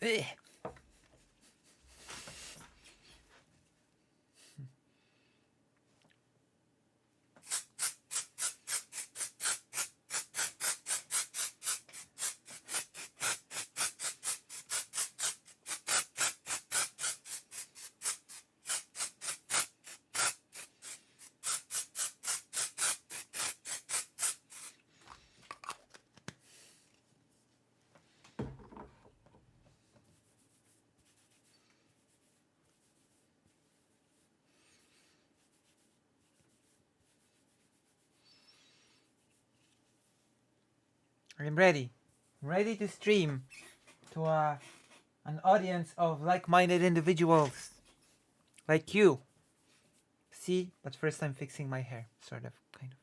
Ugh. I'm ready. I'm ready to stream to an audience of like-minded individuals like you. See, but first I'm fixing my hair, sort of, kind of,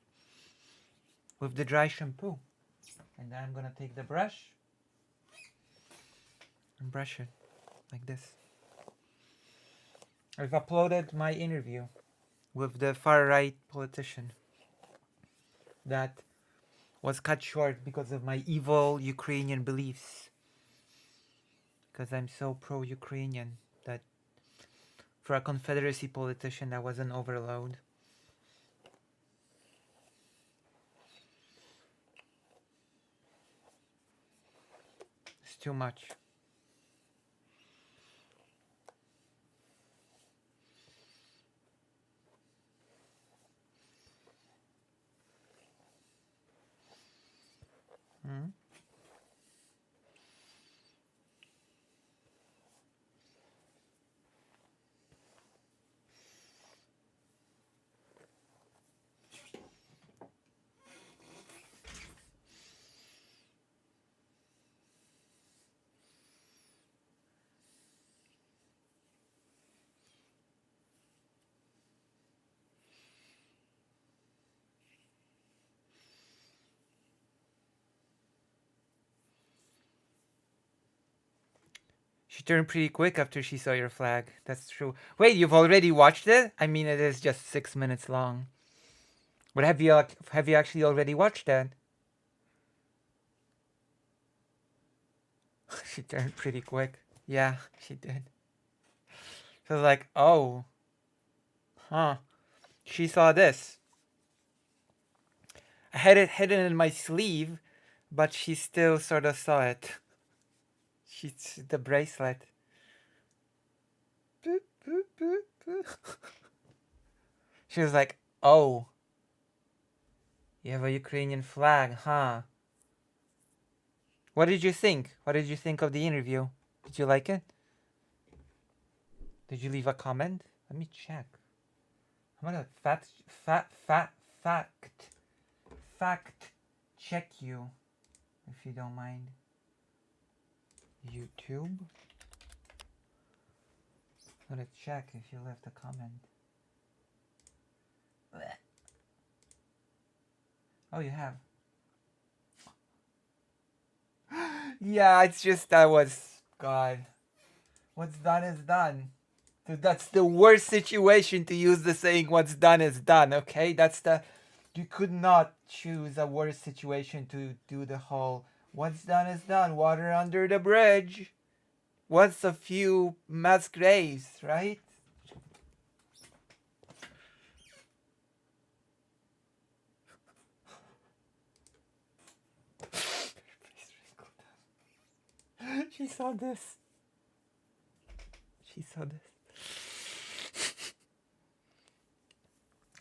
with the dry shampoo. And then I'm gonna take the brush and brush it like this. I've uploaded my interview with the far-right politician that was cut short because of my evil Ukrainian beliefs. Because I'm so pro-Ukrainian that for a Confederacy politician that was an overload. It's too much. Mm-hmm. She turned pretty quick after she saw your flag. That's true. Wait, you've already watched it? I mean, it is just 6 minutes long. But have you actually already watched that? She turned pretty quick. Yeah, she did. So I was like, oh, huh. She saw this. I had it hidden in my sleeve, but she still sort of saw it. She's the bracelet. Boop, boop, boop, boop. She was like, oh, you have a Ukrainian flag, huh? What did you think? What did you think of the interview? Did you like it? Did you leave a comment? Let me check. I'm gonna fact check you, if you don't mind. YouTube. I'm gonna check if you left a comment. Blech. Oh, you have. Yeah, it's just that was God. What's done is done. That's the worst situation to use the saying "what's done is done." Okay, that's the. You could not choose a worse situation to do the whole "what's done is done." Water under the bridge. What's a few mass graves, right? She saw this. She saw this.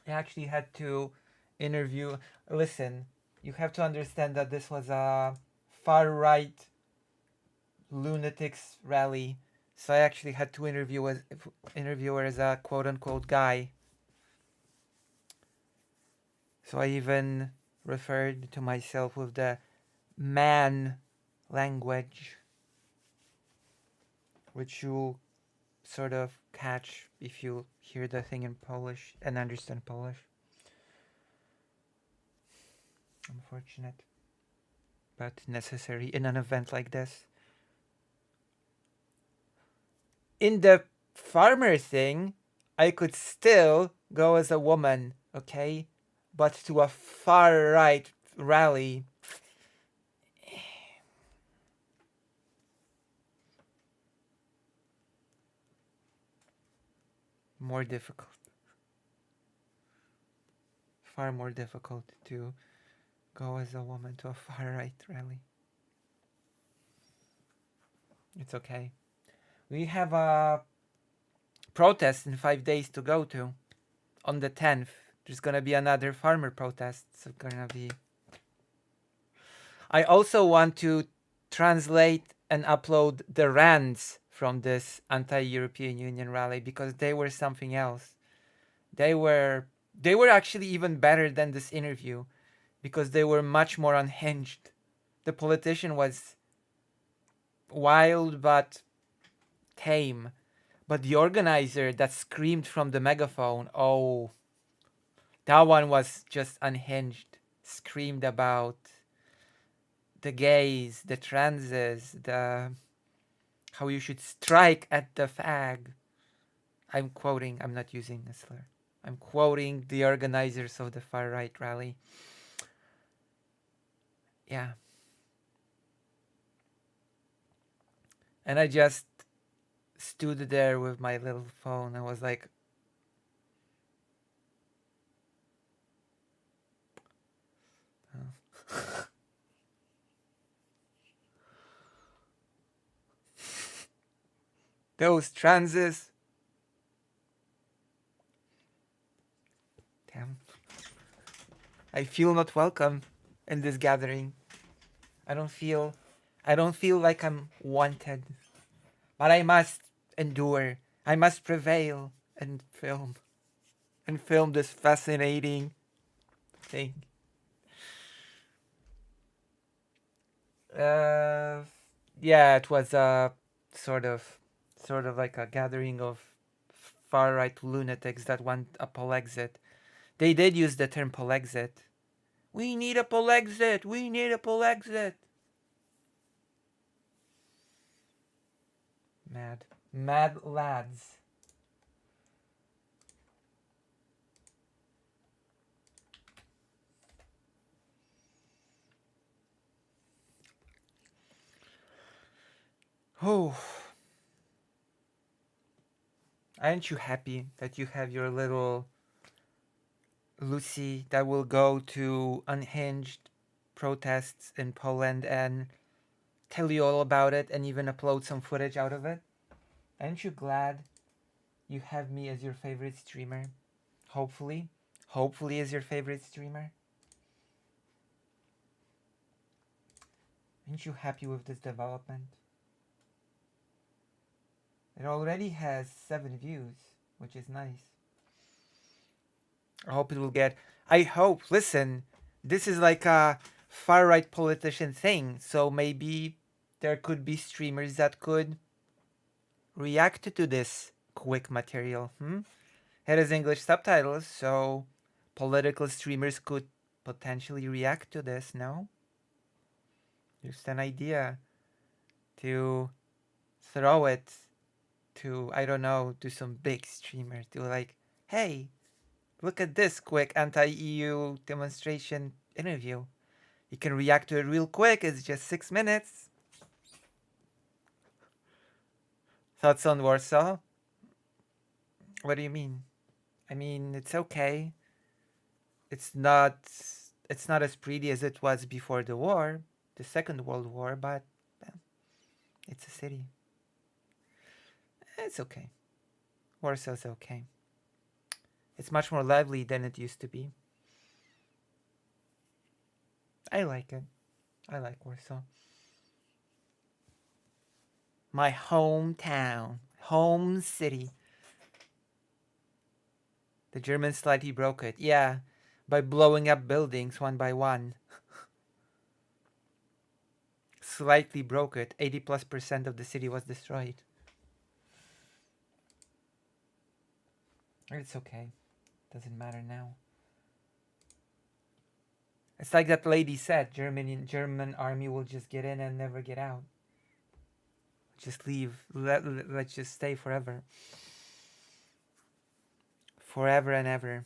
I actually had to interview. Listen, you have to understand that this was a far right lunatics rally, so I actually had to interview her as a quote unquote guy. So I even referred to myself with the man language, which you'll sort of catch if you hear the thing in Polish and understand Polish. Unfortunate, but necessary in an event like this. In the farmer thing, I could still go as a woman, okay? But to a far right rally, more difficult. Far more difficult to go as a woman to a far-right rally. It's okay. We have a protest in 5 days to go to. On the 10th, there's gonna be another farmer protest. It's gonna be... I also want to translate and upload the rants from this anti-European Union rally because they were something else. They were actually even better than this interview because they were much more unhinged. The politician was wild but tame. But the organizer that screamed from the megaphone, oh, that one was just unhinged. Screamed about the gays, the transes, the how you should strike at the fag. I'm quoting, I'm not using a slur. I'm quoting the organizers of the far right rally. Yeah. And I just stood there with my little phone. I was like, oh. Those transes. Damn. I feel not welcome in this gathering. I don't feel like I'm wanted. But I must endure. I must prevail and film this fascinating thing. Yeah, it was a sort of like a gathering of far right lunatics that want a polexit. They did use the term polexit. We need a polexit. We need a polexit. Mad lads. Oh. Aren't you happy that you have your little Lucy that will go to unhinged protests in Poland and tell you all about it and even upload some footage out of it? Aren't you glad you have me as your favorite streamer? Hopefully as your favorite streamer. Aren't you happy with this development? It already has 7 views, which is nice. I hope it will get... listen, this is like a far-right politician thing, so maybe there could be streamers that could react to this quick material. It has English subtitles, so political streamers could potentially react to this, no? Just an idea to throw it to, I don't know, to some big streamer to like, hey, look at this quick anti-EU demonstration interview. You can react to it real quick. It's just 6 minutes. Thoughts on Warsaw? What do you mean? I mean, it's okay. It's not as pretty as it was before the war, the Second World War, but it's a city. It's okay. Warsaw's okay. It's much more lively than it used to be. I like it. I like Warsaw. My hometown. Home city. The Germans slightly broke it. Yeah, by blowing up buildings one by one. Slightly broke it. 80+% of the city was destroyed. It's okay. Doesn't matter now. It's like that lady said, German army will just get in and never get out. Just leave. Let's just stay forever. Forever and ever.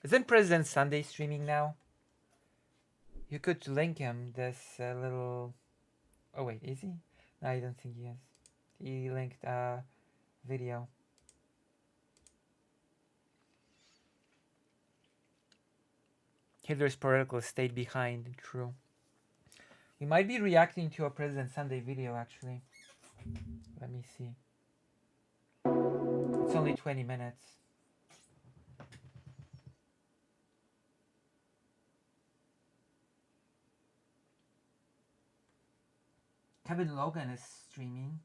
Isn't President Sunday streaming now? You could link him this little... Oh wait, is he? No, I don't think he is. He linked a video. Hitler's political stayed behind. True. We might be reacting to a President Sunday video, actually. Let me see. It's only 20 minutes. Kevin Logan is streaming.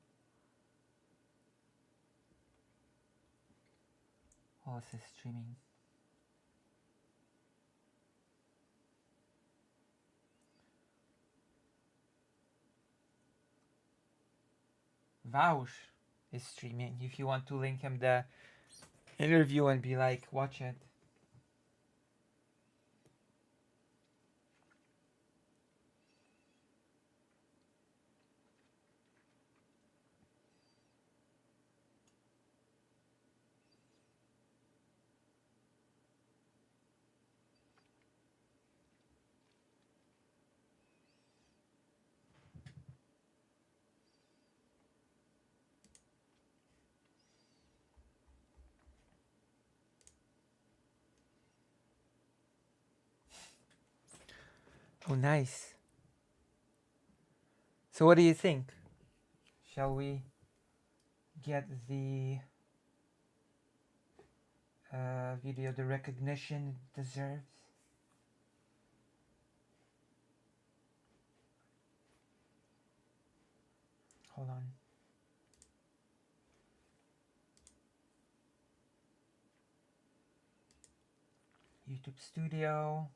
Who else is streaming? Vaush is streaming. If you want to link him the interview and be like, watch it. Oh, nice. So what do you think? Shall we get the video the recognition it deserves? Hold on. YouTube Studio.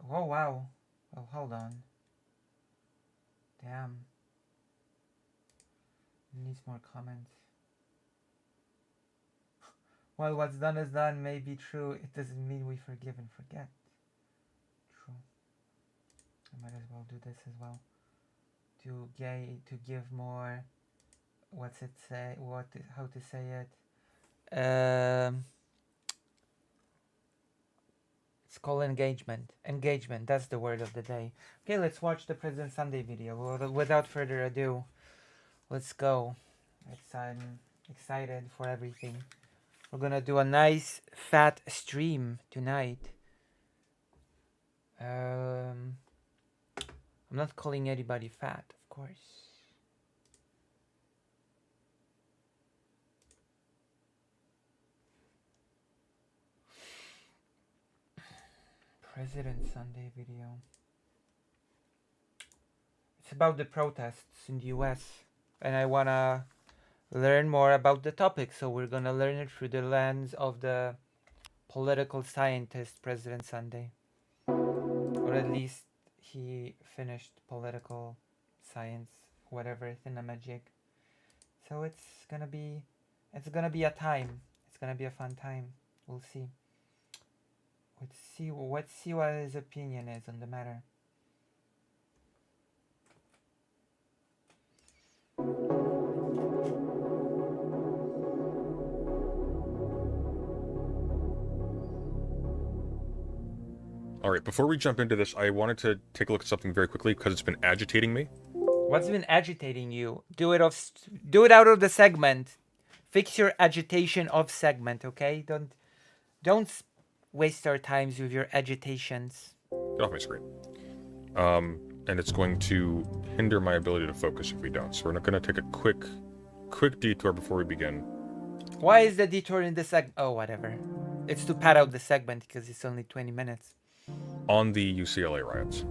Oh, wow. Oh, hold on. Damn. Needs more comments. Well, what's done is done may be true. It doesn't mean we forgive and forget. True. I might as well do this as well. To give more. What's it say? How to say it? It's called engagement. Engagement. That's the word of the day. Okay, let's watch the President Sunday video. Without further ado, let's go. I'm excited for everything. We're gonna do a nice fat stream tonight. I'm not calling anybody fat, of course. President Sunday video. It's about the protests in the US, and I wanna learn more about the topic, so we're gonna learn it through the lens of the political scientist President Sunday, or at least he finished political science, whatever, thingamajig. So it's gonna be a time. It's gonna be a fun time. We'll see. Let's see what his opinion is on the matter. All right, before we jump into this, I wanted to take a look at something very quickly because it's been agitating me. What's been agitating you? Do it out of the segment. Fix your agitation off segment, okay? Don't waste our times with your agitations. Get off my screen. And it's going to hinder my ability to focus if we don't. So we're not going to take a quick detour before we begin. Why is the detour in the segment? Oh, whatever. It's to pad out the segment because it's only 20 minutes. On the UCLA riots.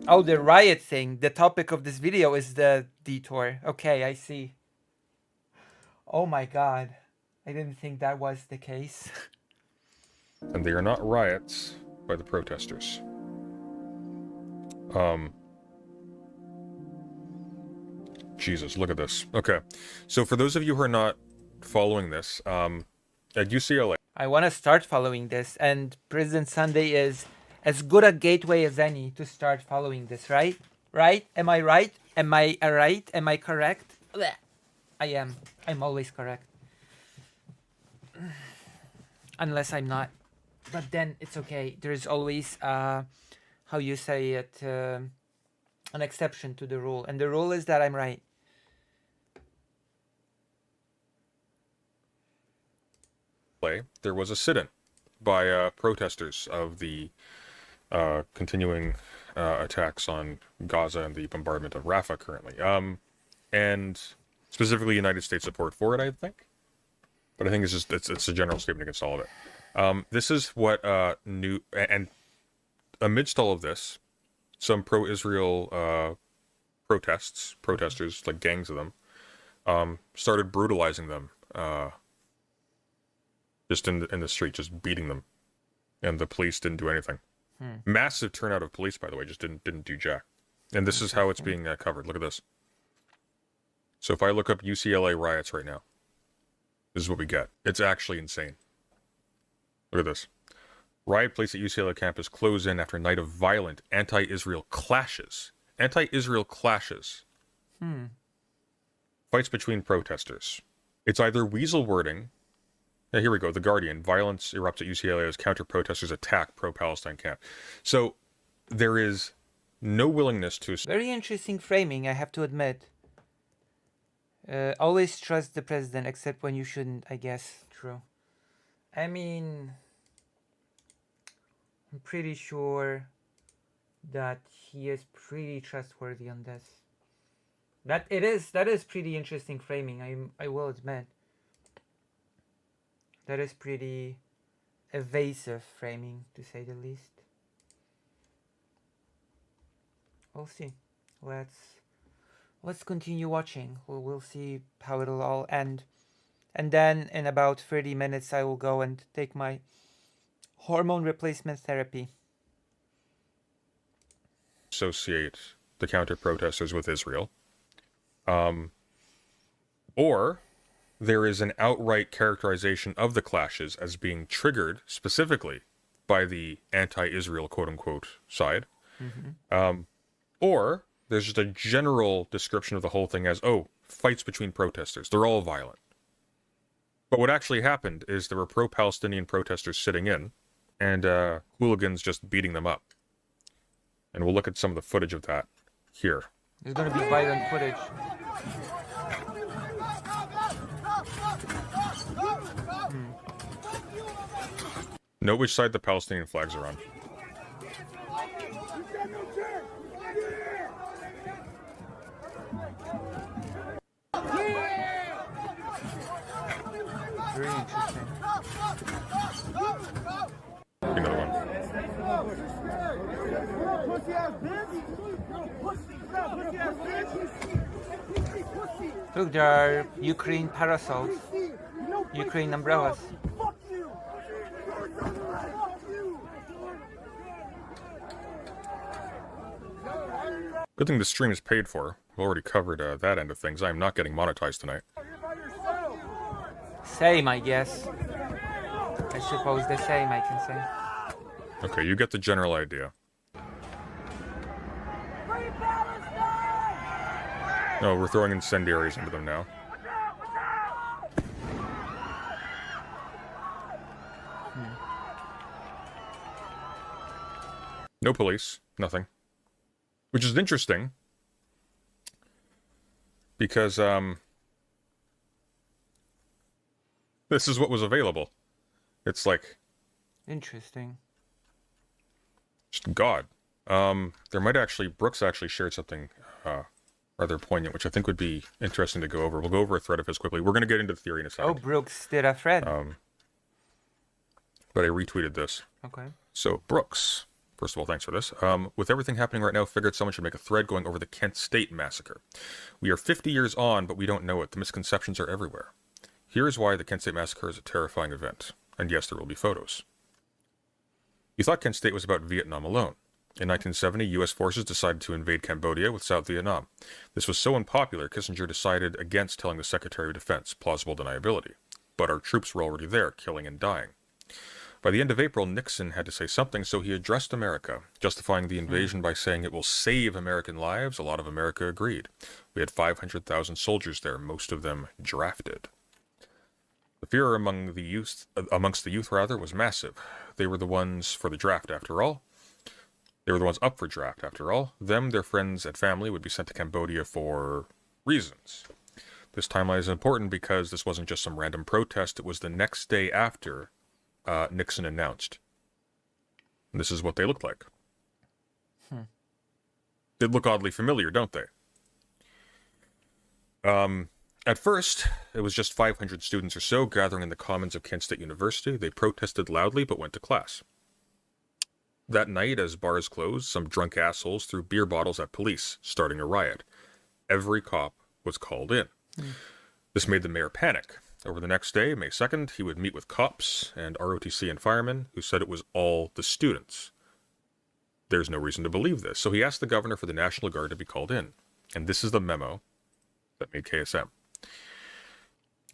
Oh, the riot thing. The topic of this video is the detour. Okay, I see. Oh my god. I didn't think that was the case. And they are not riots by the protesters. Jesus, look at this. Okay. So for those of you who are not following this, at UCLA... I want to start following this, and President Sunday is as good a gateway as any to start following this, right? Right? Am I right? Am I right? Am I correct? Blech. I am. I'm always correct. Unless I'm not. But then it's okay. There's always, how you say it, an exception to the rule, and the rule is that I'm right. There was a sit-in by protesters of the continuing attacks on Gaza and the bombardment of Rafah currently. And specifically United States support for it, I think. But I think it's a general statement against all of it. This is what and amidst all of this, some pro-Israel protesters, like gangs of them, started brutalizing them, just in the street, just beating them, and the police didn't do anything. Massive turnout of police, by the way, just didn't do jack. And this is how it's being covered. Look at this. So if I look up UCLA riots right now, this is what we get. It's actually insane. Look at this. Riot police at UCLA campus close in after night of violent anti-Israel clashes. Anti-Israel clashes. Fights between protesters. It's either weasel wording. Yeah, here we go. The Guardian. Violence erupts at UCLA as counter-protesters attack pro-Palestine camp. So there is no willingness to... Very interesting framing, I have to admit. Always trust the president, except when you shouldn't, I guess. True. I mean, I'm pretty sure that he is pretty trustworthy on this. That is pretty interesting framing, I will admit. That is pretty evasive framing, to say the least. We'll see. Let's continue watching. We'll see how it'll all end. And then in about 30 minutes I will go and take my hormone replacement therapy. Associate the counter-protesters with Israel. Or there is an outright characterization of the clashes as being triggered specifically by the anti-Israel quote-unquote side. Or there's just a general description of the whole thing as, oh, fights between protesters. They're all violent. But what actually happened is there were pro-Palestinian protesters sitting in and hooligans just beating them up. And we'll look at some of the footage of that here. There's going to be violent footage. Note which side the Palestinian flags are on. Very interesting. Another one. Look, there are Ukraine parasols, Ukraine umbrellas. Good thing the stream is paid for. We've already covered that end of things. I am not getting monetized tonight. Same, I guess. I suppose the same, I can say. Okay, you get the general idea. No, we're throwing incendiaries into them now. No police, nothing. Which is interesting, because this is what was available. It's like... Interesting. Just God. There might actually... Brooks actually shared something rather poignant, which I think would be interesting to go over. We'll go over a thread of his quickly. We're going to get into the theory in a second. Oh, Brooks did a thread. But I retweeted this. Okay. So, Brooks... First of all, thanks for this. With everything happening right now, figured someone should make a thread going over the Kent State massacre. We are 50 years on, but we don't know it. The misconceptions are everywhere. Here's why the Kent State massacre is a terrifying event. And yes, there will be photos. You thought Kent State was about Vietnam alone. In 1970, U.S. forces decided to invade Cambodia with South Vietnam. This was so unpopular, Kissinger decided against telling the Secretary of Defense, plausible deniability. But our troops were already there, killing and dying. By the end of April, Nixon had to say something, so he addressed America, justifying the invasion by saying it will save American lives. A lot of America agreed. We had 500,000 soldiers there, most of them drafted. The fear amongst the youth was massive. They were the ones for the draft, after all. They were the ones up for draft, after all. Them, their friends, and family would be sent to Cambodia for reasons. This timeline is important because this wasn't just some random protest. It was the next day after Nixon announced. And this is what they looked like. They look oddly familiar, don't they? At first, it was just 500 students or so gathering in the commons of Kent State University. They protested loudly but went to class. That night, as bars closed, some drunk assholes threw beer bottles at police, starting a riot. Every cop was called in. This made the mayor panic. Over the next day, May 2nd, he would meet with cops and ROTC and firemen who said it was all the students. There's no reason to believe this, so he asked the governor for the National Guard to be called in. And this is the memo that made KSM.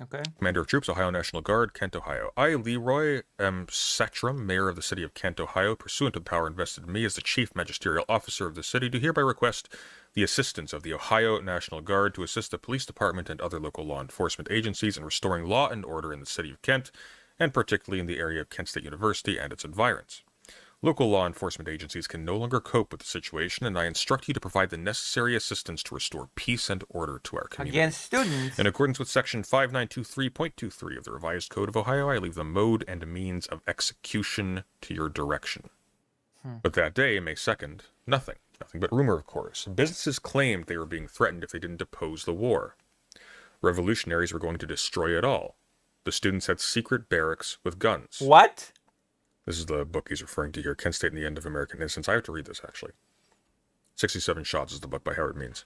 Okay. Commander of Troops, Ohio National Guard, Kent, Ohio. I, Leroy M. Setram, Mayor of the City of Kent, Ohio, pursuant to the power invested in me as the Chief Magisterial Officer of the city, do hereby request the assistance of the Ohio National Guard to assist the police department and other local law enforcement agencies in restoring law and order in the city of Kent, and particularly in the area of Kent State University and its environs. Local law enforcement agencies can no longer cope with the situation, and I instruct you to provide the necessary assistance to restore peace and order to our community. Against students. In accordance with Section 5923.23 of the Revised Code of Ohio, I leave the mode and means of execution to your direction. But that day, May 2nd, nothing. Nothing but rumor, of course. Businesses claimed they were being threatened if they didn't oppose the war. Revolutionaries were going to destroy it all. The students had secret barracks with guns. What? This is the book he's referring to here, Kent State and the End of American Innocence. I have to read this, actually. 67 Shots is the book by Howard Means.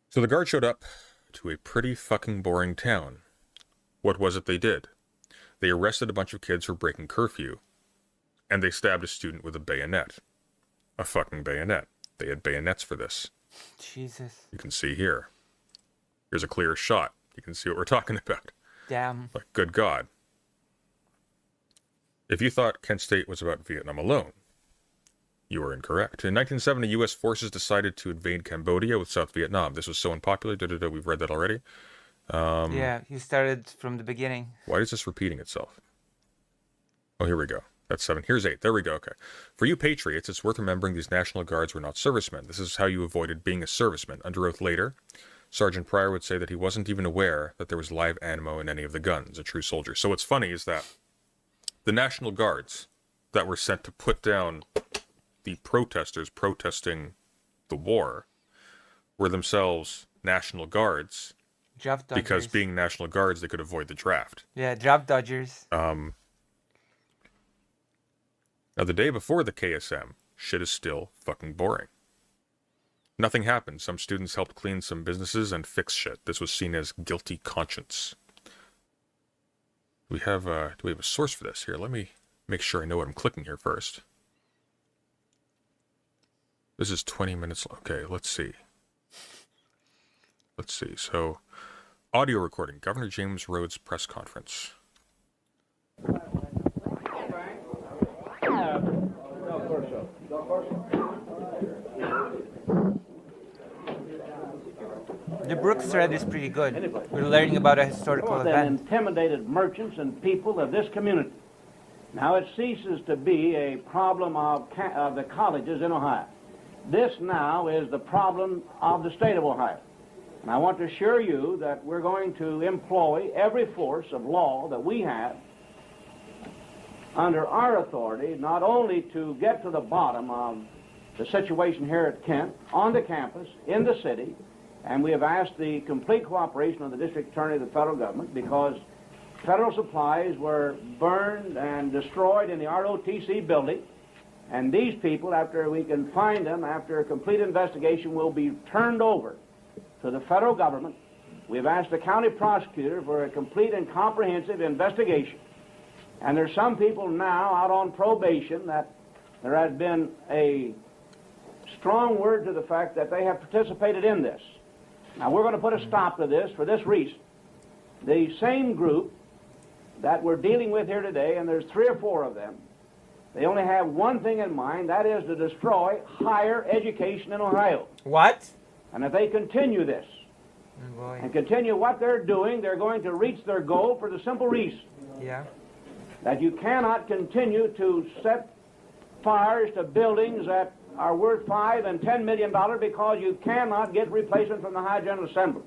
So the guard showed up to a pretty fucking boring town. What was it they did? They arrested a bunch of kids for breaking curfew, and they stabbed a student with a bayonet. A fucking bayonet. They had bayonets for this. Jesus. You can see here. Here's a clear shot. You can see what we're talking about. Damn. Like, good God. If you thought Kent State was about Vietnam alone, you were incorrect. In 1970, U.S. forces decided to invade Cambodia with South Vietnam. This was so unpopular. We've read that already. Yeah, you started from the beginning. Why is this repeating itself? Oh, here we go. That's 7. Here's 8. There we go. Okay. For you patriots, it's worth remembering these National Guards were not servicemen. This is how you avoided being a serviceman. Under oath later, Sergeant Pryor would say that he wasn't even aware that there was live ammo in any of the guns, a true soldier. So what's funny is that the National Guards that were sent to put down the protesters protesting the war were themselves National Guards. Draft dodgers. Because being National Guards, they could avoid the draft. Yeah, draft dodgers. Now, the day before the KSM, shit is still fucking boring. Nothing happened. Some students helped clean some businesses and fix shit. This was seen as guilty conscience. Do we have a source for this? Here, let me make sure I know what I'm clicking here first. This is 20 minutes. Okay, let's see. So, audio recording. Governor James Rhodes press conference. The Brooks thread is pretty good. We're learning about a historical that event. intimidated merchants and people of this community. Now it ceases to be a problem of the colleges in Ohio. This now is the problem of the state of Ohio. And I want to assure you that we're going to employ every force of law that we have under our authority, not only to get to the bottom of the situation here at Kent, on the campus, in the city, and we have asked the complete cooperation of the district attorney of the federal government because federal supplies were burned and destroyed in the ROTC building, and these people, after we can find them, after a complete investigation, will be turned over to the federal government. We have asked the county prosecutor for a complete and comprehensive investigation. And there's some people now out on probation that there has been a strong word to the fact that they have participated in this. Now, we're going to put a stop to this for this reason. The same group that we're dealing with here today, and there's 3 or 4 of them, they only have one thing in mind, that is to destroy higher education in Ohio. What? And if they continue this, Oh boy. and continue what they're doing, they're going to reach their goal for the simple reason Yeah. that you cannot continue to set fires to buildings that are worth $5 and $10 million because you cannot get replacement from the High General Assembly.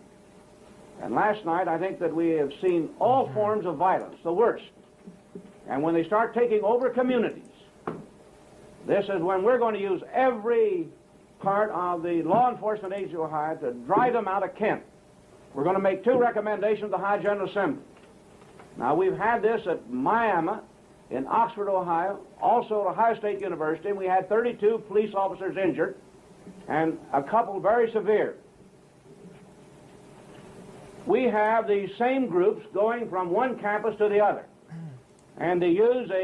And last night, I think that we have seen all forms of violence, the worst. And when they start taking over communities, this is when we're going to use every part of the law enforcement agency of Ohio to drive them out of Kent. We're going to make 2 recommendations to the High General Assembly. Now, we've had this at Miami, in Oxford, Ohio, also at Ohio State University, and we had 32 police officers injured, and a couple very severe. We have these same groups going from one campus to the other, and they use a...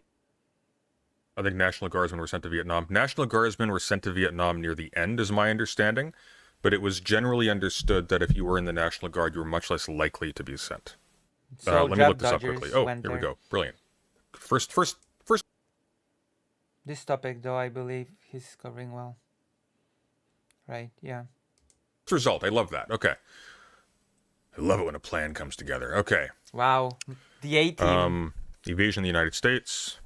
I think National Guardsmen were sent to Vietnam. National Guardsmen were sent to Vietnam near the end, is my understanding, but it was generally understood that if you were in the National Guard, you were much less likely to be sent. So Let me look this up quickly. Oh, here we go. Brilliant. First. This topic, though, I believe he's covering well. Right, yeah. Result. I love that. Okay. I love it when a plan comes together. Okay. Wow. The 18. Evasion of the United States.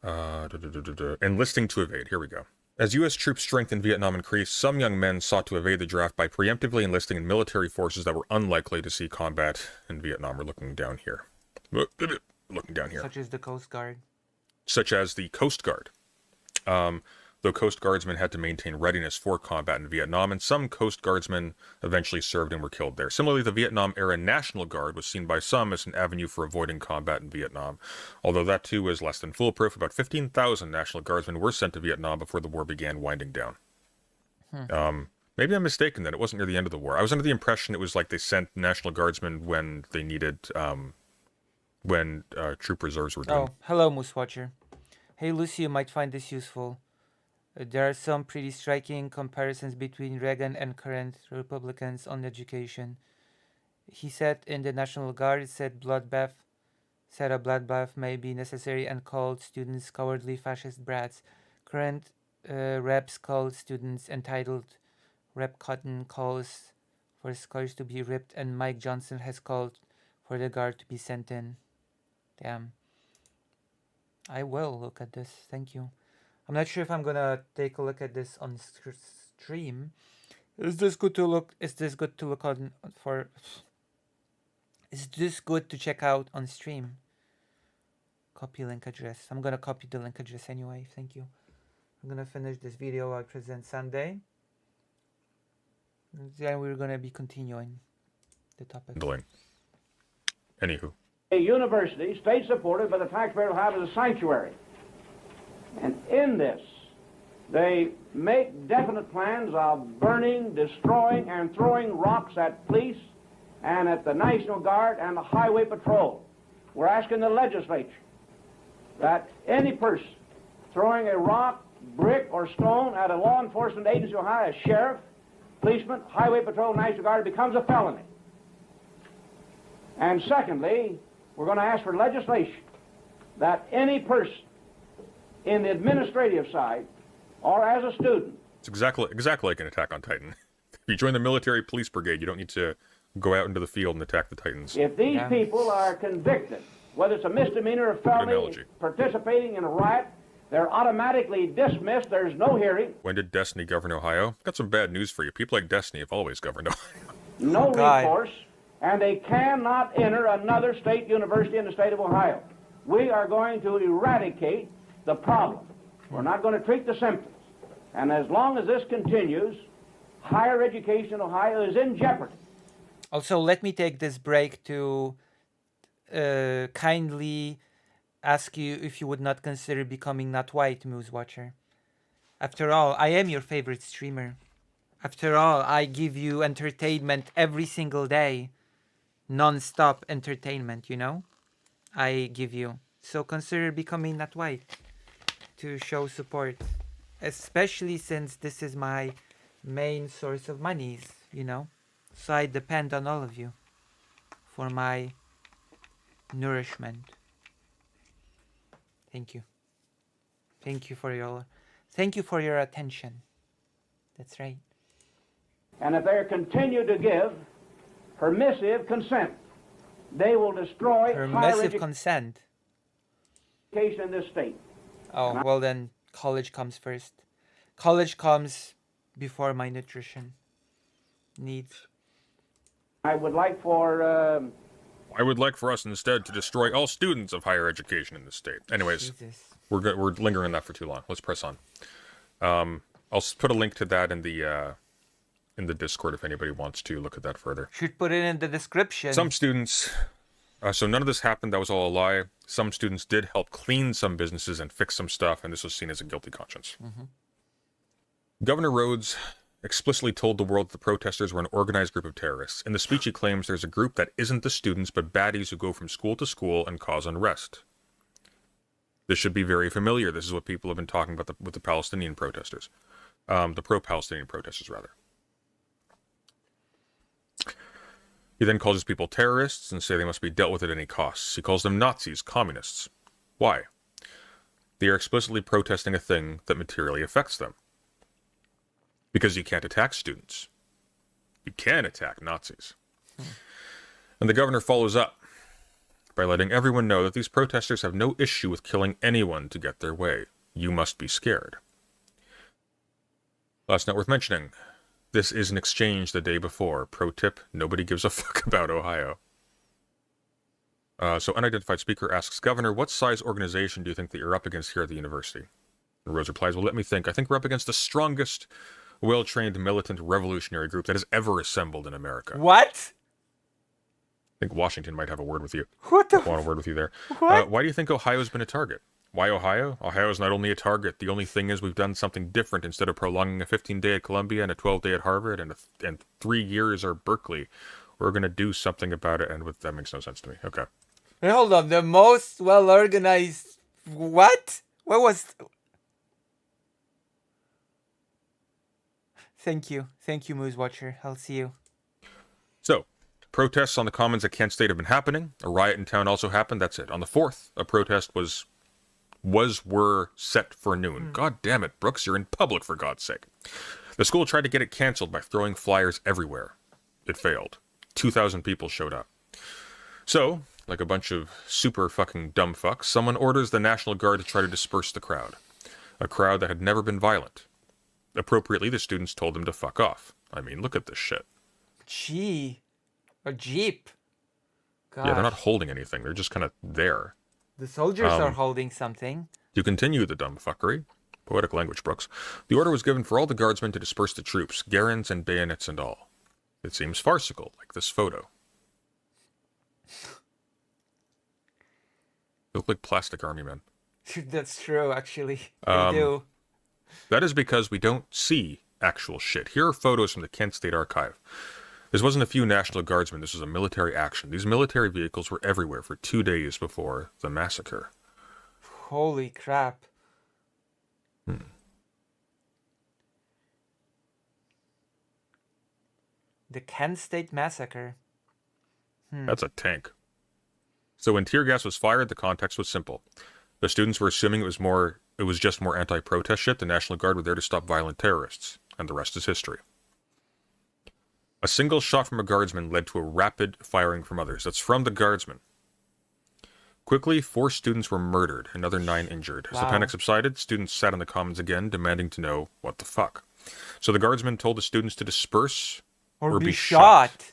Enlisting to evade. Here we go. As U.S. troops' strength in Vietnam increased, some young men sought to evade the draft by preemptively enlisting in military forces that were unlikely to see combat in Vietnam. We're looking down here. Such as the Coast Guard. Such as the Coast Guard. Though Coast Guardsmen had to maintain readiness for combat in Vietnam, and some Coast Guardsmen eventually served and were killed there. Similarly, the Vietnam-era National Guard was seen by some as an avenue for avoiding combat in Vietnam, although that too was less than foolproof. About 15,000 National Guardsmen were sent to Vietnam before the war began winding down. Maybe I'm mistaken that it wasn't near the end of the war. I was under the impression it was like they sent National Guardsmen when they needed, when troop reserves were done. Oh, hello, Moose Watcher. Hey, Lucy, you might find this useful. There are some pretty striking comparisons between Reagan and current Republicans on education. He said in the National Guard, said a bloodbath may be necessary and called students cowardly fascist brats. Current reps called students entitled. Rep Cotton calls for scholars to be ripped, and Mike Johnson has called for the Guard to be sent in. Damn. I will look at this. Thank you. I'm not sure if I'm gonna take a look at this on stream. Is this good to look on for? Is this good to check out on stream? Copy link address. I'm gonna copy the link address anyway. Thank you. I'm gonna finish this video. I'll present Sunday. Then we're gonna be continuing the topic. Anywho. A university, state supported by the taxpayer will have as a sanctuary. And in this, they make definite plans of burning, destroying, and throwing rocks at police and at the National Guard and the Highway Patrol. We're asking the legislature that any person throwing a rock, brick, or stone at a law enforcement agency of Ohio, a sheriff, policeman, Highway Patrol, National Guard, becomes a felony. And secondly, we're going to ask for legislation that any person in the administrative side or as a student. It's exactly like an attack on Titan. If you join the military police brigade, you don't need to go out into the field and attack the Titans. If these people are convicted, whether it's a misdemeanor or felony, participating in a riot, they're automatically dismissed. There's no hearing. When did Destiny govern Ohio? Got some bad news for you. People like Destiny have always governed Ohio. No recourse, and they cannot enter another state university in the state of Ohio. We are going to eradicate the problem. We're not going to treat the symptoms. And as long as this continues, higher education in Ohio is in jeopardy. Also, let me take this break to kindly ask you if you would not consider becoming Not White, Moose Watcher. After all, I am your favorite streamer. After all, I give you entertainment every single day. Non-stop entertainment, you know? I give you. So consider becoming Not White to show support. Especially since this is my main source of monies, you know? So I depend on all of you for my nourishment. Thank you. Thank you for your attention. That's right. And if they continue to give permissive consent, they will destroy permissive consent education in this state. Oh, well then college comes first. college comes before my nutrition needs. I would like for I would like for us instead to destroy all students of higher education in this state. Anyways, Jesus. we're lingering on that for too long. Let's press on. I'll put a link to that in the Discord if anybody wants to look at that further. Should put it in the description. Some students, so none of this happened. That was all a lie. Some students did help clean some businesses and fix some stuff, and this was seen as a guilty conscience. Governor Rhodes explicitly told the world that the protesters were an organized group of terrorists. In the speech, he claims there's a group that isn't the students, but baddies who go from school to school and cause unrest. This should be very familiar. This is what people have been talking about with the Palestinian protesters. The pro-Palestinian protesters, rather. He then calls his people terrorists and say they must be dealt with at any cost. He calls them Nazis, communists. Why? They are explicitly protesting a thing that materially affects them. Because you can't attack students. You can attack Nazis. And the governor follows up by letting everyone know that these protesters have no issue with killing anyone to get their way. You must be scared. Last note worth mentioning. This is an exchange the day before. Pro tip, nobody gives a fuck about Ohio. So unidentified speaker asks, Governor, what size organization do you think that you're up against here at the university? And Rhodes replies, well, let me think. I think we're up against the strongest, well-trained, militant, revolutionary group that has ever assembled in America. What? I think Washington might have a word with you. What the? Want a word with you there. What? Why do you think Ohio's been a target? Why Ohio? Ohio is not only a target. The only thing is we've done something different. Instead of prolonging a 15-day at Columbia and a 12-day at Harvard and 3 years at Berkeley, we're going to do something about it. And that makes no sense to me. Okay. Hey, hold on. The most well-organized... What? What was... Thank you. Thank you, Moose Watcher. I'll see you. So, protests on the Commons at Kent State have been happening. A riot in town also happened. That's it. On the 4th, a protest were set for noon. God damn it, Brooks, you're in public, for God's sake. The school tried to get it canceled by throwing flyers everywhere. It failed. 2,000 people showed up. So, like a bunch of super fucking dumb fucks, someone orders the National Guard to try to disperse the crowd. A crowd that had never been violent. Appropriately, the students told them to fuck off. I mean, look at this shit. Gee. A jeep. Gosh. Yeah, they're not holding anything. They're just kind of there. The soldiers are holding something. To continue the dumb fuckery, poetic language, Brooks, the order was given for all the guardsmen to disperse the troops, garrons and bayonets and all. It seems farcical, like this photo. They look like plastic army men. That's true, actually. They do. That is because we don't see actual shit. Here are photos from the Kent State Archive. This wasn't a few National Guardsmen. This was a military action. These military vehicles were everywhere for 2 days before the massacre. Holy crap. The Kent State Massacre. That's a tank. So when tear gas was fired, the context was simple. The students were assuming it was just more anti-protest shit. The National Guard were there to stop violent terrorists. And the rest is history. A single shot from a guardsman led to a rapid firing from others. That's from the guardsmen. Quickly, 4 students were murdered, another 9 injured. As the panic subsided, students sat in the commons again, demanding to know what the fuck. So the guardsmen told the students to disperse Or be shot.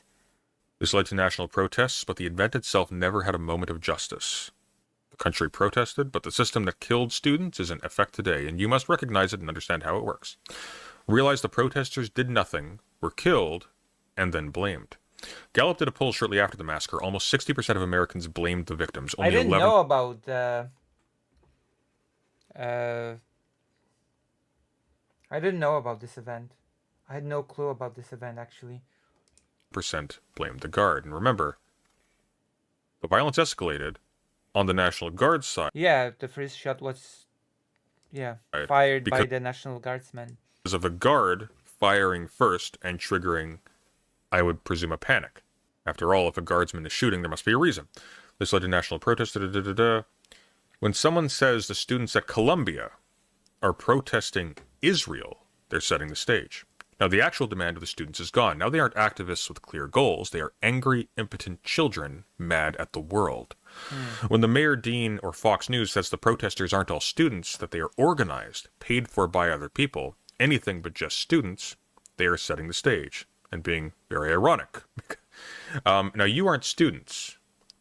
This led to national protests, but the event itself never had a moment of justice. The country protested, but the system that killed students is in effect today, and you must recognize it and understand how it works. Realize the protesters did nothing, were killed, and then blamed. Gallup did a poll shortly after the massacre. Almost 60% of Americans blamed the victims. Only I didn't 11... know about I didn't know about this event. I had no clue about this event, actually. percent blamed the Guard. And remember, the violence escalated on the National Guard side. Yeah, the first shot was, Right. fired by Because- the National Guardsmen. Because of the Guard firing first and triggering, I would presume, a panic. After all, if a guardsman is shooting, there must be a reason. This led to national protest. When someone says the students at Columbia are protesting Israel, they're setting the stage. Now, the actual demand of the students is gone. Now they aren't activists with clear goals. They are angry, impotent children mad at the world. When the Mayor Dean or Fox News says the protesters aren't all students, that they are organized, paid for by other people, anything but just students, they are setting the stage and being very ironic. Now, you aren't students.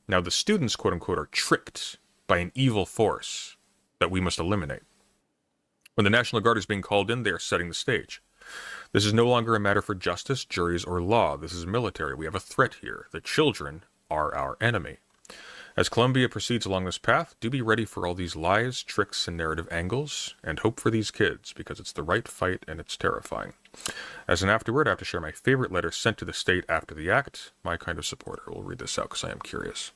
Now, the students, quote unquote, are tricked by an evil force that we must eliminate. When the National Guard is being called in, they are setting the stage. This is no longer a matter for justice, juries, or law. This is military. We have a threat here. The children are our enemy. As Colombia proceeds along this path, do be ready for all these lies, tricks, and narrative angles, and hope for these kids, because it's the right fight and it's terrifying. As an afterword, I have to share my favorite letter sent to the state after the act. My kind of supporter. We'll read this out because I am curious.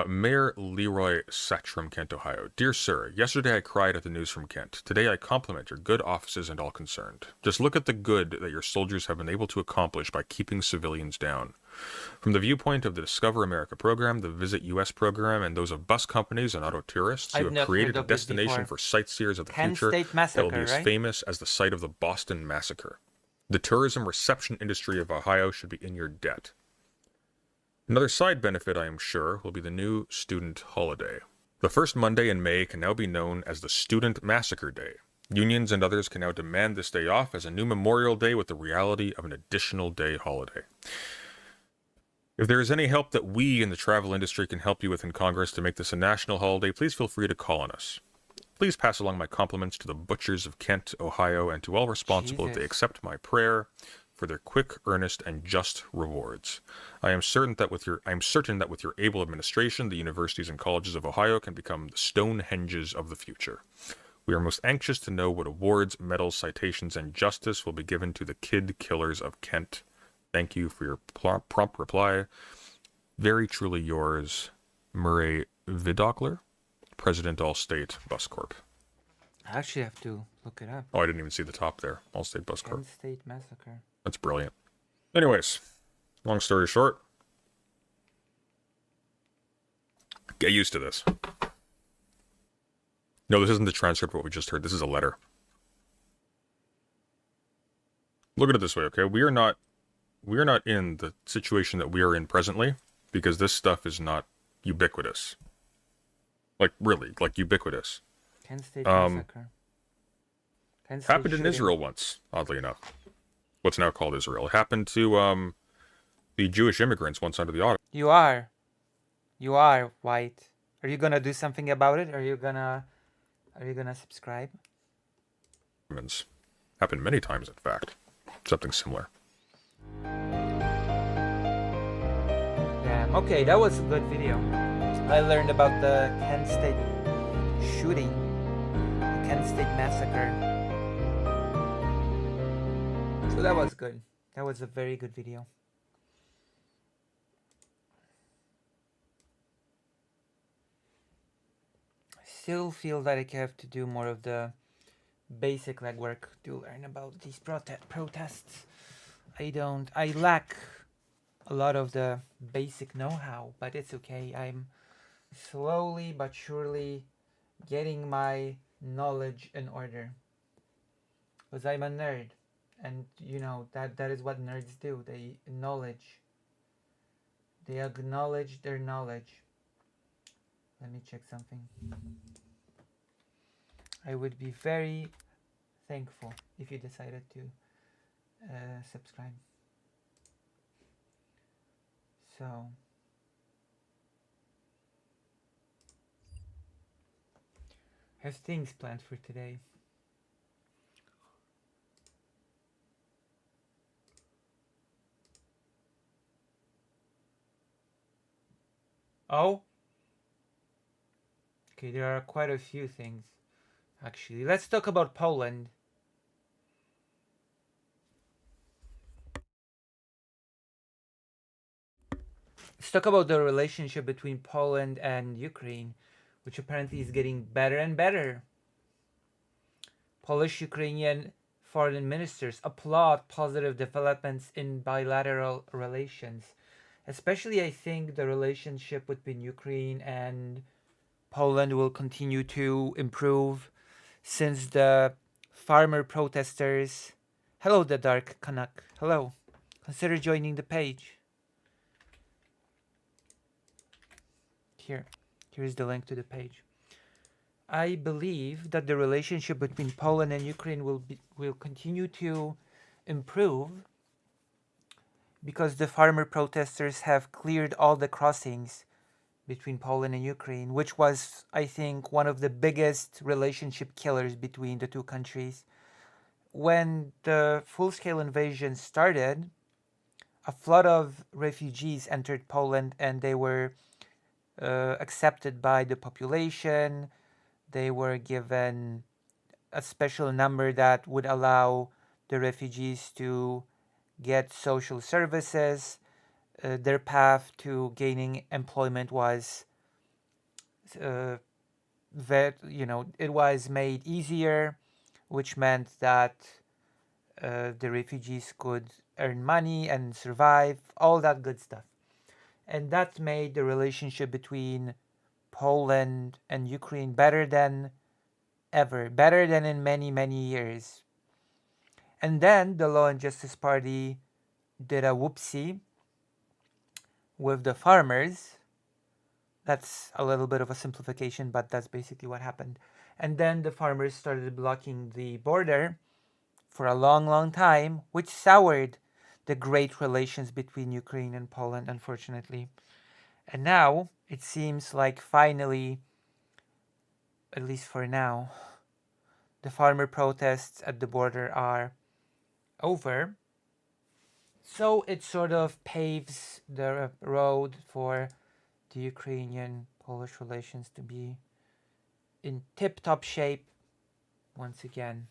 Mayor Leroy Sachs from Kent, Ohio. Dear Sir, yesterday I cried at the news from Kent. Today I compliment your good offices and all concerned. Just look at the good that your soldiers have been able to accomplish by keeping civilians down. From the viewpoint of the Discover America program, the Visit US program, and those of bus companies and auto tourists, you have created a destination for sightseers of the future that will be as famous as the site of the Boston Massacre. The tourism reception industry of Ohio should be in your debt. Another side benefit, I am sure, will be the new student holiday. The first Monday in May can now be known as the Student Massacre Day. Unions and others can now demand this day off as a new Memorial Day with the reality of an additional day holiday. If there is any help that we in the travel industry can help you with in Congress to make this a national holiday, please feel free to call on us. Please pass along my compliments to the butchers of Kent, Ohio, and to all responsible if they accept my prayer for their quick, earnest, and just rewards. I am certain that with your able administration, the universities and colleges of Ohio can become the Stonehenges of the future. We are most anxious to know what awards, medals, citations, and justice will be given to the kid killers of Kent. Thank you for your prompt reply. Very truly yours, Murray Vidocler, President Allstate Bus Corp. I actually have to look it up. Oh, I didn't even see the top there. Allstate Bus Corp. Kent State Massacre. That's brilliant. Anyways, long story short, get used to this. No, this isn't the transcript of what we just heard. This is a letter. Look at it this way, okay? We are not in the situation that we are in presently because this stuff is not ubiquitous. Like, really, like ubiquitous. Kent State Massacre. Kent State Happened in Israel once, oddly enough. What's now called Israel. It happened to the Jewish immigrants once under the Ottomans. You are white. Are you gonna do something about it? Are you gonna subscribe? Happened many times, in fact. Something similar. Damn. Okay, that was a good video. I learned about the Kent State shooting, the Kent State Massacre. So that was good. That was a very good video. I still feel that I have to do more of the basic legwork to learn about these protests. I lack a lot of the basic know-how, but it's okay. I'm slowly but surely getting my knowledge in order. Because I'm a nerd. And you know, that is what nerds do. They acknowledge their knowledge. Let me check something. I would be very thankful if you decided to subscribe. So I have things planned for today. Oh, okay, there are quite a few things, actually. Let's talk about Poland. Let's talk about the relationship between Poland and Ukraine, which apparently is getting better and better. Polish-Ukrainian foreign ministers applaud positive developments in bilateral relations. Especially, I think the relationship between Ukraine and Poland will continue to improve since the farmer protesters... Hello, the Dark Canuck. Hello. Consider joining the page. Here's the link to the page. I believe that the relationship between Poland and Ukraine will continue to improve because the farmer protesters have cleared all the crossings between Poland and Ukraine, which was, I think, one of the biggest relationship killers between the two countries. When the full-scale invasion started, a flood of refugees entered Poland and they were accepted by the population. They were given a special number that would allow the refugees to get social services. Their path to gaining employment was, uh, it was made easier, which meant that the refugees could earn money and survive, all that good stuff. And that made the relationship between Poland and Ukraine better than ever, better than in many, many years. And then the Law and Justice Party did a whoopsie with the farmers. That's a little bit of a simplification, but that's basically what happened. And then the farmers started blocking the border for a long, long time, which soured the great relations between Ukraine and Poland, unfortunately. And now it seems like finally, at least for now, the farmer protests at the border are over. So it sort of paves the road for the Ukrainian Polish relations to be in tip top shape once again.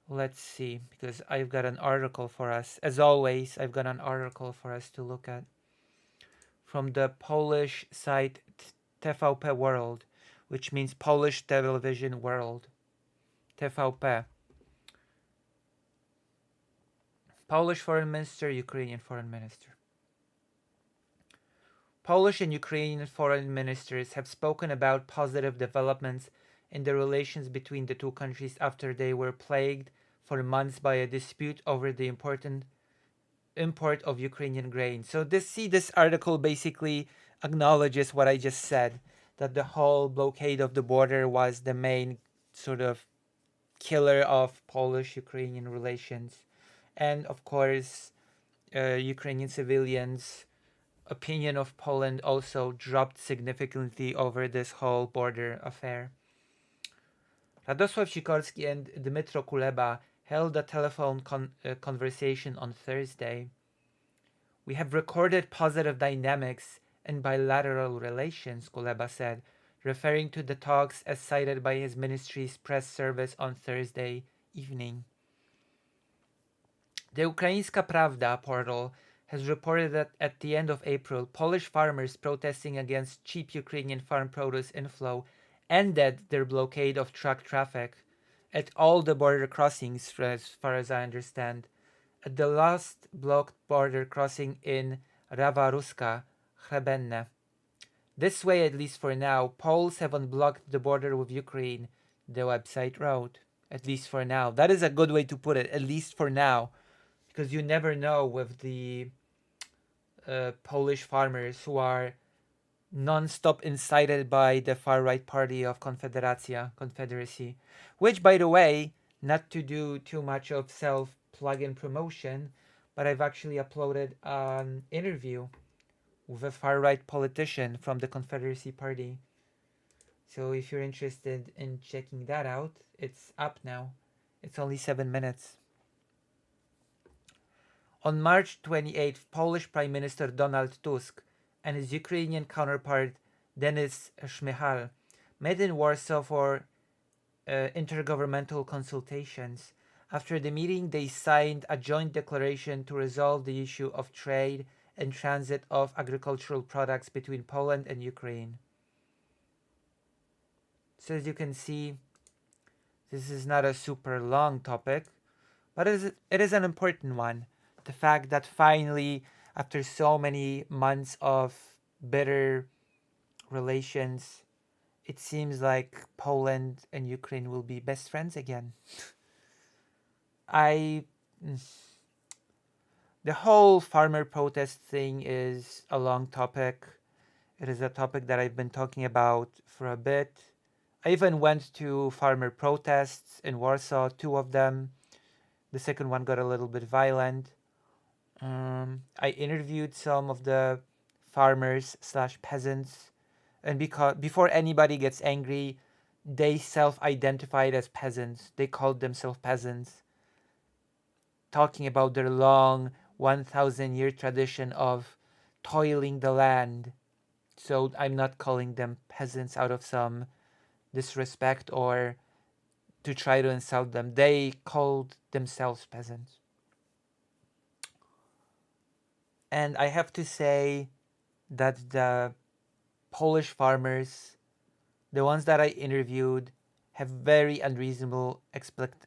Let's see, because I've got an article for us. As always, I've got an article for us to look at from the Polish site TVP World, which means Polish Television World. TVP. Polish Foreign Minister, Ukrainian Foreign Minister. Polish and Ukrainian foreign ministers have spoken about positive developments in the relations between the two countries after they were plagued for months by a dispute over the important import of Ukrainian grain. So this article basically acknowledges what I just said, that the whole blockade of the border was the main sort of killer of Polish-Ukrainian relations. And of course, Ukrainian civilians' opinion of Poland also dropped significantly over this whole border affair. Radosław Sikorski and Dmytro Kuleba held a telephone conversation on Thursday. We have recorded positive dynamics in bilateral relations, Kuleba said, referring to the talks as cited by his ministry's press service on Thursday evening. The Ukraińska Prawda portal has reported that at the end of April, Polish farmers protesting against cheap Ukrainian farm produce inflow ended their blockade of truck traffic at all the border crossings, as far as I understand. At the last blocked border crossing in Rawa-Ruska, Hrebenne. This way, at least for now, Poles have unblocked the border with Ukraine, the website wrote. At least for now. That is a good way to put it, at least for now. Because you never know with the Polish farmers who are non-stop incited by the far-right party of Confederacy, which, by the way, not to do too much of self-plug-in promotion, but I've actually uploaded an interview with a far-right politician from the Confederacy Party. So if you're interested in checking that out, it's up now. It's only 7 minutes. On March 28th, Polish Prime Minister Donald Tusk and his Ukrainian counterpart Denis Shmyhal met in Warsaw for intergovernmental consultations. After the meeting, they signed a joint declaration to resolve the issue of trade and transit of agricultural products between Poland and Ukraine. So as you can see, this is not a super long topic, but it is an important one. The fact that finally, after so many months of bitter relations, it seems like Poland and Ukraine will be best friends again. The whole farmer protest thing is a long topic, It is a topic that I've been talking about for a bit. I even went to farmer protests in Warsaw, two of them. The second one got a little bit violent. I interviewed some of the farmers slash peasants, and because before anybody gets angry, they self-identified as peasants. They called themselves peasants, talking about their long 1,000-year tradition of toiling the land. So I'm not calling them peasants out of some disrespect or to try to insult them. They called themselves peasants. And I have to say that the Polish farmers, the ones that I interviewed, have very unreasonable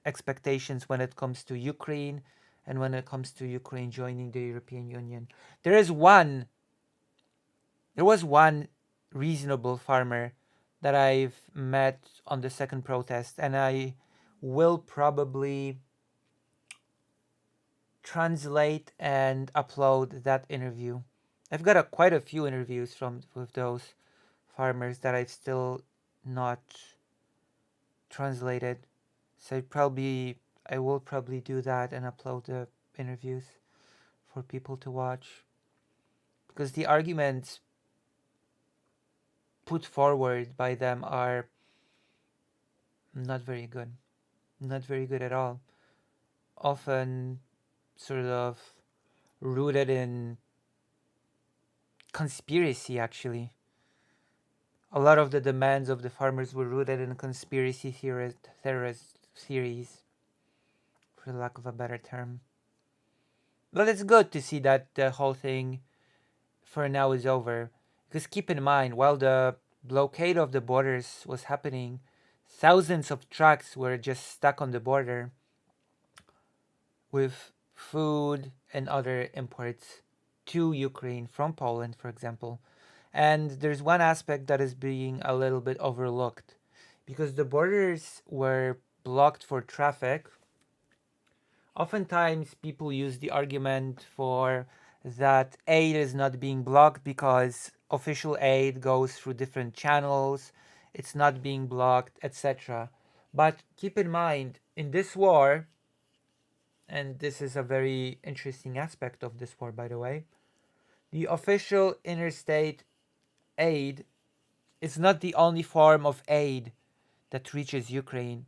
expectations when it comes to Ukraine and when it comes to Ukraine joining the European Union. There was one reasonable farmer that I've met on the second protest, and I will probably translate and upload that interview. I've got quite a few interviews with those farmers that I've still not translated. So I will probably do that and upload the interviews for people to watch, because the arguments put forward by them are not very good. Not very good at all. Often sort of rooted in conspiracy, actually. A lot of the demands of the farmers were rooted in conspiracy terrorist theories, for lack of a better term. But it's good to see that the whole thing for now is over. Because keep in mind, while the blockade of the borders was happening, thousands of trucks were just stuck on the border with food and other imports to Ukraine from Poland, for example. And there's one aspect that is being a little bit overlooked. Because the borders were blocked for traffic, oftentimes people use the argument for that aid is not being blocked because official aid goes through different channels, it's not being blocked, etc. But keep in mind, in this war, and this is a very interesting aspect of this war, by the way, the official interstate aid is not the only form of aid that reaches Ukraine.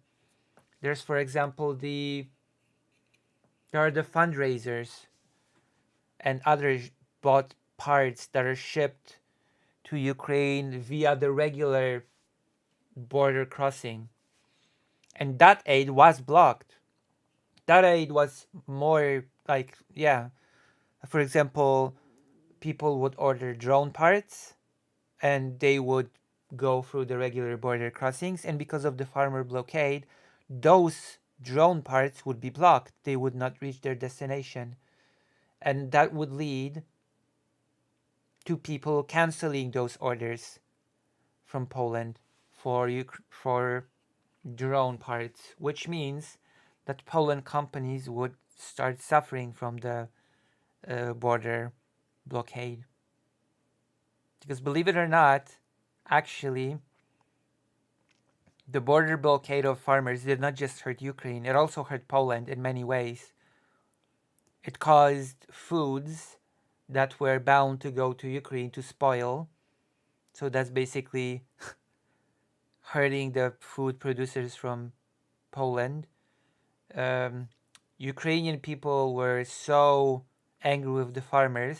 There's, for example, there are the fundraisers and other bought parts that are shipped to Ukraine via the regular border crossing. And that aid was blocked. That aid was more like, for example, people would order drone parts and they would go through the regular border crossings, and because of the farmer blockade, those drone parts would be blocked. They would not reach their destination, and that would lead to people canceling those orders from Poland for drone parts, which means that Poland companies would start suffering from the border blockade. Because believe it or not, actually, the border blockade of farmers did not just hurt Ukraine, it also hurt Poland in many ways. It caused foods that were bound to go to Ukraine to spoil. So that's basically hurting the food producers from Poland. Ukrainian people were so angry with the farmers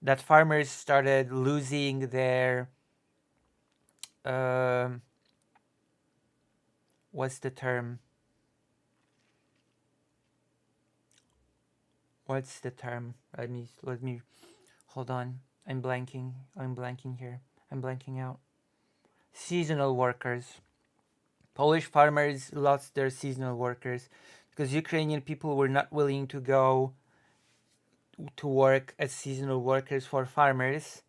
that farmers started losing their what's the term? Let me hold on. I'm blanking here. I'm blanking out. Seasonal workers. Polish farmers lost their seasonal workers because Ukrainian people were not willing to go to work as seasonal workers for farmers.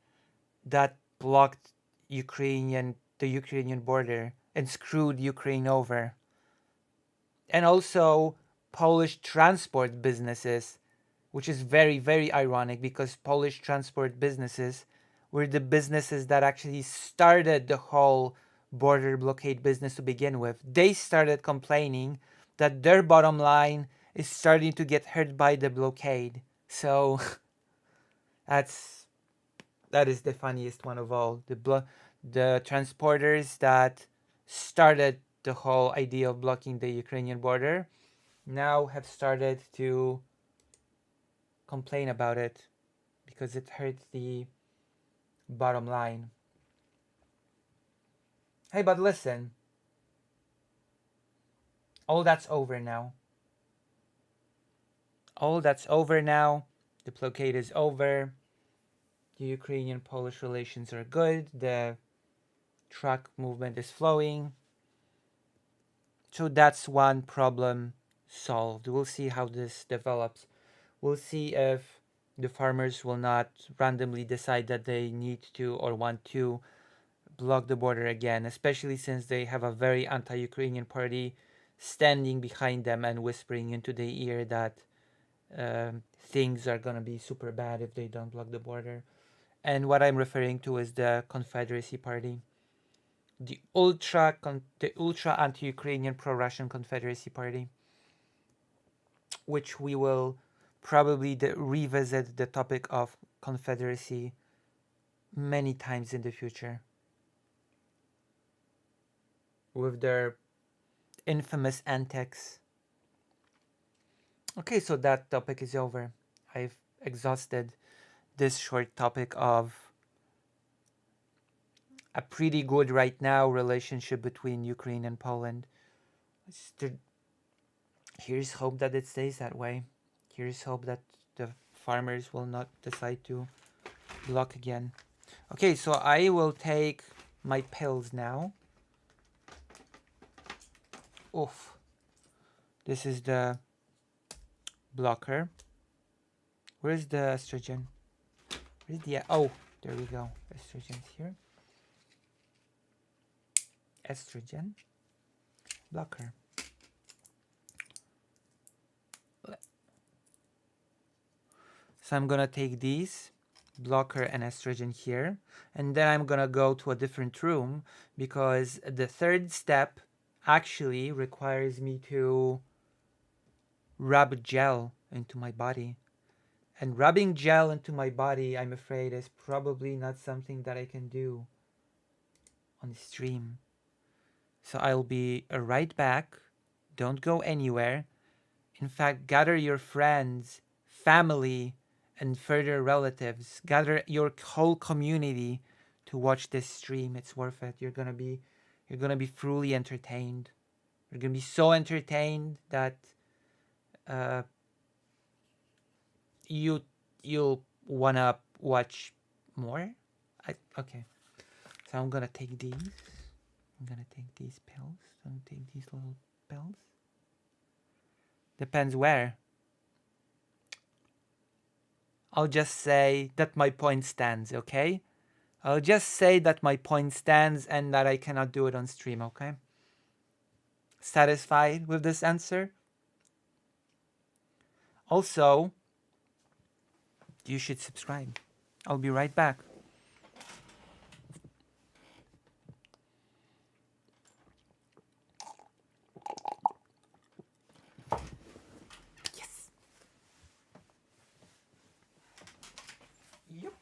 That blocked the Ukrainian border and screwed Ukraine over. And also Polish transport businesses, which is very, very ironic because Polish transport businesses were the businesses that actually started the whole border blockade business to begin with. They started complaining that their bottom line is starting to get hurt by the blockade. So that is the funniest one of all. The transporters that started the whole idea of blocking the Ukrainian border now have started to complain about it because it hurts the bottom line. Hey, but listen, all that's over now. All that's over now. The blockade is over. The Ukrainian-Polish relations are good. The truck movement is flowing. So that's one problem solved. We'll see how this develops. We'll see if the farmers will not randomly decide that they need to or want to block the border again, especially since they have a very anti-Ukrainian party standing behind them and whispering into their ear that things are gonna be super bad if they don't block the border. And what I'm referring to is the Confederacy Party, the ultra anti-Ukrainian pro-Russian Confederacy Party, which we will probably revisit the topic of Confederacy many times in the future with their infamous antics. Okay, so that topic is over. I've exhausted this short topic of a pretty good right now relationship between Ukraine and Poland. Here's hope that it stays that way. Here's hope that the farmers will not decide to block again. Okay, so I will take my pills now. Oof. This is the blocker. Where's the estrogen? Where's the... Oh, there we go. Estrogen's here. Estrogen. Blocker. So I'm gonna take these, blocker and estrogen here, and then I'm gonna go to a different room because the third step actually requires me to rub gel into my body. And rubbing gel into my body, I'm afraid, is probably not something that I can do on stream. So I'll be right back. Don't go anywhere. In fact, gather your friends, family, and further relatives. Gather your whole community to watch this stream. It's worth it. You're gonna be truly entertained. You're gonna be so entertained that you'll wanna watch more. Okay. So I'm gonna take these. I'm gonna take these pills. I'm gonna take these little pills. Depends where. I'll just say that my point stands, okay? I'll just say that my point stands and that I cannot do it on stream, okay? Satisfied with this answer? Also, you should subscribe. I'll be right back. Yes. Yep.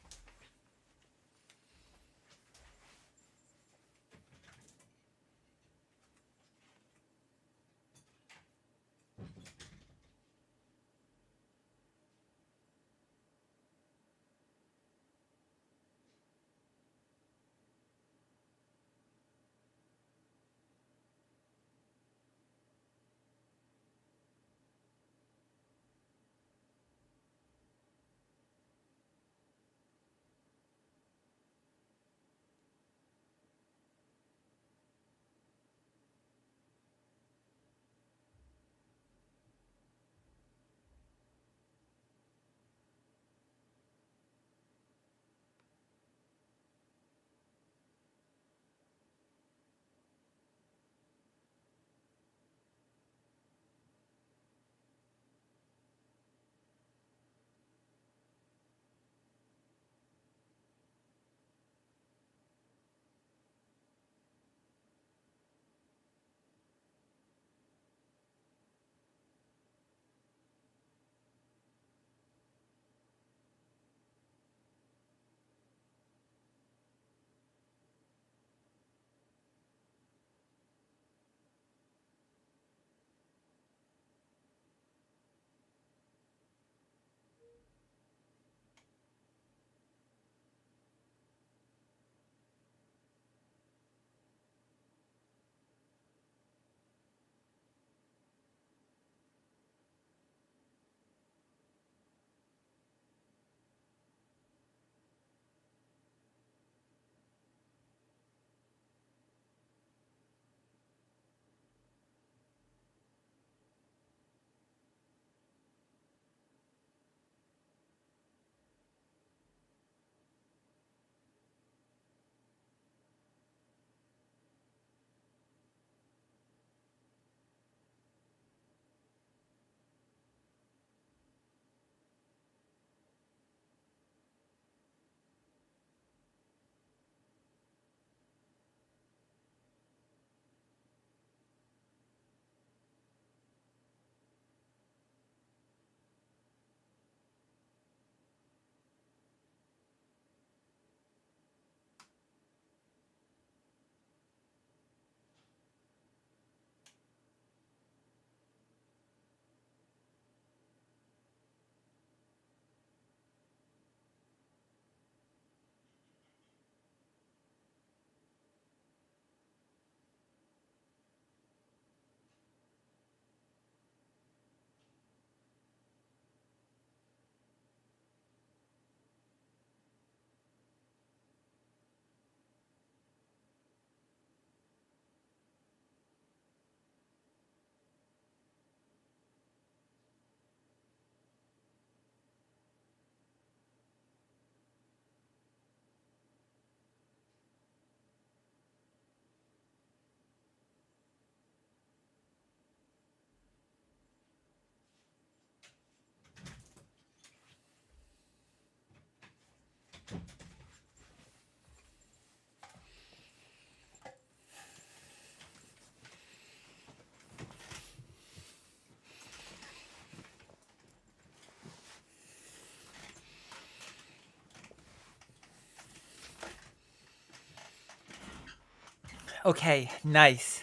Okay, nice.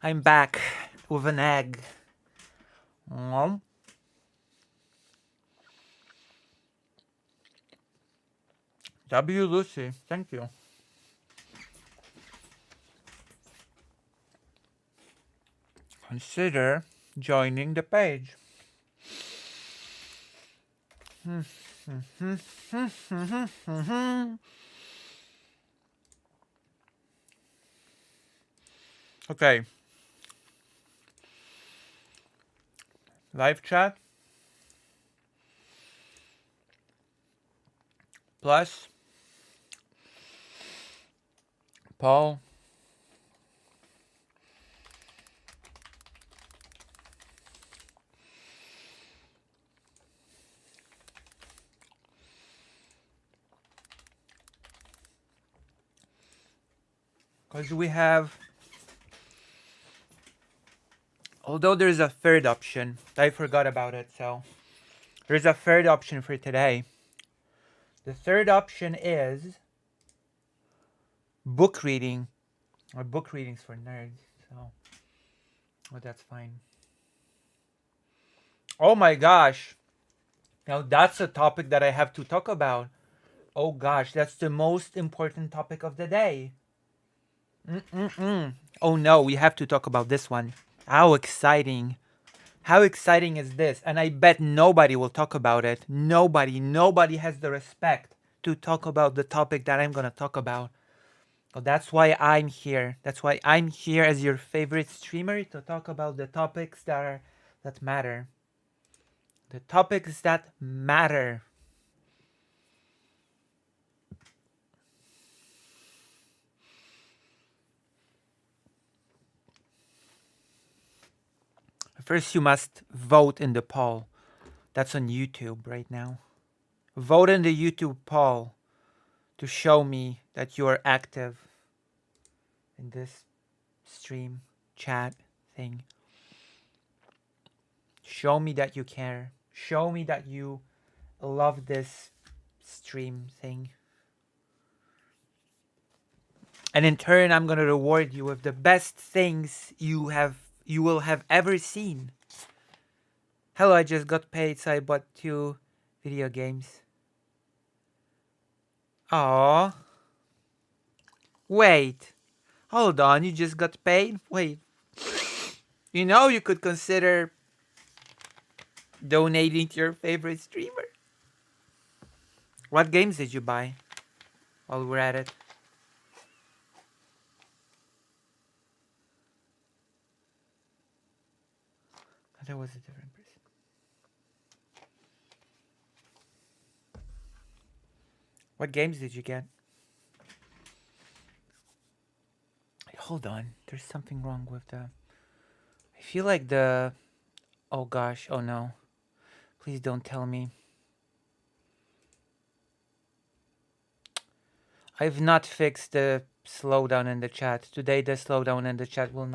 I'm back with an egg. Mm. W. Lucy, thank you. Consider joining the page. Okay. Live chat plus Paul. Because we have, although there's a third option, I forgot about it, so there's a third option for today. The third option is book reading, or book readings for nerds, so, well, that's fine. Oh my gosh, now that's a topic that I have to talk about. Oh gosh, that's the most important topic of the day. Oh no, we have to talk about this one. How exciting. How exciting is this? And I bet nobody will talk about it. Nobody has the respect to talk about the topic that I'm going to talk about. So that's why I'm here. That's why I'm here as your favorite streamer to talk about the topics that matter. The topics that matter. First, you must vote in the poll. That's on YouTube right now. Vote in the YouTube poll to show me that you are active in this stream chat thing. Show me that you care. Show me that you love this stream thing. And in turn, I'm gonna reward you with the best things you will have ever seen. Hello, I just got paid, so I bought 2 video games. Aww. Wait. Hold on, you just got paid? Wait. You know, you could consider donating to your favorite streamer. What games did you buy while we're at it? That was a different person. What games did you get? Hold on. There's something wrong with the... I feel like the... Oh gosh. Oh no. Please don't tell me. I've not fixed the slowdown in the chat. Today the slowdown in the chat will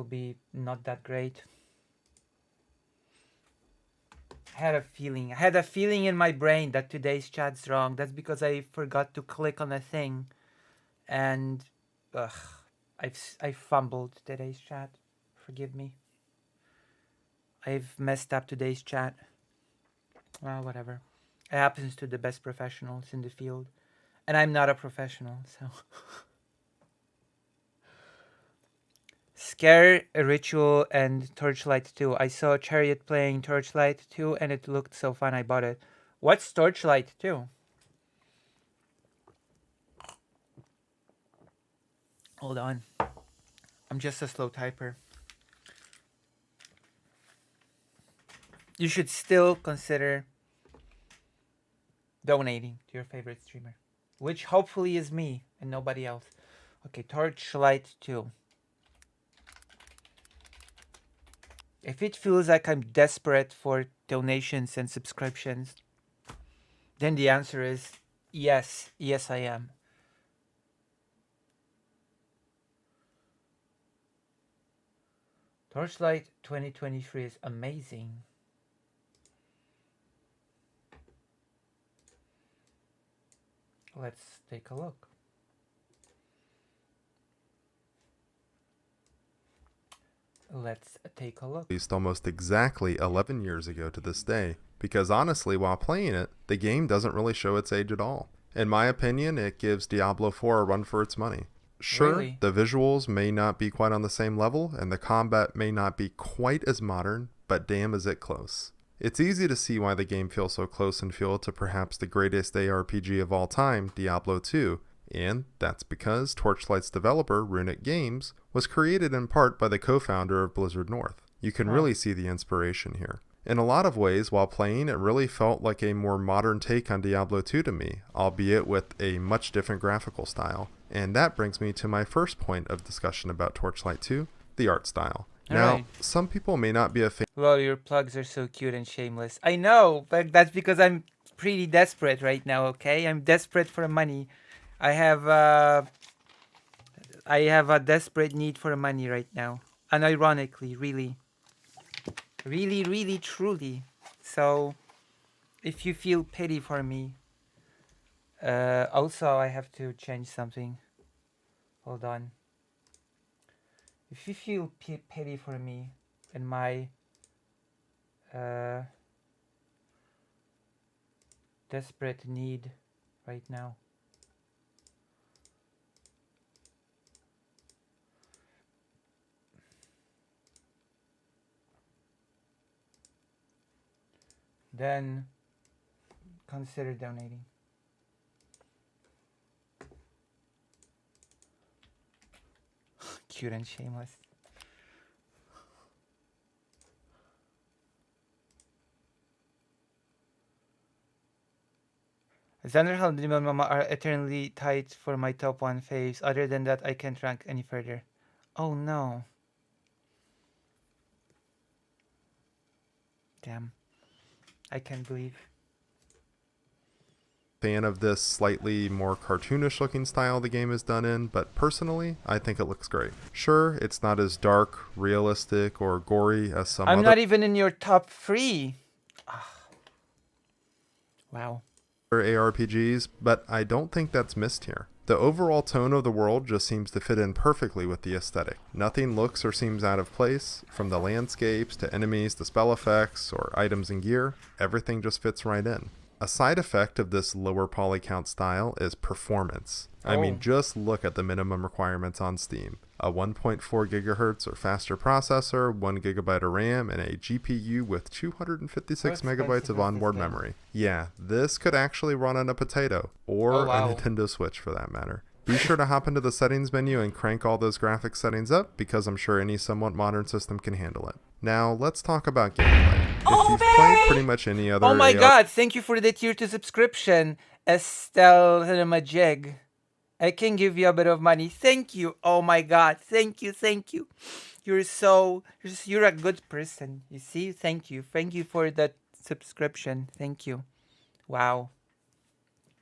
be not that great. I had a feeling in my brain that today's chat's wrong. That's because I forgot to click on a thing, and I fumbled today's chat. Forgive me. I've messed up today's chat. Well, whatever. It happens to the best professionals in the field, and I'm not a professional, so. Scare Ritual and Torchlight 2. I saw Chariot playing Torchlight 2 and it looked so fun, I bought it. What's Torchlight 2? Hold on. I'm just a slow typer. You should still consider donating to your favorite streamer, which hopefully is me and nobody else. Okay, Torchlight 2. If it feels like I'm desperate for donations and subscriptions, then the answer is yes. Yes, I am. Torchlight 2023 is amazing. Let's take a look. Let's take a look. Released almost exactly 11 years ago to this day, because honestly, while playing it, the game doesn't really show its age at all. In my opinion, it gives Diablo 4 a run for its money. Sure, Really? the visuals may not be quite on the same level, and the combat may not be quite as modern, but damn is it close. It's easy to see why the game feels so close in feel to perhaps the greatest ARPG of all time, Diablo 2, and that's because Torchlight's developer, Runic Games, was created in part by the co-founder of Blizzard North. You can really see the inspiration here. In a lot of ways, while playing, it really felt like a more modern take on Diablo 2 to me, albeit with a much different graphical style. And that brings me to my first point of discussion about Torchlight 2, the art style. Now, Alright. some people may not be a fan Well, your plugs are so cute and shameless. I know, but that's because I'm pretty desperate right now, okay? I'm desperate for money. I have a desperate need for money right now. Unironically, really. Really, really, truly. So, if you feel pity for me... also, I have to change something. Hold on. If you feel pity for me and my desperate need right now, then consider donating. Cute and shameless. Xanderhal and Limon Mama are eternally tight for my top 1 faves. Other than that, I can't rank any further. Oh no. Damn. I can't believe. fan of this slightly more cartoonish looking style the game is done in, but personally, I think it looks great. Sure, it's not as dark, realistic, or gory as some I'm other not even in your top 3. Wow. ARPGs, but I don't think that's missed here. The overall tone of the world just seems to fit in perfectly with the aesthetic. Nothing looks or seems out of place, from the landscapes to enemies to spell effects or items and gear. Everything just fits right in. A side effect of this lower poly count style is performance. I Oh. mean, just look at the minimum requirements on Steam. A 1.4 gigahertz or faster processor, 1 gigabyte of RAM, and a GPU with 256 How megabytes expensive of is onboard this game? memory. Yeah, this could actually run on a potato, or Oh, wow. a Nintendo Switch for that matter. Be sure to hop into the settings menu and crank all those graphics settings up, because I'm sure any somewhat modern system can handle it. Now, let's talk about gameplay. If you've played pretty much any other Oh my AR god, thank you for the tier 2 subscription, Estelle Majeg. I can give you a bit of money. Thank you. Oh my god, thank you, thank you. You're a good person. You see? Thank you. Thank you for that subscription. Thank you. Wow.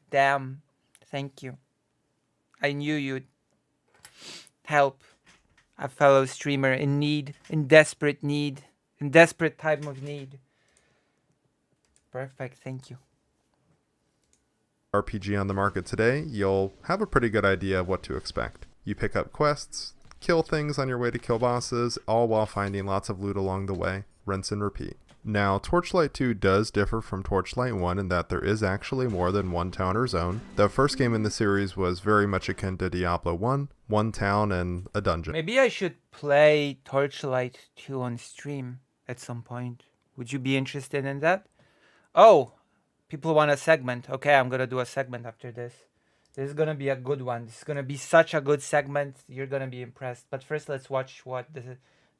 Damn. Thank you. I knew you'd help a fellow streamer in need, in desperate time of need. Perfect, thank you. RPG on the market today, you'll have a pretty good idea of what to expect. You pick up quests, kill things on your way to kill bosses, all while finding lots of loot along the way. Rinse and repeat. Now, Torchlight 2 does differ from Torchlight 1 in that there is actually more than one town or zone. The first game in the series was very much akin to Diablo 1, one town and a dungeon. Maybe I should play Torchlight 2 on stream at some point. Would you be interested in that? Oh, people want a segment. Okay, I'm gonna do a segment after this. This is gonna be a good one. This is gonna be such a good segment. You're gonna be impressed. But first, let's watch what the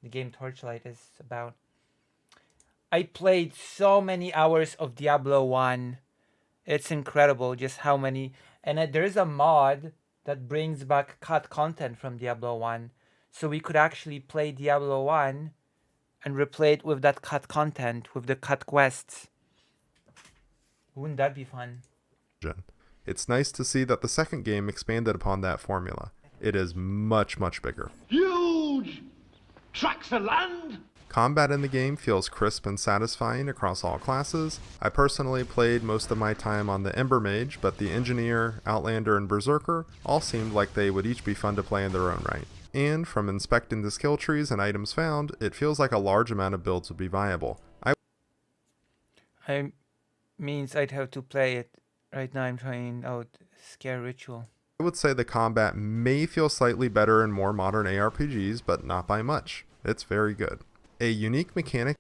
game Torchlight is about. I played so many hours of Diablo 1. It's incredible just how many. And there's a mod that brings back cut content from Diablo 1. So we could actually play Diablo 1 and replay it with that cut content, with the cut quests. Wouldn't that be fun? It's nice to see that the second game expanded upon that formula. It is much, much bigger. Huge tracts of land. Combat in the game feels crisp and satisfying across all classes. I personally played most of my time on the Ember Mage, but the Engineer, Outlander, and Berserker all seemed like they would each be fun to play in their own right. and from inspecting the skill trees and items found, it feels like a large amount of builds would be viable. I means I'd have to play it. Right now I'm trying out Scare Ritual. I would say the combat may feel slightly better in more modern ARPGs, but not by much. It's very good. A unique mechanic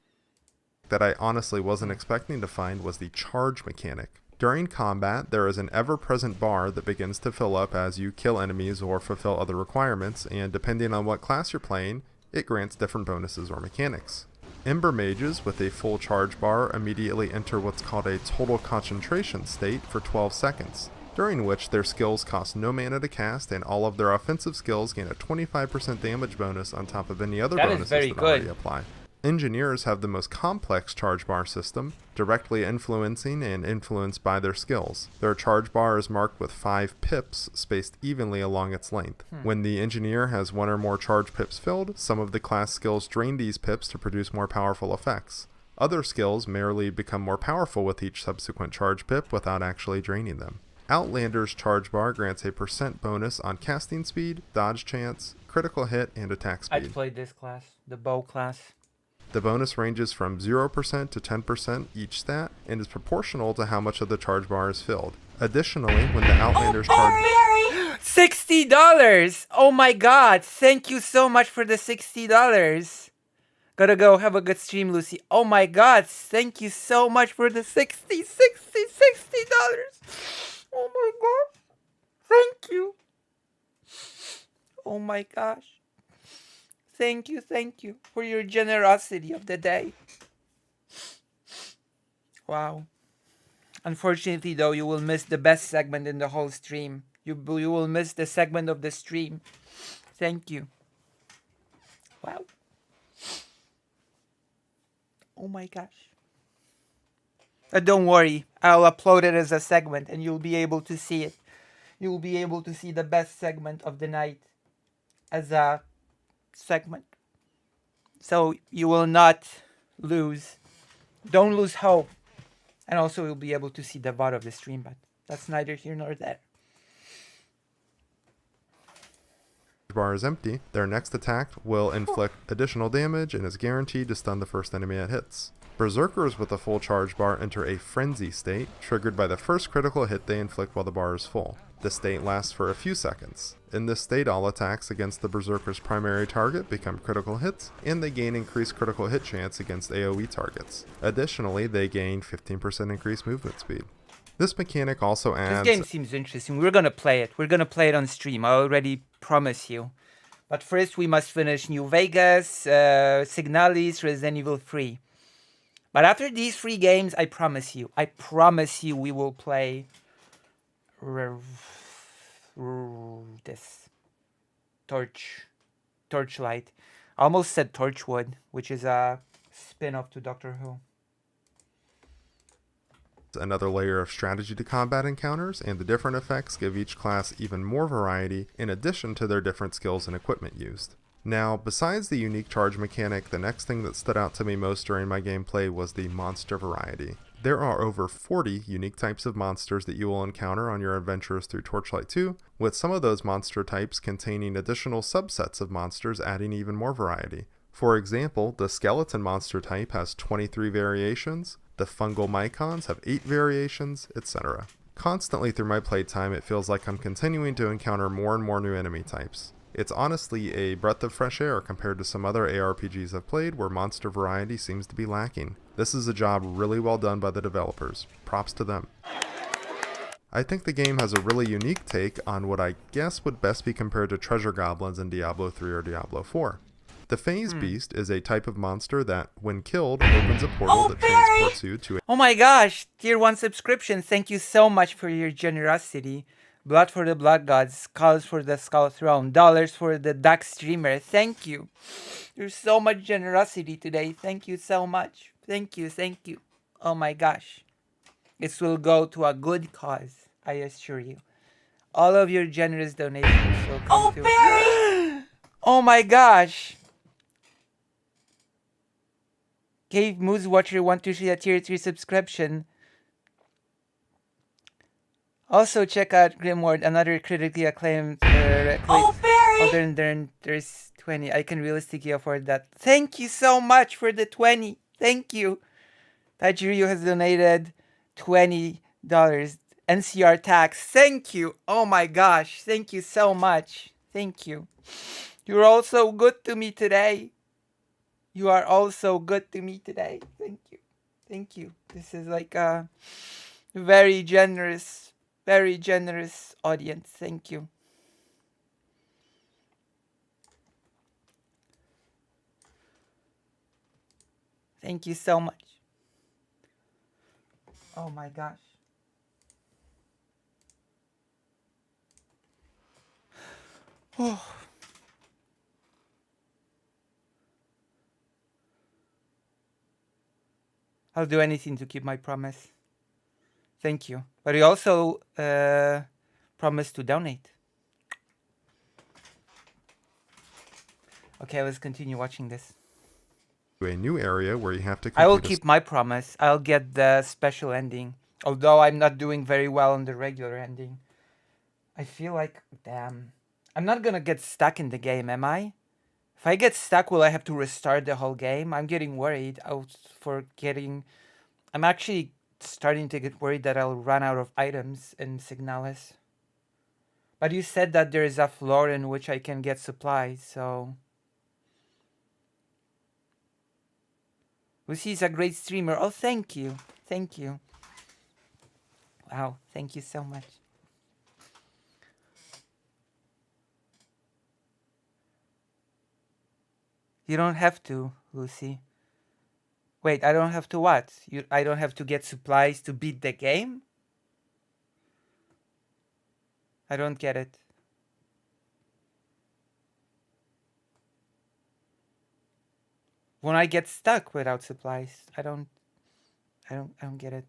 that I honestly wasn't expecting to find was the charge mechanic. During combat, there is an ever-present bar that begins to fill up as you kill enemies or fulfill other requirements, and depending on what class you're playing, it grants different bonuses or mechanics. Ember mages with a full charge bar immediately enter what's called a total concentration state for 12 seconds, during which their skills cost no mana to cast and all of their offensive skills gain a 25% damage bonus on top of any other bonuses that already apply. Engineers have the most complex charge bar system, directly influencing and influenced by their skills. Their charge bar is marked with 5 pips spaced evenly along its length. When the engineer has 1 or more charge pips filled, some of the class skills drain these pips to produce more powerful effects. Other skills merely become more powerful with each subsequent charge pip without actually draining them. Outlander's charge bar grants a % bonus on casting speed, dodge chance, critical hit, and attack speed. I'd played this class, the bow class. The bonus ranges from 0% to 10% each stat and is proportional to how much of the charge bar is filled. Additionally, when the Outlander's charge... $60! Oh my god, thank you so much for the $60. Gotta go, have a good stream, Lucy. Oh my god, thank you so much for the $60. Oh my god, thank you. Oh my gosh. Thank you for your generosity of the day. Wow. Unfortunately, though, you will miss the best segment in the whole stream. You will miss the segment of the stream. Thank you. Wow. Oh my gosh. Don't worry. I'll upload it as a segment and you'll be able to see it. You'll be able to see the best segment of the night as a segment. So you will not lose. Don't lose hope. And also you'll be able to see the VOD of the stream, but that's neither here nor there. bar is empty, their next attack will inflict additional damage and is guaranteed to stun the first enemy it hits. Berserkers with a full charge bar enter a frenzy state, triggered by the first critical hit they inflict while the bar is full. The state lasts for a few seconds. In this state, all attacks against the Berserker's primary target become critical hits, and they gain increased critical hit chance against AoE targets. Additionally, they gain 15% increased movement speed. This mechanic also adds... This game seems interesting. We're gonna play it. We're gonna play it on stream. I already promise you. But first we must finish New Vegas, Signalis, Resident Evil 3. But after these 3 games, I promise you we will play this Torchlight. I almost said Torchwood, which is a spin-off to Doctor Who. Another layer of strategy to combat encounters, and the different effects give each class even more variety in addition to their different skills and equipment used. Now, besides the unique charge mechanic, the next thing that stood out to me most during my gameplay was the monster variety. There are over 40 unique types of monsters that you will encounter on your adventures through Torchlight 2, with some of those monster types containing additional subsets of monsters adding even more variety. For example, the skeleton monster type has 23 variations, the fungal mycons have 8 variations, etc. Constantly through my playtime, it feels like I'm continuing to encounter more and more new enemy types. It's honestly a breath of fresh air compared to some other ARPGs I've played where monster variety seems to be lacking. This is a job really well done by the developers. Props to them. I think the game has a really unique take on what I guess would best be compared to treasure goblins in Diablo 3 or Diablo 4. The Phase Beast is a type of monster that, when killed, opens a portal that transports you to a... Oh my gosh! Tier 1 subscription, thank you so much for your generosity. Blood for the Blood Gods, Skulls for the Skull Throne, dollars for the Duck Streamer, thank you. There's so much generosity today, thank you so much. Thank you. Oh my gosh. This will go to a good cause, I assure you. All of your generous donations will come to... Oh my gosh! Cave Moose Watcher 123 a tier 3 subscription. Also check out Grimward, another critically acclaimed Oh, then there's 20. I can realistically afford that. Thank you so much for the 20. Thank you. Tajiryu has donated $20. NCR tax. Thank you. Oh my gosh. Thank you so much. Thank you. You're all so good to me today. You are all so good to me today. Thank you. Thank you. This is like a very generous audience. Thank you. Thank you so much. Oh my gosh. Oh. I'll do anything to keep my promise. Thank you. But you also promised to donate. Okay, let's continue watching this. To a new area where you have to. I will keep my promise. I'll get the special ending. Although I'm not doing very well on the regular ending. I feel like, damn. I'm not gonna get stuck in the game, am I? If I get stuck, will I have to restart the whole game? I'm getting worried. I'm actually starting to get worried that I'll run out of items in Signalis. But you said that there is a floor in which I can get supplies, so... Lucy is a great streamer. Oh, thank you. Thank you. Wow, thank you so much. You don't have to, Lucy. Wait, I don't have to what? I don't have to get supplies to beat the game? I don't get it. When I get stuck without supplies, I don't get it.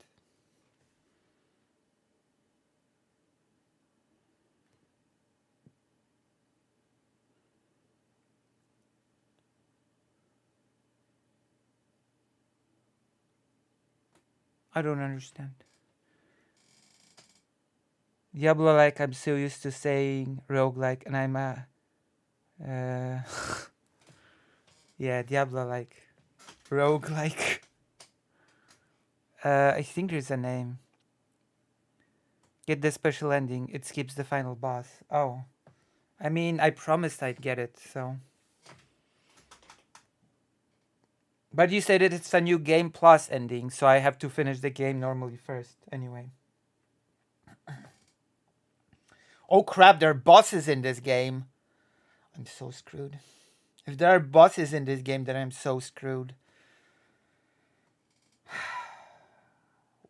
I don't understand. Diablo like, I'm so used to saying roguelike, and I'm a yeah, Diablo like roguelike. I think there's a name. Get the special ending. It skips the final boss. Oh. I mean, I promised I'd get it, so. But you said it's a new game plus ending, so I have to finish the game normally first, anyway. Oh crap, there are bosses in this game. I'm so screwed. If there are bosses in this game, then I'm so screwed.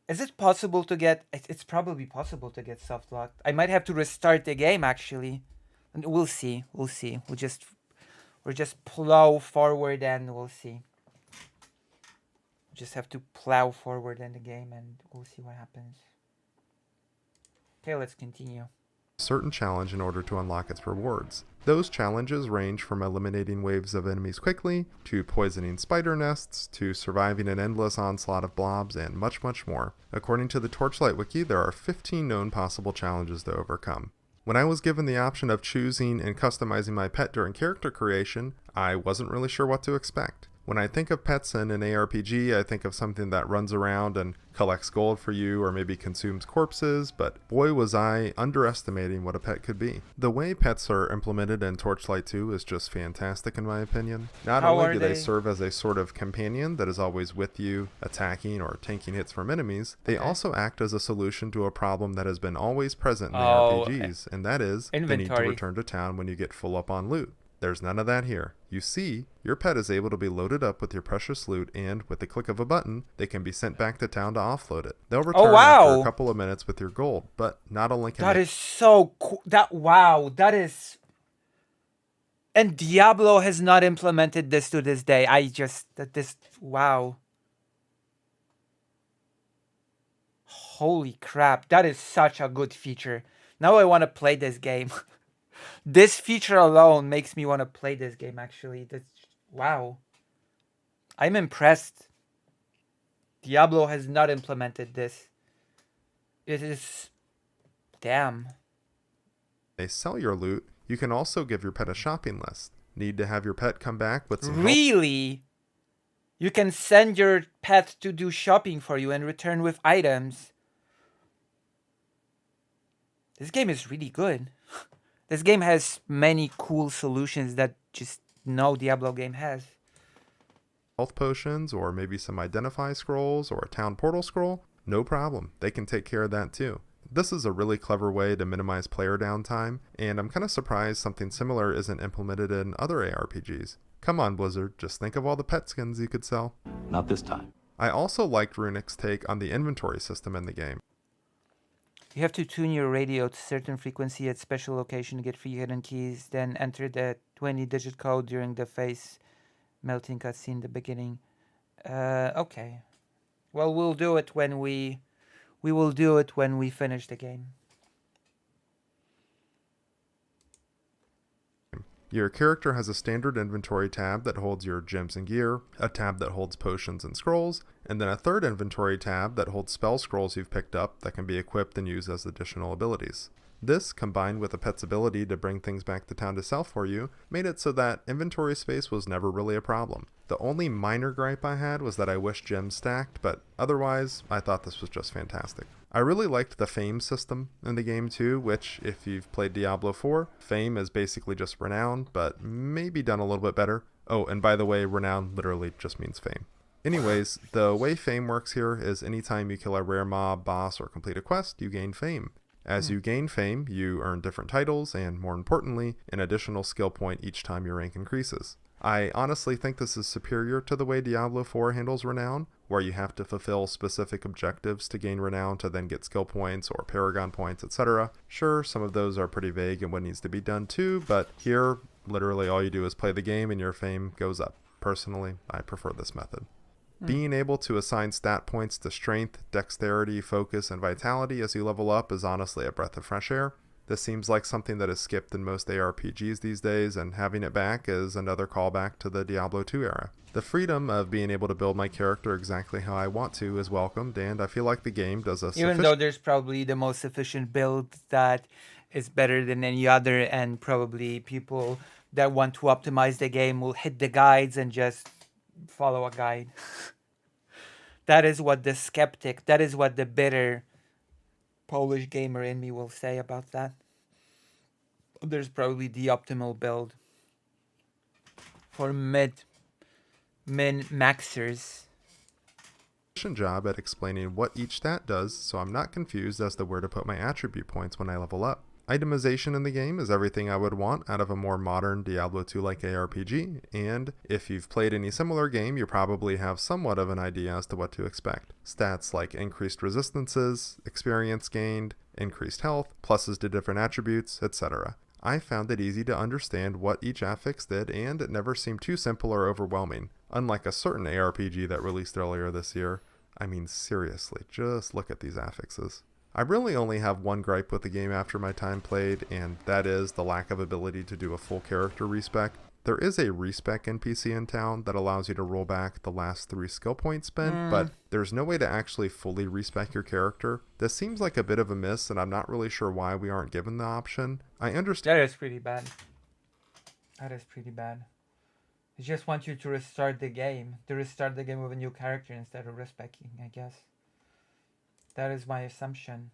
Is it possible to get... It's probably possible to get soft locked. I might have to restart the game, actually. And we'll see. We'll see. We'll just plow forward and we'll see. Just have to plow forward in the game and we'll see what happens. Okay, let's continue. Certain challenge in order to unlock its rewards. Those challenges range from eliminating waves of enemies quickly, to poisoning spider nests, to surviving an endless onslaught of blobs, and much, much more. According to the Torchlight Wiki, there are 15 known possible challenges to overcome. When I was given the option of choosing and customizing my pet during character creation, I wasn't really sure what to expect. When I think of pets in an ARPG, I think of something that runs around and collects gold for you or maybe consumes corpses, but boy was I underestimating what a pet could be. The way pets are implemented in Torchlight 2 is just fantastic in my opinion. Not only do they serve as a sort of companion that is always with you, attacking or tanking hits from enemies, they also act as a solution to a problem that has been always present in ARPGs, and that is the need to return to town when you get full up on loot. There's none of that here. You see, your pet is able to be loaded up with your precious loot, and with the click of a button, they can be sent back to town to offload it. They'll return after a couple of minutes with your gold, but not only can that is so cool. That is... And Diablo has not implemented this to this day. Wow. Holy crap, that is such a good feature. Now I want to play this game. This feature alone makes me want to play this game, actually. Wow. I'm impressed. Diablo has not implemented this. It is... Damn. They sell your loot, You can also give your pet a shopping list. Need to have your pet come back with some help? Really? You can send your pet to do shopping for you and return with items. This game is really good. This game has many cool solutions that just no Diablo game has. Health potions, or maybe some identify scrolls or a town portal scroll? No problem. They can take care of that too. This is a really clever way to minimize player downtime, and I'm kind of surprised something similar isn't implemented in other ARPGs. Come on, Blizzard, just think of all the pet skins you could sell. Not this time. I also liked Runic's take on the inventory system in the game. You have to tune your radio to certain frequency at special location to get free hidden keys, then enter the 20-digit code during the face melting cutscene in the beginning. Okay. Well, we'll do it when we will do it when we finish the game. Your character has a standard inventory tab that holds your gems and gear, a tab that holds potions and scrolls, and then a third inventory tab that holds spell scrolls you've picked up that can be equipped and used as additional abilities. This, combined with a pet's ability to bring things back to town to sell for you, made it so that inventory space was never really a problem. The only minor gripe I had was that I wish gems stacked, but otherwise, I thought this was just fantastic. I really liked the fame system in the game too, which, if you've played Diablo 4, fame is basically just renown, but maybe done a little bit better. Oh, and by the way, renown literally just means fame. Anyways, the way fame works here is anytime you kill a rare mob, boss, or complete a quest, you gain fame. As you gain fame, you earn different titles, and more importantly, an additional skill point each time your rank increases. I honestly think this is superior to the way Diablo 4 handles renown, where you have to fulfill specific objectives to gain renown to then get skill points or paragon points, etc. Sure, some of those are pretty vague and what needs to be done too, but here, literally all you do is play the game and your fame goes up. Personally, I prefer this method. Being able to assign stat points to strength, dexterity, focus, and vitality as you level up is honestly a breath of fresh air. This seems like something that is skipped in most ARPGs these days, and having it back is another callback to the Diablo 2 era. The freedom of being able to build my character exactly how I want to is welcomed, and I feel like the game does a Even though there's probably the most efficient build that is better than any other, and probably people that want to optimize the game will hit the guides and just follow a guide. That is what the skeptic, that is what the bitter Polish gamer in me will say about that. There's probably the optimal build for min-maxers. job at explaining what each stat does, so I'm not confused as to where to put my attribute points when I level up. Itemization in the game is everything I would want out of a more modern Diablo 2-like ARPG, and if you've played any similar game, you probably have somewhat of an idea as to what to expect. Stats like increased resistances, experience gained, increased health, pluses to different attributes, etc. I found it easy to understand what each affix did, and it never seemed too simple or overwhelming, unlike a certain ARPG that released earlier this year. I mean, seriously, just look at these affixes. I really only have one gripe with the game after my time played, and that is the lack of ability to do a full character respec. There is a respec NPC in town that allows you to roll back the last 3 skill points spent, but there's no way to actually fully respec your character. This seems like a bit of a miss, and I'm not really sure why we aren't given the option. I understand. That is pretty bad. That is pretty bad. They just want you to restart the game. To restart the game with a new character instead of respecing, I guess. That is my assumption.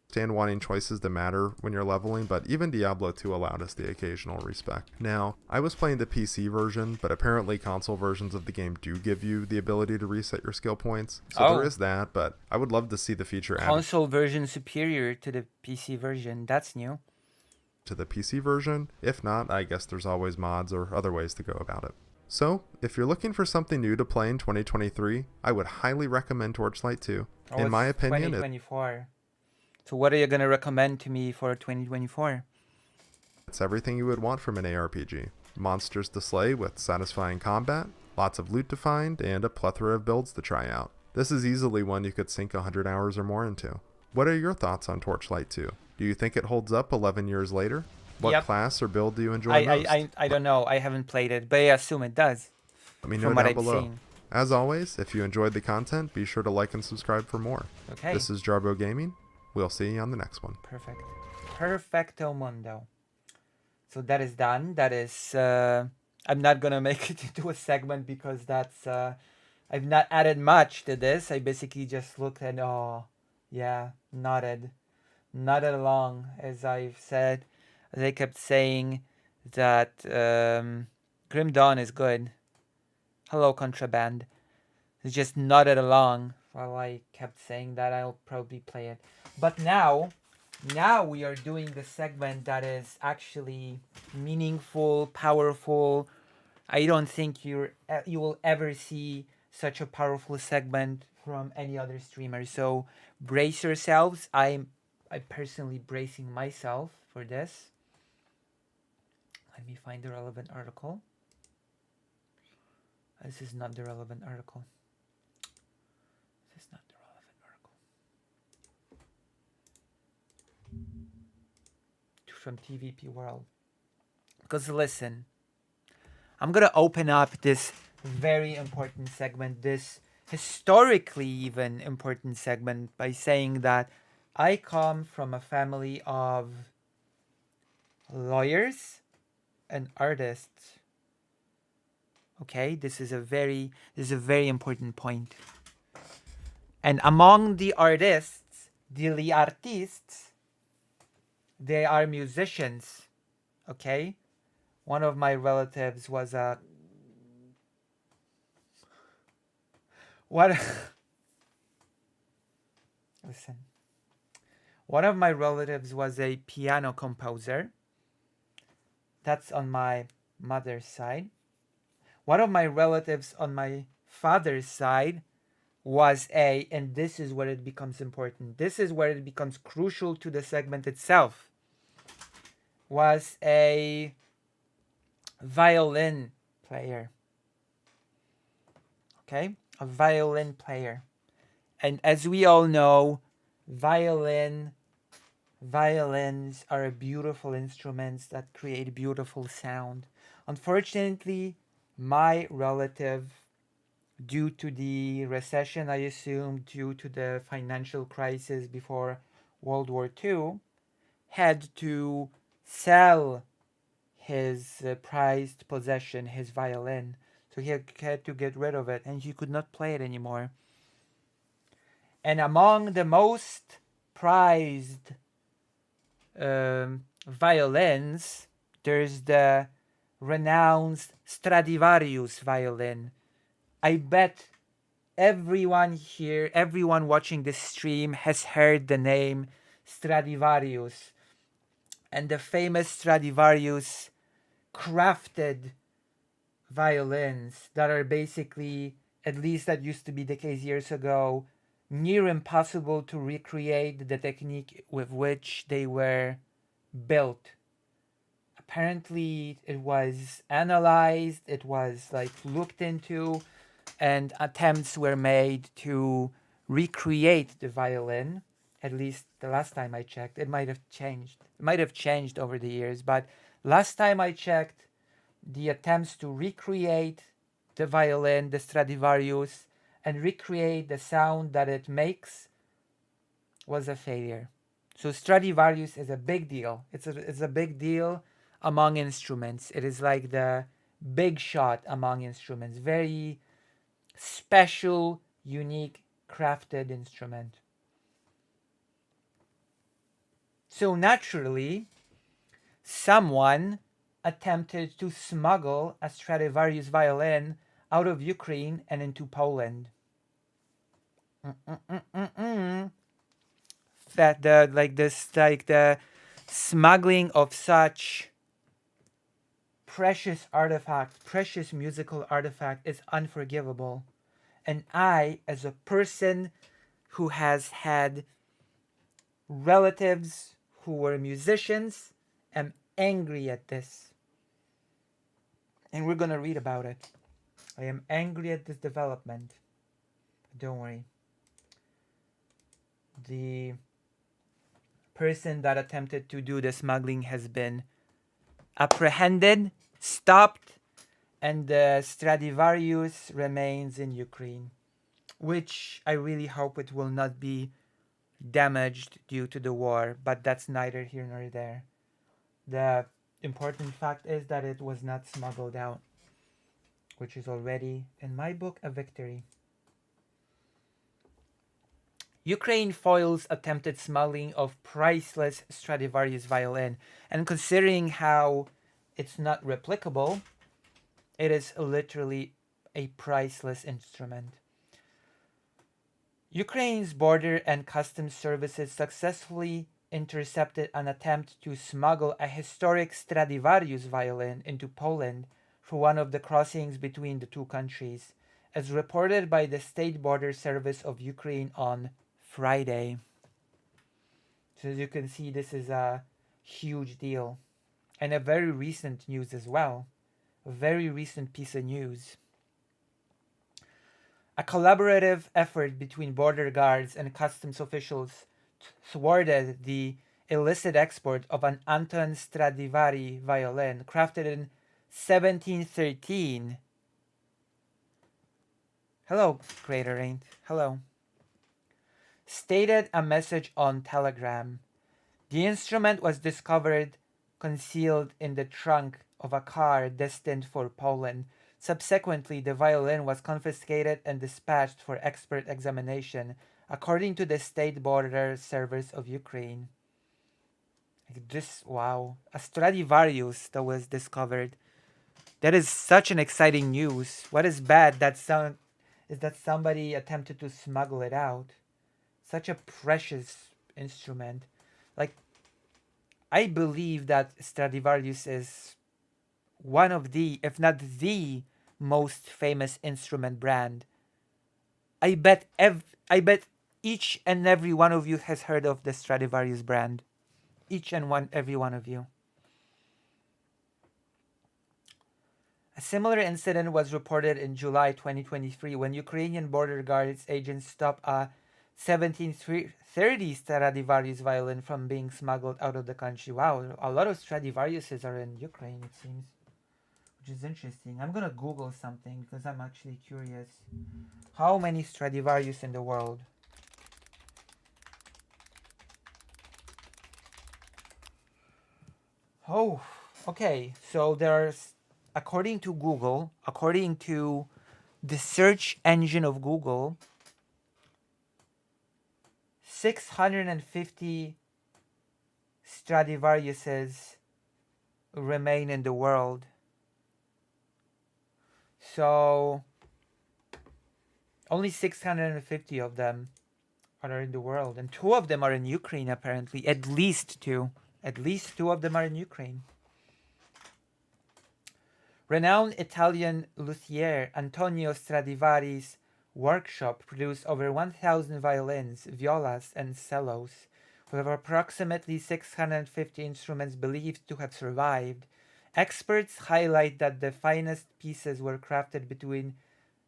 Understand wanting choices to matter when you're leveling, but even Diablo 2 allowed us the occasional respec. Now, I was playing the PC version, but apparently console versions of the game do give you the ability to reset your skill points, so there is that, but I would love to see the feature added Console version superior to the PC version. That's new. to the PC version. If not, I guess there's always mods or other ways to go about it. So, if you're looking for something new to play in 2023, I would highly recommend Torchlight 2. In my opinion, 2024. So what are you going to recommend to me for 2024? it's everything you would want from an ARPG. Monsters to slay with satisfying combat, lots of loot to find, and a plethora of builds to try out. This is easily one you could sink 100 hours or more into. What are your thoughts on Torchlight 2? Do you think it holds up 11 years later? What class or build do you enjoy most? I don't know. I haven't played it, but I assume it does. Let me know from what down I've below. seen. As always, if you enjoyed the content, be sure to like and subscribe for more. Okay. This is Jarbo Gaming. We'll see you on the next one. Perfect. Perfecto mundo. So that is done. That is, I'm not gonna make it into a segment because that's, I've not added much to this. I basically just looked and, oh, yeah, nodded along, as I've said. As I kept saying that Grim Dawn is good. Hello, Contraband. It just nodded along while I kept saying that I'll probably play it. But now we are doing the segment that is actually meaningful, powerful. I don't think you will ever see such a powerful segment from any other streamer. So brace yourselves. I'm personally bracing myself for this. Let me find the relevant article. This is not the relevant article. This is not the relevant article. From TVP World. Because listen, I'm going to open up this very important segment, this historically even important segment, by saying that I come from a family of lawyers and artists. Okay, this is a very important point. And among the artists, the artistes, they are musicians. Okay, one of my relatives was a listen. One of my relatives was a piano composer. That's on my mother's side. One of my relatives on my father's side was and this is where it becomes important. This is where it becomes crucial to the segment itself. Was a violin player. Okay? A violin player. And as we all know, violins are beautiful instruments that create beautiful sound. Unfortunately, my relative, due to the recession, I assume, due to the financial crisis before World War II, had to sell his prized possession, his violin. So he had to get rid of it, and he could not play it anymore. And among the most prized violins, there's the renowned Stradivarius violin. I bet everyone here, everyone watching this stream has heard the name Stradivarius. And the famous Stradivarius crafted violins that are basically, at least that used to be the case years ago, near impossible to recreate the technique with which they were built. Apparently it was analyzed, it was looked into, and attempts were made to recreate the violin. At least the last time I checked. It might have changed. It might have changed over the years, but last time I checked, the attempts to recreate the violin, the Stradivarius, and recreate the sound that it makes was a failure. So Stradivarius is a big deal. It's a big deal among instruments. It is like the big shot among instruments. Very special, unique, crafted instrument. So naturally, someone attempted to smuggle a Stradivarius violin out of Ukraine and into Poland. That the smuggling of such precious artifact, precious musical artifact is unforgivable. And I, as a person who has had relatives who were musicians, am angry at this. And we're going to read about it. I am angry at this development. Don't worry. The person that attempted to do the smuggling has been apprehended, stopped, and the Stradivarius remains in Ukraine, which I really hope it will not be damaged due to the war, but that's neither here nor there. The important fact is that it was not smuggled out, which is already, in my book, a victory. Ukraine foils attempted smuggling of priceless Stradivarius violin, and considering how it's not replicable, it is literally a priceless instrument. Ukraine's border and customs services successfully intercepted an attempt to smuggle a historic Stradivarius violin into Poland through one of the crossings between the two countries, as reported by the State Border Service of Ukraine on Friday. So as you can see, this is a huge deal, and a very recent news as well. A very recent piece of news. A collaborative effort between border guards and customs officials thwarted the illicit export of an Anton Stradivari violin crafted in 1713. Hello, Greater Ain't. Hello. Stated a message on Telegram. The instrument was discovered concealed in the trunk of a car destined for Poland. Subsequently, the violin was confiscated and dispatched for expert examination, according to the State Border Service of Ukraine. Wow, a Stradivarius that was discovered. That is such an exciting news. What is bad is that somebody attempted to smuggle it out. Such a precious instrument. Like, I believe that Stradivarius is one of the, if not the most famous instrument brand. I bet each and every one of you has heard of the Stradivarius brand. Every one of you. A similar incident was reported in July 2023 when Ukrainian border guards agents stopped a 1730 Stradivarius violin from being smuggled out of the country. Wow, a lot of Stradivariuses are in Ukraine, it seems, which is interesting. I'm gonna Google something because I'm actually curious. How many Stradivarius in the world? Oh, okay. So there's, according to Google, according to the search engine of Google, 650 Stradivariuses remain in the world. So only 650 of them are in the world, and 2 of them are in Ukraine apparently. At least 2. At least 2 of them are in Ukraine. Renowned Italian luthier Antonio Stradivari's workshop produced over 1,000 violins, violas, and cellos, with approximately 650 instruments believed to have survived. Experts highlight that the finest pieces were crafted between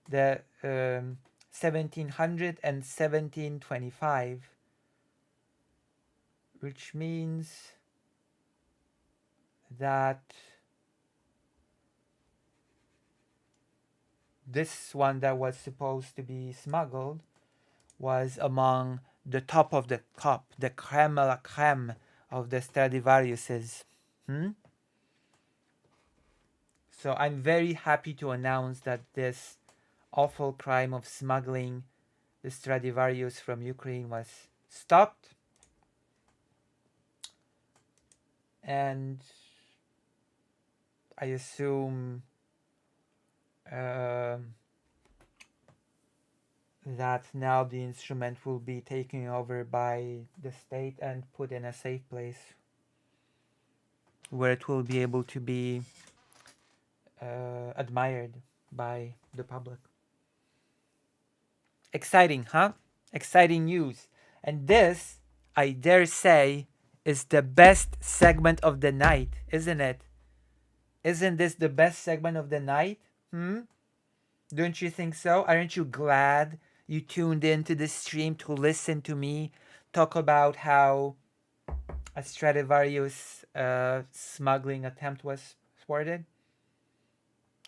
the 1700 and 1725, which means that this one that was supposed to be smuggled was among the top of the top, the creme la creme of the Stradivariuses. So I'm very happy to announce that this awful crime of smuggling the Stradivarius from Ukraine was stopped. And I assume that now the instrument will be taken over by the state and put in a safe place where it will be able to be admired by the public. Exciting, huh? Exciting news. And this, I dare say, is the best segment of the night, isn't it? Isn't this the best segment of the night? Don't you think so? Aren't you glad you tuned into this stream to listen to me talk about how a Stradivarius smuggling attempt was thwarted?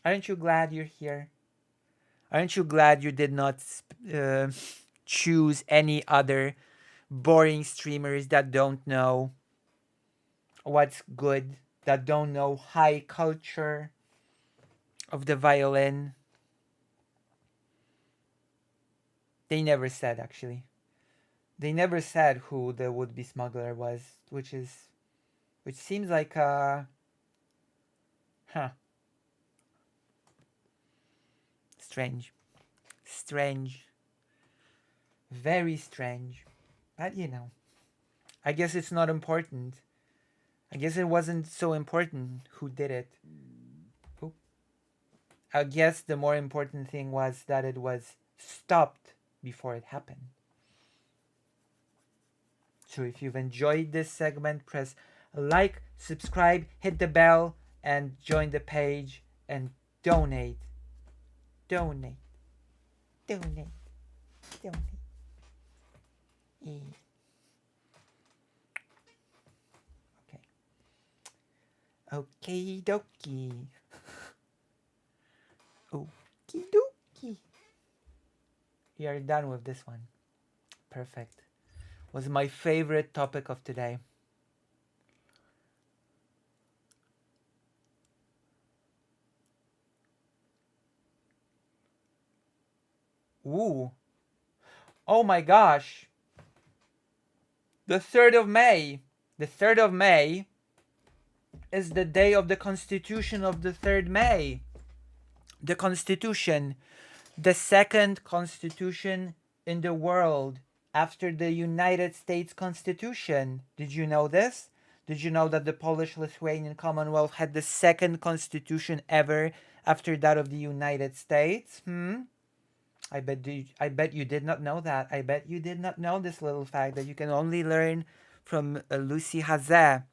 Aren't you glad you're here? Aren't you glad you did not choose any other boring streamers that don't know what's good, that don't know high culture of the violin? They never said, actually. They never said who the would-be smuggler was, which seems like strange. Strange. Very strange. But I guess it's not important. I guess it wasn't so important who did it. Oop. I guess the more important thing was that it was stopped before it happened. So if you've enjoyed this segment, press like, subscribe, hit the bell, and join the page and donate. Donate. Donate. Donate. Okay. Okie dokie. Okie dokie. We are done with this one. Perfect. Was my favorite topic of today. Ooh. Oh my gosh. The 3rd of May. The 3rd of May is the day of the Constitution of the 3rd May. The Constitution. The second Constitution in the world after the United States Constitution. Did you know this? Did you know that the Polish-Lithuanian Commonwealth had the second constitution ever after that of the United States? I bet you did not know that. I bet you did not know this little fact that you can only learn from Lucy Hazet,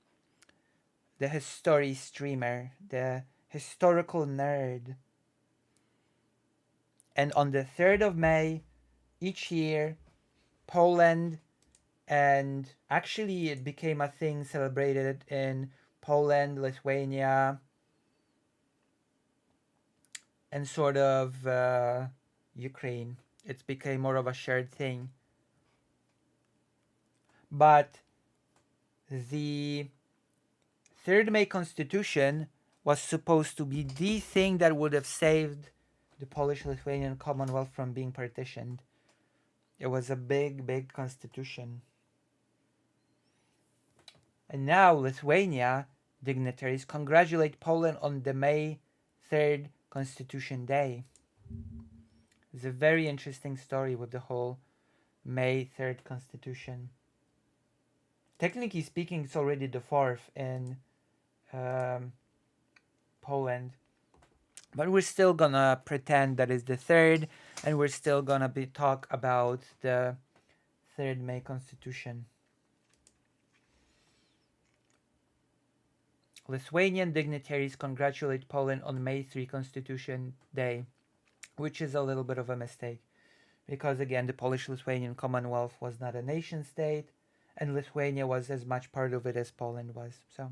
the history streamer, the historical nerd. And on the 3rd of May, each year, Poland, and actually it became a thing celebrated in Poland, Lithuania, and sort of Ukraine. It became more of a shared thing. But the 3rd May Constitution was supposed to be the thing that would have saved the Polish-Lithuanian Commonwealth from being partitioned. It was a big, big constitution. And now Lithuania dignitaries congratulate Poland on the May 3rd Constitution Day. It's a very interesting story with the whole May 3rd Constitution. Technically speaking, it's already the 4th in Poland. But we're still gonna pretend that it's the 3rd, and we're still gonna talk about the 3rd May Constitution. Lithuanian dignitaries congratulate Poland on May 3 Constitution Day, which is a little bit of a mistake. Because again, the Polish-Lithuanian Commonwealth was not a nation state, and Lithuania was as much part of it as Poland was. So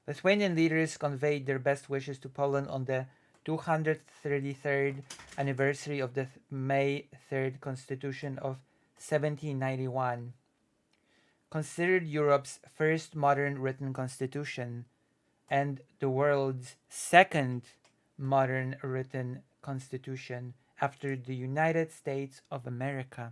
Lithuanian leaders conveyed their best wishes to Poland on the 233rd anniversary of the May 3rd Constitution of 1791, considered Europe's first modern written constitution and the world's second modern written constitution after the United States of America.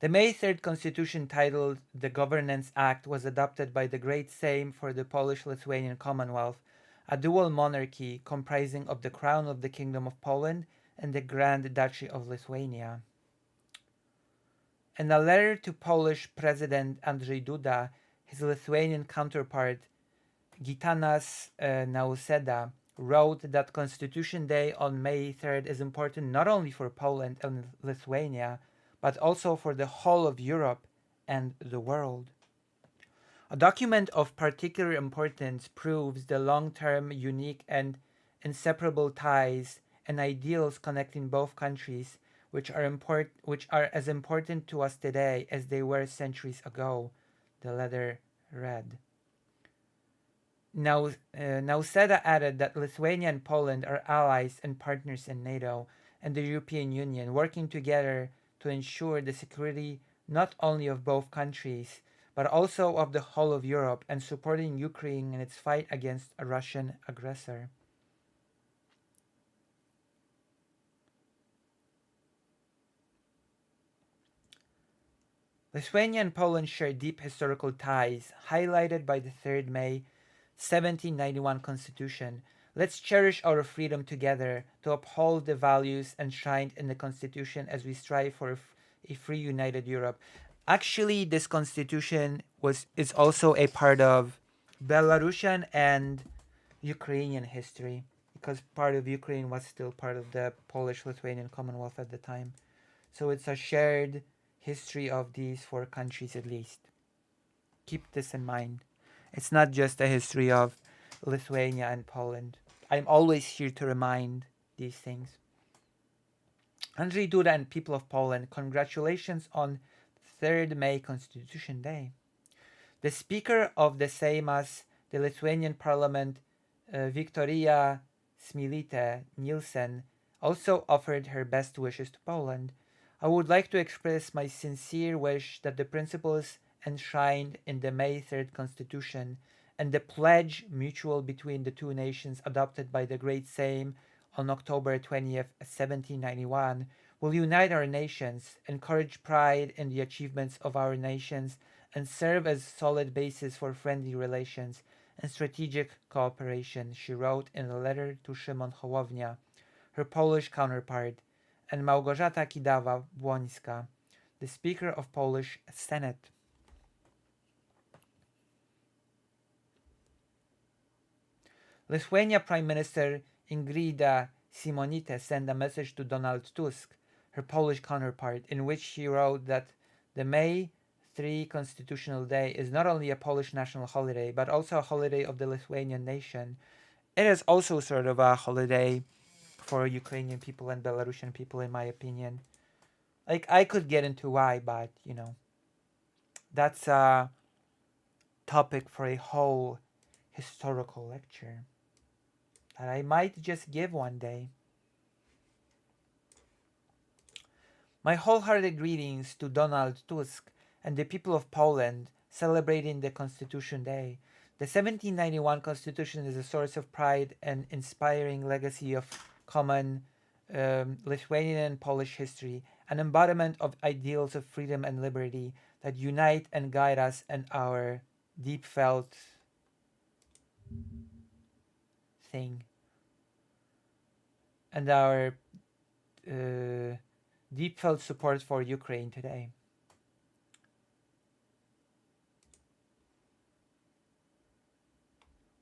The May 3rd Constitution, titled the Governance Act, was adopted by the Great Sejm for the Polish-Lithuanian Commonwealth, a dual monarchy comprising of the Crown of the Kingdom of Poland and the Grand Duchy of Lithuania. In a letter to Polish President Andrzej Duda, his Lithuanian counterpart Gitanas Nausėda wrote that Constitution Day on May 3rd is important not only for Poland and Lithuania, but also for the whole of Europe and the world. A document of particular importance proves the long-term, unique, and inseparable ties and ideals connecting both countries, which are as important to us today as they were centuries ago, the letter read. Nauseda added that Lithuania and Poland are allies and partners in NATO and the European Union, working together to ensure the security not only of both countries, but also of the whole of Europe, and supporting Ukraine in its fight against a Russian aggressor. Lithuania and Poland share deep historical ties, highlighted by the 3rd May 1791 Constitution. Let's cherish our freedom together to uphold the values enshrined in the Constitution as we strive for a free, united Europe. Actually, this Constitution is also a part of Belarusian and Ukrainian history, because part of Ukraine was still part of the Polish-Lithuanian Commonwealth at the time. So it's a shared history of these 4 countries at least. Keep this in mind. It's not just a history of Lithuania and Poland. I'm always here to remind these things. Andrzej Duda and people of Poland, congratulations on 3rd May Constitution Day. The Speaker of the Seimas, the Lithuanian Parliament, Victoria Smilite Nielsen, also offered her best wishes to Poland. I would like to express my sincere wish that the principles enshrined in the May 3rd Constitution and the pledge mutual between the two nations adopted by the Great Sejm on October 20th, 1791, will unite our nations, encourage pride in the achievements of our nations, and serve as solid basis for friendly relations and strategic cooperation, she wrote in a letter to Szymon Hołownia, her Polish counterpart, and Małgorzata Kidawa-Błońska, the Speaker of Polish Senate. Lithuania Prime Minister Ingrida Simonite sent a message to Donald Tusk, her Polish counterpart, in which she wrote that the May 3 Constitutional Day is not only a Polish national holiday, but also a holiday of the Lithuanian nation. It is also sort of a holiday for Ukrainian people and Belarusian people, in my opinion. Like, I could get into why, but, that's a topic for a whole historical lecture that I might just give one day. My wholehearted greetings to Donald Tusk and the people of Poland celebrating the Constitution Day. The 1791 Constitution is a source of pride and inspiring legacy of common Lithuanian and Polish history, an embodiment of ideals of freedom and liberty that unite and guide us in our deep felt thing and our deep felt support for Ukraine today.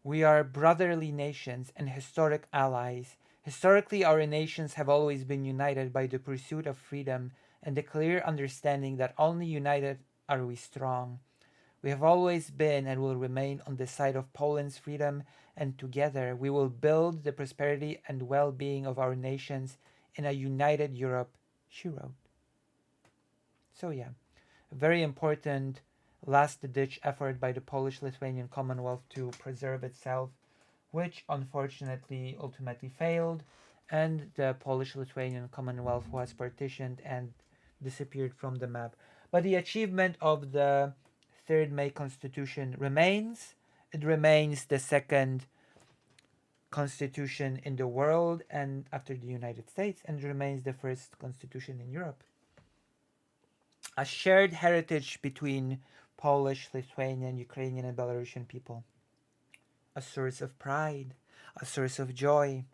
We are brotherly nations and historic allies. Historically, our nations have always been united by the pursuit of freedom and the clear understanding that only united are we strong. We have always been and will remain on the side of Poland's freedom, and together we will build the prosperity and well-being of our nations in a united Europe, she wrote. So yeah, a very important last-ditch effort by the Polish-Lithuanian Commonwealth to preserve itself, which unfortunately ultimately failed, and the Polish-Lithuanian Commonwealth was partitioned and disappeared from the map. But the achievement of the 3rd May Constitution remains. It remains the second constitution in the world and after the United States, and remains the first constitution in Europe. A shared heritage between Polish, Lithuanian, Ukrainian, and Belarusian people. A source of pride, a source of joy.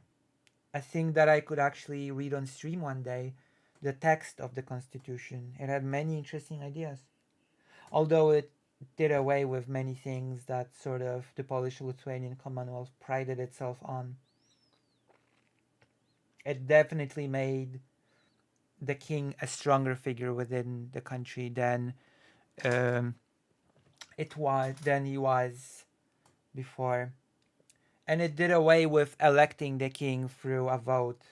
I think that I could actually read on stream one day the text of the Constitution. It had many interesting ideas. Although it did away with many things that sort of the Polish-Lithuanian Commonwealth prided itself on. It definitely made the king a stronger figure within the country than he was before. And it did away with electing the king through a vote.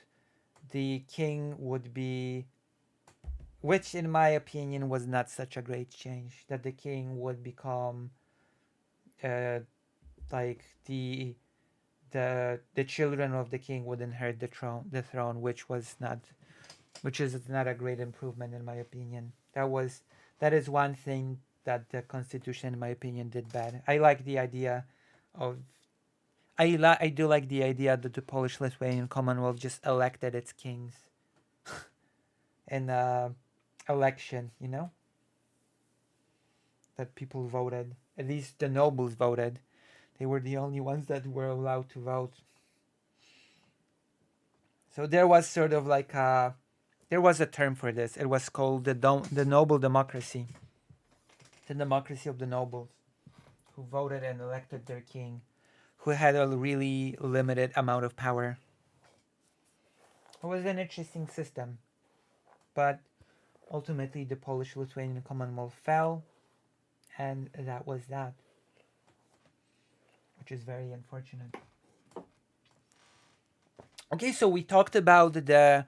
The king would be, which in my opinion was not such a great change, that the king would become like the children of the king would inherit the throne, which is not a great improvement in my opinion. That is one thing that the constitution, in my opinion, did bad. I like the idea of I do like the idea that the Polish Lithuanian Commonwealth just elected its kings in election, you know, that people voted. At least the nobles voted. They were the only ones that were allowed to vote. So there was sort of like there was a term for this. It was called the noble democracy. The democracy of the nobles, who voted and elected their king, who had a really limited amount of power. It was an interesting system, but ultimately the Polish-Lithuanian Commonwealth fell, and that was that, which is very unfortunate. Okay, so we talked about the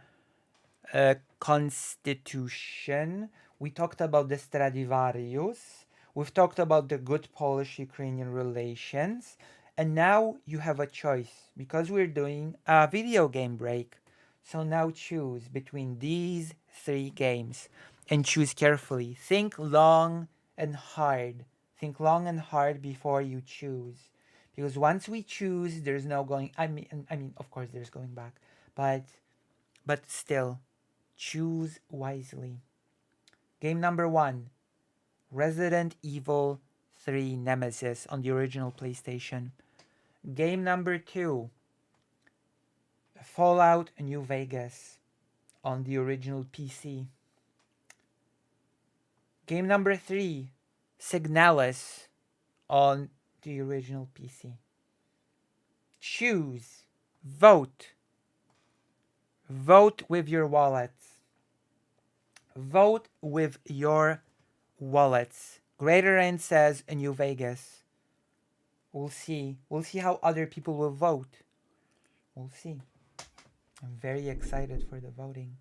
constitution. We talked about the Stradivarius. We've talked about the good Polish-Ukrainian relations. And now you have a choice because we're doing a video game break. So now choose between these three games and choose carefully. Think long and hard. Think long and hard before you choose. Because once we choose, there's no going. I mean, of course, there's going back, but still, choose wisely. Game number 1, Resident Evil 3 Nemesis on the original PlayStation. Game number 2, Fallout New Vegas on the original PC. Game number 3, Signalis on the original PC. Choose. Vote. Vote with your wallets. Vote with your wallets. Greater End says New Vegas. We'll see. We'll see how other people will vote. We'll see. I'm very excited for the voting.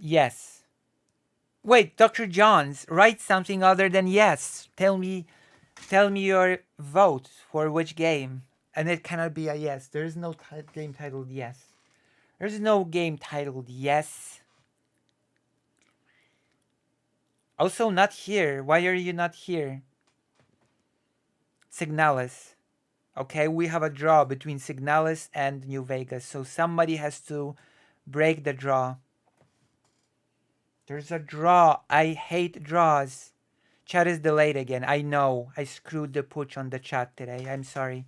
Yes. Wait, Dr. Johns, write something other than yes. Tell me your vote for which game. And it cannot be a yes. There is no game titled yes. There's no game titled yes. Also not here. Why are you not here? Signalis. Okay, we have a draw between Signalis and New Vegas. So somebody has to break the draw. There's a draw. I hate draws. Chat is delayed again. I know. I screwed the pooch on the chat today. I'm sorry.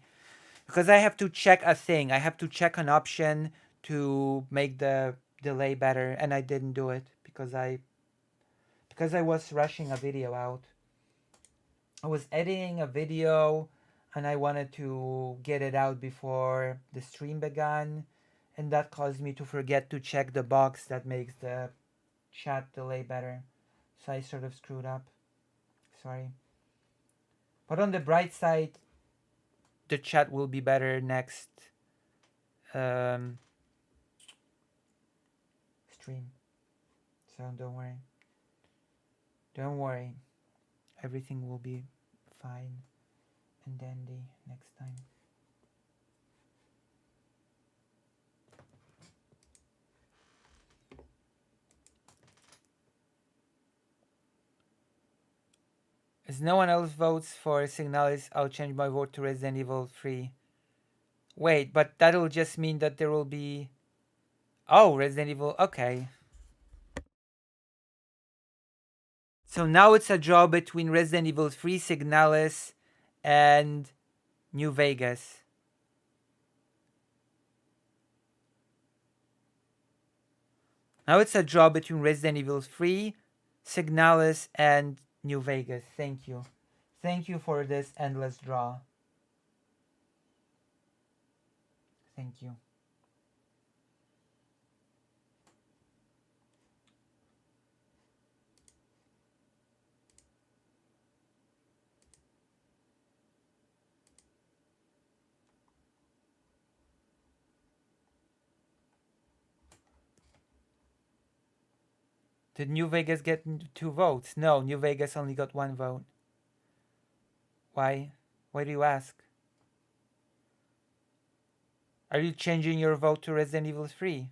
Because I have to check a thing. I have to check an option to make the delay better. And I didn't do it because I was rushing a video out. I was editing a video and I wanted to get it out before the stream began. And that caused me to forget to check the box that makes the chat delay better. So I sort of screwed up. Sorry. But on the bright side, the chat will be better next stream. So don't worry. Don't worry. Everything will be fine and dandy next time. As no one else votes for Signalis, I'll change my vote to Resident Evil 3. Wait, but that'll just mean that there will be... Oh, Resident Evil, okay. So now it's a draw between Resident Evil 3, Signalis, and New Vegas. Now it's a draw between Resident Evil 3, Signalis, and New Vegas. Thank you. Thank you for this endless draw. Thank you. Did New Vegas get 2 votes? No, New Vegas only got 1 vote. Why? Why do you ask? Are you changing your vote to Resident Evil 3?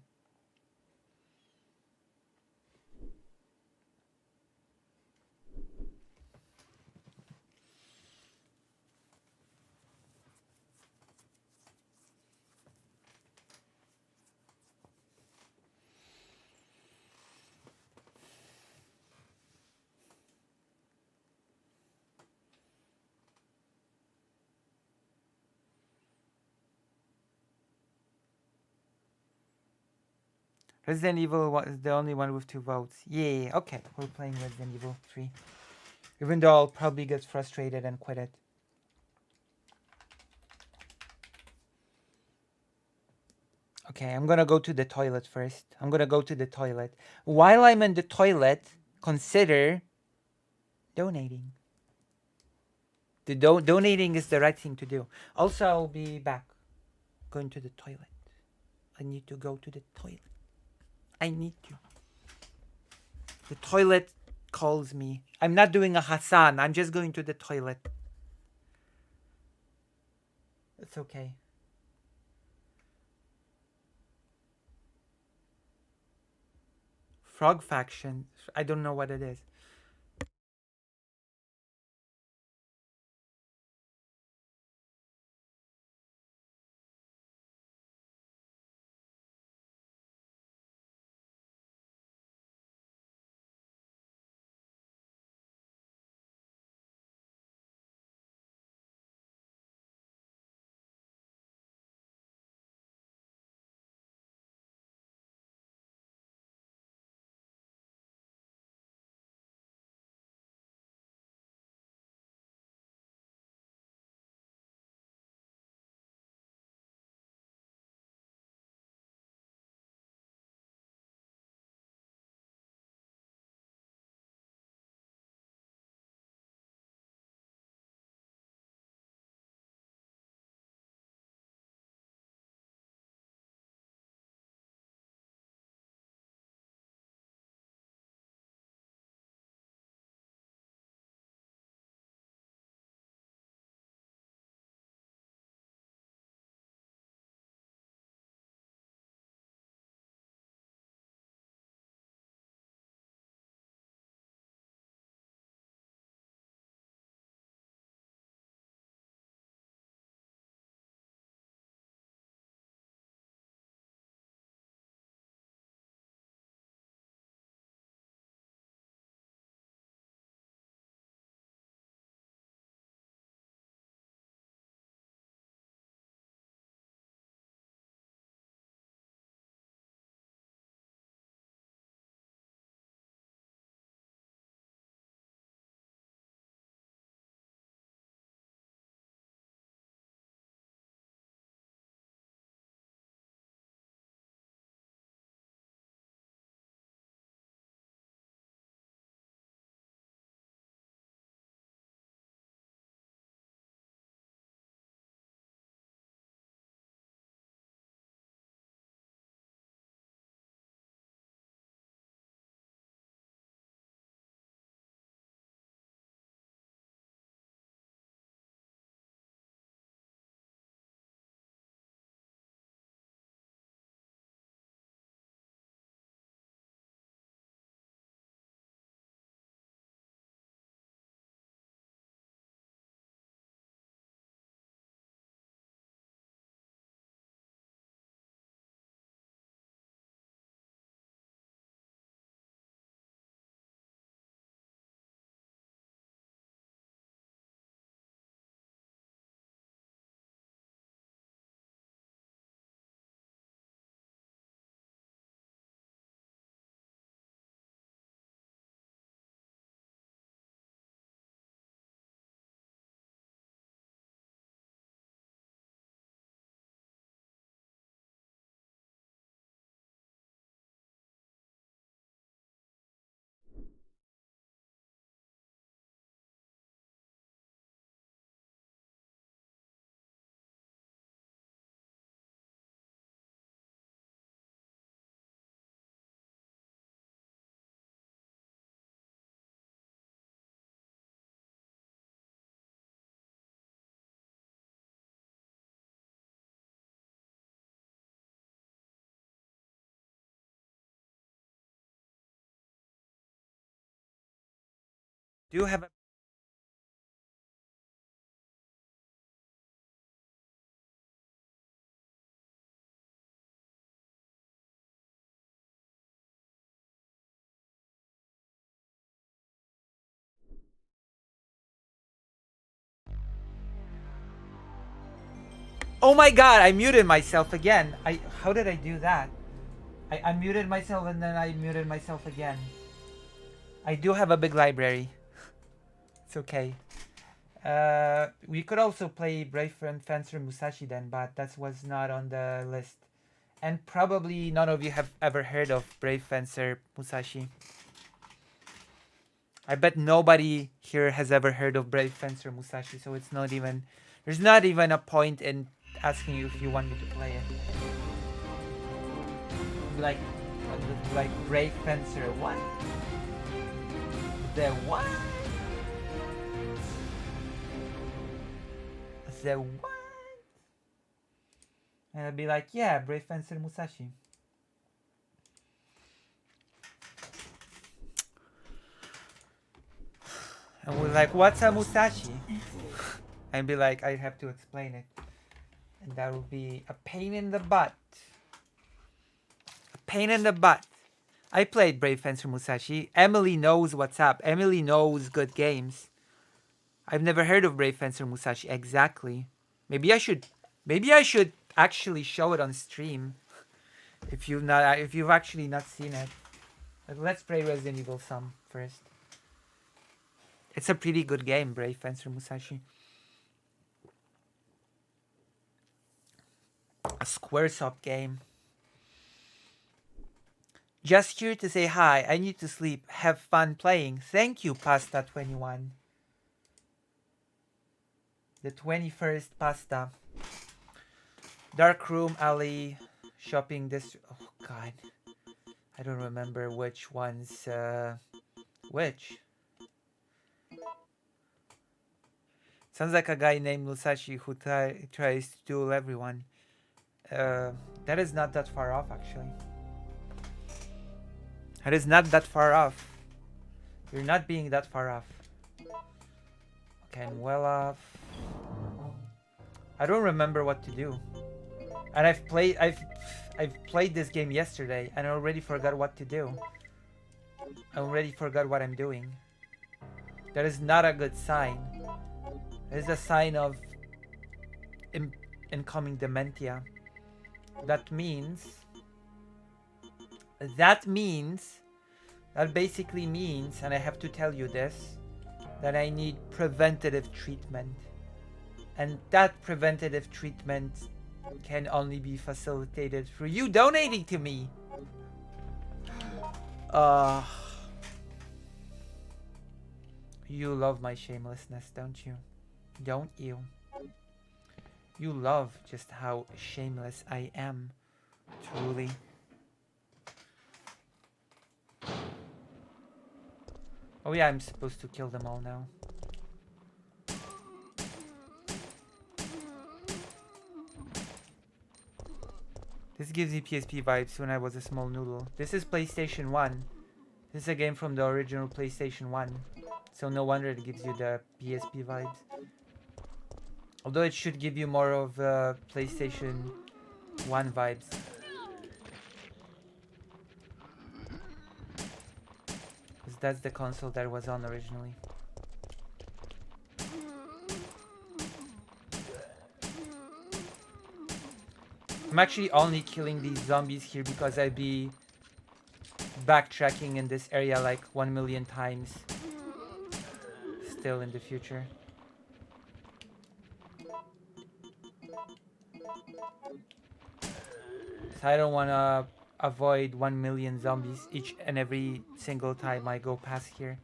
Resident Evil is the only one with 2 votes. Yeah, okay, we're playing Resident Evil 3. Even though I'll probably get frustrated and quit it. Okay, I'm gonna go to the toilet first. I'm gonna go to the toilet. While I'm in the toilet, consider donating. Donating is the right thing to do. Also, I'll be back. Going to the toilet. I need to go to the toilet. I need to. The toilet calls me. I'm not doing a Hassan. I'm just going to the toilet. It's okay. Frog faction. I don't know what it is. Do have a Oh my god, I muted myself again. How did I do that? I unmuted myself and then I muted myself again. I do have a big library. It's okay. We could also play Brave Fencer Musashi then, but that was not on the list. And probably none of you have ever heard of Brave Fencer Musashi. I bet nobody here has ever heard of Brave Fencer Musashi, so it's not even... There's not even a point in asking you if you want me to play it. Like Brave Fencer, what? The what? The what? And I'd be like, yeah, Brave Fencer Musashi. And we're like, what's a Musashi? I'd be like, I have to explain it. And that would be a pain in the butt. A pain in the butt. I played Brave Fencer Musashi. Emily knows what's up. Emily knows good games. I've never heard of Brave Fencer Musashi. Exactly. Maybe I should actually show it on stream. If you've actually not seen it. But let's play Resident Evil some first. It's a pretty good game, Brave Fencer Musashi. A Squaresoft game. Just here to say hi. I need to sleep. Have fun playing. Thank you, Pasta21. The 21st Pasta. Dark Room Alley. Shopping District. Oh, God. I don't remember which one's... which? Sounds like a guy named Musashi who tries to duel everyone. That is not that far off, actually. That is not that far off. You're not being that far off. Okay, I'm well off. I don't remember what to do. And I've played this game yesterday and I already forgot what to do. I already forgot what I'm doing. That is not a good sign. It is a sign of incoming dementia. That basically means, and I have to tell you this, that I need preventative treatment. And that preventative treatment can only be facilitated through you donating to me. You love my shamelessness, don't you? Don't you? You love just how shameless I am. Truly. Oh yeah, I'm supposed to kill them all now. This gives me PSP vibes when I was a small noodle. This is PlayStation 1. This is a game from the original PlayStation 1. So no wonder it gives you the PSP vibes. Although it should give you more of PlayStation 1 vibes. Because that's the console that was on originally. I'm actually only killing these zombies here because I'd be backtracking in this area like 1 million times. Still in the future. So I don't want to avoid 1 million zombies each and every single time I go past here.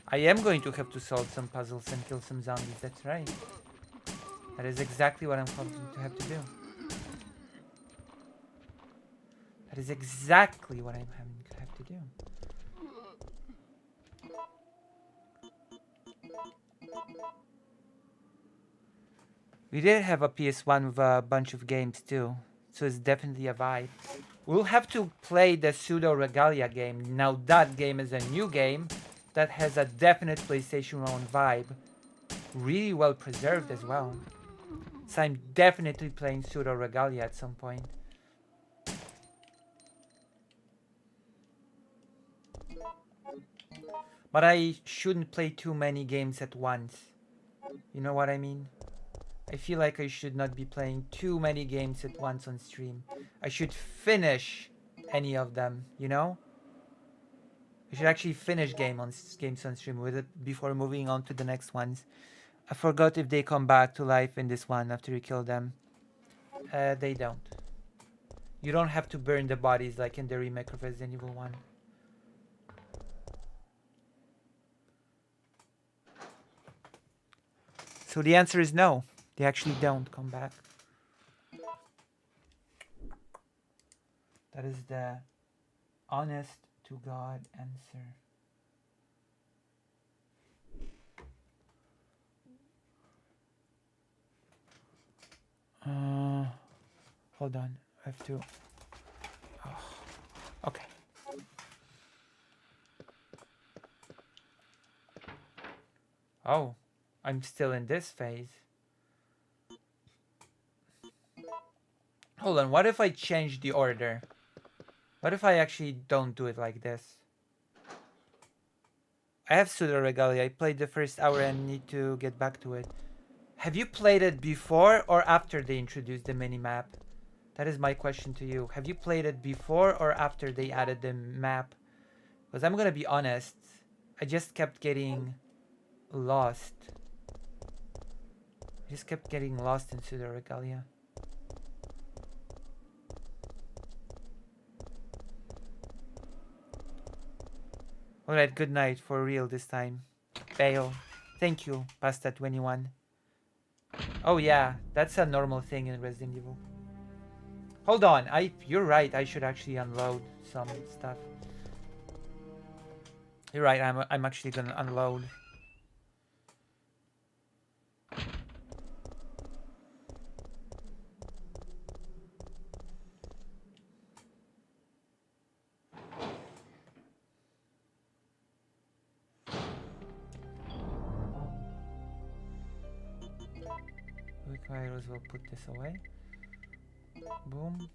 I am going to have to solve some puzzles and kill some zombies, that's right. That is exactly what I'm going to have to do. That is exactly what I'm having to have to do. We did have a PS1 with a bunch of games too, so it's definitely a vibe. We'll have to play the Pseudo Regalia game. Now that game is a new game that has a definite PlayStation 1 vibe. Really well preserved as well. So I'm definitely playing Pseudo Regalia at some point. But I shouldn't play too many games at once. You know what I mean? I feel like I should not be playing too many games at once on stream. I should finish any of them, you know? I should actually finish games on stream with it before moving on to the next ones. I forgot if they come back to life in this one after you kill them. They don't. You don't have to burn the bodies like in the remake of Resident Evil 1. So the answer is no. They actually don't come back. That is the honest to God answer. Hold on. I have to. Oh, okay. Oh, I'm still in this phase. Hold on, what if I change the order? What if I actually don't do it like this? I have Pseudo Regalia. I played the first hour and need to get back to it. Have you played it before or after they introduced the minimap? That is my question to you. Have you played it before or after they added the map? Because I'm gonna be honest, I just kept getting lost. I just kept getting lost in Pseudo Regalia. Alright, good night for real this time. Bail. Thank you, Pasta21. Oh yeah, that's a normal thing in Resident Evil. Hold on, you're right, I should actually unload some stuff. You're right, I'm actually gonna unload. We might as well put this away. Boom.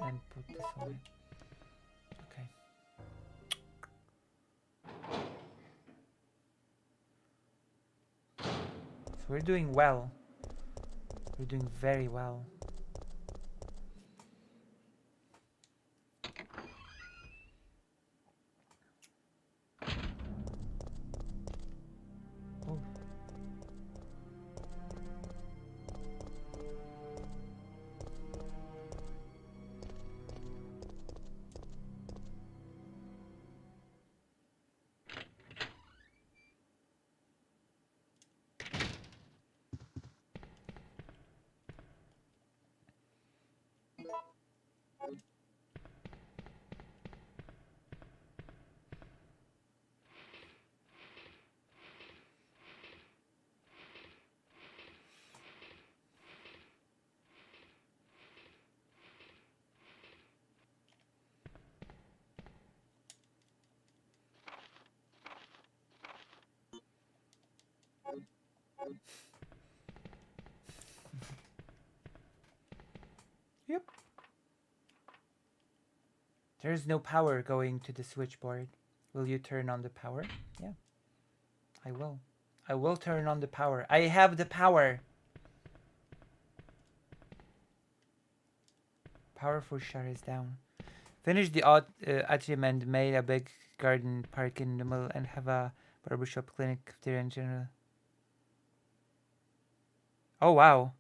And put this away. Okay. So we're doing well. We're doing very well. Oh. Yep. There's no power going to the switchboard. Will you turn on the power? Yeah. I will. I will turn on the power. I have the power. Power for shut is down. Finish the atrium and made a big garden park in the middle and have a barbershop, clinic, cafeteria in general. Oh wow.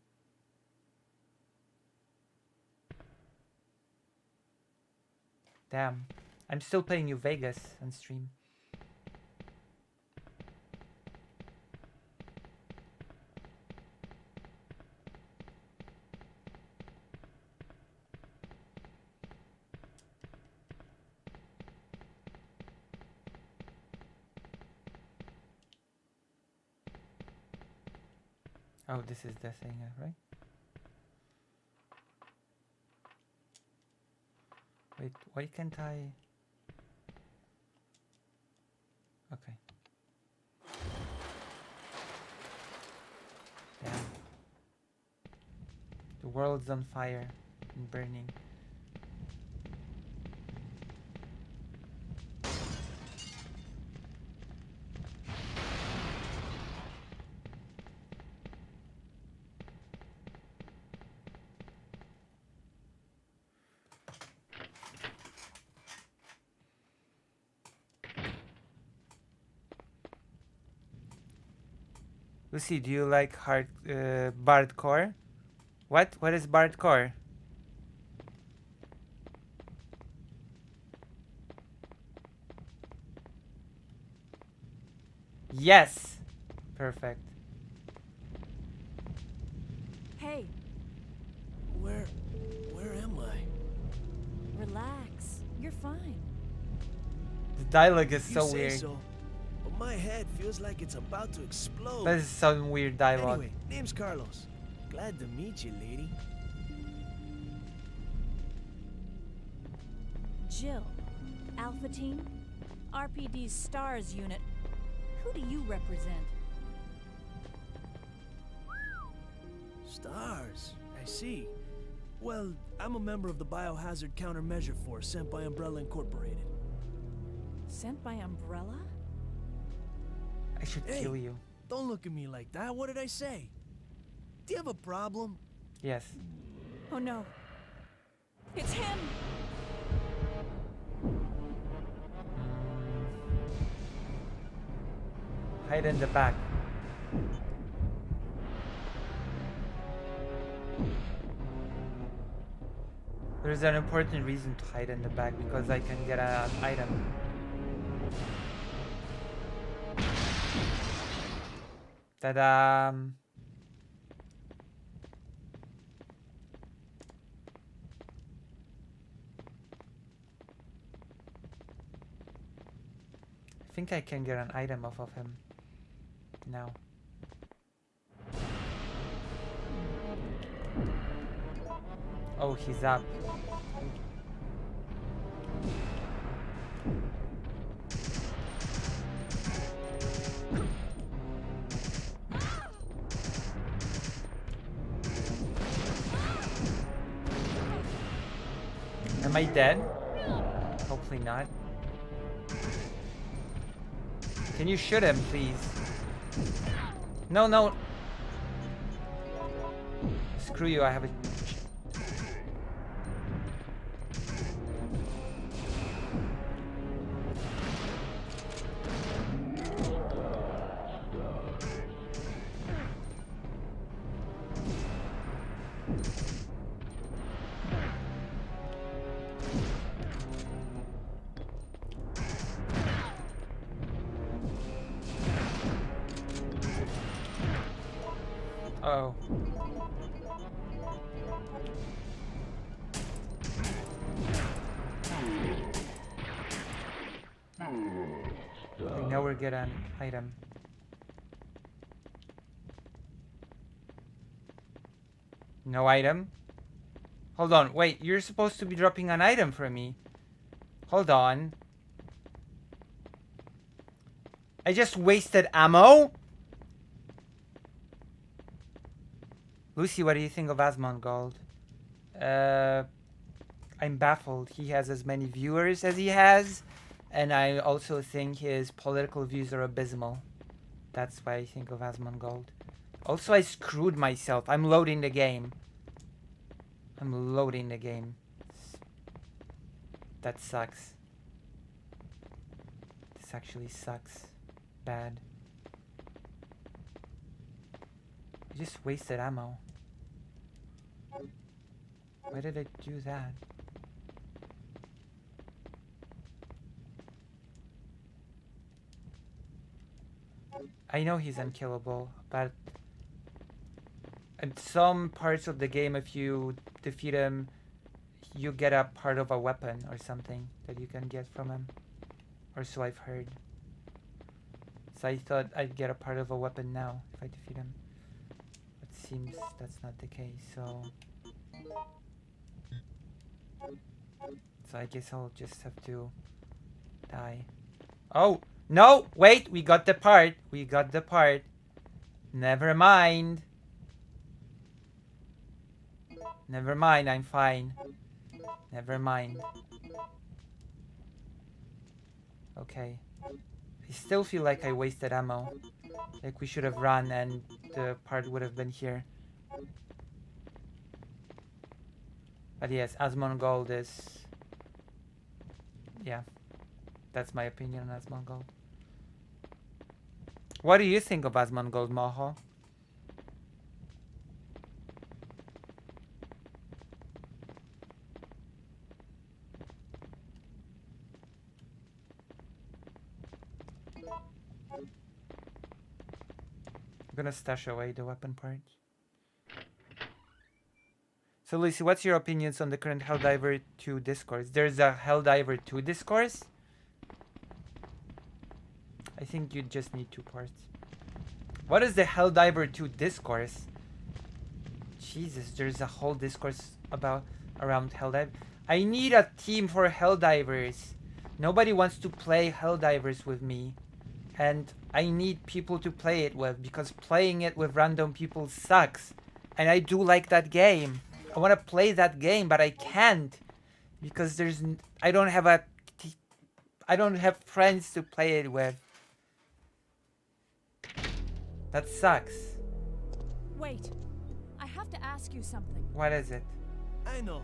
Damn. I'm still playing New Vegas on stream. Oh, this is the thing, right? Wait, why can't I? Okay. Damn. The world's on fire and burning. Lucy, do you like bardcore? What? What is bardcore? Yes! Perfect. Hey, Where am I? relax. You're fine. The dialogue is You so say weird. so, but my head feels like it's about to explode. That is some weird dialogue. Anyway, name's Carlos. Glad to meet you, lady. Jill, Alpha Team, RPD's STARS unit. Who do you represent? Stars. I see. Well, I'm a member of the Biohazard Countermeasure Force sent by Umbrella Incorporated. Sent by Umbrella? I should Hey. kill you. Don't look at me like that. What did I say? Do you have a problem? Yes. Oh no. It's him! Hide in the back. There's an important reason to hide in the back because I can get an item. Ta-da! I think I can get an item off of him now. Oh, he's up. Am I dead? Hopefully not. Can you shoot him, please? No, no. Screw you, I have a... Oh. We know we're good on item. No item? Hold on, wait, you're supposed to be dropping an item for me. Hold on. I just wasted ammo? Lucy, what do you think of Asmongold? I'm baffled. He has as many viewers as he has, and I also think his political views are abysmal. That's why I think of Asmongold. Also, I screwed myself. I'm loading the game. I'm loading the game. That sucks. This actually sucks. Bad. I just wasted ammo. Why did I do that? I know he's unkillable, but in some parts of the game, if you defeat him, you get a part of a weapon or something that you can get from him. Or so I've heard. So I thought I'd get a part of a weapon now if I defeat him. But seems that's not the case, so So I guess I'll just have to die. Oh, no, wait, we got the part. We got the part. Never mind. Never mind, I'm fine. Never mind. Okay. I still feel like I wasted ammo. Like we should have run and the part would have been here. But yes, Asmongold is... Yeah. That's my opinion on Asmongold. What do you think of Asmongold, Moho? I'm gonna stash away the weapon parts. So Lucy, what's your opinions on the current Helldiver 2 discourse? There's a Helldiver 2 discourse? I think you just need 2 parts. What is the Helldiver 2 discourse? Jesus, there's a whole discourse around Helldiver. I need a team for Helldivers. Nobody wants to play Helldivers with me. And I need people to play it with, because playing it with random people sucks. And I do like that game. I want to play that game, but I can't. Because I don't have friends to play it with. That sucks. Wait, I have to ask you something. What is it? I know.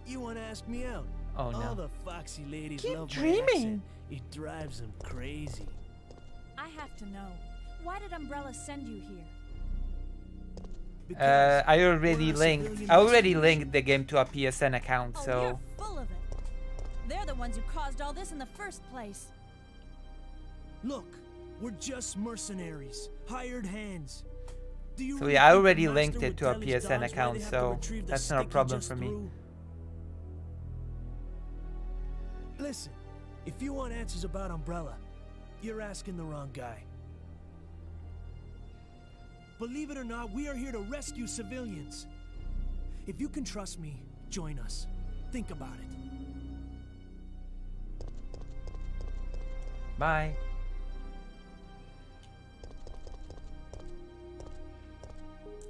You want to ask me out? Oh no. All the foxy ladies Keep love dreaming. my accent. It drives them crazy. I have to know. Why did Umbrella send you here? I already linked the game to a PSN account, Oh, so you're full of it. They're the ones who caused all this in the first place. Look, we're just mercenaries, hired hands. Do you So really yeah, I think the already master linked would it to a tell his PSN dogs why account, they have to so retrieve the that's not a stick he problem just for me. threw? Listen, if you want answers about Umbrella, you're asking the wrong guy. Believe it or not, we are here to rescue civilians. If you can trust me, join us. Think about it. Bye.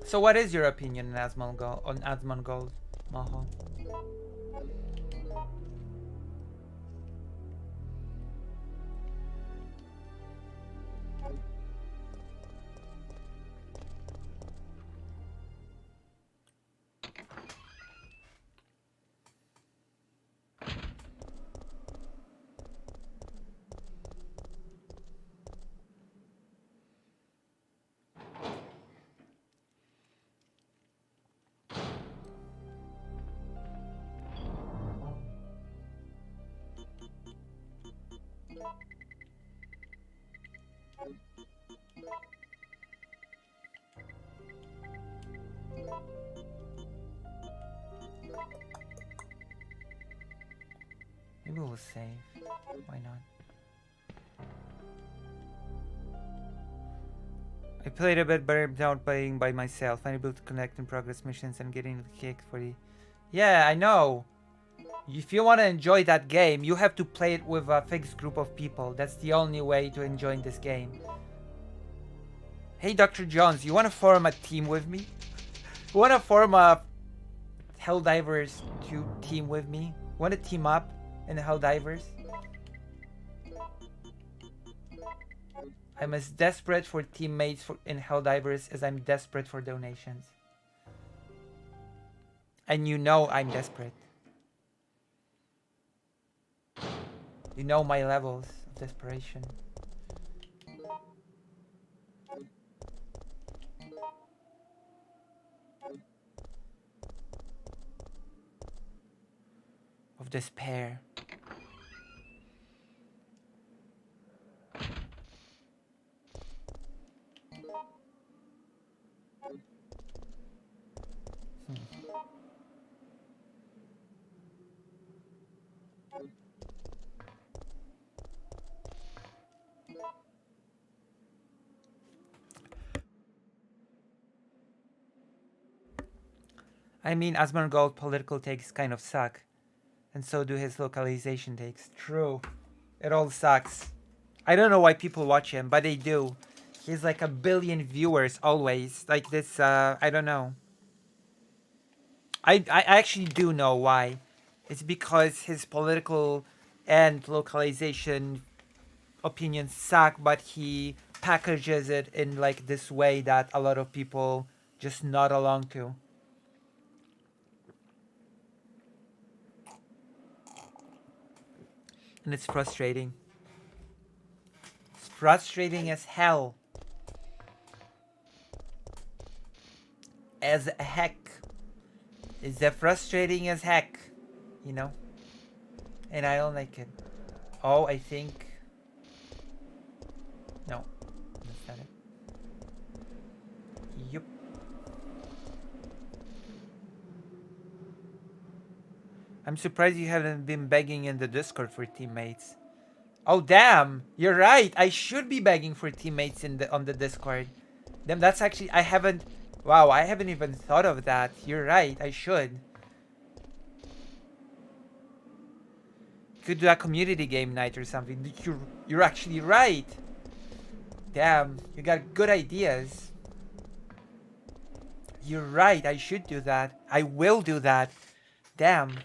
So what is your opinion on Asmongold, Maho? Maybe we'll save. Why not? I played a bit better without playing by myself. I'm able to connect and progress missions and getting kicked for the... Yeah, I know. If you want to enjoy that game, you have to play it with a fixed group of people. That's the only way to enjoy this game. Hey, Dr. Jones, you want to form a team with me? You want to form a Helldivers 2 team with me? Want to team up in Helldivers? I'm as desperate for teammates in Helldivers as I'm desperate for donations. And you know I'm desperate. You know my levels of desperation. Of despair. I mean, Asmongold political takes kind of suck. And so do his localization takes. True. It all sucks. I don't know why people watch him, but they do. He's like 1 billion viewers always. Like this, I don't know. I actually do know why. It's because his political and localization opinions suck, but he packages it in like this way that a lot of people just nod along to. And it's frustrating. It's frustrating as hell. As heck. It's frustrating as heck. You know? And I don't like it. Oh, I think... No. That's not it. Yup. I'm surprised you haven't been begging in the Discord for teammates. Oh damn! You're right. I should be begging for teammates on the Discord. Damn, that's actually I haven't. Wow, I haven't even thought of that. You're right. I should. Could do a community game night or something. You're actually right. Damn, you got good ideas. You're right. I should do that. I will do that. Damn.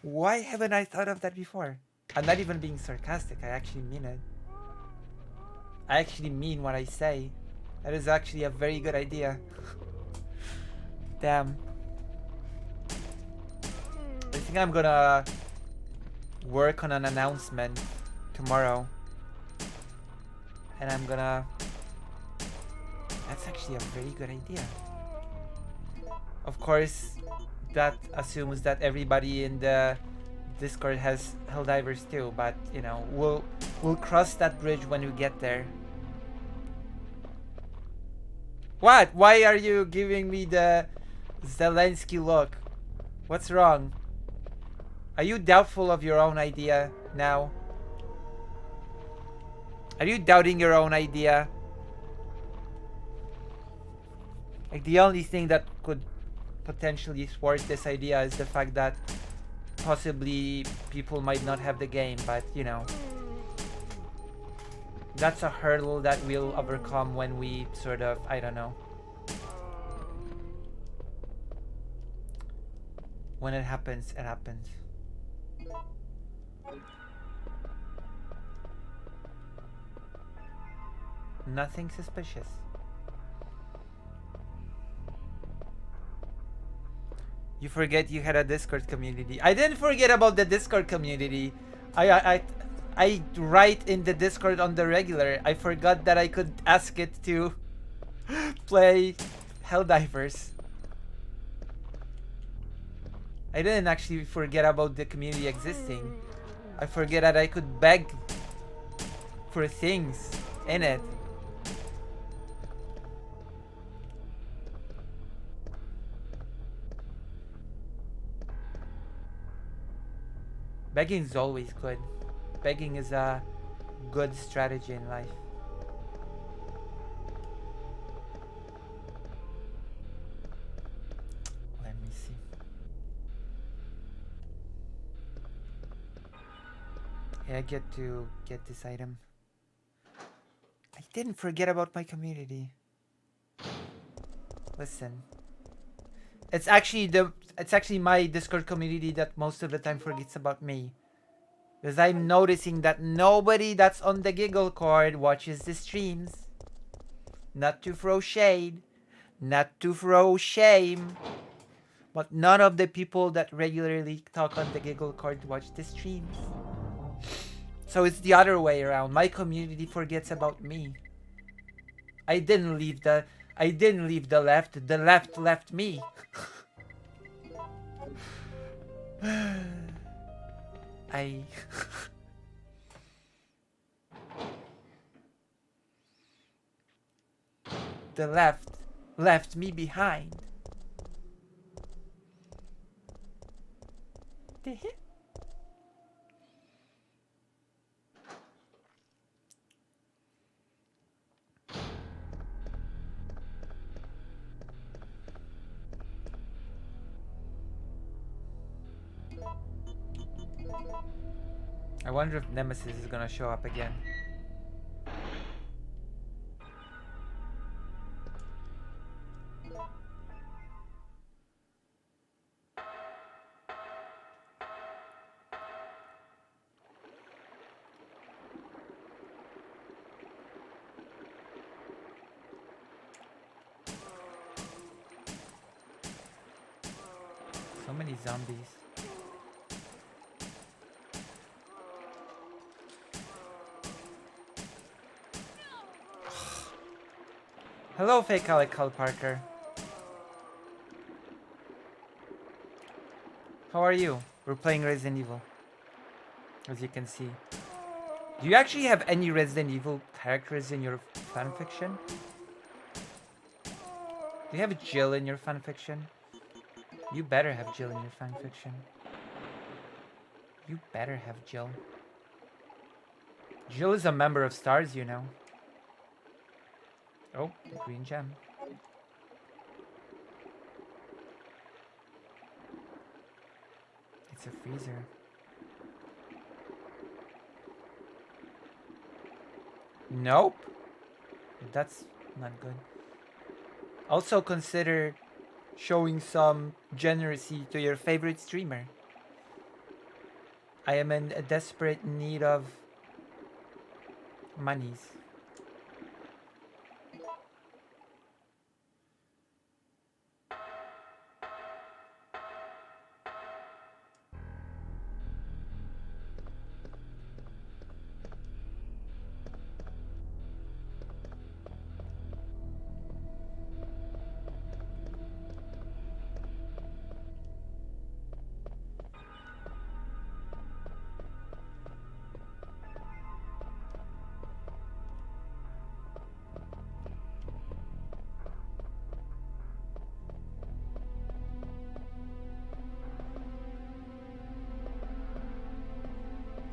Why haven't I thought of that before? I'm not even being sarcastic. I actually mean it. I actually mean what I say. That is actually a very good idea. Damn. I think I'm gonna work on an announcement tomorrow. And I'm gonna... That's actually a very good idea. Of course, that assumes that everybody in the Discord has Helldivers too, but you know, we'll cross that bridge when we get there. What? Why are you giving me the Zelensky look? What's wrong? Are you doubtful of your own idea now? Are you doubting your own idea? Like the only thing that could potentially thwart this idea is the fact that possibly people might not have the game, but you know, that's a hurdle that we'll overcome when we sort of, I don't know, when it happens, it happens. Nothing suspicious. You forget you had a Discord community. I didn't forget about the Discord community. I write in the Discord on the regular. I forgot that I could ask it to play Helldivers. I didn't actually forget about the community existing. I forget that I could beg for things in it. Begging is always good. Begging is a good strategy in life. Let me see. Yeah, I get to get this item. I didn't forget about my community. Listen. It's actually my Discord community that most of the time forgets about me. Because I'm noticing that nobody that's on the Giggle Cord watches the streams. Not to throw shade, not to throw shame, but none of the people that regularly talk on the Giggle Cord watch the streams. So it's the other way around. My community forgets about me. I didn't leave the left. The left left me. The left left me behind. I wonder if Nemesis is gonna show up again. So many zombies. Hello, fake Alec Cole Parker. How are you? We're playing Resident Evil, as you can see. Do you actually have any Resident Evil characters in your fanfiction? Do you have Jill in your fanfiction? You better have Jill in your fanfiction. You better have Jill. Jill is a member of STARS, you know. Oh, the green gem. It's a freezer. Nope. That's not good. Also consider showing some generosity to your favorite streamer. I am in a desperate need of monies.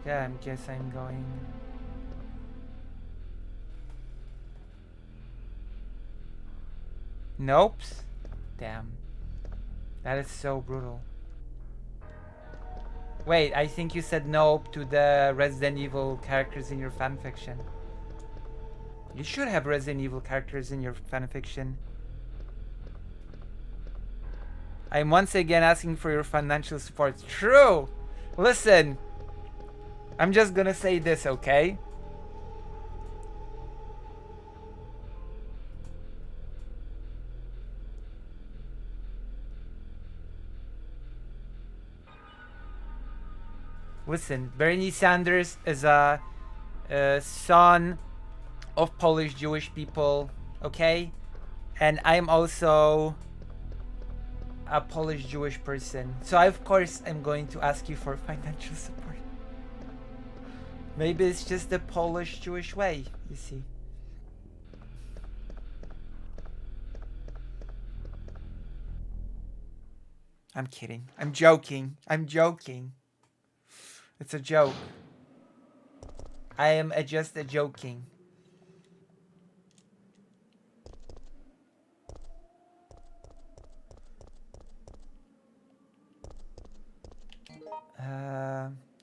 Yeah, I guess I'm going. Nope. Damn. That is so brutal. Wait, I think you said nope to the Resident Evil characters in your fanfiction. You should have Resident Evil characters in your fanfiction. I'm once again asking for your financial support. True! Listen! I'm just gonna say this, okay? Listen, Bernie Sanders is a son of Polish Jewish people, okay? And I'm also a Polish Jewish person. So of course I'm going to ask you for financial support. Maybe it's just the Polish Jewish way, you see. I'm kidding. I'm joking. I'm joking. It's a joke. I am just a joking.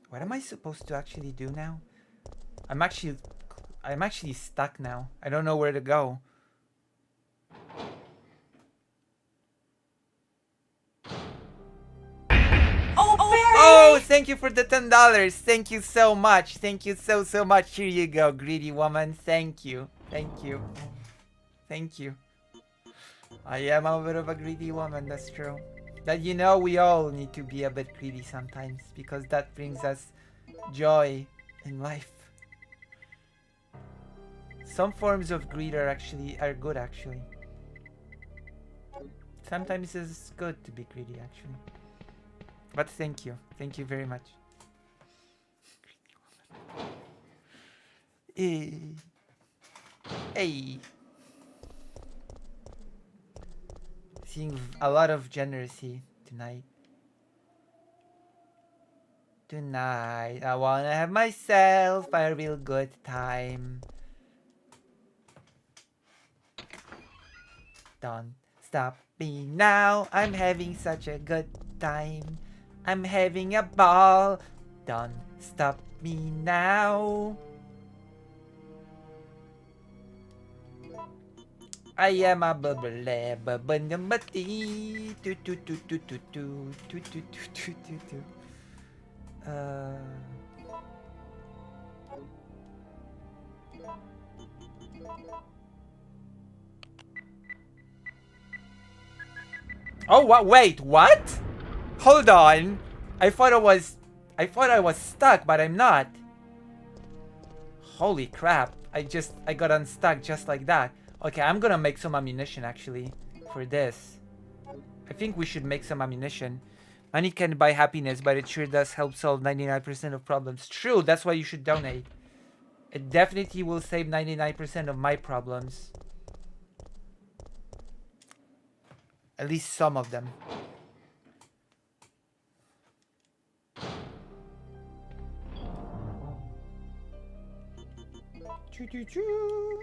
What am I supposed to actually do now? I'm actually stuck now. I don't know where to go. Oh, thank you for the $10. Thank you so much. Thank you so much. Here you go, greedy woman. Thank you. Thank you. Thank you. I am a bit of a greedy woman, that's true. That, you know, we all need to be a bit greedy sometimes, because that brings us joy in life. Some forms of greed are good actually. Sometimes it's good to be greedy actually. But thank you. Thank you very much. Hey. Seeing a lot of generosity tonight. Tonight, I wanna have myself a real good time. Don't stop me now. I'm having such a good time. I'm having a ball. Don't stop me now. I am a bubble, bubble-bubble-bubble-bee. Do, do, do, do, do, do, do, do, do, do, do. Oh, what? Wait, what? Hold on. I thought I was stuck, but I'm not. Holy crap. I got unstuck just like that. Okay, I'm gonna make some ammunition actually for this. I think we should make some ammunition. Money can buy happiness, but it sure does help solve 99% of problems. True, that's why you should donate. It definitely will save 99% of my problems. At least some of them. Choo choo choo.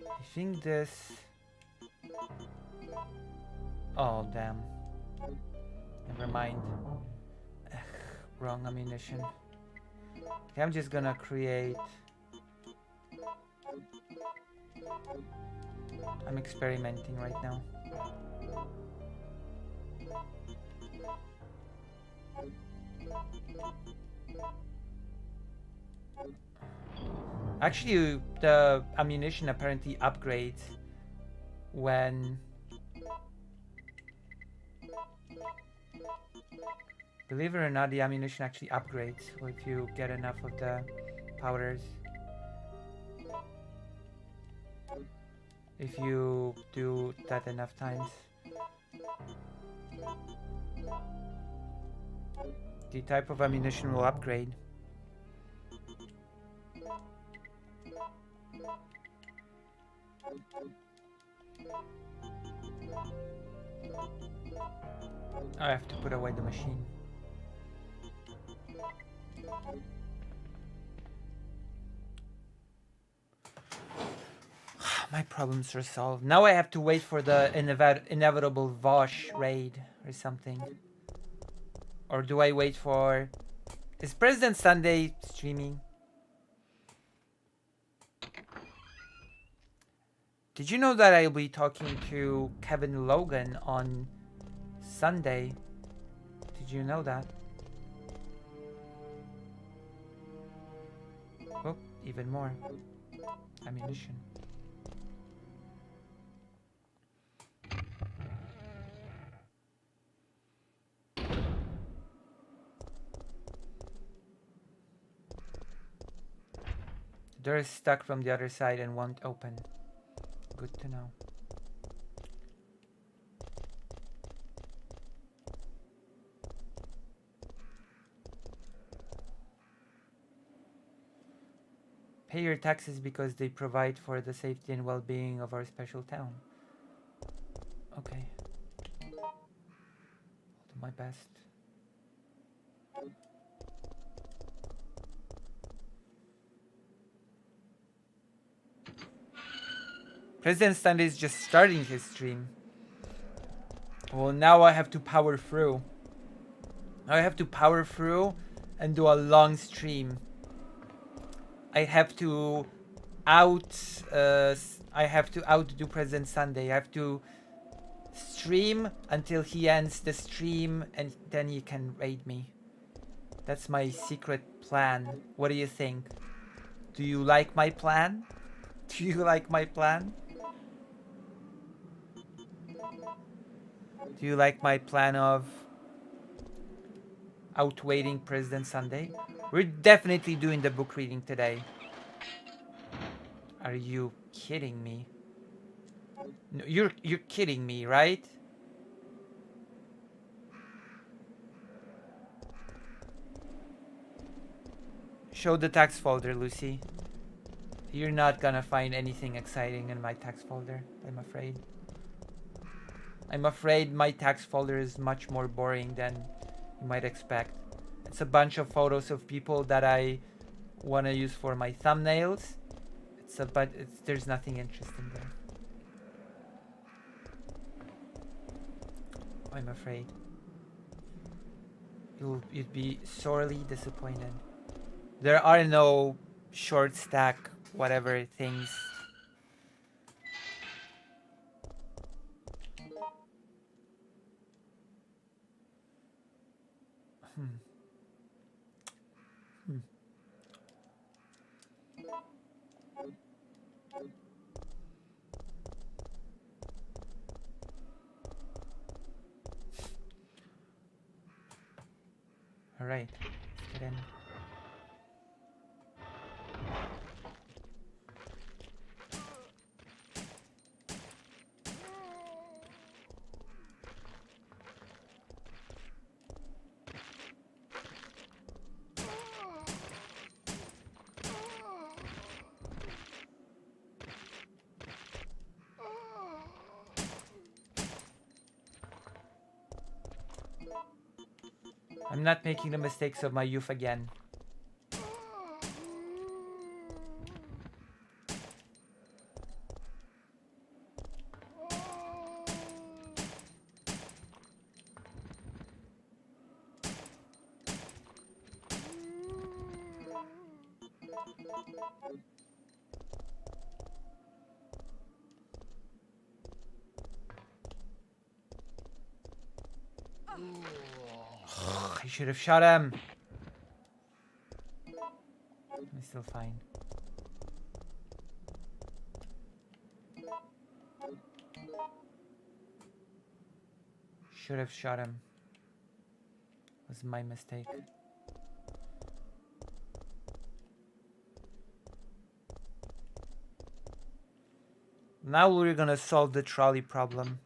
I think this... Oh, damn. Never mind. Ugh, wrong ammunition. Okay, I'm just gonna create... I'm experimenting right now. Actually, the ammunition apparently upgrades when... Believe it or not, the ammunition actually upgrades if you get enough of the powders. If you do that enough times. The type of ammunition will upgrade. I have to put away the machine. My problems are solved. Now I have to wait for the inevitable Vosh raid or something. Or do I wait for... Is President Sunday streaming? Did you know that I'll be talking to Kevin Logan on Sunday? Did you know that? Oh, even more ammunition. The door is stuck from the other side and won't open. Good to know. Pay your taxes because they provide for the safety and well-being of our special town. Okay. I'll do my best. President Sunday is just starting his stream. Well, now I have to power through. I have to power through and do a long stream. I have to outdo President Sunday. I have to stream until he ends the stream and then he can raid me. That's my secret plan. What do you think? Do you like my plan? Do you like my plan? Do you like my plan of outweighing President Sunday? We're definitely doing the book reading today. Are you kidding me? No, you're kidding me, right? Show the tax folder, Lucy. You're not gonna find anything exciting in my tax folder, I'm afraid. I'm afraid my tax folder is much more boring than you might expect. It's a bunch of photos of people that I want to use for my thumbnails. But there's nothing interesting there. I'm afraid. You'd be sorely disappointed. There are no short stack whatever things. All right, let's get in. I'm not making the mistakes of my youth again. I should have shot him. I'm still fine. Should have shot him. Was my mistake. Now we're gonna solve the trolley problem.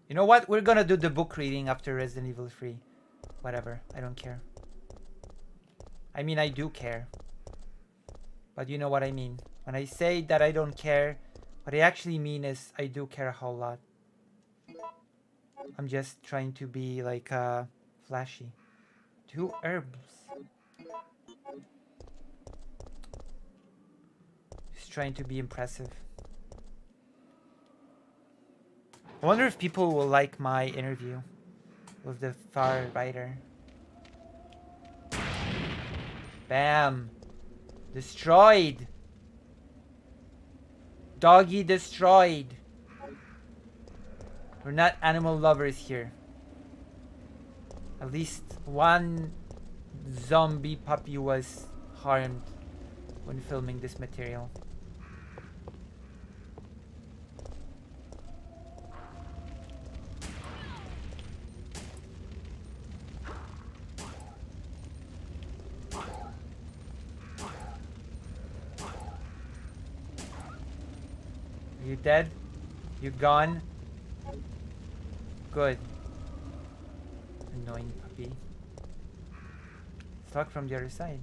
You know what? We're gonna do the book reading after Resident Evil 3. Whatever. I don't care. I mean, I do care. But you know what I mean. When I say that I don't care, what I actually mean is I do care a whole lot. I'm just trying to be like flashy. 2 herbs. Just trying to be impressive. I wonder if people will like my interview with the far writer. Bam! Destroyed! Doggy destroyed! We're not animal lovers here. At least one zombie puppy was harmed when filming this material. You dead? You gone? Good. Annoying puppy. Stuck from the other side.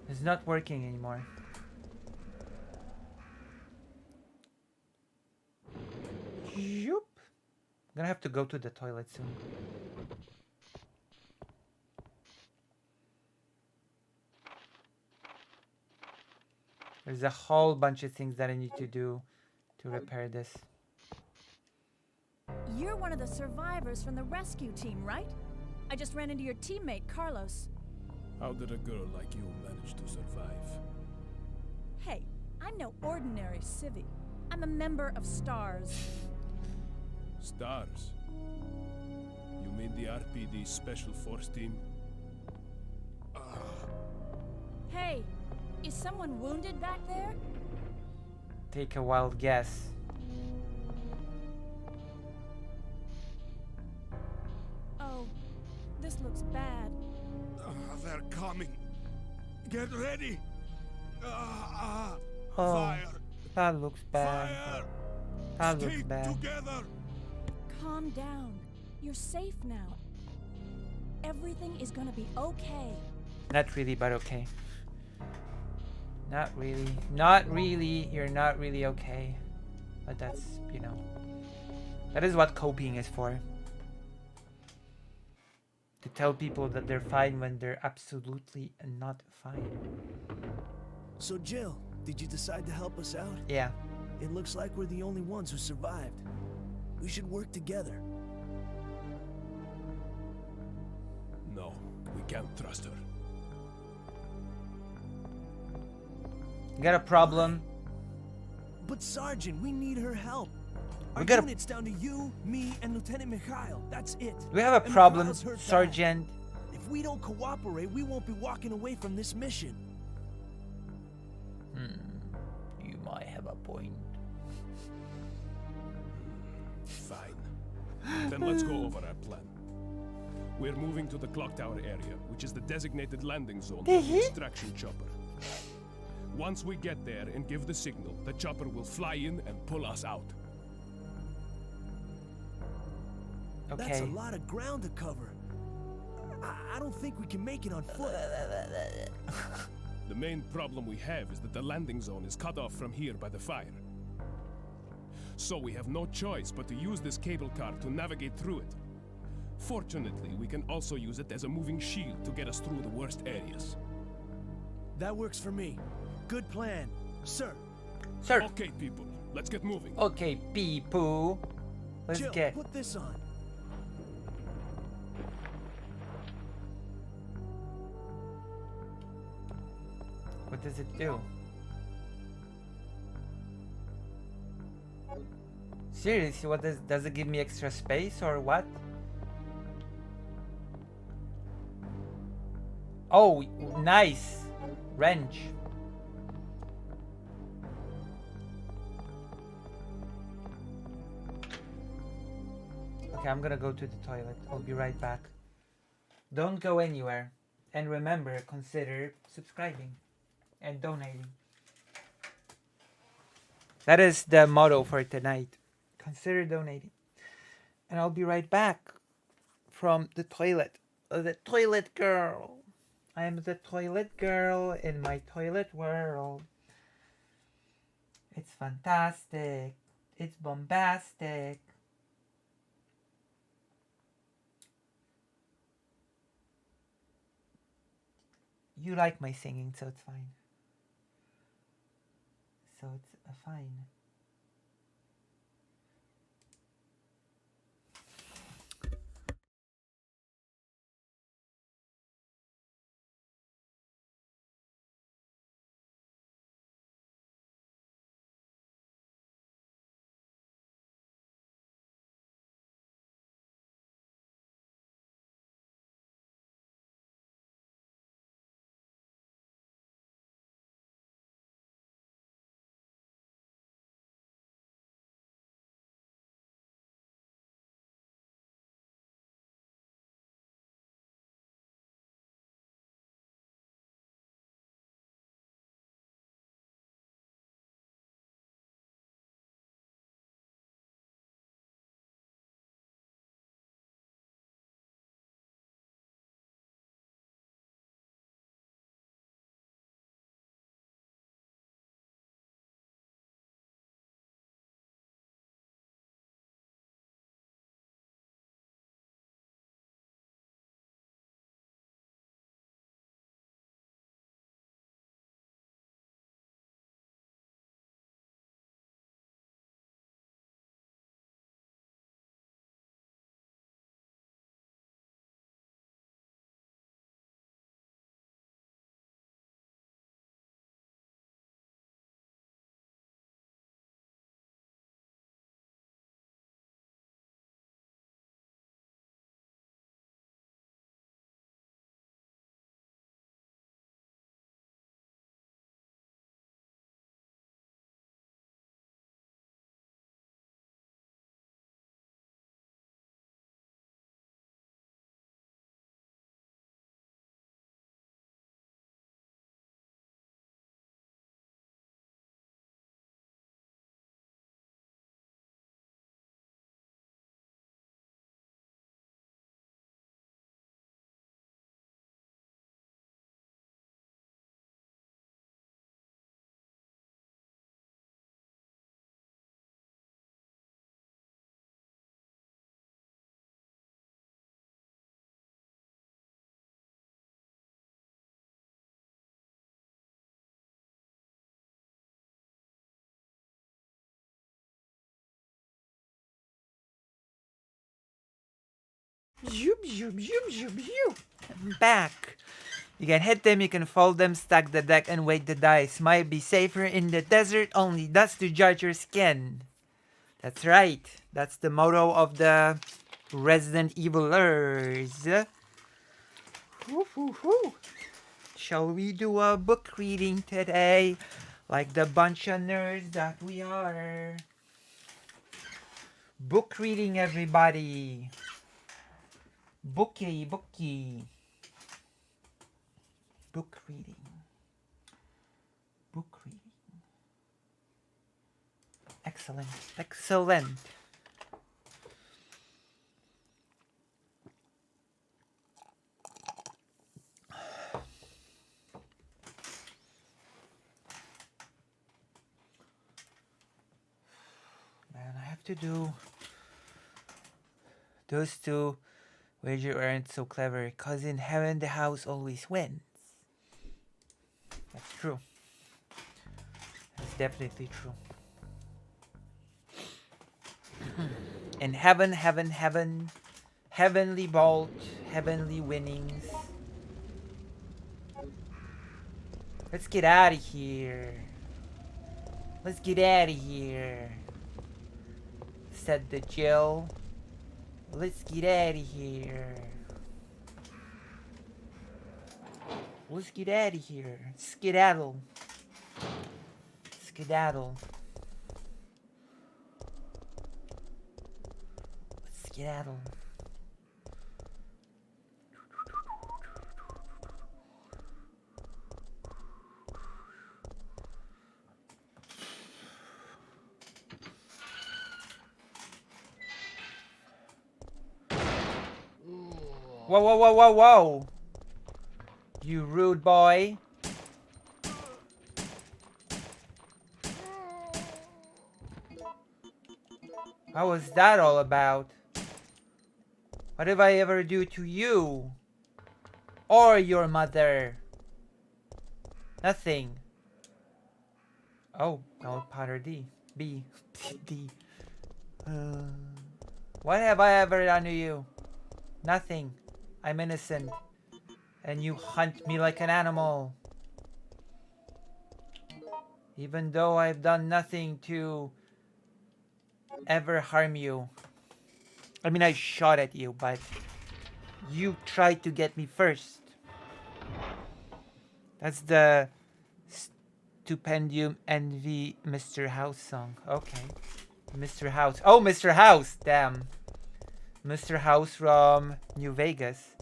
It's not working anymore. Yoop. I'm gonna have to go to the toilet soon. There's a whole bunch of things that I need to do to repair this. You're one of the survivors from the rescue team, right? I just ran into your teammate, Carlos. How did a girl like you manage to survive? Hey, I'm no ordinary civvy. I'm a member of STARS. Stars? You mean the RPD Special Force Team? Hey, is someone wounded back there? Take a wild guess. Oh, this looks bad. They're coming. Get ready. Oh, Fire. that looks bad. Fire. That looks Stick bad. together. Calm down. You're safe now. Everything is gonna be okay. Not really, but okay. Not really. Not really. You're not really okay. But that's, you know, that is what coping is for. To tell people that they're fine when they're absolutely not fine. So, Jill, did you decide to help us out? Yeah. It looks like we're the only ones who survived. We should work together. No, we can't trust her. You got a problem? But Sergeant, we need her help. Our We got a- unit's down to you, me, and Lieutenant Mikhail. That's it. We have a And problem, Mikhail's hurt bad. Sergeant. If we don't cooperate, we won't be walking away from this mission. You might have a point. Fine. Then let's go over our plan. We're moving to the clock tower area, which is the designated landing zone for the extraction chopper. Once we get there and give the signal, the chopper will fly in and pull us out. That's a Okay. lot of ground to cover. I don't think we can make it on foot. The main problem we have is that the landing zone is cut off from here by the fire. So we have no choice but to use this cable car to navigate through it. Fortunately, we can also use it as a moving shield to get us through the worst areas. That works for me. Good plan. Sir, Sir. Okay, people, let's get moving. Okay, pee-poo. Let's Jill, get... put this on. What does it do? Seriously, what does it give me extra space or what? Oh, nice. Wrench. Okay, I'm gonna go to the toilet. I'll be right back. Don't go anywhere. And remember, consider subscribing and donating. That is the motto for tonight. Consider donating. And I'll be right back from the toilet. The toilet girl. I am the toilet girl in my toilet world. It's fantastic. It's bombastic. You like my singing, so it's fine. So it's fine. Zoom, zoom, zoom, zoom, zoom. I'm back. You can hit them, you can fold them, stack the deck, and weight the dice. Might be safer in the desert, only dust to judge your skin. That's right. That's the motto of the Resident Evilers. Woo, woo, woo. Shall we do a book reading today? Like the bunch of nerds that we are. Book reading, everybody. Bookie, bookie. Book reading. Book reading. Excellent. Excellent. Man, I have to do those two wager aren't so clever, cause in heaven the house always wins. That's true. That's definitely true. In heaven, heaven, heaven, heavenly vault, heavenly winnings. Let's get out of here. Let's get out of here, said the Jill. Let's get out of here. Let's get out of here. Skedaddle. Skedaddle. Skedaddle. Whoa, whoa, whoa, whoa, whoa! You rude boy. What was that all about? What have I ever do to you? Or your mother? Nothing. Oh, well, Potter D. B. D. What have I ever done to you? Nothing. I'm innocent. And you hunt me like an animal. Even though I've done nothing to ever harm you. I mean, I shot at you, but you tried to get me first. That's the Stupendium Envy Mr. House song. Okay. Mr. House. Oh, Mr. House! Damn. Mr. House from New Vegas.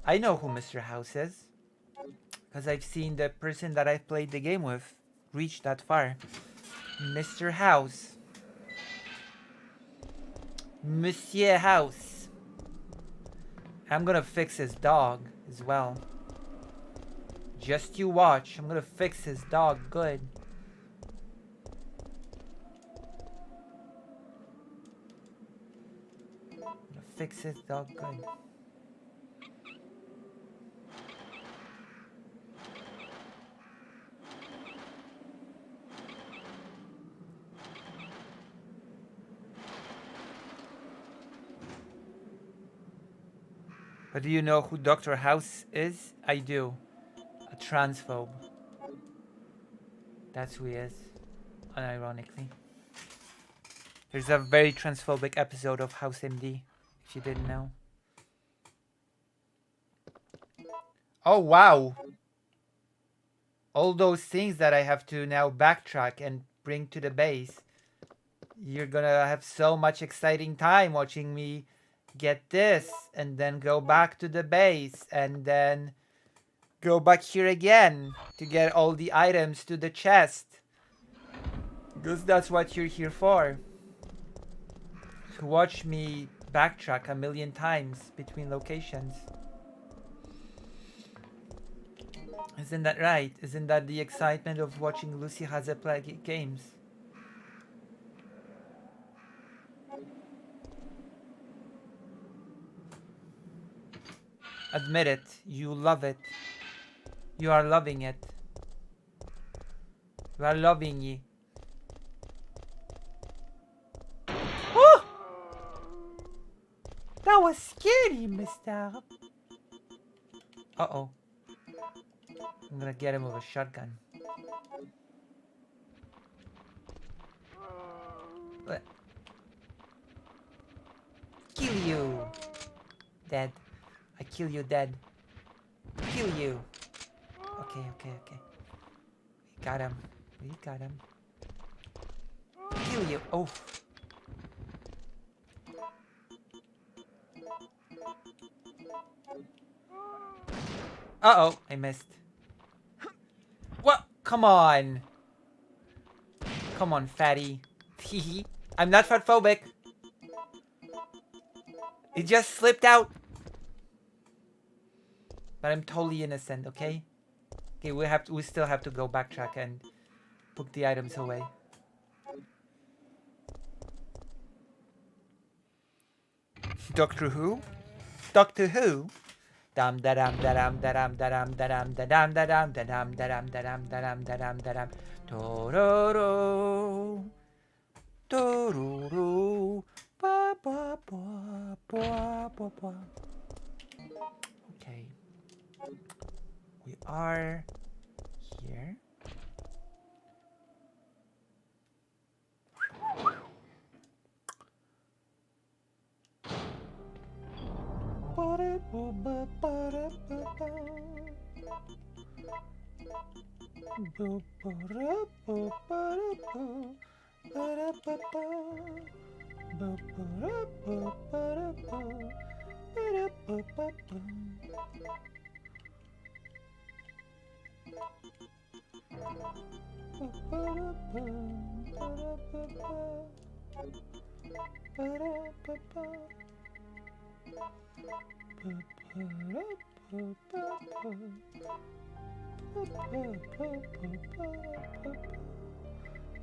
I know who Mr. House is. Because I've seen the person that I've played the game with reach that far. Mr. House. Monsieur House. I'm gonna fix his dog as well. Just you watch. I'm gonna fix his dog good. Fix his dog good. But do you know who Dr. House is? I do. A transphobe. That's who he is. Unironically. There's a very transphobic episode of House MD, if you didn't know. Oh, wow. All those things that I have to now backtrack and bring to the base. You're gonna have so much exciting time watching me get this and then go back to the base and then go back here again to get all the items to the chest. Because that's what you're here for. To watch me backtrack a million times between locations. Isn't that right? Isn't that the excitement of watching Lucy Haze play games? Admit it. You love it. You are loving it. You are loving it. That was scary, mister. Uh-oh. I'm gonna get him with a shotgun. What? Kill you. Dead. I kill you dead. Kill you. Okay. We got him. Kill you. Oh. Uh-oh, I missed. What? Come on. Come on, fatty. I'm not fatphobic. It just slipped out. But I'm totally innocent, okay? Okay, we still have to go backtrack and put the items away. Doctor Who? Doctor Who? Dam da dam da dam da dam da dam da dam da dam da dam da dam da dam da dam da dam da dam da dam. Tororo. Tororo. Ba ba ba ba ba ba. Okay. We are here.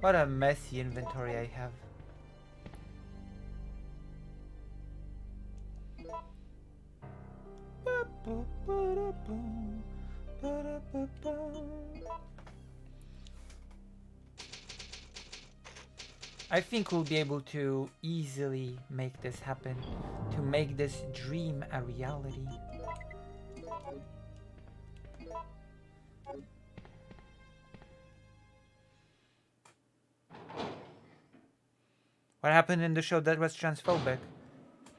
What a messy inventory I have. I think we'll be able to easily make this happen, to make this dream a reality. What happened in the show that was transphobic?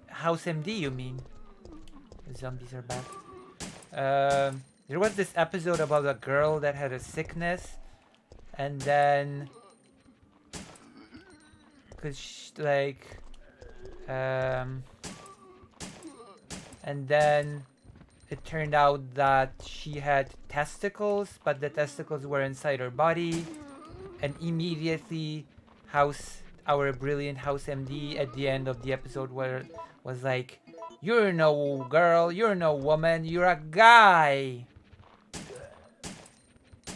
House MD, you mean? The zombies are back. There was this episode about a girl that had a sickness, and then, and then it turned out that she had testicles, but the testicles were inside her body, and immediately our brilliant House MD at the end of the episode was like, "You're no girl, you're no woman, you're a guy."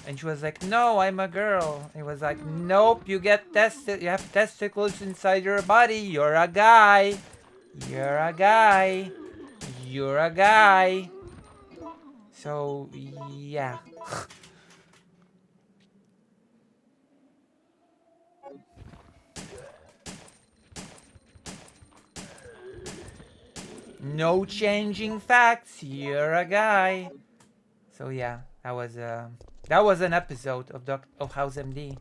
And she was like, "No, I'm a girl." It was like, "Nope, you have testicles inside your body. You're a guy. You're a guy. You're a guy." So, yeah. No changing facts. You're a guy. So yeah, that was an episode of House MD.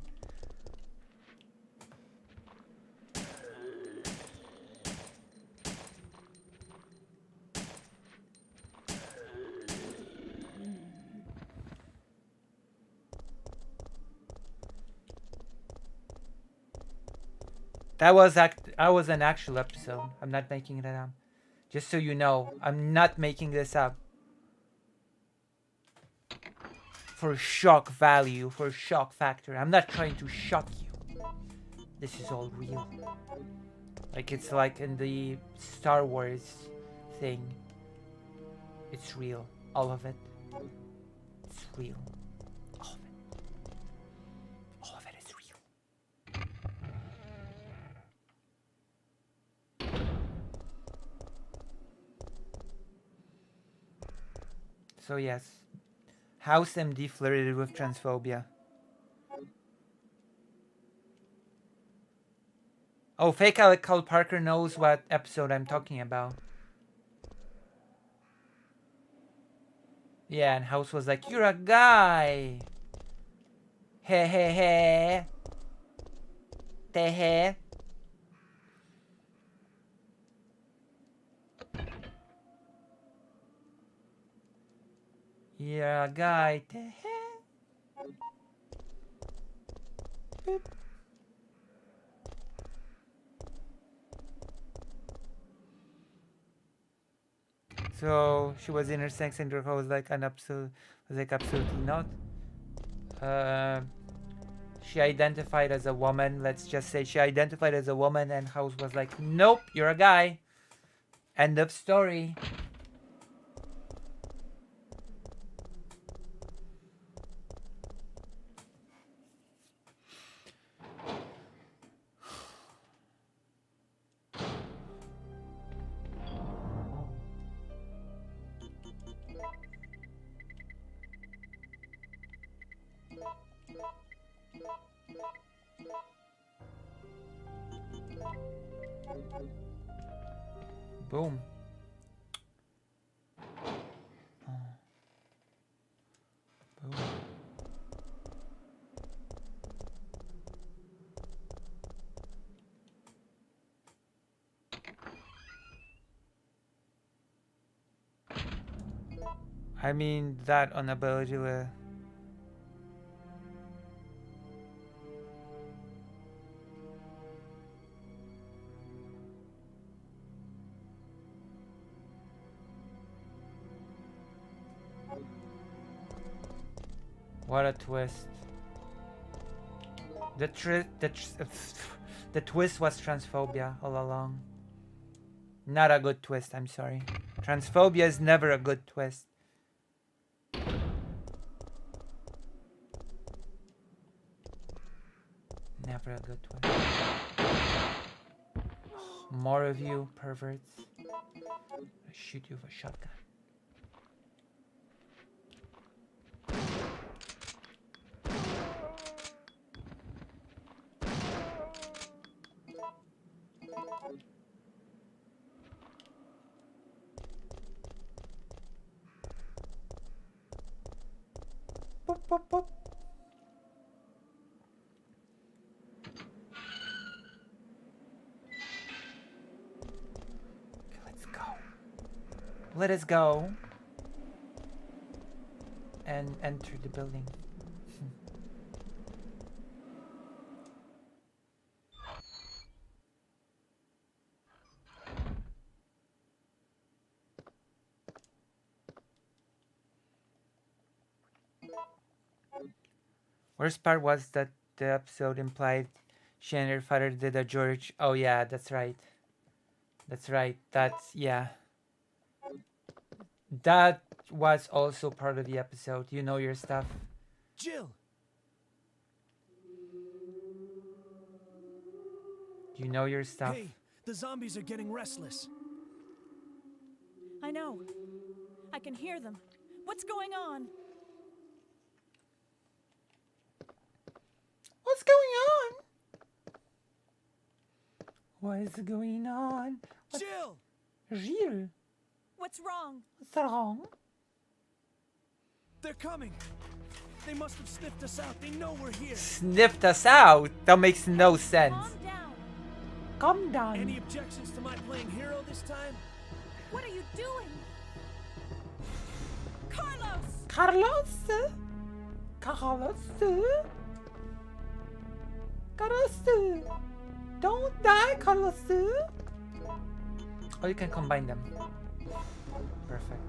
That was an actual episode. I'm not making it up. Just so you know, I'm not making this up. For shock value, for shock factor. I'm not trying to shock you. This is all real. Like it's like in the Star Wars thing. It's real. All of it. It's real. All of it. All of it is real. So yes, House MD flirted with transphobia. Oh, fake Alec Cole Parker knows what episode I'm talking about. Yeah, and House was like, "You're a guy." He he he. Te he. You're a guy. Te he. Boop. So she was intersex, and Draco was like absolutely not. She identified as a woman. Let's just say she identified as a woman, and House was like, "Nope, you're a guy." End of story. Boom. Boom. I mean, that on ability will. What a twist. The twist was transphobia all along. Not a good twist, I'm sorry. Transphobia is never a good twist. Never a good twist. More of you, perverts. I'll shoot you with a shotgun. Boop, boop, boop. Okay, let's go. Let us go and enter the building. Worst part was that the episode implied she and her father did a George. Oh yeah, that's right. That's right. That's yeah. That was also part of the episode. You know your stuff. Jill! You know your stuff. Hey, the zombies are getting restless. I know. I can hear them. What's going on? What's going on? What is going on? Jill! Gilles, What's wrong? what's wrong? They're coming. They must have sniffed us out. They know we're here. Sniffed us out? That makes no sense. Calm down. Calm down. Any objections to my playing hero this time? What are you doing? Carlos! Carlos? Carlos? Carlos? Don't die, Carlos! Oh, you can combine them. Perfect.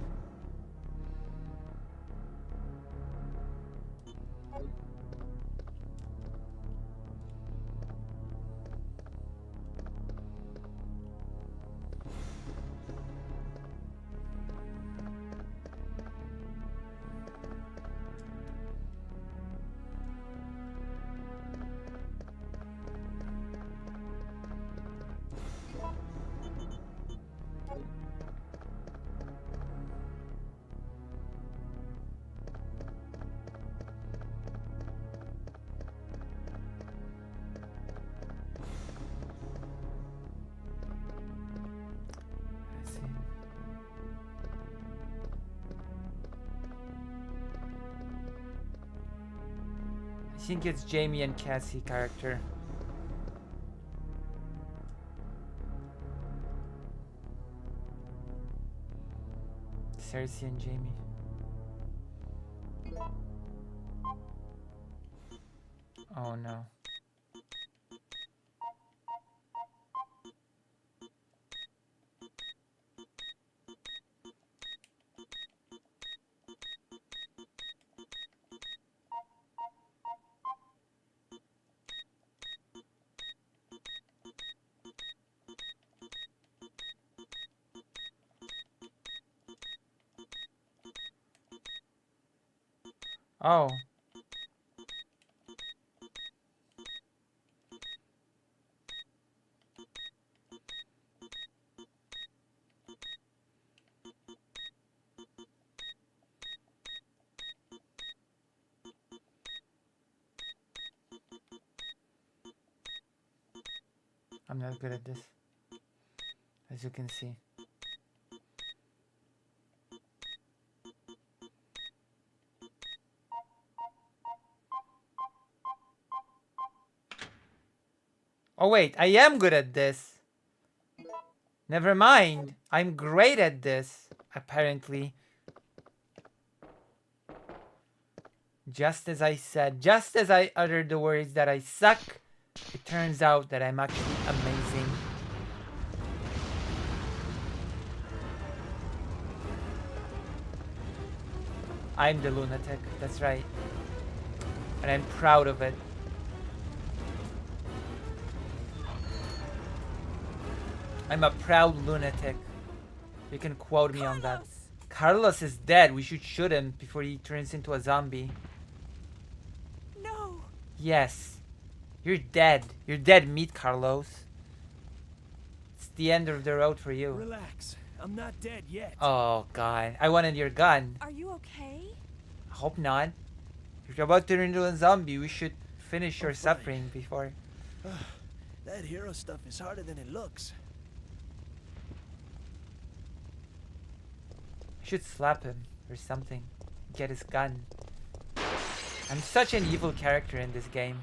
think it's Jamie and Cassie character. Cersei and Jamie. Oh no. Oh. I'm not good at this, as you can see. Oh wait, I am good at this. Never mind. I'm great at this, apparently. Just as I said, just as I uttered the words that I suck, it turns out that I'm actually amazing. I'm the lunatic, that's right. And I'm proud of it. I'm a proud lunatic. You can quote me on that. Carlos is dead. We should shoot him before he turns into a zombie. No. Yes. You're dead. You're dead meat, Carlos. It's the end of the road for you. Relax. I'm not dead yet. Oh, God. I wanted your gun. Are you okay? I hope not. If you're about to turn into a zombie, we should finish your I'm fine. suffering before. That hero stuff is harder than it looks. I should slap him or something. Get his gun. I'm such an evil character in this game.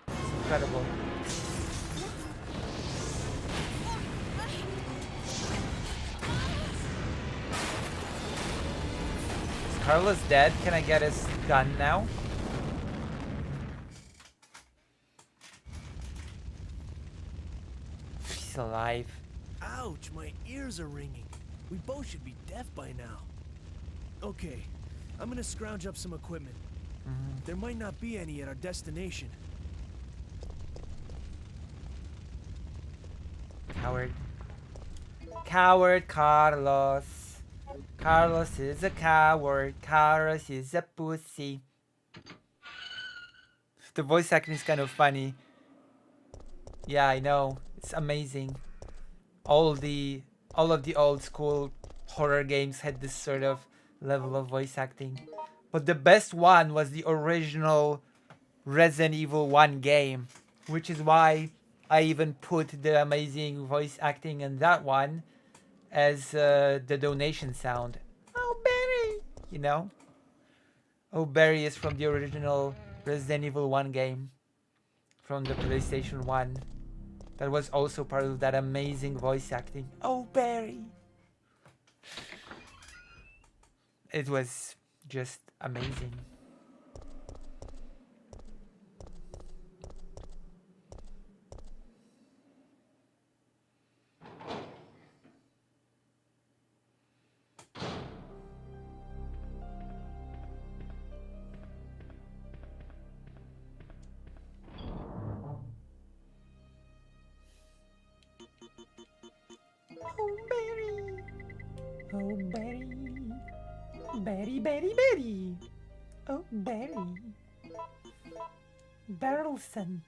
It's incredible. Is Carlos dead? Can I get his gun now? He's alive. Ouch, my ears are ringing. We both should be deaf by now. Okay, I'm gonna scrounge up some equipment. There might not be any at our destination. Coward. Coward Carlos. Carlos is a coward. Carlos is a pussy. The voice acting is kind of funny. Yeah, I know. It's amazing. All of the old school horror games had this sort of level of voice acting. But the best one was the original Resident Evil 1 game, which is why I even put the amazing voice acting in that one as the donation sound. Oh, Barry! You know? Oh, Barry is from the original Resident Evil 1 game from the PlayStation 1. That was also part of that amazing voice acting. Oh, Barry! It was just amazing. Oh, Barry! Oh, Barry! Barry, Barry, Barry! Oh, Barry! Barrelson!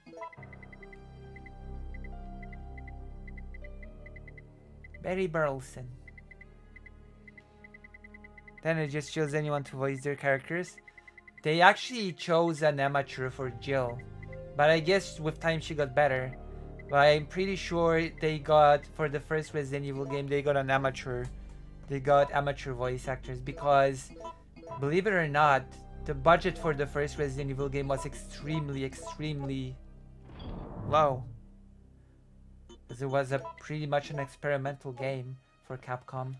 Barry Barrelson. Then it just chose anyone to voice their characters. They actually chose an amateur for Jill, but I guess with time she got better. But I'm pretty sure they got, for the first Resident Evil game, they got an amateur. They got amateur voice actors because, believe it or not, the budget for the first Resident Evil game was extremely low. Because it was a pretty much an experimental game for Capcom.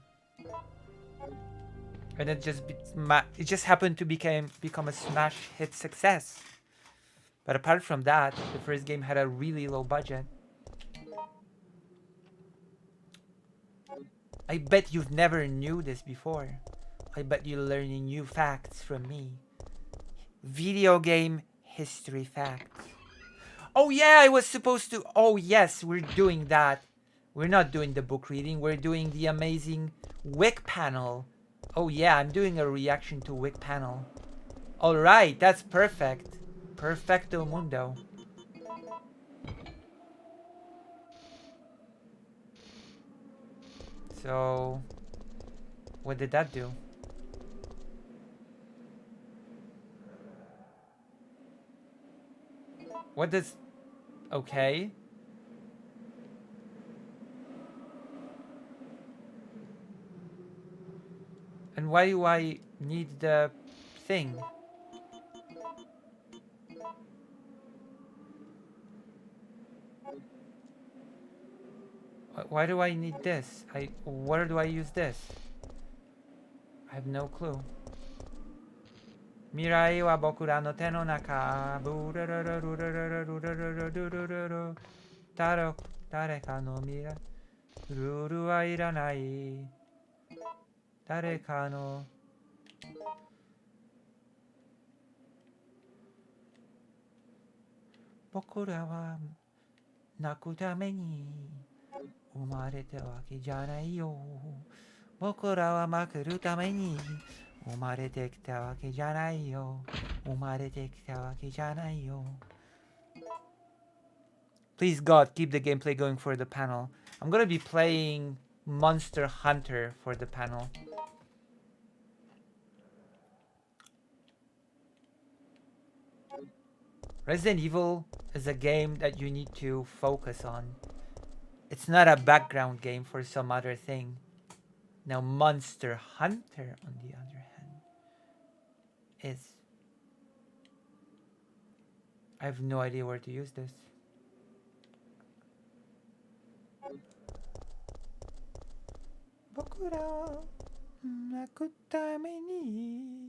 And it just happened to become a smash hit success. But apart from that, the first game had a really low budget. I bet you've never knew this before. I bet you're learning new facts from me. Video game history facts. Oh yeah, I was supposed to... Oh yes, we're doing that. We're not doing the book reading. We're doing the amazing Wick panel. Oh yeah, I'm doing a reaction to Wick panel. Alright, that's perfect. Perfecto mundo. So... what did that do? What does... okay. And why do I need the thing? Why do I need this? Where do I use this? I have no clue. Mirai wa bokura no te no naka. Taro dareka no mirai. Ruru wa iranai. Dareka no. Bokura wa naku tame ni umarete wake janai yo. Bokura wa makuru tame ni umarete kita wake janai yo. Umarete kita wake janai yo. Please God, keep the gameplay going for the panel. I'm gonna be playing Monster Hunter for the panel. Resident Evil is a game that you need to focus on. It's not a background game for some other thing. Now Monster Hunter, on the other hand, is... I have no idea where to use this. Bokura nakutame ni.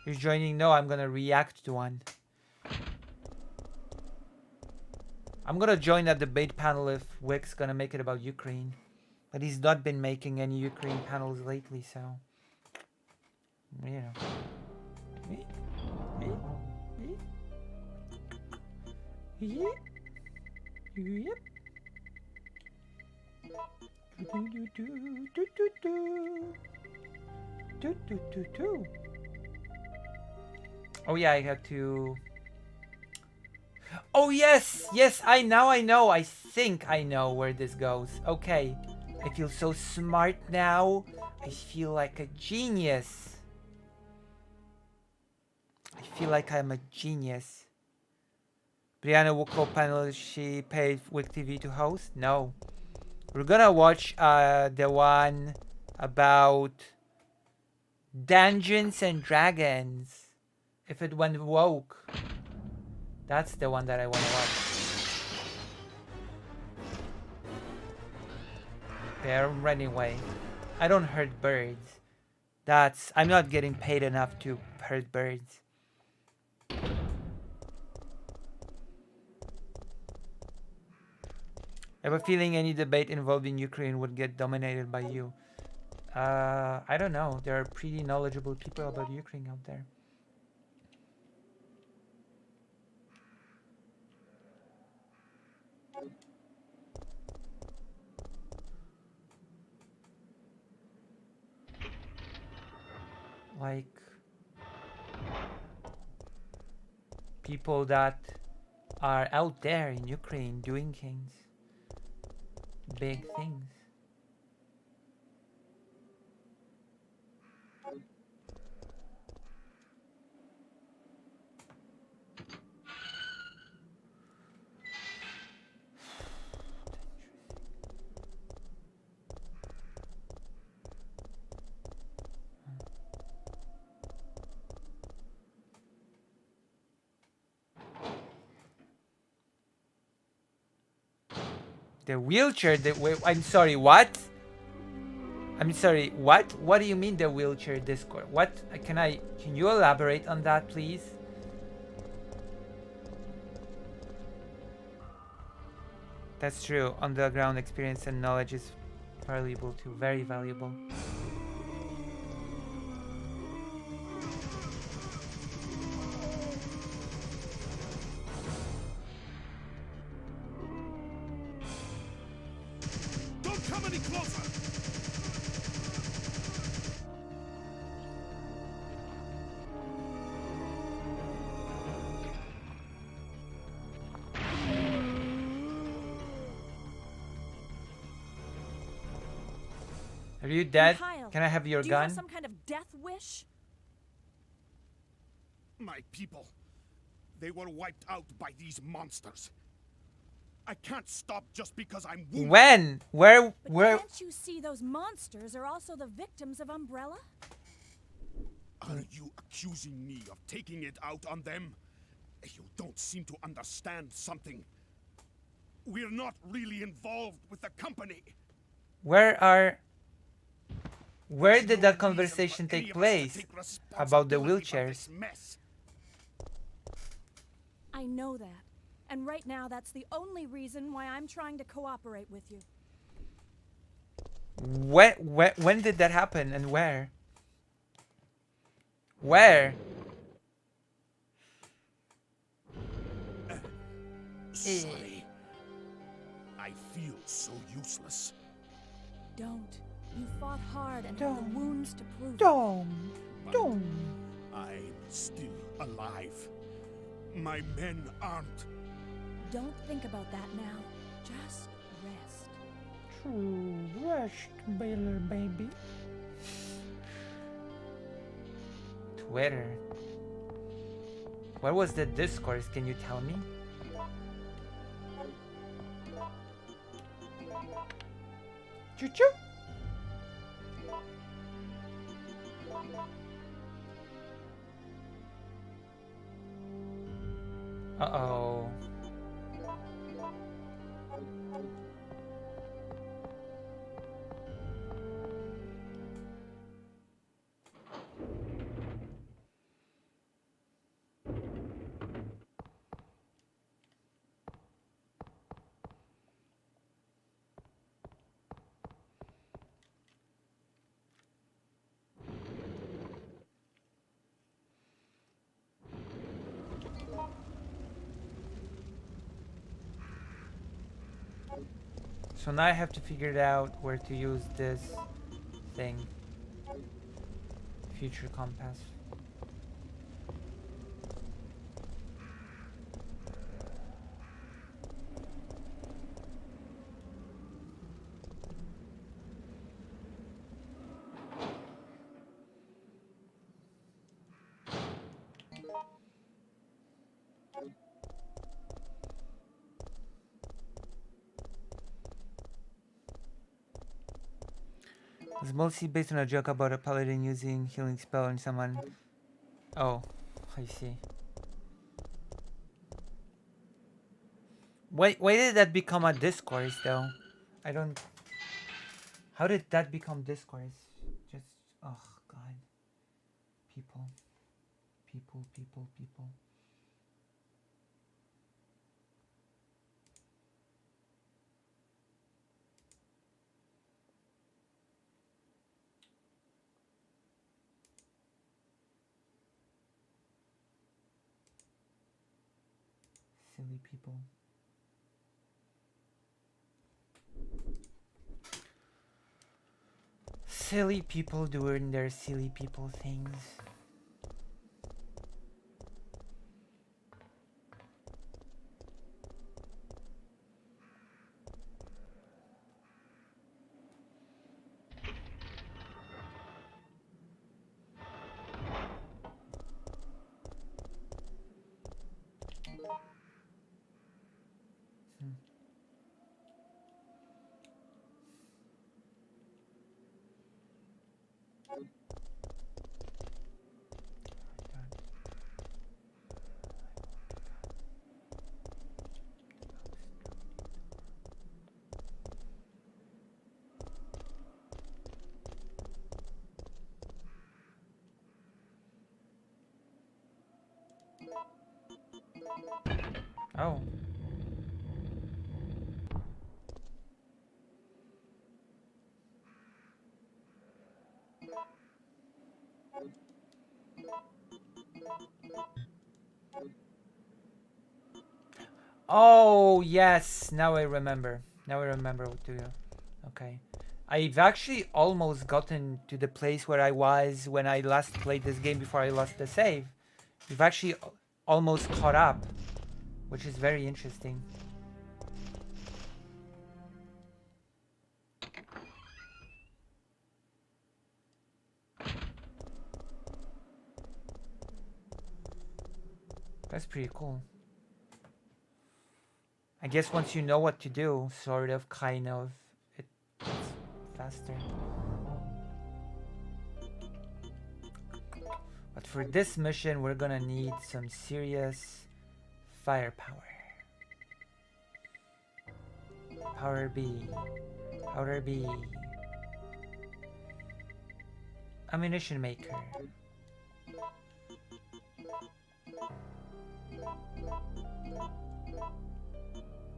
You're joining? No, I'm gonna react to one. I'm gonna join that debate panel if Wick's gonna make it about Ukraine. But he's not been making any Ukraine panels lately, so... you know. Oh yeah, I have to... oh yes! Yes, I know. I think I know where this goes. Okay. I feel so smart now. I feel like a genius. I feel like I'm a genius. Brianna Wuko panel, she paid Wick TV to host? No. We're gonna watch the one about Dungeons and Dragons. If it went woke. That's the one that I wanna watch. They're running away. I don't hurt birds. I'm not getting paid enough to hurt birds. I have a feeling any debate involving Ukraine would get dominated by you. I don't know. There are pretty knowledgeable people about Ukraine out there. Like people that are out there in Ukraine doing things, big things. The wheelchair. I'm sorry. What? I'm sorry. What? What do you mean the wheelchair Discord? What? Can you elaborate on that, please? That's true. Underground experience and knowledge is valuable too. Very valuable. Don't come any closer! Are you dead? Mikhail, Can I have your do gun? you have some kind of death wish? My people, they were wiped out by these monsters. I can't stop just because I'm wounded. When? Where? But Where? can't you see those monsters are also the victims of Umbrella? Are you accusing me of taking it out on them? You don't seem to understand something. We're not really involved with the company. Where There's did no that reason conversation for any take of us to place? take About the responsibility for wheelchairs? this mess. I know that. And right now, that's the only reason why I'm trying to cooperate with you. When did that happen and where? Where? Sorry. I feel so useless. Don't. You fought hard and have Don't. the wounds to prove it. Don't. I'm still alive. My men aren't. Don't think about that now. Just rest. True. Rest, baby. Twitter. What was the discourse? Can you tell me? Choo choo. Uh-oh. So now I have to figure out where to use this thing. Future compass. It's mostly based on a joke about a paladin using healing spell on someone. Oh, I see. Why did that become a discourse though? I don't... How did that become discourse? Just... Oh god. People. People. Silly people. Silly people doing their silly people things. Oh. Oh, yes. Now I remember. Now I remember what to do. Okay. I've actually almost gotten to the place where I was when I last played this game before I lost the save. We've actually almost caught up, which is very interesting. That's pretty cool. I guess once you know what to do, sort of, kind of, it's faster. But for this mission, we're gonna need some serious firepower. Power B. Powder B. Ammunition maker.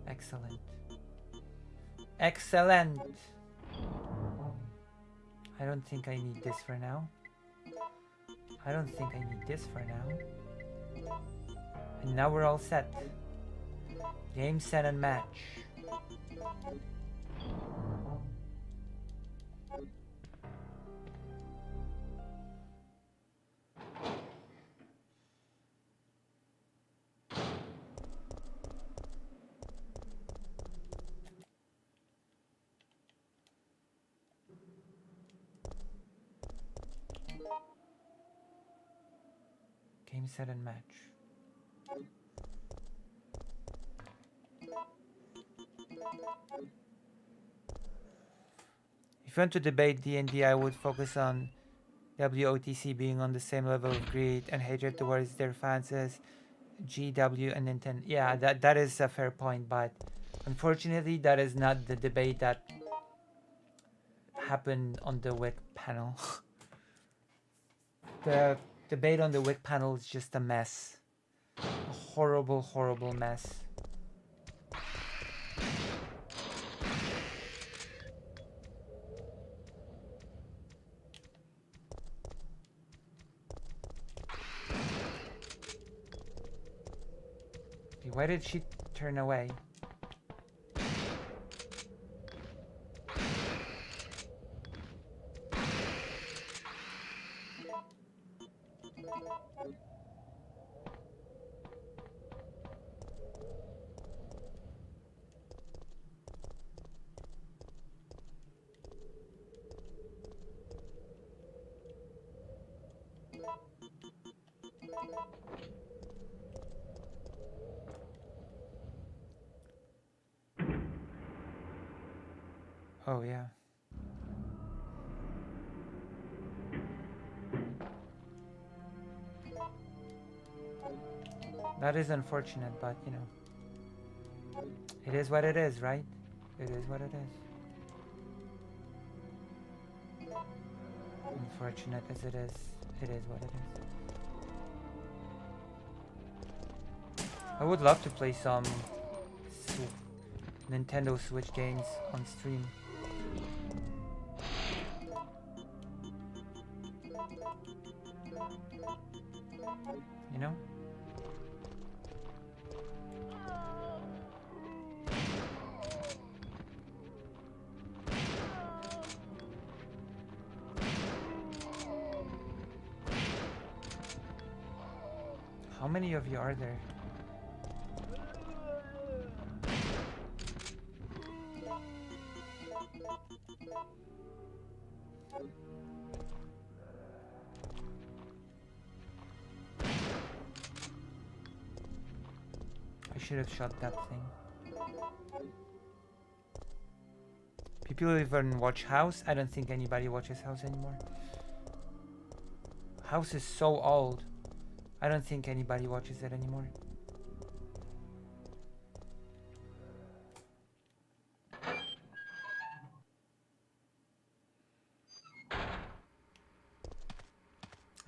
Excellent. Excellent. I don't think I need this for now. I don't think I need this for now. And now we're all set. Game, set, and match. Game, set, and match. If you want to debate D&D, I would focus on WOTC being on the same level of greed and hatred towards their fans as GW and Nintendo. Yeah, that is a fair point, but unfortunately, that is not the debate that happened on the WIC panel. The debate on the WIC panel is just a mess. A horrible, horrible mess. Why did she turn away? Oh, yeah. That is unfortunate, but you know, it is what it is, right? It is what it is. Unfortunate as it is what it is. I would love to play some Nintendo Switch games on stream. You know? How many of you are there? I should have shot that thing. People even watch House? I don't think anybody watches House anymore. House is so old. I don't think anybody watches it anymore.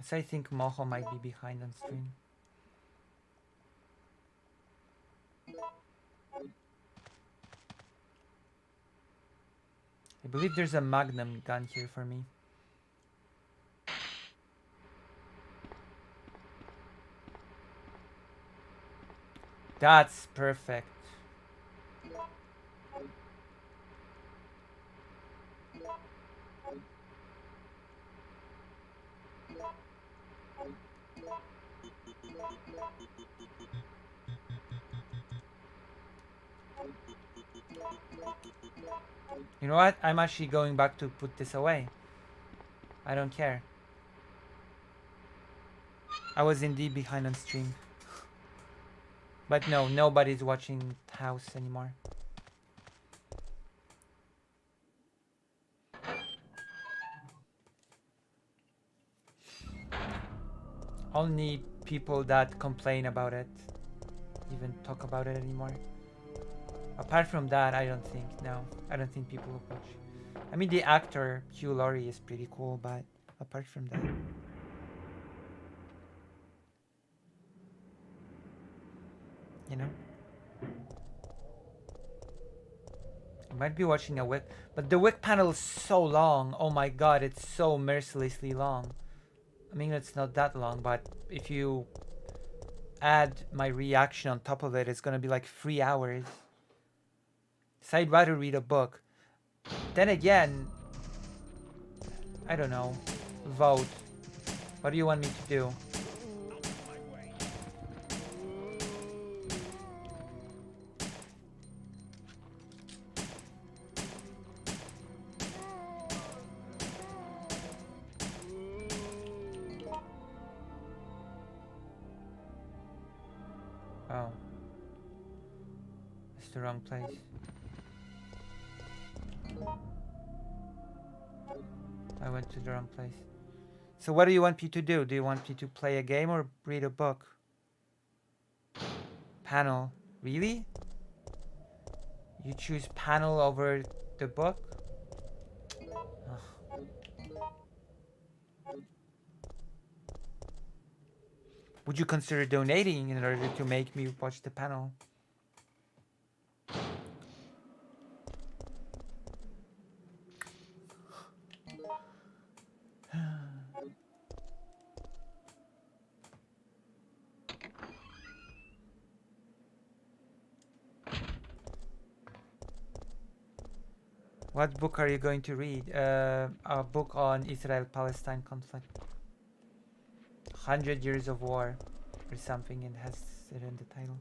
So I think Moho might be behind on stream. I believe there's a magnum gun here for me. That's perfect. You know what? I'm actually going back to put this away. I don't care. I was indeed behind on stream. But no, nobody's watching House anymore. Only people that complain about it even talk about it anymore. Apart from that, I don't think, no. I don't think people will watch. I mean, the actor, Hugh Laurie, is pretty cool, but apart from that... You know? I might be watching a Wick, but the Wick panel is so long. Oh my god, it's so mercilessly long. I mean, it's not that long, but if you add my reaction on top of it, it's gonna be like 3 hours. So I'd rather read a book. Then again, I don't know. Vote. What do you want me to do? Oh. It's the wrong place. I went to the wrong place. So what do you want me to do? Do you want me to play a game or read a book? Panel. Really? You choose panel over the book? Ugh. Would you consider donating in order to make me watch the panel? What book are you going to read? A book on Israel-Palestine conflict. 100 Years of War or something, it has it in the title.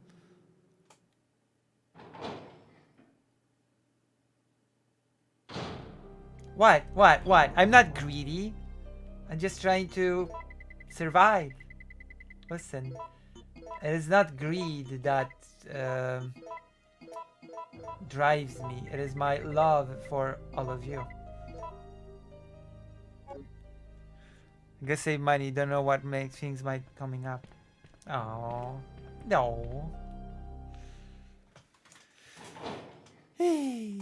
What? I'm not greedy. I'm just trying to survive. Listen, it is not greed that drives me. It is my love for all of you. I guess save money. Don't know what makes things might coming up. Oh no. Hey.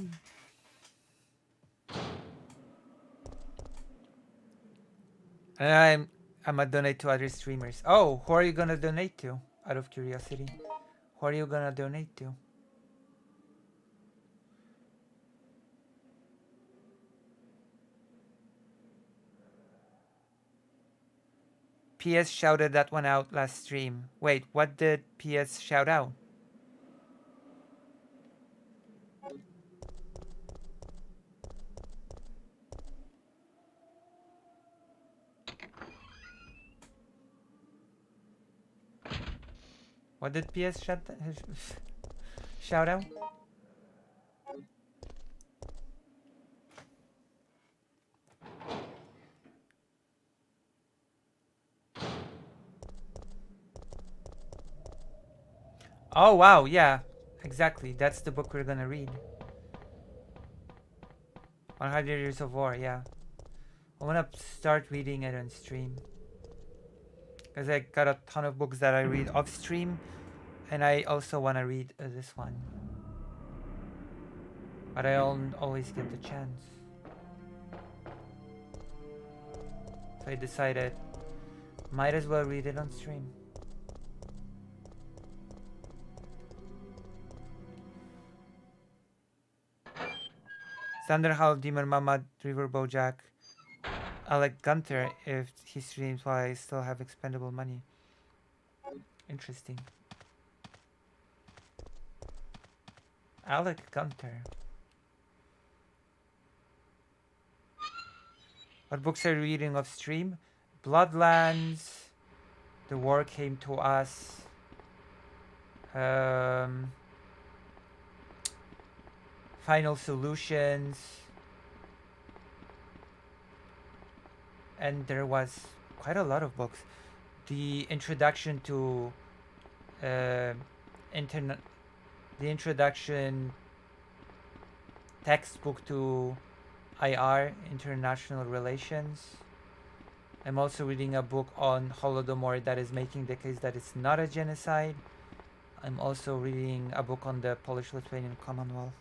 And I'm gonna donate to other streamers. Oh, who are you gonna donate to? Out of curiosity, who are you gonna donate to? PS shouted that one out last stream. Wait, what did PS shout out? What did PS shout out? Oh wow, yeah, exactly. That's the book we're gonna read. 100 Years of War, yeah. I wanna start reading it on stream. Because I got a ton of books that I read off stream, and I also wanna read this one. But I don't always get the chance. So I decided, might as well read it on stream. Thunderhowl, Demon Mama, River Bojack, Alec Gunter. If he streams while I still have expendable money. Interesting. Alec Gunter. What books are you reading off stream? Bloodlands. The War Came to Us. Final Solutions. And there was quite a lot of books. The introduction to internet, the introduction textbook to IR, International Relations. I'm also reading a book on Holodomor that is making the case that it's not a genocide. I'm also reading a book on the Polish-Lithuanian Commonwealth.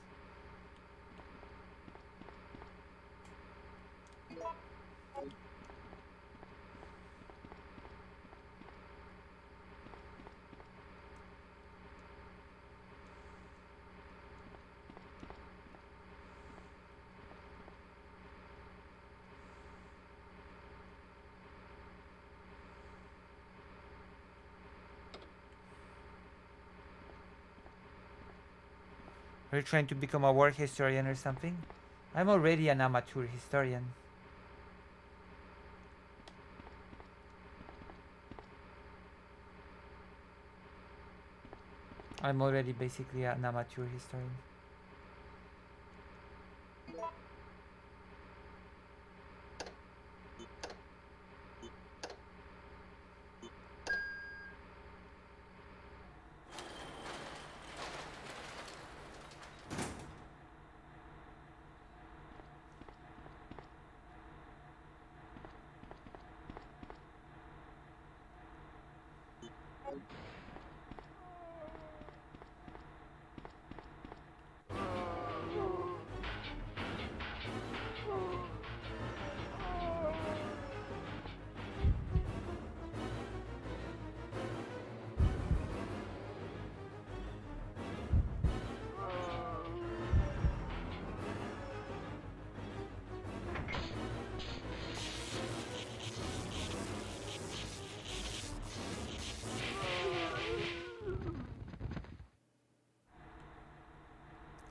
Are you trying to become a war historian or something? I'm already an amateur historian. I'm already basically an amateur historian.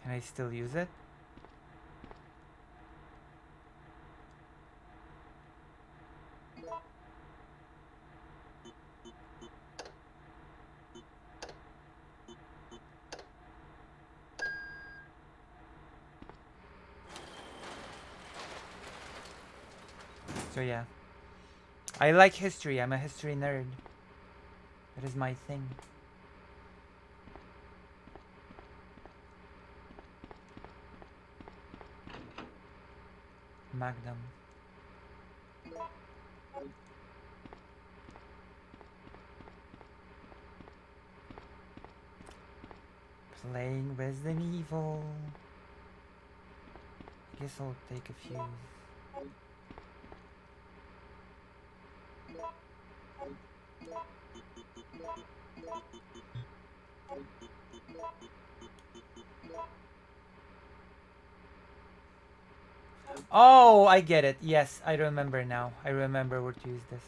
Can I still use it? So yeah. I like history. I'm a history nerd. That is my thing. Magnum. Playing Resident Evil. I guess I'll take a fuse. Oh, I get it. Yes, I remember now. I remember where to use this.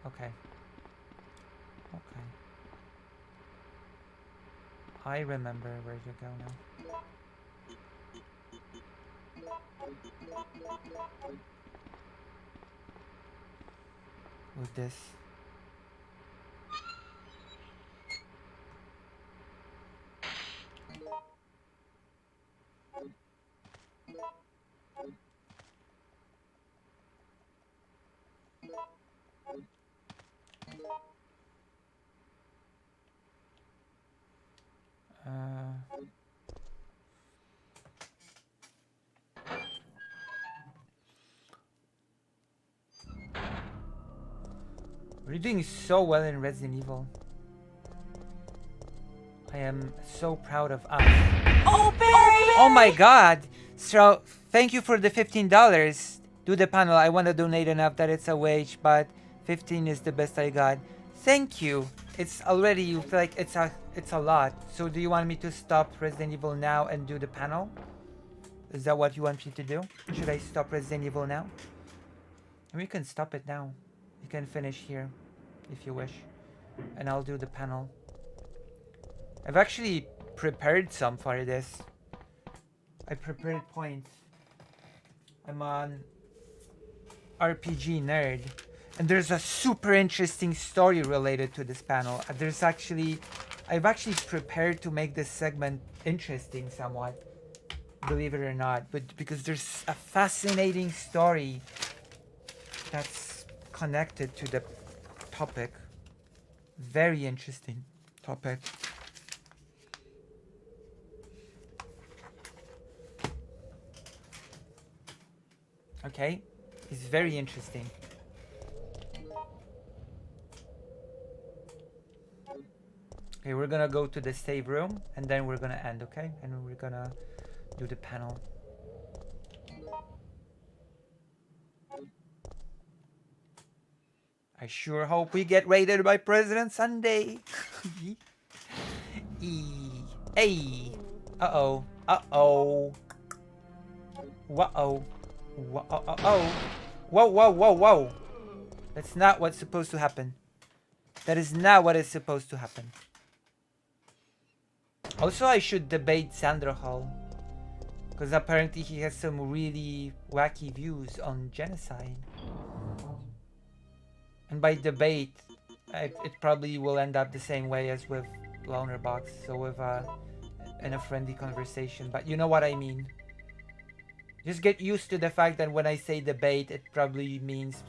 Okay. Okay. I remember where to go now. With this. We're doing so well in Resident Evil. I am so proud of us. Oh my god! So, thank you for the $15. Do the panel. I want to donate enough that it's a wage, but 15 is the best I got. Thank you. It's already, you feel like it's a lot. So do you want me to stop Resident Evil now and do the panel? Is that what you want me to do? Should I stop Resident Evil now? We can stop it now. You can finish here if you wish. And I'll do the panel. I've actually prepared some for this. I prepared points. I'm on RPG Nerd. And there's a super interesting story related to this panel. I've actually prepared to make this segment interesting somewhat. Believe it or not. But because there's a fascinating story that's connected to the topic. Very interesting topic. Okay, it's very interesting. Okay, we're gonna go to the save room and then we're gonna end, okay? And we're gonna do the panel. I sure hope we get raided by President Sunday. Hey. Uh-oh. Uh-oh. Whoa. Whoa. Whoa. That's not what's supposed to happen. That is not what is supposed to happen. Also, I should debate Sandra Hall. Because apparently he has some really wacky views on genocide. And by debate, it probably will end up the same way as with Loner Box. So with in a friendly conversation. But you know what I mean. Just get used to the fact that when I say debate, it probably means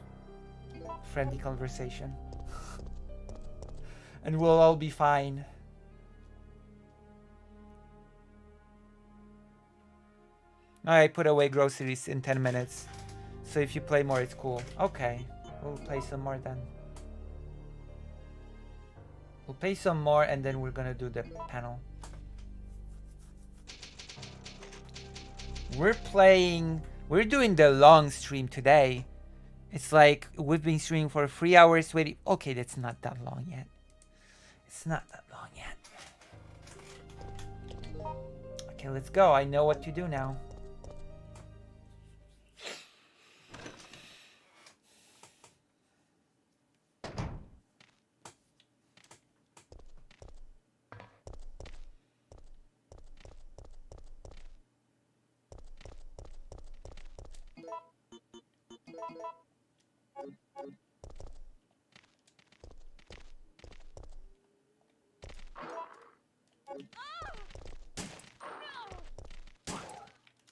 friendly conversation. And we'll all be fine. I put away groceries in 10 minutes. So if you play more, it's cool. Okay. We'll play some more then. We'll play some more and then we're gonna do the panel. We're doing the long stream today. It's like we've been streaming for 3 hours waiting. Okay, that's not that long yet. It's not that long yet. Okay, let's go. I know what to do now.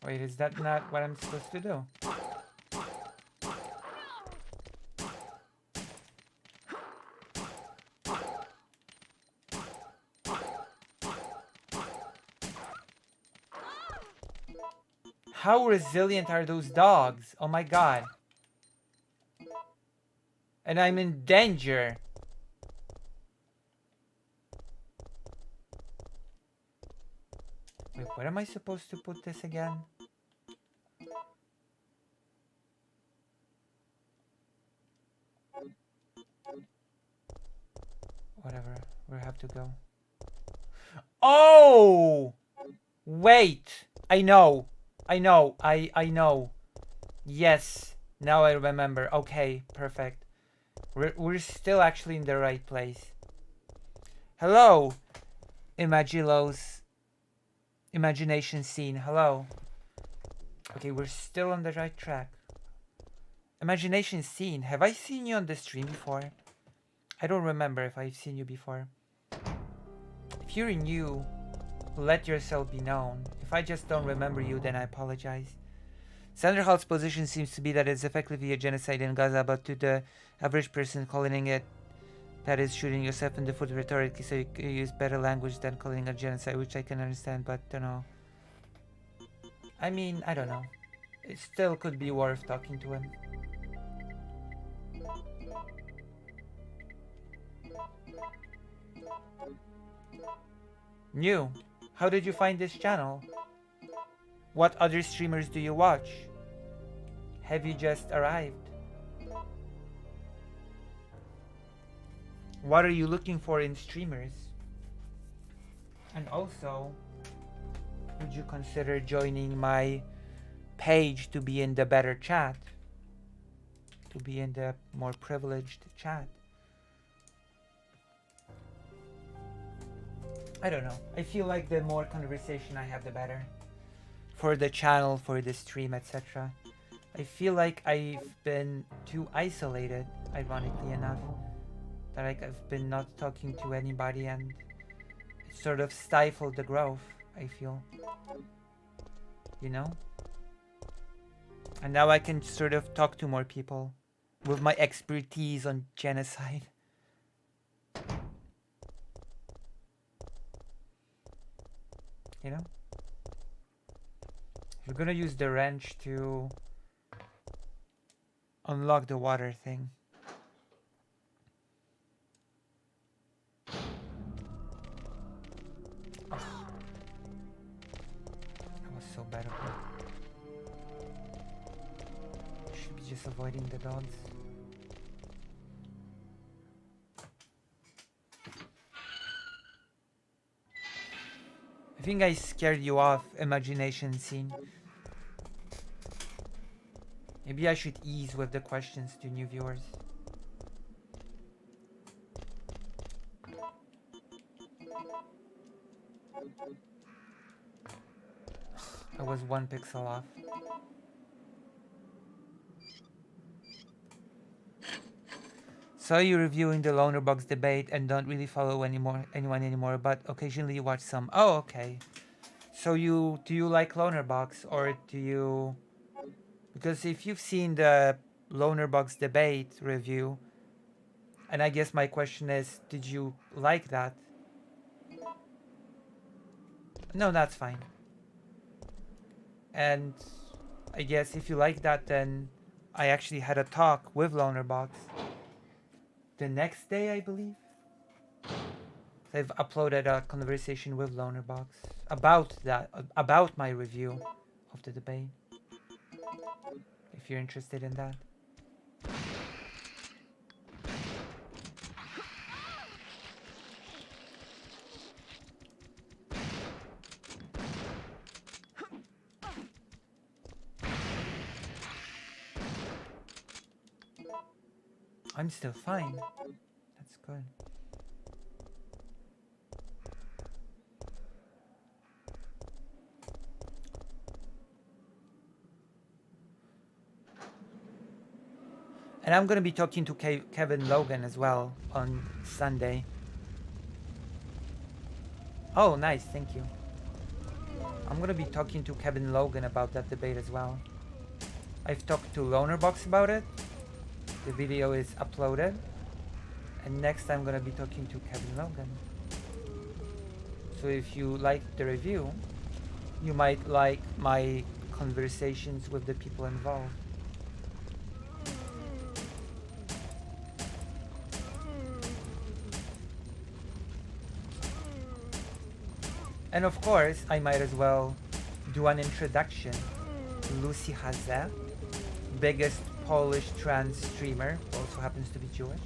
Wait, is that not what I'm supposed to do? How resilient are those dogs? Oh my god. And I'm in danger. Wait, where am I supposed to put this again? Whatever, we have to go. Oh! Wait! I know. Yes, now I remember. Okay, perfect. We're still actually in the right place. Hello, Imagilo's imagination scene. Hello. Okay, we're still on the right track. Imagination scene. Have I seen you on the stream before? I don't remember if I've seen you before. If you're new, let yourself be known. If I just don't remember you, then I apologize. Sandra Hall's position seems to be that it's effectively a genocide in Gaza, but to the average person calling it that is shooting yourself in the foot rhetorically, so you can use better language than calling it a genocide, which I can understand, but don't know. I mean, I don't know. It still could be worth talking to him. New. How did you find this channel? What other streamers do you watch? Have you just arrived? What are you looking for in streamers? And also, would you consider joining my page to be in the better chat, to be in the more privileged chat. I don't know. I feel like the more conversation I have, the better. For the channel, for the stream, etc. I feel like I've been too isolated, ironically enough. That like I've been not talking to anybody, and it sort of stifled the growth, I feel. You know? And now I can sort of talk to more people with my expertise on genocide. You know? We're gonna use the wrench to unlock the water thing. Ugh. That was so bad of me. Should be just avoiding the dogs. I think I scared you off, imagination scene. Maybe I should ease with the questions to new viewers. I was 1 pixel off. Saw you reviewing the Loner Box debate and don't really follow anyone anymore, but occasionally watch some. Oh, okay. So do you like Loner Box, or do you? Because if you've seen the Loner Box debate review, and I guess my question is, did you like that? No, that's fine. And I guess if you like that, then I actually had a talk with Loner Box the next day, I believe. I've uploaded a conversation with Loner Box about that, about my review of the debate. If you're interested in that. I'm still fine. That's good. And I'm going to be talking to Kevin Logan as well on Sunday. Oh, nice. Thank you. I'm going to be talking to Kevin Logan about that debate as well. I've talked to Lonerbox about it. The video is uploaded. And next I'm going to be talking to Kevin Logan. So if you like the review, you might like my conversations with the people involved. And of course, I might as well do an introduction to Lucy Haze, biggest Polish trans streamer, also happens to be Jewish.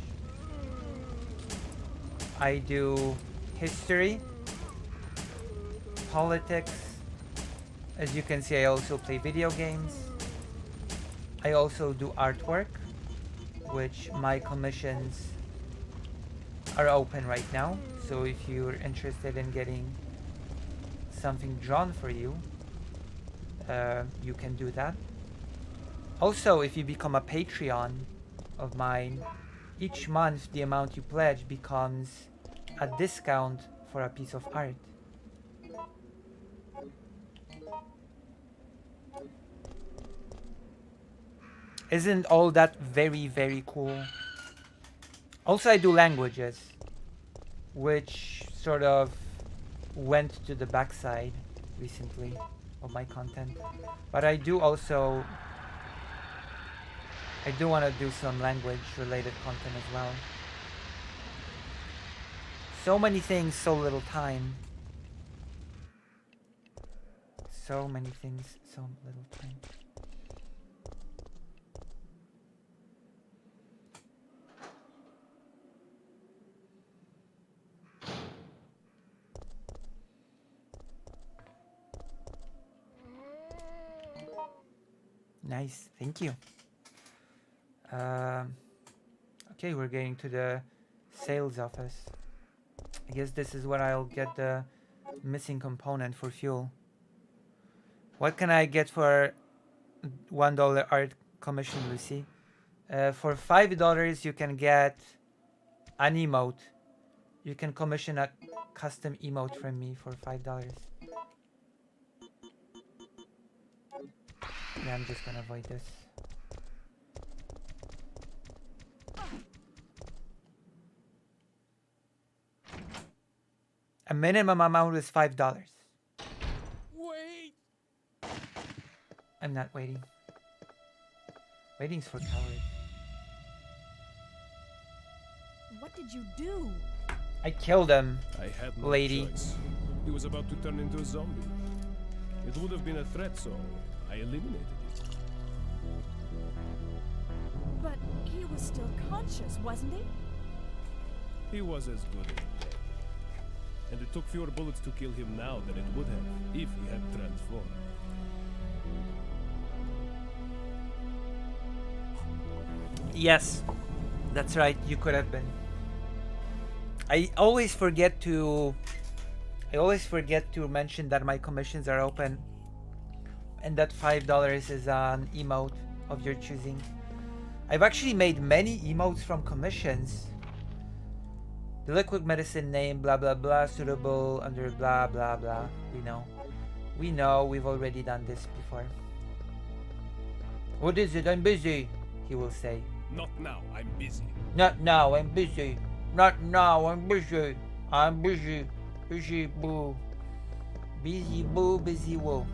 I do history, politics. As you can see, I also play video games. I also do artwork, which my commissions are open right now. So if you're interested in getting something drawn for you, you can do that. Also, if you become a Patreon of mine, each month the amount you pledge becomes a discount for a piece of art. Isn't all that very, very cool? Also, I do languages, which sort of went to the backside recently of my content. But I do also, I do want to do some language related content as well. So many things, so little time. So many things, so little time. Nice. Thank you. Okay, we're getting to the sales office. I guess this is where I'll get the missing component for fuel. What can I get for $1 art commission, Lucy? For $5 you can get an emote. You can commission a custom emote from me for $5. Yeah, I'm just gonna avoid this. A minimum amount is $5. Wait! I'm not waiting. Waiting's for cowards. What did you do? I killed him. I had no Lady. choice. He was about to turn into a zombie. It would have been a threat, so I eliminated it. But he was still conscious, wasn't he? He was as good as dead. And it took fewer bullets to kill him now than it would have if he had transformed. Yes, that's right. You could have been. I always forget to mention that my commissions are open, and that $5 is an emote of your choosing. I've actually made many emotes from commissions. The liquid medicine name, blah blah blah, suitable under blah blah blah. We know. We've already done this before. What is it? I'm busy, he will say. Not now, I'm busy. Not now, I'm busy. Not now, I'm busy. I'm busy. Busy boo. Busy boo, busy woo.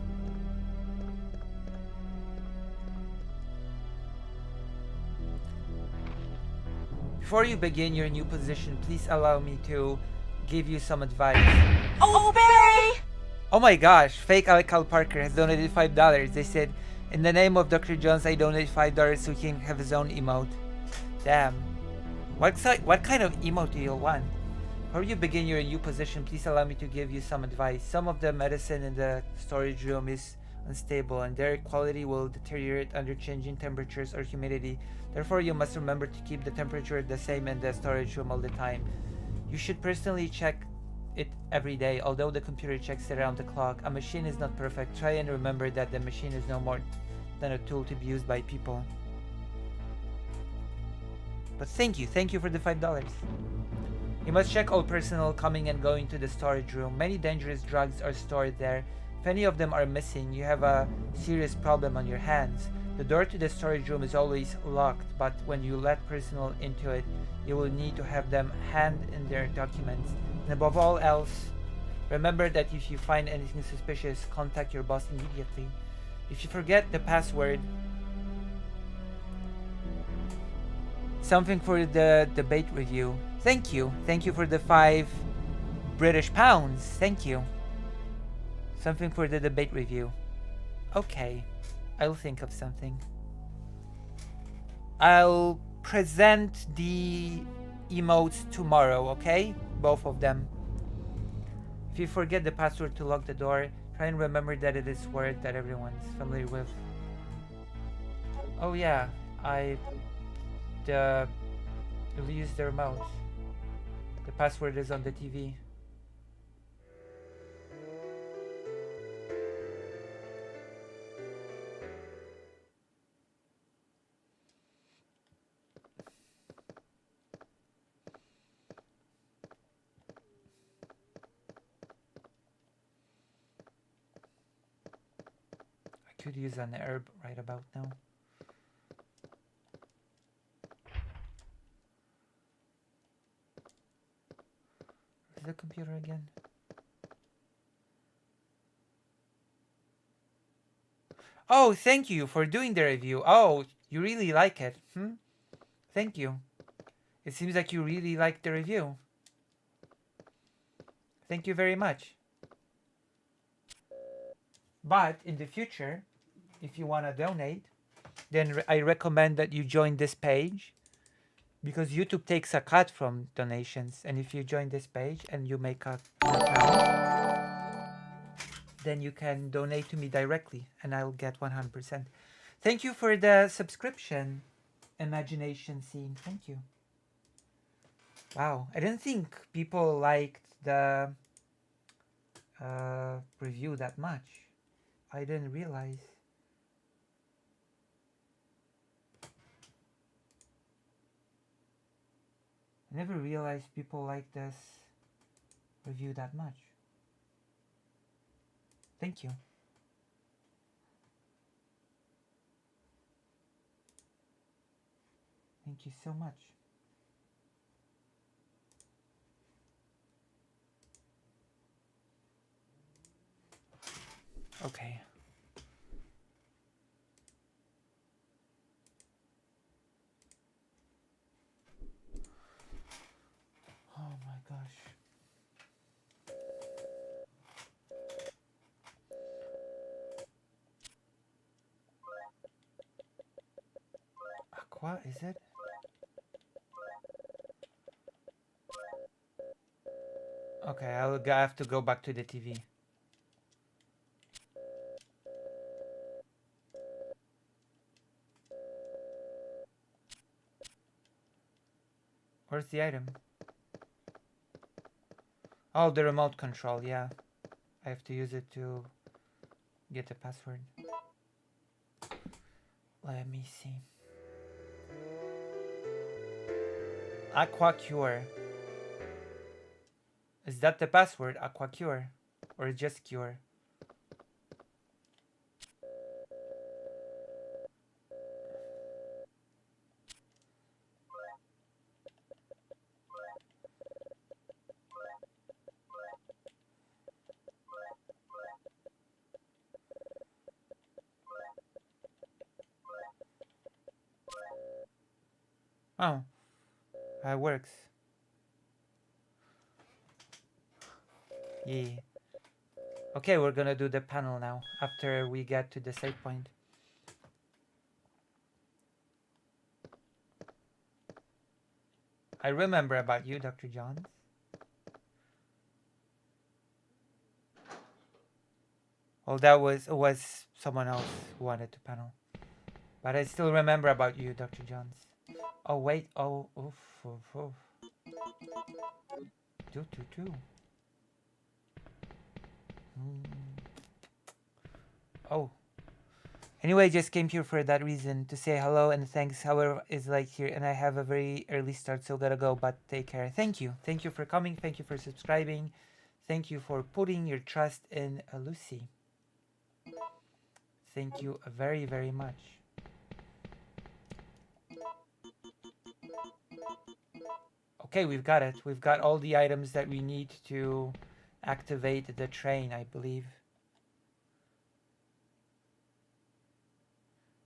Before you begin your new position, please allow me to give you some advice. Oh, Barry! Oh my gosh, fake Alec Cal Parker has donated $5. They said, in the name of Dr. Jones, I donate $5 so he can have his own emote. Damn. What kind of emote do you want? Before you begin your new position, please allow me to give you some advice. Some of the medicine in the storage room is unstable and their quality will deteriorate under changing temperatures or humidity. Therefore, you must remember to keep the temperature the same in the storage room all the time. You should personally check it every day, although the computer checks it around the clock. A machine is not perfect. Try and remember that the machine is no more than a tool to be used by people. But thank you for the $5. You must check all personnel coming and going to the storage room. Many dangerous drugs are stored there. If any of them are missing, you have a serious problem on your hands. The door to the storage room is always locked, but when you let personnel into it, you will need to have them hand in their documents. And above all else, remember that if you find anything suspicious, contact your boss immediately. If you forget the password, something for the debate review. Thank you for the 5 British pounds. Thank you. Something for the debate review. Okay, I'll think of something. I'll present the emotes tomorrow, okay? Both of them. If you forget the password to lock the door, try and remember that it is a word that everyone's familiar with. Oh yeah, you'll use the remote. The password is on the TV. I could use an herb right about now. The computer again. Oh, thank you for doing the review. Oh, you really like it. Thank you. It seems like you really liked the review. Thank you very much. But in the future, if you want to donate, then I recommend that you join this page, because YouTube takes a cut from donations, and if you join this page and you make an account, then you can donate to me directly and I'll get 100%. Thank you for the subscription. Imagination Scene. Thank you. Wow, I didn't think people liked the review that much. I didn't realize. I never realized people like this review that much. Thank you. Thank you so much. Okay. Oh my gosh. Aqua, is it? Okay, I have to go back to the TV. Where's the item? Oh, the remote control, yeah. I have to use it to get the password. Let me see. Aqua Cure. Is that the password? Aqua Cure? Or just Cure? Oh, that works. Yeah. Okay, we're gonna do the panel now after we get to the save point. I remember about you, Dr. Johns. Well, that was someone else who wanted to panel. But I still remember about you, Dr. Johns. Oh, wait. Oh, oof, oof, oof. 222. Oh. Anyway, just came here for that reason, to say hello and thanks. However, is like here, and I have a very early start, so gotta go, but take care. Thank you. Thank you for coming. Thank you for subscribing. Thank you for putting your trust in Lucy. Thank you very, very much. Okay, we've got it. We've got all the items that we need to activate the train, I believe.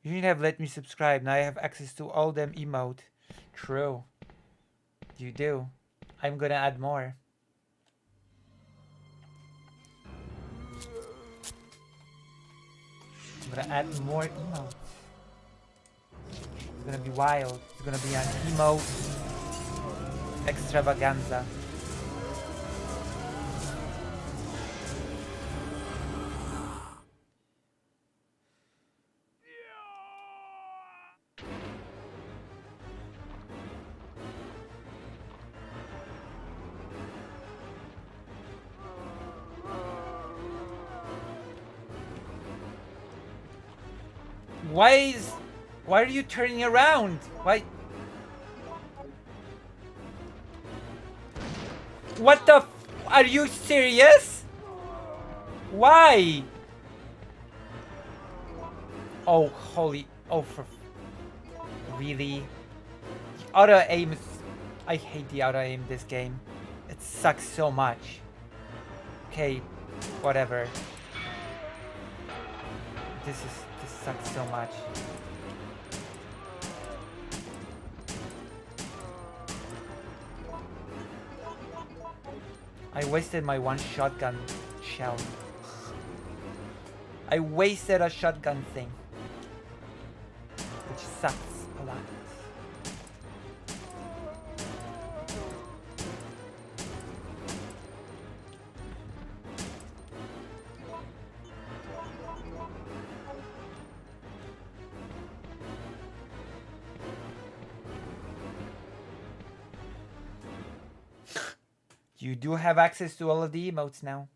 You should have let me subscribe. Now I have access to all them emote. True. You do. I'm gonna add more. I'm gonna add more emotes. It's gonna be wild. It's gonna be an emote extravaganza. Why are you turning around? Why? What the are you serious? Why? Oh, holy, oh, for really? The auto aim is, I hate the auto aim this game. It sucks so much. Okay, whatever. This sucks so much. I wasted my one shotgun shell. I wasted a shotgun thing. Which sucks a lot. You do have access to all of the emotes now.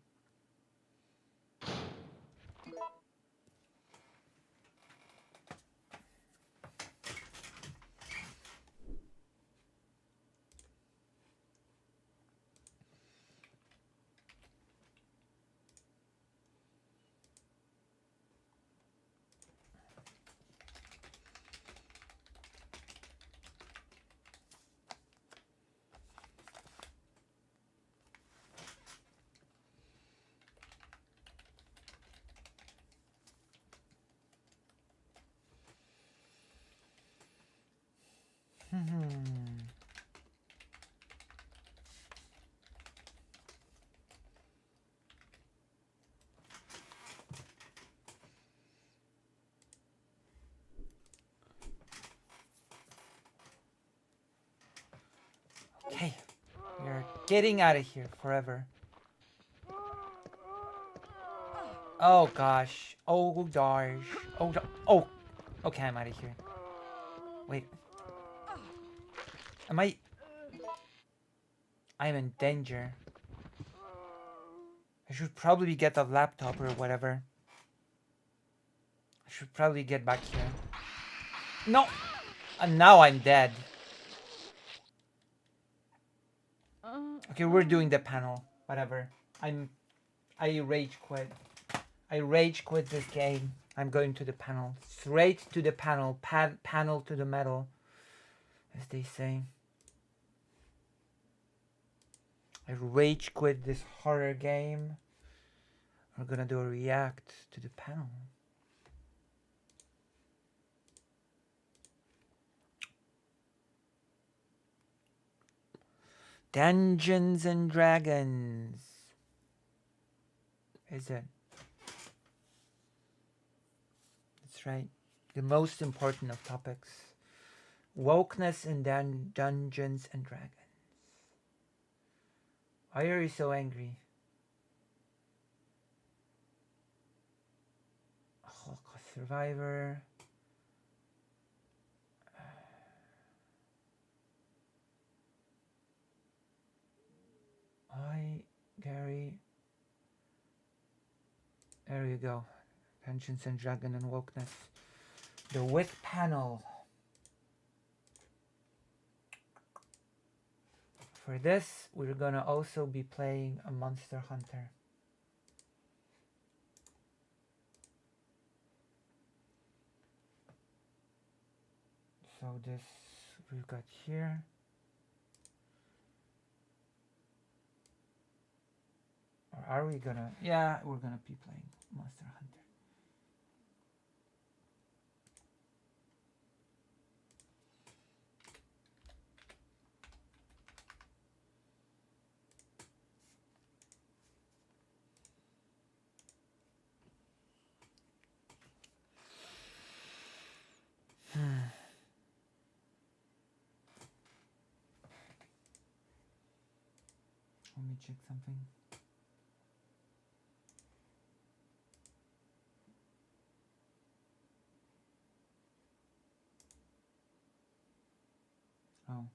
Okay, we're getting out of here forever. Oh gosh. Oh gosh. Oh. Okay, I'm out of here. Wait. Am I? I'm in danger. I should probably get a laptop or whatever. I should probably get back here. No! And now I'm dead. Okay, we're doing the panel. Whatever. I rage quit. I rage quit this game. I'm going to the panel. Straight to the panel. Panel to the metal. As they say. I rage quit this horror game. We're gonna do a react to the panel. Dungeons and Dragons. Is it? That's right. The most important of topics. Wokeness in Dungeons and Dragons. Why are you so angry? Holocaust survivor. Hi, Gary. There you go. Dungeons and Dragons and Wokeness. The Wit panel. For this, we're gonna also be playing a Monster Hunter. So this we've got here. Or are we gonna? Yeah, we're gonna be playing Monster Hunter. Let me check something. Oh.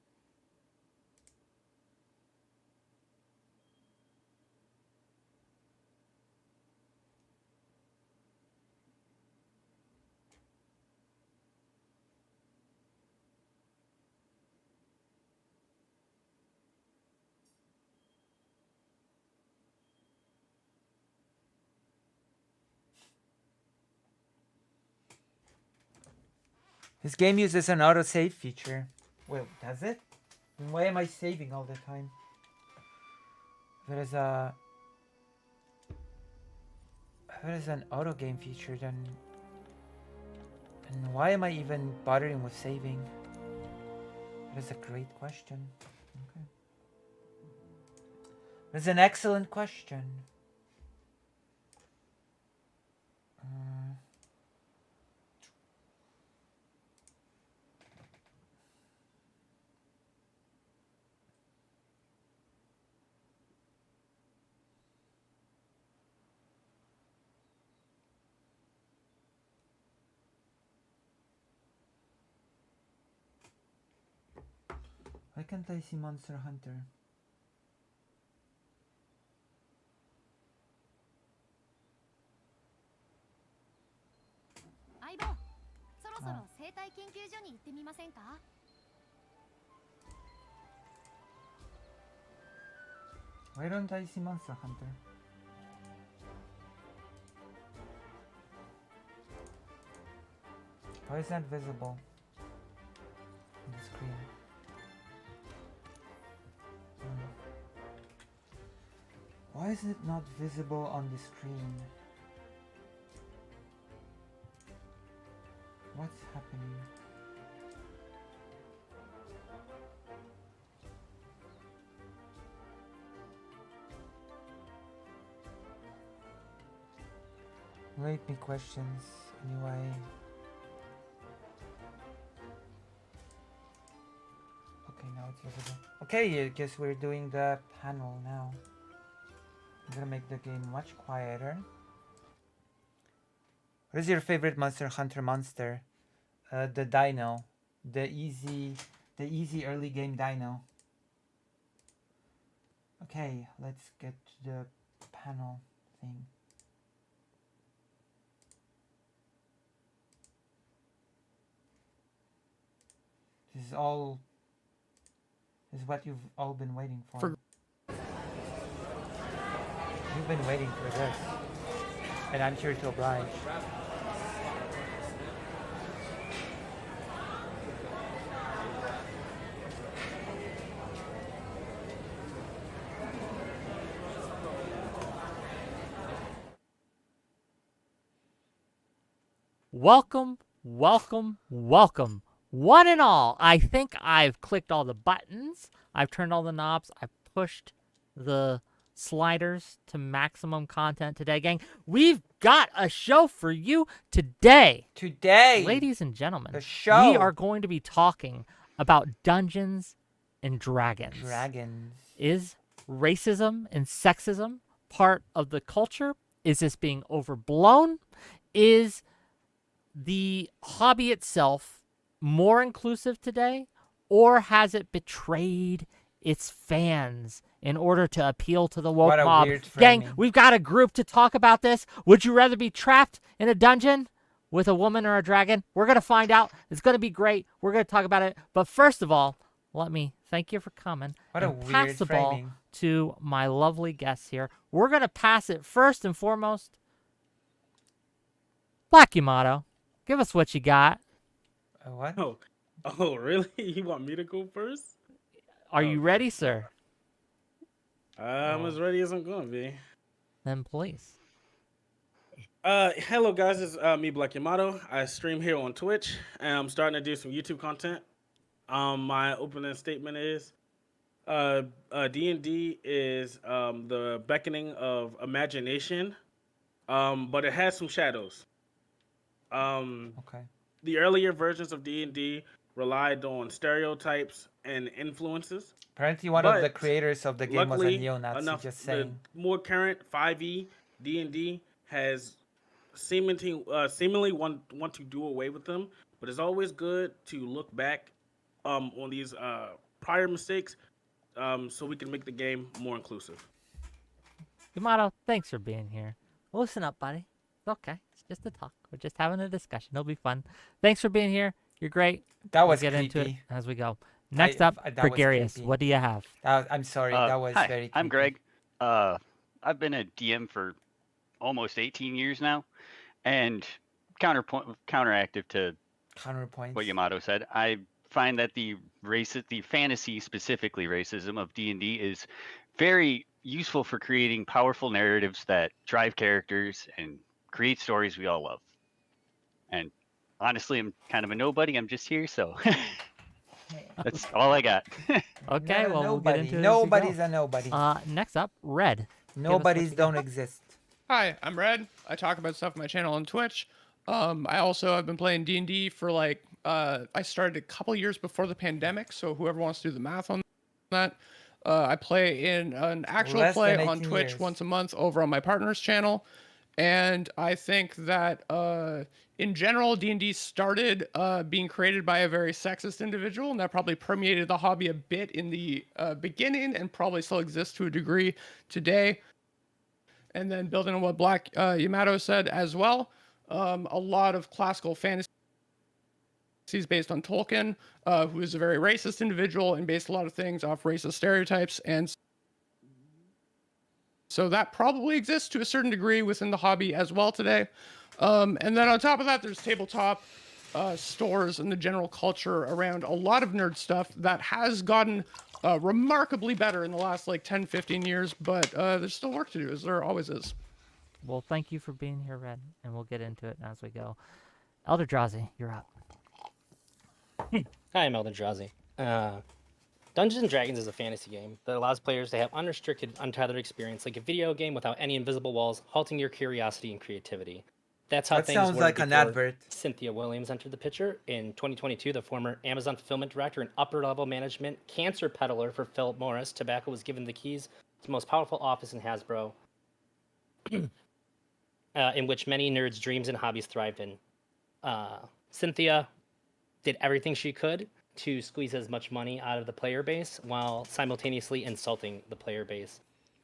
This game uses an autosave feature. Well, does it? Then why am I saving all the time? If it is an auto game feature, then why am I even bothering with saving? That is a great question. Okay. That's an excellent question. Why can't I see Monster Hunter? 所に行ってみませんか? Why don't I see Monster Hunter? Why is that visible on the screen? Why is it not visible on the screen? What's happening? Rate me questions anyway. Okay, now it's visible. Okay, I guess we're doing the panel now. I'm gonna make the game much quieter. What is your favorite Monster Hunter monster? The dino. The easy early game dino. Okay, let's get to the panel thing. This is what you've all been waiting for. You've been waiting for this, and I'm here to oblige. Welcome, welcome, welcome. One and all, I think I've clicked all the buttons, I've turned all the knobs, I've pushed the sliders to maximum content today, gang. We've got a show for you today. Today, ladies and gentlemen, the show. We are going to be talking about Dungeons and Dragons. Is racism and sexism part of the culture? Is this being overblown? Is the hobby itself more inclusive today, or has it betrayed its fans in order to appeal to the woke mob? Gang, we've got a group to talk about this. Would you rather be trapped in a dungeon with a woman or a dragon? We're going to find out. It's going to be great. We're going to talk about it. But first of all, let me thank you for coming. What a pass weird the ball framing. to my lovely guests here. We're going to pass it first and foremost. Black Yamato, give us what you got. What? Oh, really? You want me to go first? Are you ready, sir? I'm as ready as I'm gonna be. Then please. Hello guys, it's me, Black Yamato. I stream here on Twitch, and I'm starting to do some YouTube content. My opening statement is, D&D is the beckoning of imagination, but it has some shadows. Okay. The earlier versions of D&D relied on stereotypes and influences. Apparently one of the creators of the game was a luckily neo-Nazi, enough, just saying. The more current 5e D&D has seemingly want to do away with them, but it's always good to look back on these prior mistakes so we can make the game more inclusive. Yamato, thanks for being here. Listen up, buddy. It's okay. It's just a talk. We're just having a discussion. It'll be fun. Thanks for being here. You're great. That was we'll get into it creepy. as we go. Next up, that was Gregarious. creepy. What do you have? I'm sorry. That was hi, very creepy. I'm Greg. I've been a DM for almost 18 years now, and counteractive to Counterpoint. what Yamato said, I find that the fantasy, specifically racism of D&D, is very useful for creating powerful narratives that drive characters and create stories we all love. And honestly, I'm kind of a nobody. I'm just here, so that's all I got. Okay, well, we'll get into it. Nobody's a nobody. Next up, Red. Nobodies don't exist. Hi, I'm Red. I talk about stuff on my channel on Twitch. I also have been playing D&D for I started a couple years before the pandemic, so whoever wants to do the math on that. I play in an actual Less play than on 18 Twitch years. once a month over on my partner's channel. And I think that in general, D&D started being created by a very sexist individual, and that probably permeated the hobby a bit in the beginning and probably still exists to a degree today. And then building on what Black Yamato said as well, a lot of classical fantasy He's based on Tolkien, who is a very racist individual and based a lot of things off racist stereotypes. And so that probably exists to a certain degree within the hobby as well today. And then on top of that, there's tabletop stores and the general culture around a lot of nerd stuff that has gotten remarkably better in the last like 10, 15 years, but there's still work to do, as there always is. Well, thank you for being here, Red, and we'll get into it as we go. Eldrazi, you're up. Hi, I'm Eldrazi. Dungeons & Dragons is a fantasy game that allows players to have unrestricted, untethered experience like a video game without any invisible walls, halting your curiosity and creativity. That's how That things sounds were like an before advert. Cynthia Williams entered the picture. In 2022, the former Amazon fulfillment director and upper-level management cancer peddler for Philip Morris Tobacco was given the keys to the most powerful office in Hasbro, in which many nerds' dreams and hobbies thrived in. Cynthia did everything she could to squeeze as much money out of the player base while simultaneously insulting the player base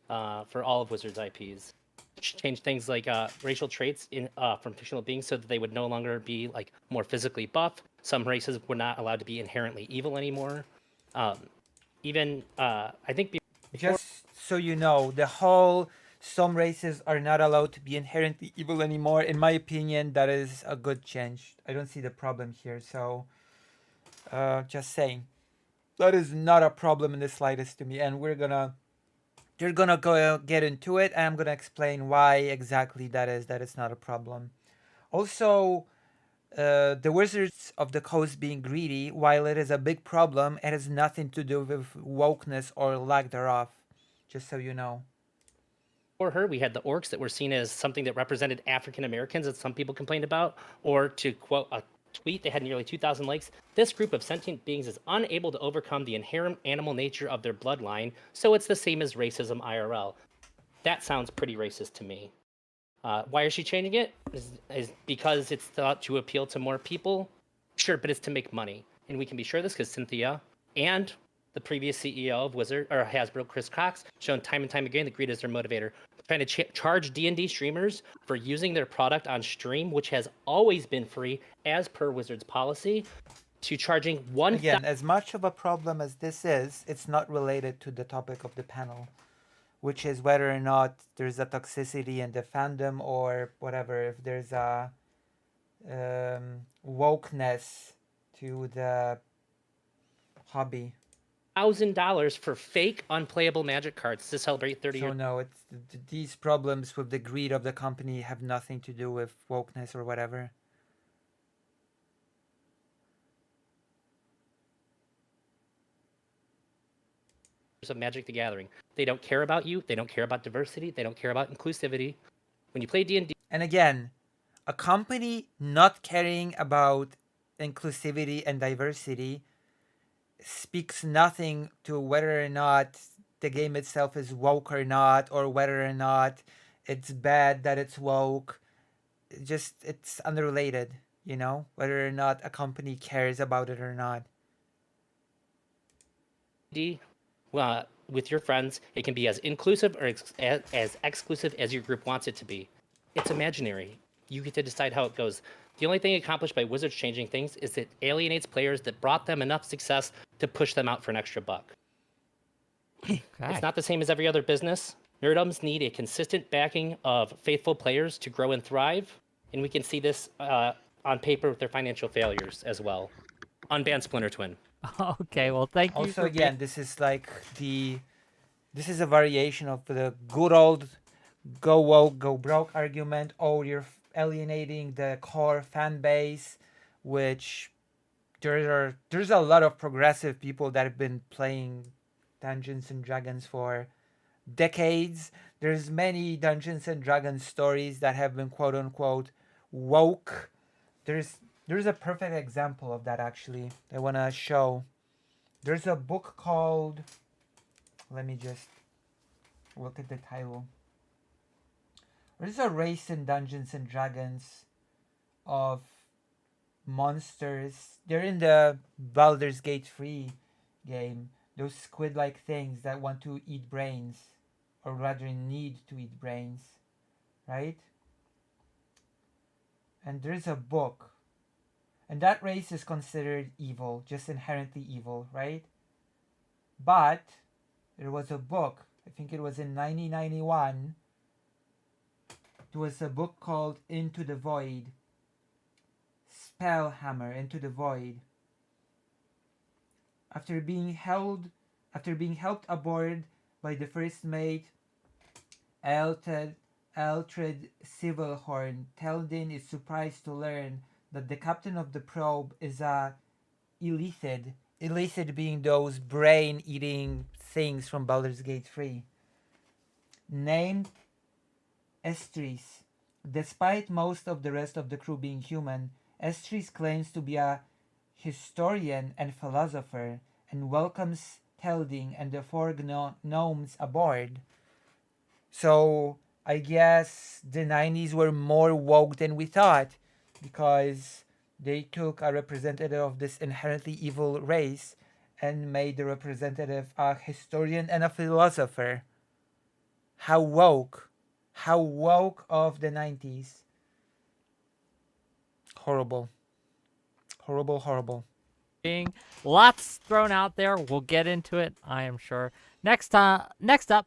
for all of Wizards IPs. She changed things like racial traits in from fictional beings so that they would no longer be like more physically buff. Some races were not allowed to be inherently evil anymore. I think Just so you know, the whole some races are not allowed to be inherently evil anymore. In my opinion, that is a good change. I don't see the problem here. So, just saying, that is not a problem in the slightest to me. And you're gonna go get into it, and I'm gonna explain why exactly that is. That is not a problem. Also, the Wizards of the Coast being greedy, while it is a big problem, it has nothing to do with wokeness or lack thereof. Just so you know. Before her, we had the orcs that were seen as something that represented African Americans that some people complained about, or to quote a tweet that had nearly 2,000 likes, this group of sentient beings is unable to overcome the inherent animal nature of their bloodline, so it's the same as racism IRL. That sounds pretty racist to me. Why is she changing it? Is because it's thought to appeal to more people? Sure, but it's to make money. And we can be sure of this because Cynthia and the previous CEO of Hasbro, Chris Cox, shown time and time again that greed is their motivator. Trying to charge D&D streamers for using their product on stream, which has always been free as per Wizards policy, to charging one. Again, as much of a problem as this is, it's not related to the topic of the panel, which is whether or not there's a toxicity in the fandom or whatever, if there's a wokeness to the hobby. $1,000 for fake unplayable Magic cards to celebrate 30 years. So no, it's these problems with the greed of the company have nothing to do with wokeness or whatever. Of Magic the Gathering. They don't care about you. They don't care about diversity. They don't care about inclusivity. When you play D&D. And again, a company not caring about inclusivity and diversity speaks nothing to whether or not the game itself is woke or not, or whether or not it's bad that it's woke. It's unrelated, you know, whether or not a company cares about it or not. With your friends, it can be as inclusive or as exclusive as your group wants it to be. It's imaginary. You get to decide how it goes. The only thing accomplished by Wizards changing things is it alienates players that brought them enough success to push them out for an extra buck. Okay. It's not the same as every other business. Nerdums need a consistent backing of faithful players to grow and thrive, and we can see this on paper with their financial failures as well. Unban Splinter Twin. Okay, well, thank you. Also, again, this is a variation of the good old go woke, go broke argument. Oh, you're alienating the core fan base, which there's a lot of progressive people that have been playing Dungeons and Dragons for decades. There's many Dungeons and Dragons stories that have been quote unquote woke. There's a perfect example of that actually. I want to show. There's a book called, let me just look at the title. There's a race in Dungeons and Dragons of monsters. They're in the Baldur's Gate 3 game. Those squid-like things that want to eat brains, or rather need to eat brains, right? And there's a book. And that race is considered evil, just inherently evil, right? But there was a book, I think it was in 1991. It was a book called Into the Void. Spellhammer, Into the Void. After being helped aboard by the first mate, Eltred Civilhorn, Teldin is surprised to learn that the captain of the probe is a Illithid. Illithid being those brain-eating things from Baldur's Gate 3. Named Estris. Despite most of the rest of the crew being human, Estris claims to be a historian and philosopher and welcomes Teldin and the four gnomes aboard. So I guess the 90s were more woke than we thought, because they took a representative of this inherently evil race and made the representative a historian and a philosopher. How woke. How woke of the 90s. Horrible. Horrible, horrible. Being lots thrown out there. We'll get into it, I am sure. Next up,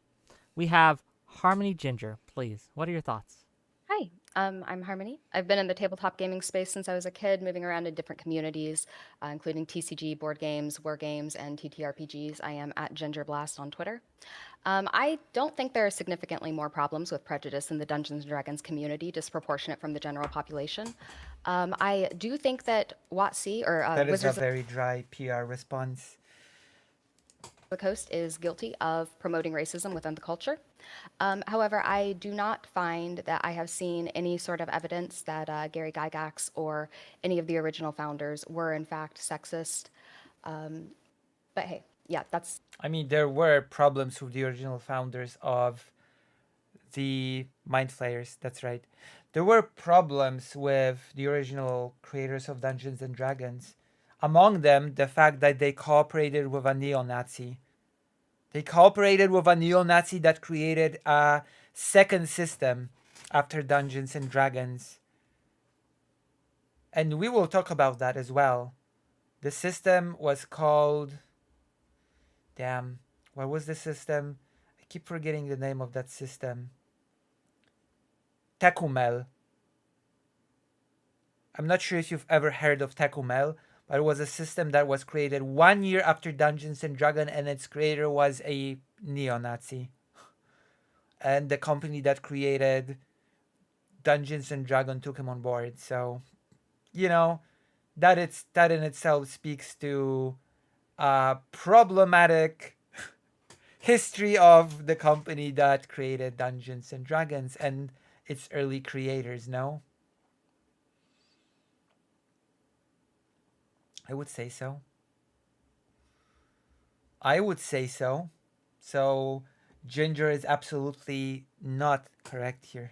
we have Harmony Ginger. Please, what are your thoughts? Hi, I'm Harmony. I've been in the tabletop gaming space since I was a kid, moving around in different communities, including TCG, board games, war games, and TTRPGs. I am at Ginger Blast on Twitter. I don't think there are significantly more problems with prejudice in the Dungeons & Dragons community, disproportionate from the general population. I do think that WotC, or That is Wizards a very dry PR response. of the Coast, is guilty of promoting racism within the culture. However, I do not find that I have seen any sort of evidence that Gary Gygax or any of the original founders were in fact sexist. But hey, yeah, that's... I mean, there were problems with the original founders of the Mind Flayers, that's right. There were problems with the original creators of Dungeons and Dragons. Among them, the fact that they cooperated with a neo-Nazi. They cooperated with a neo-Nazi that created a second system after Dungeons and Dragons. And we will talk about that as well. The system was called... Damn, what was the system? I keep forgetting the name of that system. Tecumel. I'm not sure if you've ever heard of Tecumel, but it was a system that was created 1 year after Dungeons and Dragons, and its creator was a neo-Nazi. And the company that created Dungeons and Dragons took him on board. So, you know, that in itself speaks to a problematic history of the company that created Dungeons and Dragons and its early creators, no? I would say so. I would say so. So Ginger is absolutely not correct here.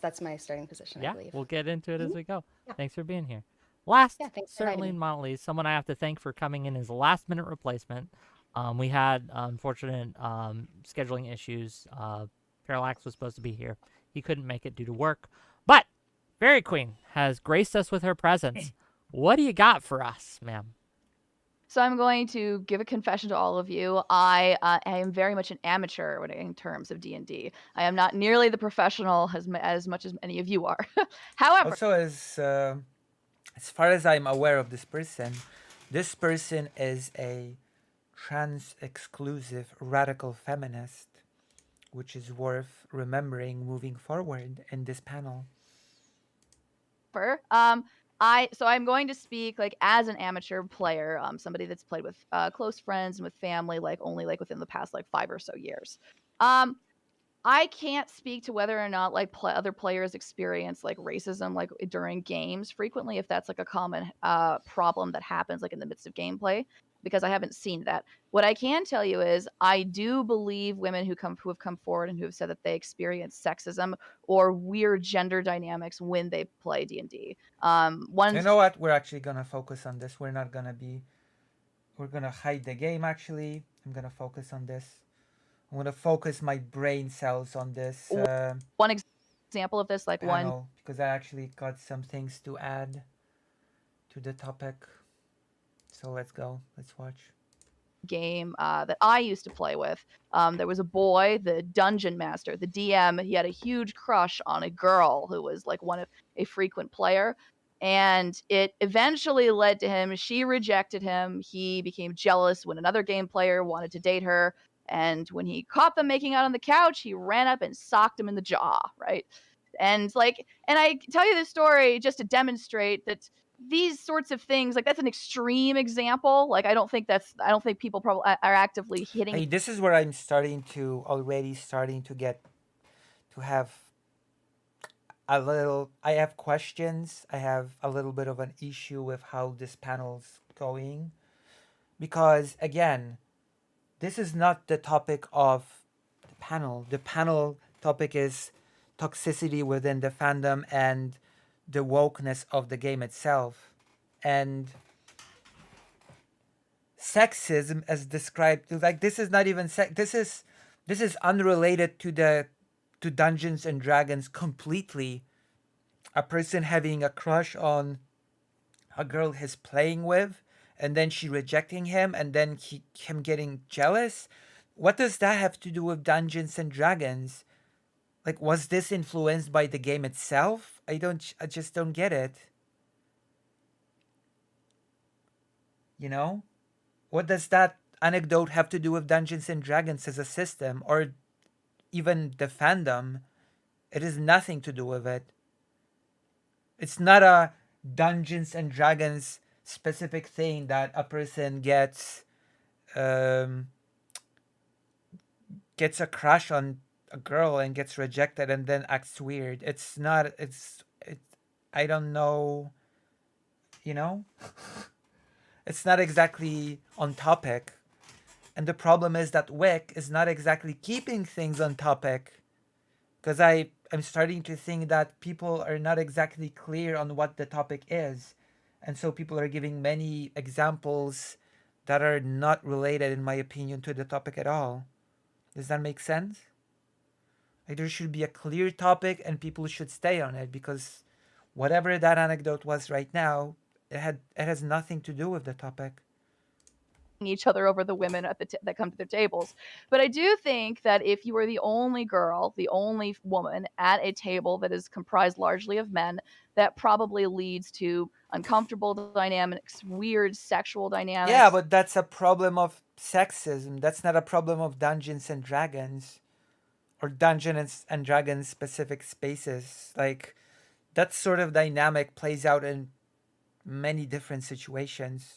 That's my starting position, I Yeah, believe. we'll get into it as we go. Yeah. Thanks for being here. Last, Yeah, thanks for inviting certainly me. not least, someone I have to thank for coming in as a last-minute replacement. We had unfortunate scheduling issues. Parallax was supposed to be here. He couldn't make it due to work. But Fairy Queen has graced us with her presence. What do you got for us, ma'am? So I'm going to give a confession to all of you. I am very much an amateur in terms of D&D. I am not nearly the professional as much as any of you are. However, Also, as far as I'm aware of this person is a trans-exclusive radical feminist, which is worth remembering moving forward in this panel. I'm going to speak like as an amateur player, somebody that's played with close friends and with family, like only like within the past like 5 or so years. I can't speak to whether or not like other players experience like racism like during games frequently, if that's like a common problem that happens like in the midst of gameplay, because I haven't seen that. What I can tell you is I do believe women who have come forward and who have said that they experience sexism or weird gender dynamics when they play D&D. You know what? We're actually gonna focus on this. We're gonna hide the game actually. I'm gonna focus on this. I'm gonna focus my brain cells on this. One example of this, like panel, because I actually got some things to add. to the topic. So let's go. Let's watch. Game that I used to play with. There was a boy, the dungeon master, the DM. He had a huge crush on a girl who was like a frequent player, and it eventually led to him. She rejected him. He became jealous when another game player wanted to date her, and when he caught them making out on the couch, he ran up and socked him in the jaw. Right, and I tell you this story just to demonstrate that these sorts of things, like, that's an extreme example. Like, I don't think people probably are actively hitting. Hey, this is where I'm starting to get to have I have questions. I have a little bit of an issue with how this panel's going, because again, this is not the topic of the panel. The panel topic is toxicity within the fandom and the wokeness of the game itself, and sexism as described. Like, this is not even this is unrelated to Dungeons and Dragons completely. A person having a crush on a girl he's playing with, and then she rejecting him, and then him getting jealous. What does that have to do with Dungeons and Dragons? Like, was this influenced by the game itself? I just don't get it. You know? What does that anecdote have to do with Dungeons and Dragons as a system, or even the fandom? It has nothing to do with it. It's not a Dungeons and Dragons specific thing that a person gets a crush on a girl and gets rejected and then acts weird. It's not. I don't know. You know. It's not exactly on topic, and the problem is that Wick is not exactly keeping things on topic, because I'm starting to think that people are not exactly clear on what the topic is, and so people are giving many examples that are not related, in my opinion, to the topic at all. Does that make sense? Like, there should be a clear topic and people should stay on it, because whatever that anecdote was right now, it has nothing to do with the topic. Each other over the women that come to their tables. But I do think that if you are the only girl, the only woman at a table that is comprised largely of men, that probably leads to uncomfortable dynamics, weird sexual dynamics. Yeah, but that's a problem of sexism. That's not a problem of Dungeons and Dragons or Dungeons and Dragons specific spaces. Like, that sort of dynamic plays out in many different situations.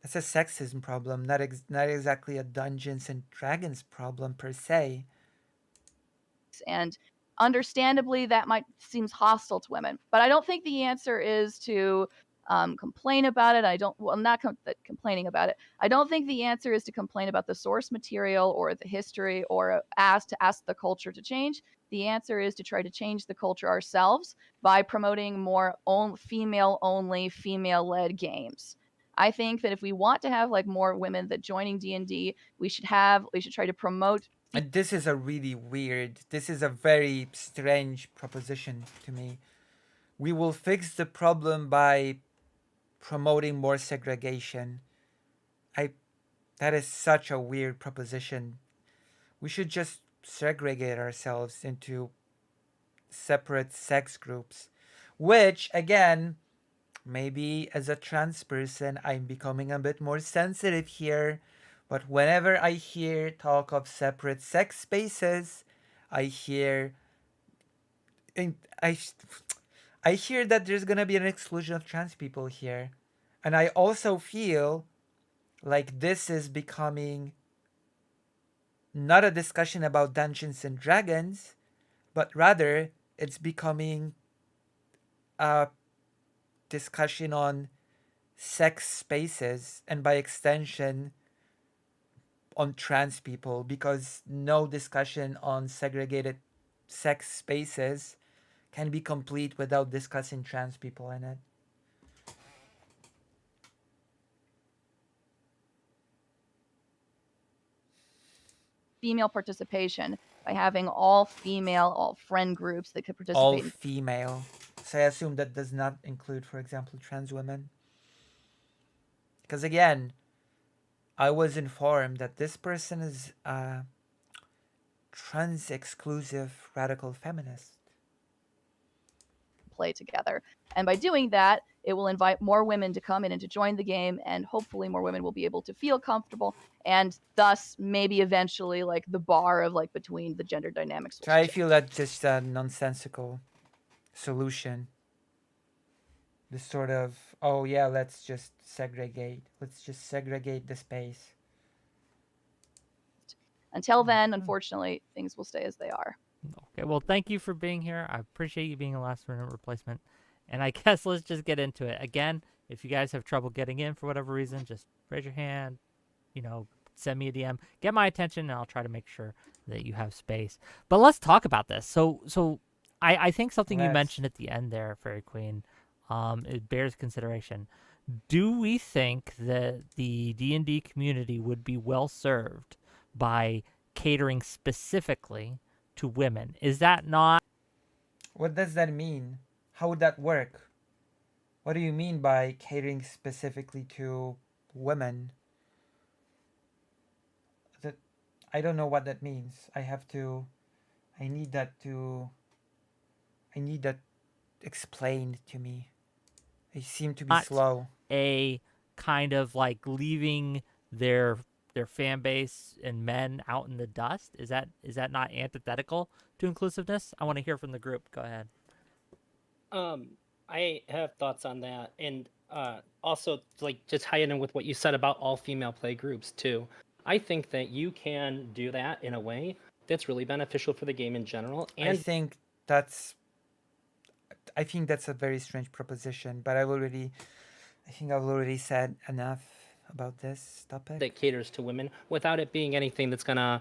It's a sexism problem, not exactly a Dungeons and Dragons problem per se. And understandably, that might seems hostile to women, but I don't think the answer is to complain about it. I'm not complaining about it. I don't think the answer is to complain about the source material or the history or ask the culture to change. The answer is to try to change the culture ourselves by promoting more female-only, female-led games. I think that if we want to have like more women that joining D&D, we should try to promote. And this is a very strange proposition to me. We will fix the problem by promoting more segregation. That is such a weird proposition. We should just segregate ourselves into separate sex groups, which again, maybe as a trans person, I'm becoming a bit more sensitive here, but whenever I hear talk of separate sex spaces, I hear that there's gonna be an exclusion of trans people here. And I also feel like this is becoming not a discussion about Dungeons and Dragons, but rather it's becoming a discussion on sex spaces, and by extension on trans people, because no discussion on segregated sex spaces can be complete without discussing trans people in it. Female participation by having all female, all friend groups that could participate. All female. So I assume that does not include, for example, trans women. Because again, I was informed that this person is a trans exclusive radical feminist. Play together. And by doing that, it will invite more women to come in and to join the game, and hopefully more women will be able to feel comfortable, and thus maybe eventually like the bar of like between the gender dynamics. So I feel that's just a nonsensical solution. This sort of, oh yeah, let's just segregate. Let's just segregate the space. Until then, unfortunately, things will stay as they are. Okay, well, thank you for being here. I appreciate you being a last-minute replacement. And I guess let's just get into it. Again, if you guys have trouble getting in for whatever reason, just raise your hand, send me a DM, get my attention, and I'll try to make sure that you have space. But let's talk about this. So I think something you mentioned at the end there, Fairy Queen, it bears consideration. Do we think that the D&D community would be well served by catering specifically to women? Is that not... What does that mean? How would that work? What do you mean by catering specifically to women? I don't know what that means. I need that explained to me. They seem to be slow. A kind of like leaving their fan base and men out in the dust? Is that not antithetical to inclusiveness? I want to hear from the group. Go ahead. I have thoughts on that, and also like to tie it in with what you said about all female play groups too. I think that you can do that in a way that's really beneficial for the game in general. And I think that's a very strange proposition, but I've already said enough about this topic. That caters to women without it being anything that's gonna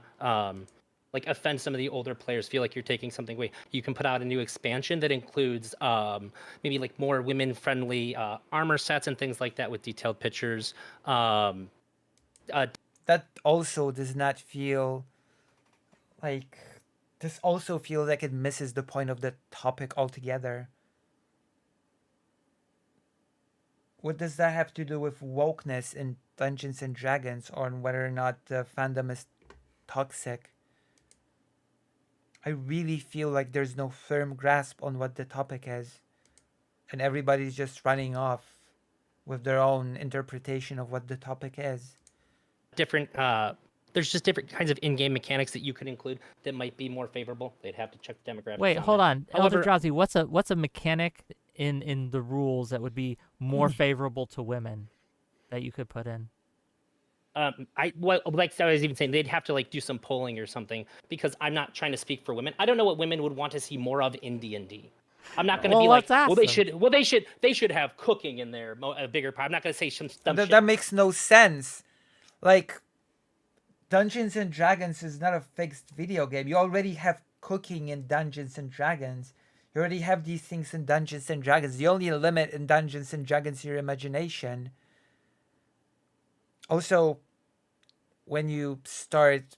like offend some of the older players, feel like you're taking something away. You can put out a new expansion that includes maybe like more women-friendly armor sets and things like that with detailed pictures. That also does not feel like... This also feels like it misses the point of the topic altogether. What does that have to do with wokeness in Dungeons and Dragons, or on whether or not the fandom is toxic? I really feel like there's no firm grasp on what the topic is, and everybody's just running off with their own interpretation of what the topic is. There's just different kinds of in-game mechanics that you could include that might be more favorable. They'd have to check the demographics. Wait, hold on. However, Elder Drowsy, what's a mechanic in the rules that would be more favorable to women that you could put in? like I was even saying, they'd have to like do some polling or something, because I'm not trying to speak for women. I don't know what women would want to see more of in D&D. I'm not going to be like, they should have cooking in there a bigger part. I'm not going to say some stuff. That makes no sense. Like, Dungeons and Dragons is not a fixed video game. You already have cooking in Dungeons and Dragons. You already have these things in Dungeons and Dragons. The only limit in Dungeons and Dragons is your imagination. Also, when you start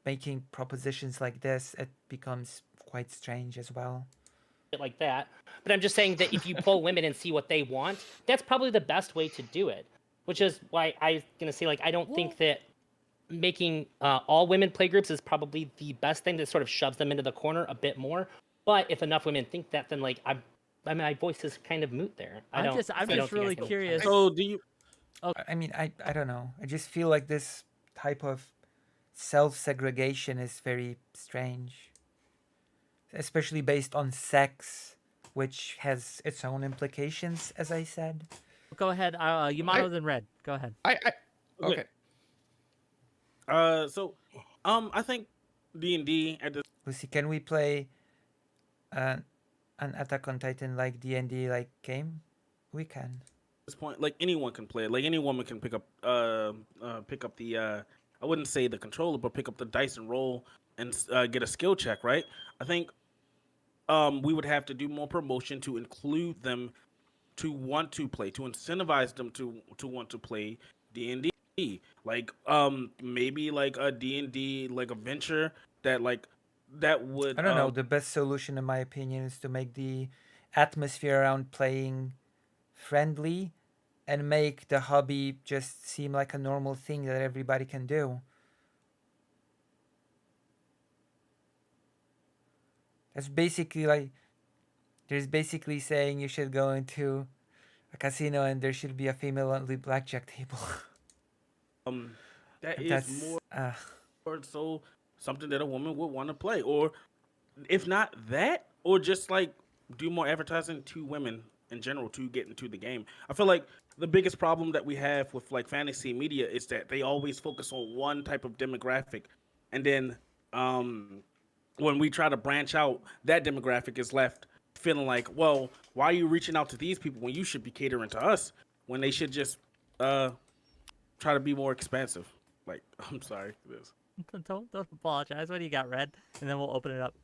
making propositions like this, it becomes quite strange as well. Like that. But I'm just saying that if you pull women and see what they want, that's probably the best way to do it. Which is why I was going to say, like, I don't think that making all women play groups is probably the best thing that sort of shoves them into the corner a bit more. But if enough women think that, then like my voice is kind of moot there. I'm just really curious. So do you? I mean, I don't know. I just feel like this type of self-segregation is very strange, especially based on sex, which has its own implications, as I said. Go ahead, Yamato, then Red. Go ahead. Okay. So, I think D&D at this. Lucy, can we play an Attack on Titan like D&D like game? We can. This point, like anyone can play it. Like any woman can pick up the I wouldn't say the controller, but pick up the dice and roll and get a skill check, right? I think we would have to do more promotion to include them to want to play, to incentivize them to want to play D&D. Like maybe like a D&D like a venture that would I don't know, the best solution in my opinion is to make the atmosphere around playing friendly and make the hobby just seem like a normal thing that everybody can do. That's basically like, there's basically saying you should go into a casino and there should be a female-only blackjack table. That And is that's more or so something that a woman would want to play, or if not that, or just like do more advertising to women in general to get into the game. I feel like the biggest problem that we have with like fantasy media is that they always focus on one type of demographic, and then when we try to branch out, that demographic is left feeling like, well, why are you reaching out to these people when you should be catering to us, when they should just try to be more expansive. Like, I'm sorry for this. Don't apologize. What do you got, Red? And then we'll open it up.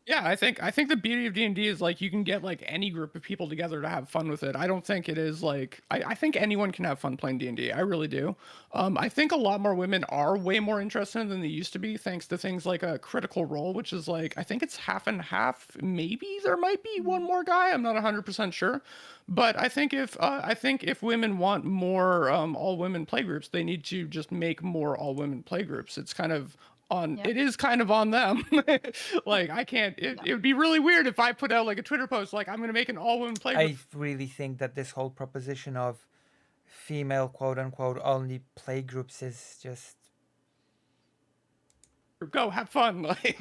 Yeah, I think the beauty of D&D is like you can get like any group of people together to have fun with it. I don't think it is like I think anyone can have fun playing D&D. I really do. I think a lot more women are way more interested than they used to be, thanks to things like a Critical Role, which is like I think it's half and half. Maybe there might be one more guy. I'm not 100% sure, but I think if women want more all women play groups, they need to just make more all women play groups. It's kind of it is kind of on them. Like I can't it would be really weird if I put out like a Twitter post like I'm gonna make an all women play group. I really think that this whole proposition of female quote unquote only play groups is just go have fun. Like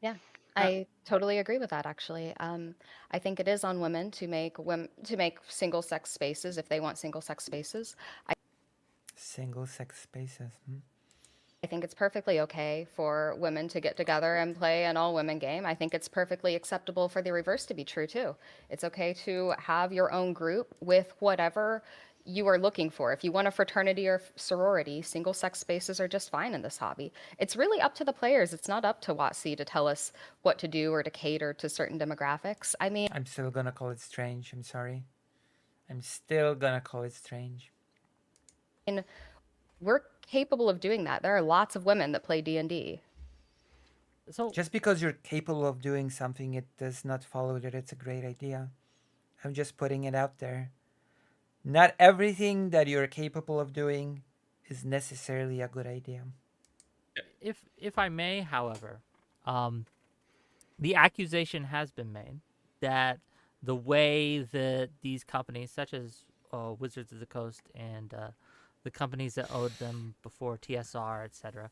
Yeah, I totally agree with that. Actually, I think it is on women to make single sex spaces if they want single sex spaces. single sex spaces. I think it's perfectly okay for women to get together and play an all-women game. I think it's perfectly acceptable for the reverse to be true too. It's okay to have your own group with whatever you are looking for. If you want a fraternity or sorority, single-sex spaces are just fine in this hobby. It's really up to the players. It's not up to WotC to tell us what to do or to cater to certain demographics. I mean, I'm still gonna call it strange. I'm sorry. I'm still gonna call it strange. And we're capable of doing that. There are lots of women that play D&D. So just because you're capable of doing something, it does not follow that it's a great idea. I'm just putting it out there. Not everything that you're capable of doing is necessarily a good idea. If I may, however, the accusation has been made that the way that these companies, such as Wizards of the Coast and the companies that owed them before TSR, etc.,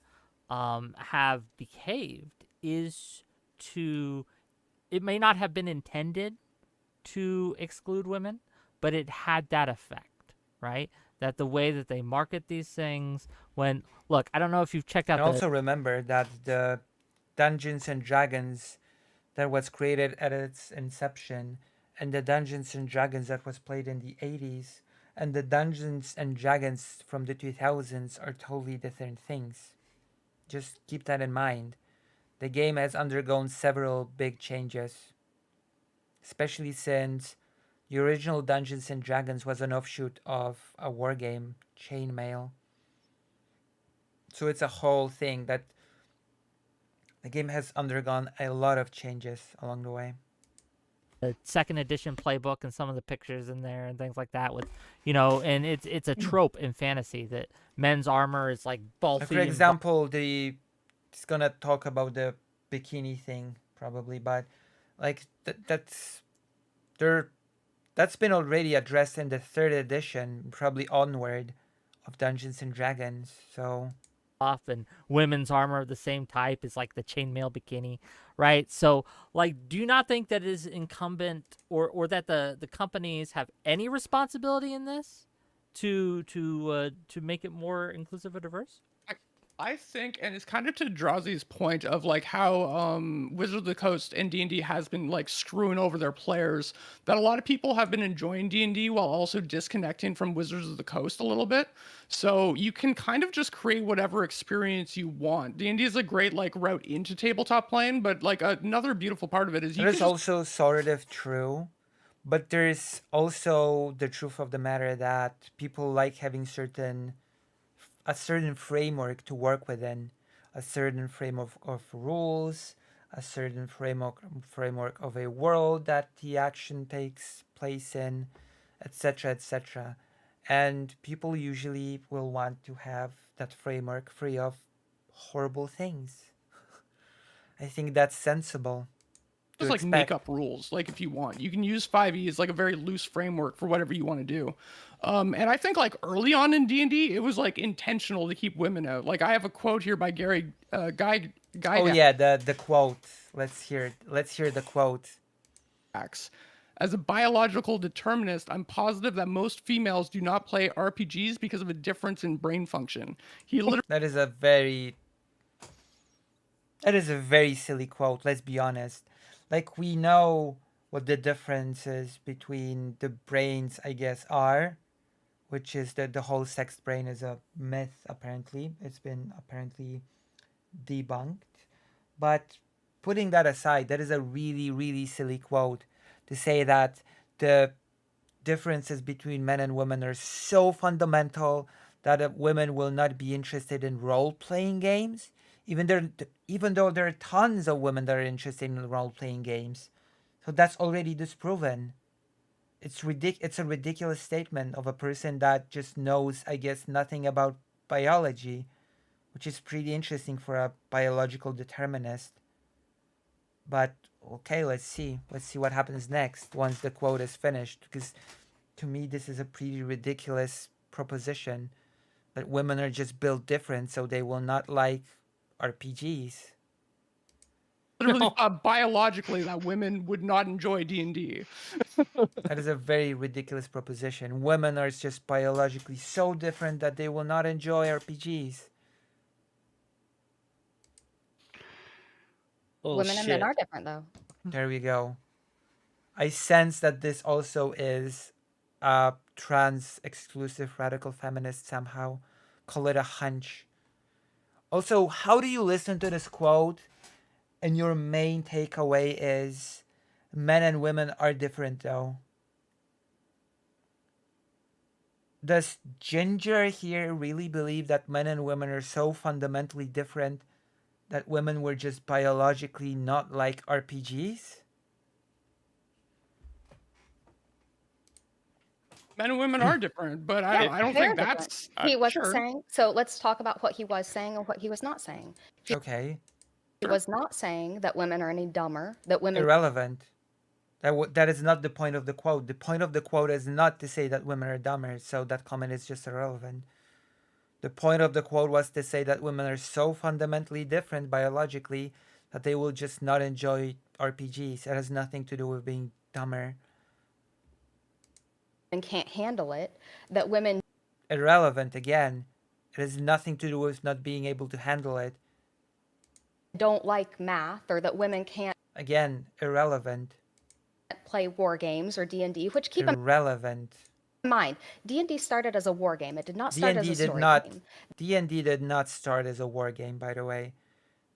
have behaved is to, it may not have been intended to exclude women, but it had that effect, right? That the way that they market these things, when, look, I don't know if you've checked out. And also remember that the Dungeons and Dragons that was created at its inception, and the Dungeons and Dragons that was played in the 80s, and the Dungeons and Dragons from the 2000s are totally different things. Just keep that in mind. The game has undergone several big changes, especially since the original Dungeons and Dragons was an offshoot of a war game, Chainmail. So it's a whole thing that the game has undergone a lot of changes along the way. The second edition playbook and some of the pictures in there and things like that, with, you know, and it's a trope in fantasy that men's armor is like bulky. For example, it's gonna talk about the bikini thing probably, but like that's been already addressed in the third edition, probably onward, of Dungeons and Dragons. So often women's armor of the same type is like the chainmail bikini, right? So like, do you not think that it is incumbent or that the companies have any responsibility in this to make it more inclusive or diverse? I think, and it's kind of to Drazi's point of like how Wizards of the Coast and D&D has been like screwing over their players, that a lot of people have been enjoying D&D while also disconnecting from Wizards of the Coast a little bit. So you can kind of just create whatever experience you want. D&D is a great like route into tabletop playing, but like another beautiful part of it is it is also sort of true, but there's also the truth of the matter that people like having a certain framework to work within, a certain frame of rules, a certain framework of a world that the action takes place in, etc., etc. And people usually will want to have that framework free of horrible things. I think that's sensible. Just like make up rules, like if you want. You can use 5e as like a very loose framework for whatever you want to do. And I think like early on in D&D, it was like intentional to keep women out. Like I have a quote here by Gary Guy. Oh yeah, the quote. Let's hear it. Let's hear the quote. As a biological determinist, I'm positive that most females do not play RPGs because of a difference in brain function. He literally That is a very silly quote, let's be honest. Like, we know what the differences between the brains, I guess, are, which is that the whole sex brain is a myth, apparently. It's been apparently debunked. But putting that aside, that is a really, really silly quote to say that the differences between men and women are so fundamental that women will not be interested in role-playing games, even though there are tons of women that are interested in role-playing games. So that's already disproven. It's a ridiculous statement of a person that just knows, I guess, nothing about biology, which is pretty interesting for a biological determinist. But okay, let's see what happens next once the quote is finished, because to me this is a pretty ridiculous proposition that women are just built different, so they will not like RPGs. literally biologically that women would not enjoy D&D. That is a very ridiculous proposition. Women are just biologically so different that they will not enjoy RPGs. Women and men are different, though. There we go. I sense that this also is a trans-exclusive radical feminist somehow. Call it a hunch. Also, how do you listen to this quote and your main takeaway is men and women are different, though? Does Ginger here really believe that men and women are so fundamentally different that women were just biologically not like RPGs? Men and women are different, but I don't think that's... He wasn't saying... So let's talk about what he was saying and what he was not saying. Okay. He was not saying that women are any dumber, that women... Irrelevant. That is not the point of the quote. The point of the quote is not to say that women are dumber, so that comment is just irrelevant. The point of the quote was to say that women are so fundamentally different biologically that they will just not enjoy RPGs. It has nothing to do with being dumber. And can't handle it, that women... Irrelevant again. It has nothing to do with not being able to handle it. Don't like math, or that women can't... Again, irrelevant. Play war games or D&D, which keep irrelevant. In mind, D&D started as a war game. It did not start as a story game. D&D did not start as a war game, by the way.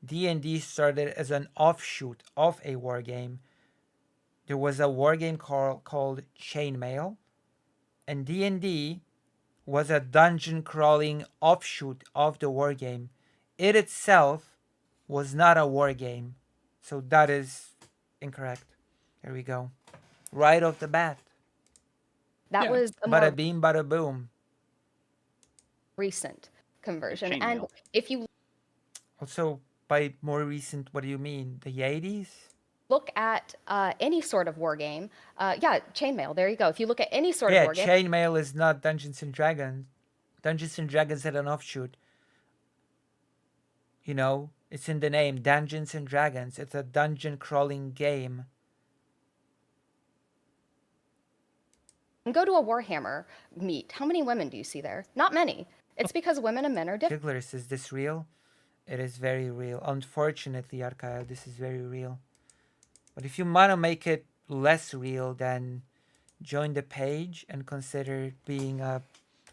D&D started as an offshoot of a war game. There was a war game called Chainmail, and D&D was a dungeon crawling offshoot of the war game. It itself was not a war game, so that is incorrect. There we go. Right off the bat. That was a bada more beam, bada boom. recent conversion. Chainmail. And if you Also, by more recent, what do you mean? The 80s? look at any sort of war game, Chainmail, there you go. If you look at any sort of war game... Chainmail is not Dungeons & Dragons. Dungeons & Dragons had an offshoot. You know, it's in the name, Dungeons & Dragons. It's a dungeon crawling game. And go to a Warhammer meet. How many women do you see there? Not many. It's because women and men are different. Jigglers, is this real? It is very real. Unfortunately, Arkael, this is very real. But if you want to make it less real, then join the page and consider being a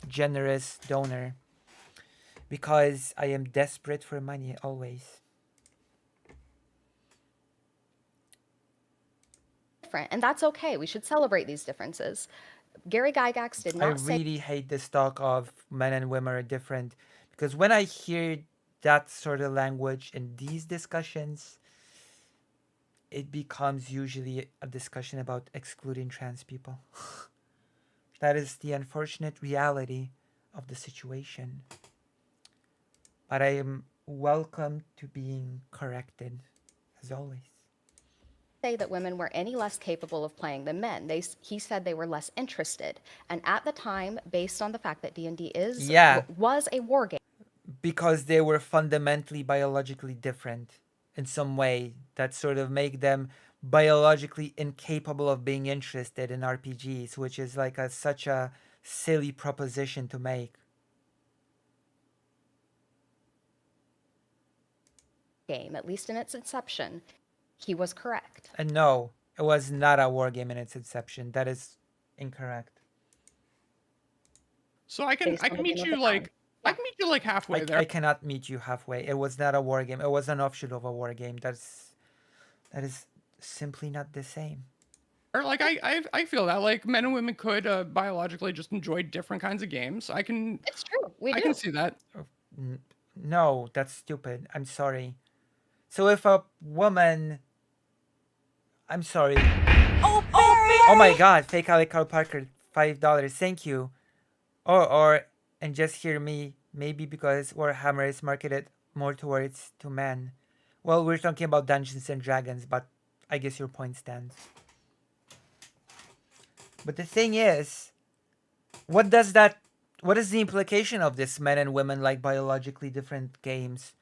generous donor. Because I am desperate for money, always. Different, and that's okay. We should celebrate these differences. Gary Gygax did not say... I really hate this talk of men and women are different. Because when I hear that sort of language in these discussions, it becomes usually a discussion about excluding trans people. That is the unfortunate reality of the situation. But I am welcome to being corrected, as always. Say that women were any less capable of playing than men. He said they were less interested. And at the time, based on the fact that D&D was a war game. Because they were fundamentally biologically different in some way that sort of make them biologically incapable of being interested in RPGs, which is like such a silly proposition to make. Game, at least in its inception, he was correct. And no, it was not a war game in its inception. That is incorrect. So I can meet you like halfway there. I cannot meet you halfway. It was not a war game. It was an offshoot of a war game. That is simply not the same. Or like I feel that like men and women could biologically just enjoy different kinds of games. It's true. I can see that. No, that's stupid. I'm sorry. So if a woman, I'm sorry. Oh my God! Fake Alec Carl Parker, $5. Thank you. And just hear me. Maybe because Warhammer is marketed more towards to men. Well, we're talking about Dungeons and Dragons, but I guess your point stands. But the thing is, what is the implication of this? Men and women like biologically different games.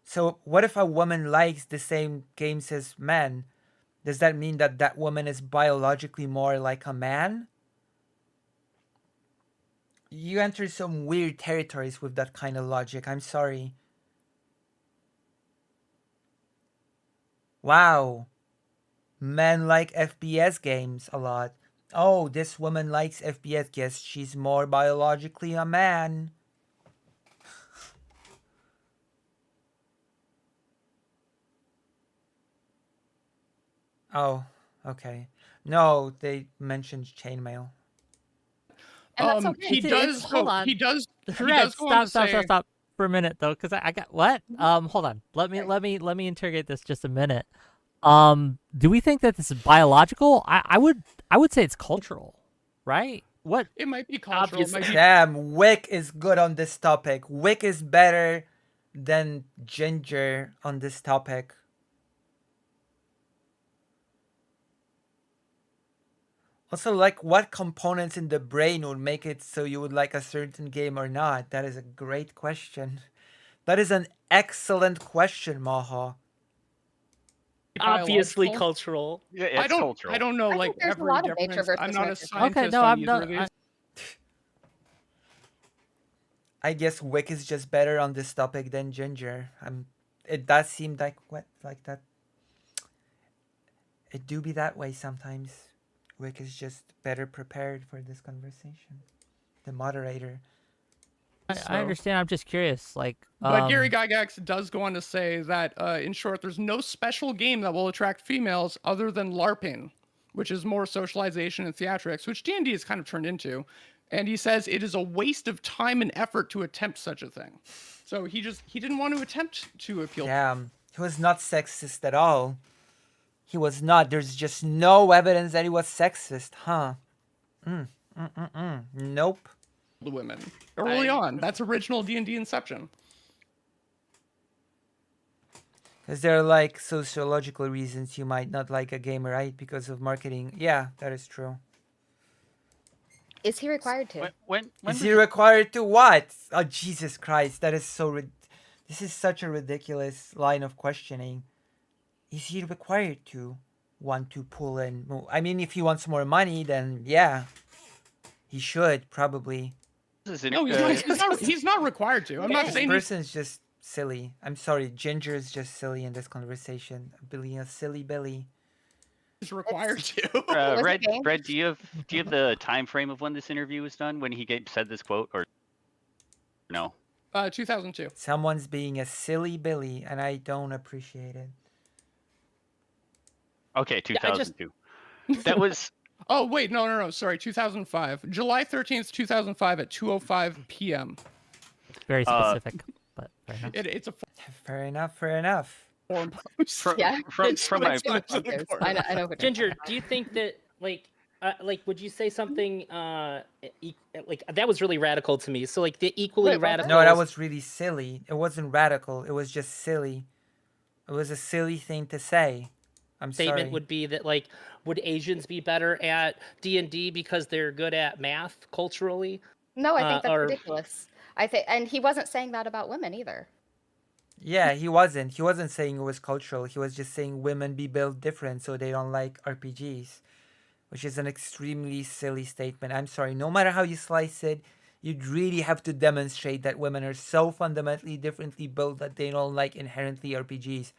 So what if a woman likes the same games as men? Does that mean that that woman is biologically more like a man? You enter some weird territories with that kind of logic. I'm sorry. Wow. Men like FPS games a lot. Oh, this woman likes FPS. Guess she's more biologically a man. Oh, okay. No, they mentioned chainmail. And that's okay. He does. Hold on. He does. Stop for a minute though, because I got what? Hold on. Let me interrogate this just a minute. Do we think that this is biological? I would say it's cultural, right? What? It might be cultural. Damn, Wick is good on this topic. Wick is better than Ginger on this topic. Also, like, what components in the brain would make it so you would like a certain game or not? That is a great question. That is an excellent question, Maha. Obviously cultural. Yeah, it's cultural. I don't know, like, there's a every lot of nature difference. versus I'm not a nurture. scientist Okay, no, on I'm either not. of these. I guess Wick is just better on this topic than Ginger. It does seem like that. It do be that way sometimes. Wick is just better prepared for this conversation. The moderator. I understand. I'm just curious. Like, But Gary Gygax does go on to say that, in short, there's no special game that will attract females other than LARPing, which is more socialization and theatrics, which D&D has kind of turned into. And he says it is a waste of time and effort to attempt such a thing. So he didn't want to attempt to appeal. Damn, he was not sexist at all. He was not. There's just no evidence that he was sexist, huh? Nope. The women early on. That's original D&D Inception. Because there are like sociological reasons you might not like a game, right? Because of marketing. Yeah, that is true. Is he required to? When is he required to what? Oh, Jesus Christ. That is so... This is such a ridiculous line of questioning. Is he required to want to pull in... I mean, if he wants more money, then yeah. He should, probably. No, he's not required to. I'm not saying... This person's just silly. I'm sorry. Ginger is just silly in this conversation. Billy, a silly Billy. He's required to. Red, do you have the time frame of when this interview was done? When he said this quote, or no? 2002. Someone's being a silly Billy, and I don't appreciate it. Okay, 2002. That was... Oh, wait, no. Sorry, 2005. July 13th, 2005 at 2:05 p.m. Very specific, but fair enough. It's a... Fair enough. forum post. From, Yeah. from my I know what Ginger, do you think that would you say something like that was really radical to me? So like the equally Wait, was it? radical. No, that was really silly. It wasn't radical. It was just silly. It was a silly thing to say. I'm statement sorry. would be that like would Asians be better at D&D because they're good at math culturally? No, I think that's or ridiculous. I think, and he wasn't saying that about women either. Yeah, he wasn't. He wasn't saying it was cultural. He was just saying women be built different, so they don't like RPGs, which is an extremely silly statement. I'm sorry. No matter how you slice it, you'd really have to demonstrate that women are so fundamentally differently built that they don't like inherently RPGs.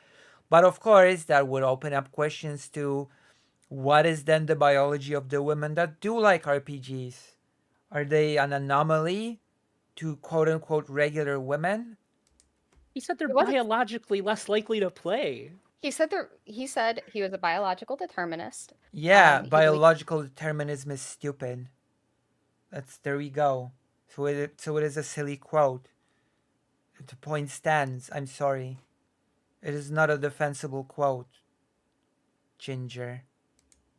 But of course, that would open up questions to what is then the biology of the women that do like RPGs? Are they an anomaly to quote unquote regular women? He said they're biologically less likely to play. He said he was a biological determinist. Yeah, He biological determinism is stupid. There we go. So it is a silly quote. The point stands. I'm sorry. It is not a defensible quote. Ginger.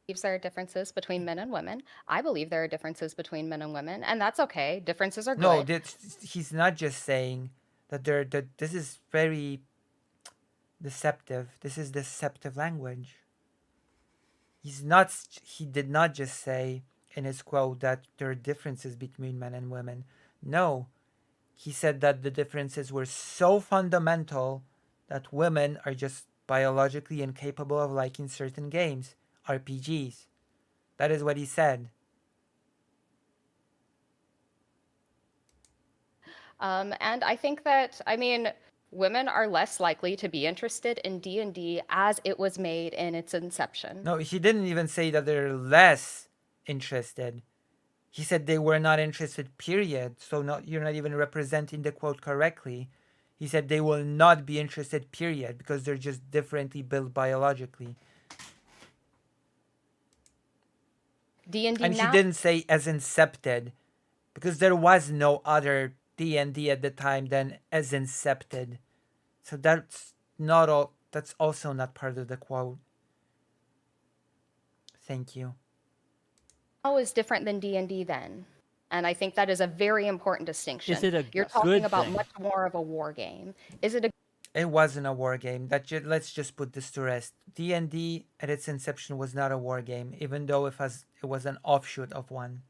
believes there are differences between men and women. I believe there are differences between men and women, and that's okay. Differences are good. No, he's not just saying that this is very deceptive. This is deceptive language. He did not just say in his quote that there are differences between men and women. No. He said that the differences were so fundamental that women are just biologically incapable of liking certain games, RPGs. That is what he said. And I think that, women are less likely to be interested in D&D as it was made in its inception. No, he didn't even say that they're less interested. He said they were not interested, period. So you're not even representing the quote correctly. He said they will not be interested, period, because they're just differently built biologically. D&D And now? he didn't say as incepted, because there was no other D&D at the time than as incepted. So that's also not part of the quote. Thank you. How is different than D&D then? And I think that is a very important distinction. Is it a You're talking good about thing? much more of a war game. Is it a It wasn't a war game. Let's just put this to rest. D&D at its inception was not a war game, even though it was an offshoot of one.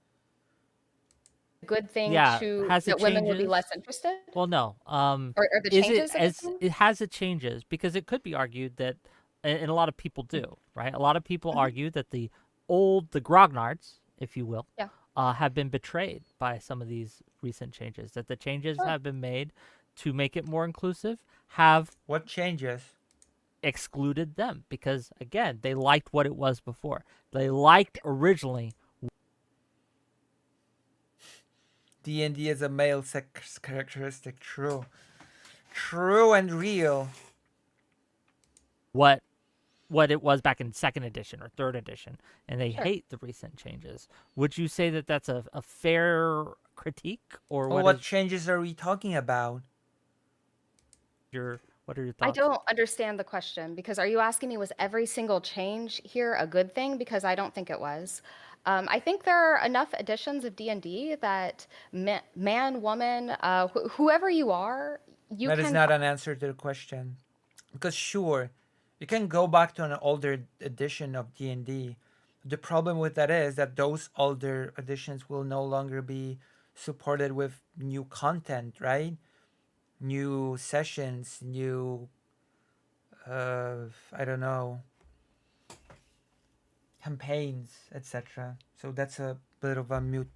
good thing Yeah, to has it that women would be changes? less interested? Well, no. Are the Is changes it a good as thing? it has it changes because it could be argued that, and a lot of people do, right? A lot of people argue that the grognards, if you will, Yeah. have been betrayed by some of these recent changes. That the changes have been made to make it more inclusive have What changes? excluded them because again they liked what it was before. They liked originally. D&D is a male sex characteristic. True and real. What it was back in 2nd edition or 3rd edition, and they Sure. hate the recent changes. Would you say that that's a fair critique, or Well, what what is changes are we talking about? what are your I thoughts? don't understand the question because are you asking me was every single change here a good thing? Because I don't think it was. I think there are enough editions of D&D that man, woman, whoever you are, you That can is not an answer to the question. Because sure, you can go back to an older edition of D&D. The problem with that is that those older editions will no longer be supported with new content, right? New sessions, new, I don't know, campaigns, etc. So that's a bit of a moot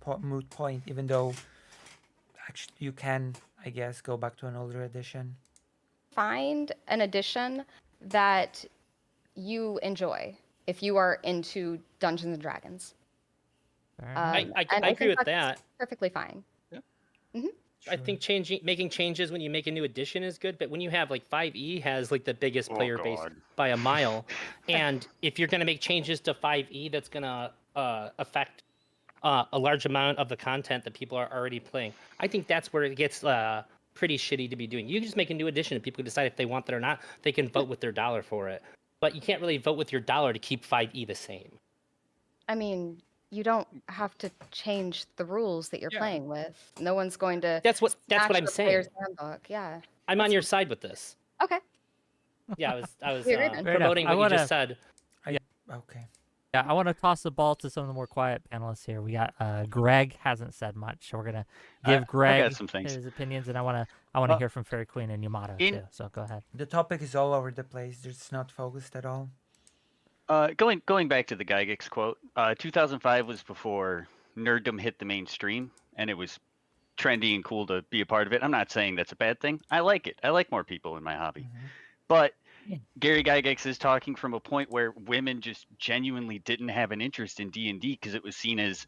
point, even though actually you can, I guess, go back to an older edition. find an edition that you enjoy if you are into Dungeons and Dragons. Fair I enough. And agree think with that's that. perfectly fine. I think making changes when you make a new edition is good, but when you have like 5e has like the biggest Oh, player base God. by a mile, and if you're gonna make changes to 5e, that's gonna affect a large amount of the content that people are already playing. I think that's where it gets pretty shitty to be doing. You can just make a new edition and people can decide if they want that or not. They can vote with their dollar for it. But you can't really vote with your dollar to keep 5e the same. I mean, you don't have to change the rules that you're playing with. No one's going to. That's what snatch I'm the saying. player's handbook. Yeah. I'm on your side with this. Okay. Yeah, I was We agree then. Fair enough. promoting I what you wanna- just said. Okay. Yeah, I want to toss the ball to some of the more quiet panelists here. We got Greg hasn't said much, so we're gonna give I Greg got some things. his opinions, and I want to hear from Fairy Queen and Yamato too. So go ahead. The topic is all over the place. It's not focused at all. Going back to the Gygax quote, 2005 was before nerddom hit the mainstream, and it was trendy and cool to be a part of it. I'm not saying that's a bad thing. I like it. I like more people in my hobby. But Gary Gygax is talking from a point where women just genuinely didn't have an interest in D&D because it was seen as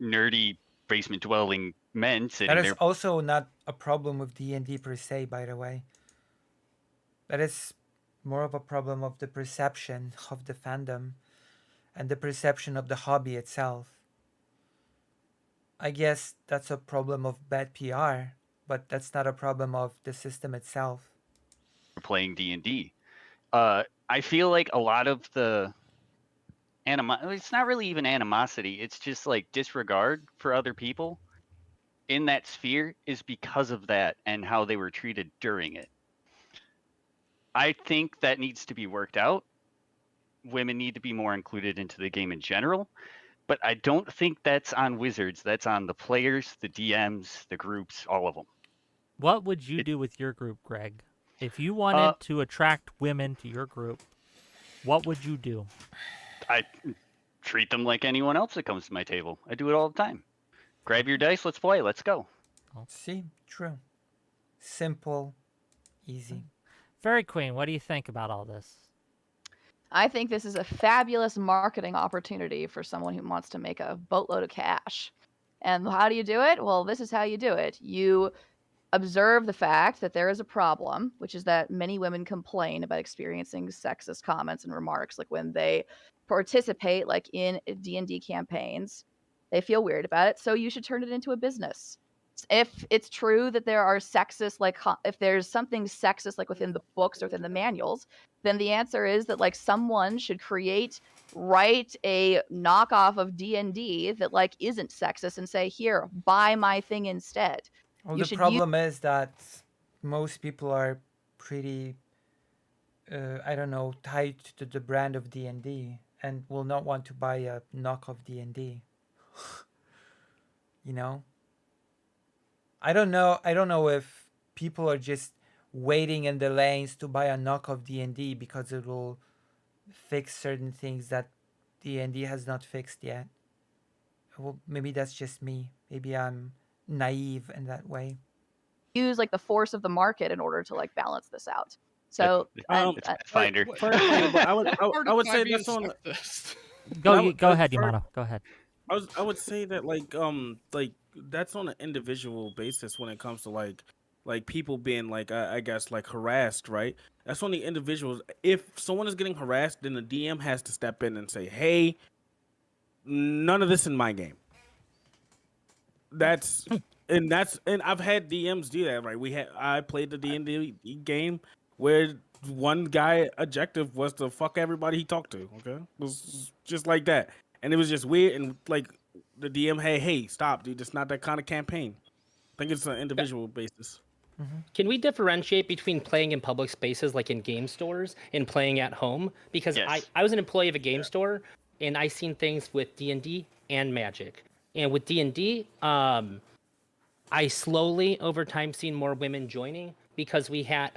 nerdy basement-dwelling men sitting That is there. also not a problem with D&D per se, by the way. That is more of a problem of the perception of the fandom and the perception of the hobby itself. I guess that's a problem of bad PR, but that's not a problem of the system itself. Playing D&D. I feel like a lot of the it's not really even animosity, it's just like disregard for other people in that sphere is because of that and how they were treated during it. I think that needs to be worked out. Women need to be more included into the game in general, but I don't think that's on Wizards. That's on the players, the DMs, the groups, all of them. What would you do with your group, Greg? If you wanted to attract women to your group, what would you do? I treat them like anyone else that comes to my table. I do it all the time. Grab your dice, let's play, let's go. See, true. Simple, easy. Fairy Queen, what do you think about all this? I think this is a fabulous marketing opportunity for someone who wants to make a boatload of cash. And how do you do it? Well, this is how you do it. You observe the fact that there is a problem, which is that many women complain about experiencing sexist comments and remarks, like when they participate like in D&D campaigns. They feel weird about it, so you should turn it into a business. If it's true that there are sexist, like if there's something sexist like within the books or within the manuals, then the answer is that like someone should write a knockoff of D&D that like isn't sexist and say, here, buy my thing instead. Well, You the should problem is that most people are pretty, I don't know, tied to the brand of D&D and will not want to buy a knockoff D&D. You know? I don't know if people are just waiting in the lanes to buy a knockoff D&D because it will fix certain things that D&D has not fixed yet. Well, maybe that's just me. Maybe I'm naive in that way. use like the force of the market in order to like balance this out. So It's Pathfinder. I would say that's on. Go ahead, Yamato. Go ahead. I would say that like that's on an individual basis when it comes to like people being like I guess like harassed, right? That's on the individuals. If someone is getting harassed, then the DM has to step in and say, "Hey, none of this in my game." And I've had DMs do that, right? I played the D&D game where one guy objective was to fuck everybody he talked to. Okay, it was just like that, and it was just weird. And like the DM, hey, stop, dude. It's not that kind of campaign. I think it's an individual basis. Can we differentiate between playing in public spaces like in game stores and playing at home? Because I was an employee of a game store and I seen things with D&D and Magic. And with D&D, I slowly over time seen more women joining because we had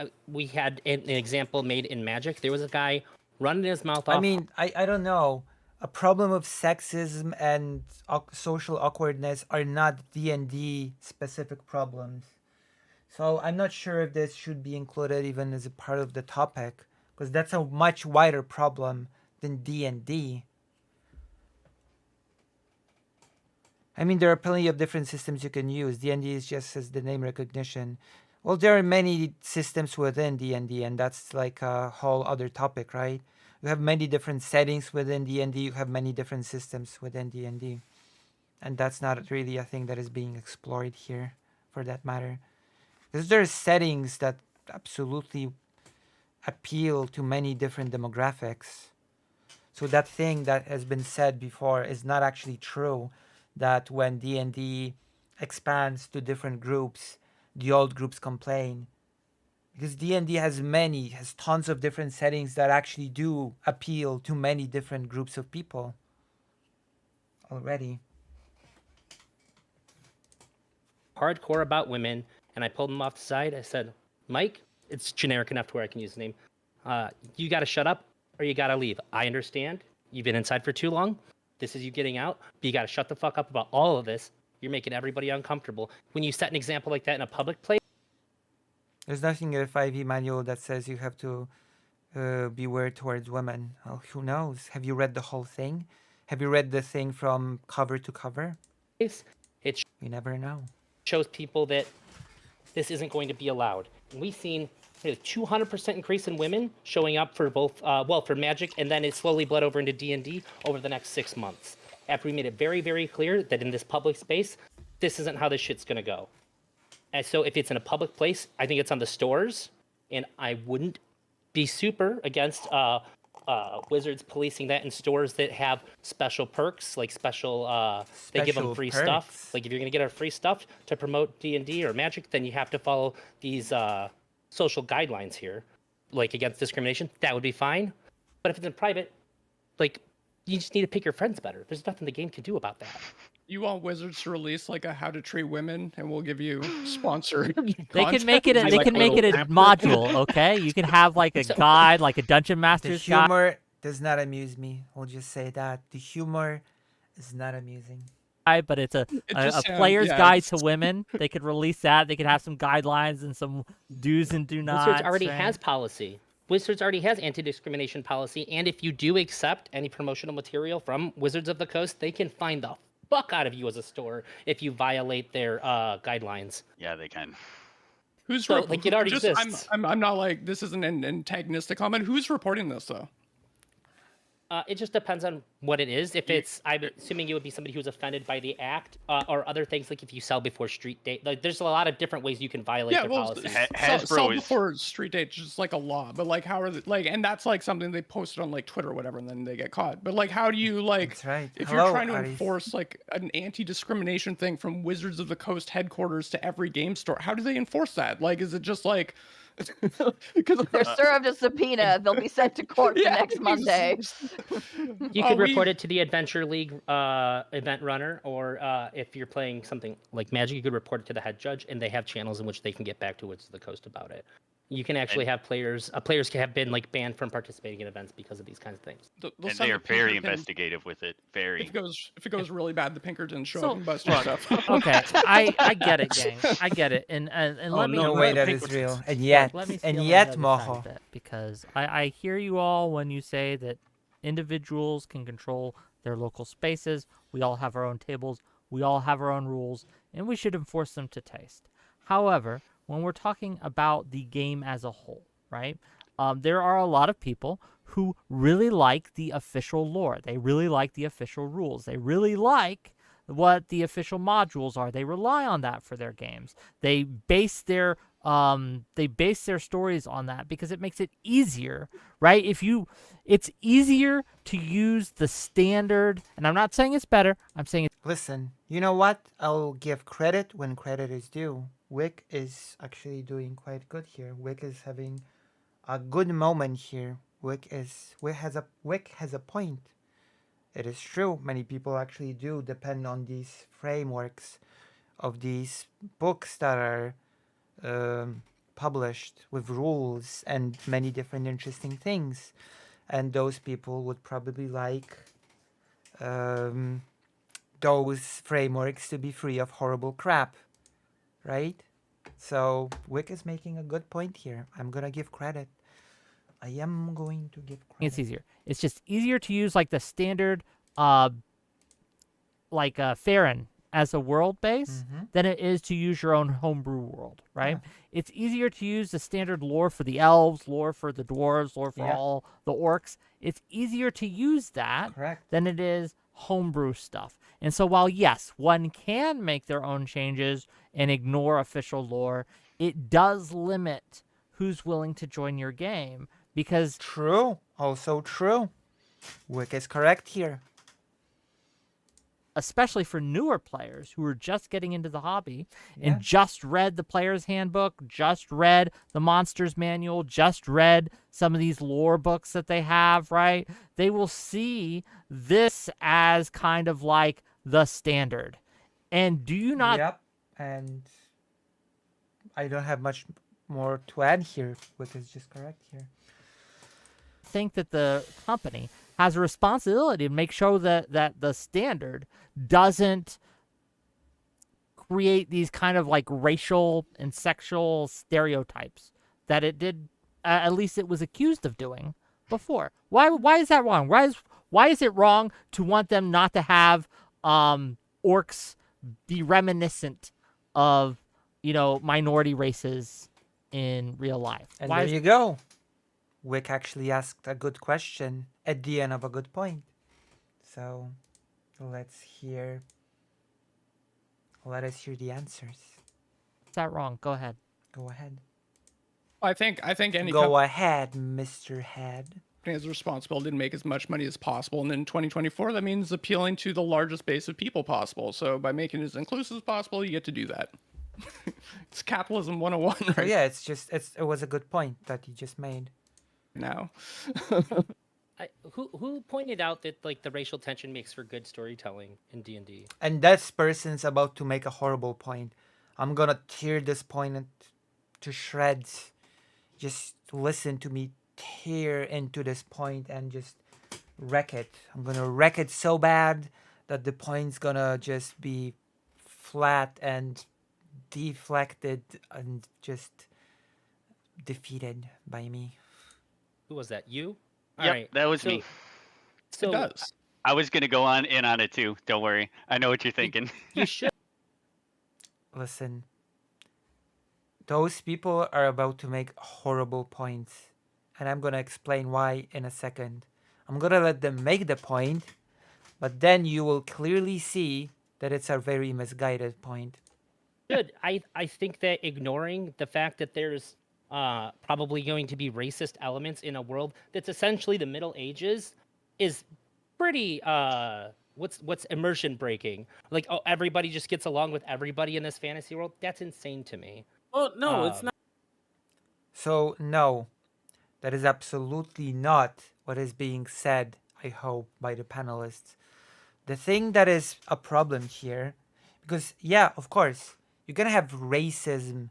an example made in Magic. There was a guy running his mouth off. I mean, I don't know. A problem of sexism and social awkwardness are not D&D specific problems. So I'm not sure if this should be included even as a part of the topic, because that's a much wider problem than D&D. I mean, there are plenty of different systems you can use. D&D is just as the name recognition. Well, there are many systems within D&D, and that's like a whole other topic, right? You have many different settings within D&D. You have many different systems within D&D. And that's not really a thing that is being explored here, for that matter. Because there's settings that absolutely appeal to many different demographics. So that thing that has been said before is not actually true, that when D&D expands to different groups, the old groups complain. Because D&D has tons of different settings that actually do appeal to many different groups of people already. Hardcore about women, and I pulled him off the side. I said, Mike, it's generic enough to where I can use the name. You got to shut up or you got to leave. I understand. You've been inside for too long. This is you getting out. But you got to shut the fuck up about all of this. You're making everybody uncomfortable. When you set an example like that in a public place. There's nothing in the 5e manual that says you have to be weird towards women. Well, who knows? Have you read the whole thing? Have you read the thing from cover to cover? You never know. Shows people that this isn't going to be allowed. And we've seen a 200% increase in women showing up for both, for Magic, and then it slowly bled over into D&D over the next 6 months. After we made it very, very clear that in this public space, this isn't how this shit's gonna go. And so if it's in a public place, I think it's on the stores, and I wouldn't be super against Wizards policing that in stores that have special perks, like they give them free stuff. Like if you're gonna get our free stuff to promote D&D or Magic, then you have to follow these social guidelines here, like against discrimination. That would be fine. But if it's in private, like you just need to pick your friends better. There's nothing the game can do about that. You want Wizards to release like a how to treat women, and we'll give you sponsored. They can make it. They can make it a module. Okay, you can have like a guide, like a Dungeon Master's guide. The humor does not amuse me. We'll just say that the humor is not amusing. But it's a player's guide to women. They could release that. They could have some guidelines and some do's and do nots. Wizards already has policy. Wizards already has anti-discrimination policy, and if you do accept any promotional material from Wizards of the Coast, they can find the fuck out of you as a store if you violate their guidelines. Yeah, they can. Who's so, like it already exists. I'm not like this isn't an antagonistic comment. Who's reporting this though? It just depends on what it is. If it's, I'm assuming it would be somebody who's offended by the act, or other things like if you sell before street date. Like, there's a lot of different ways you can violate their policy. Sell before street date is just like a law, but like how are they, like, and that's like something they posted on like Twitter or whatever, and then they get caught. But like, how do you like, that's right. if you're trying to enforce like an anti-discrimination thing from Wizards of the Coast headquarters to every game store, how do they enforce that? Like, is it just like? They're served a subpoena. They'll be sent to court the next Monday. You could report it to the Adventure League event runner, or if you're playing something like Magic, you could report it to the head judge, and they have channels in which they can get back to Wizards of the Coast about it. You can actually have players have been like banned from participating in events because of these kinds of things. And they are very investigative with it. Very. If it goes really bad, the Pinkertons show up and bust your stuff. Okay, I get it, gang. I get it, and let me. No way that is real. And yet, Moho. Because I hear you all when you say that individuals can control their local spaces. We all have our own tables. We all have our own rules, and we should enforce them to taste. However, when we're talking about the game as a whole, right? There are a lot of people who really like the official lore. They really like the official rules. They really like what the official modules are. They rely on that for their games. They base their stories on that because it makes it easier, right? It's easier to use the standard, and I'm not saying it's better. I'm saying listen, you know what? I'll give credit when credit is due. Wick is actually doing quite good here. Wick is having a good moment here. Wick has a point. It is true. Many people actually do depend on these frameworks of these books that are published with rules and many different interesting things. And those people would probably like those frameworks to be free of horrible crap. Right? So Wick is making a good point here. I'm going to give credit. I am going to give credit. It's easier. It's just easier to use like the standard Farron as a world base than it is to use your own homebrew world, right? Yeah. It's easier to use the standard lore for the elves, lore for the dwarves, lore for all the orcs. It's easier to use that than it is homebrew stuff. And so while, yes, one can make their own changes and ignore official lore it does limit who's willing to join your game because True. Also true. Wick is correct here. especially for newer players who are just getting into the hobby Yeah. and just read the player's handbook, just read the monsters manual, just read some of these lore books that they have, right? They will see this as kind of like the standard. And do you not Yep. And I don't have much more to add here. Wick is just correct here. think that the company has a responsibility to make sure that the standard doesn't create these kind of like racial and sexual stereotypes that it did, at least it was accused of doing before? Why is that wrong? Why is it wrong to want them not to have orcs be reminiscent of, you know, minority races in real life? And Why there is- you go. Wick actually asked a good question at the end of a good point. So let us hear the answers. Is that wrong? Go ahead. Go ahead. I think any Go ahead, Mr. Head. company has a responsibility to make as much money as possible. And in 2024, that means appealing to the largest base of people possible. So by making it as inclusive as possible, you get to do that. It's capitalism 101, right? Oh, yeah, it was a good point that you just made. Now. Who pointed out that like the racial tension makes for good storytelling in D&D? And that person's about to make a horrible point. I'm gonna tear this point to shreds. Just listen to me tear into this point and just wreck it. I'm gonna wreck it so bad that the point's gonna just be flat and deflected and just defeated by me. Who was that? You? Yep, All right. that was so, me. So It does. I was gonna go on it too. Don't worry. I know what you're thinking. you should. Listen, those people are about to make horrible points, and I'm gonna explain why in a second. I'm gonna let them make the point, but then you will clearly see that it's a very misguided point. Good. I think that ignoring the fact that there's probably going to be racist elements in a world that's essentially the Middle Ages is pretty what's immersion breaking. Like, oh, everybody just gets along with everybody in this fantasy world. That's insane to me. Oh no, it's not. So, no, that is absolutely not what is being said, I hope, by the panelists. The thing that is a problem here, because, yeah, of course, you're going to have racism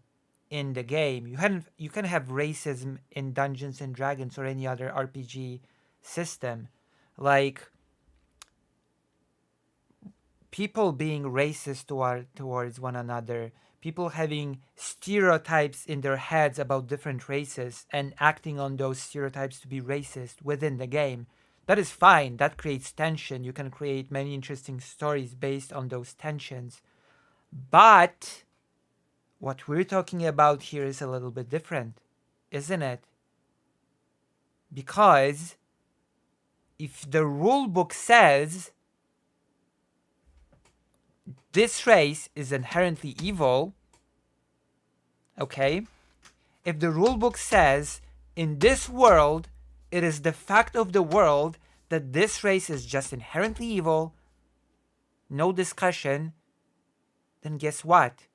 in the game. You can have racism in Dungeons and Dragons or any other RPG system. Like, people being racist towards one another, people having stereotypes in their heads about different races and acting on those stereotypes to be racist within the game. That is fine. That creates tension. You can create many interesting stories based on those tensions. But what we're talking about here is a little bit different, isn't it? Because if the rule book says this race is inherently evil, okay? If the rulebook says in this world, it is the fact of the world that this race is just inherently evil, no discussion, then guess what?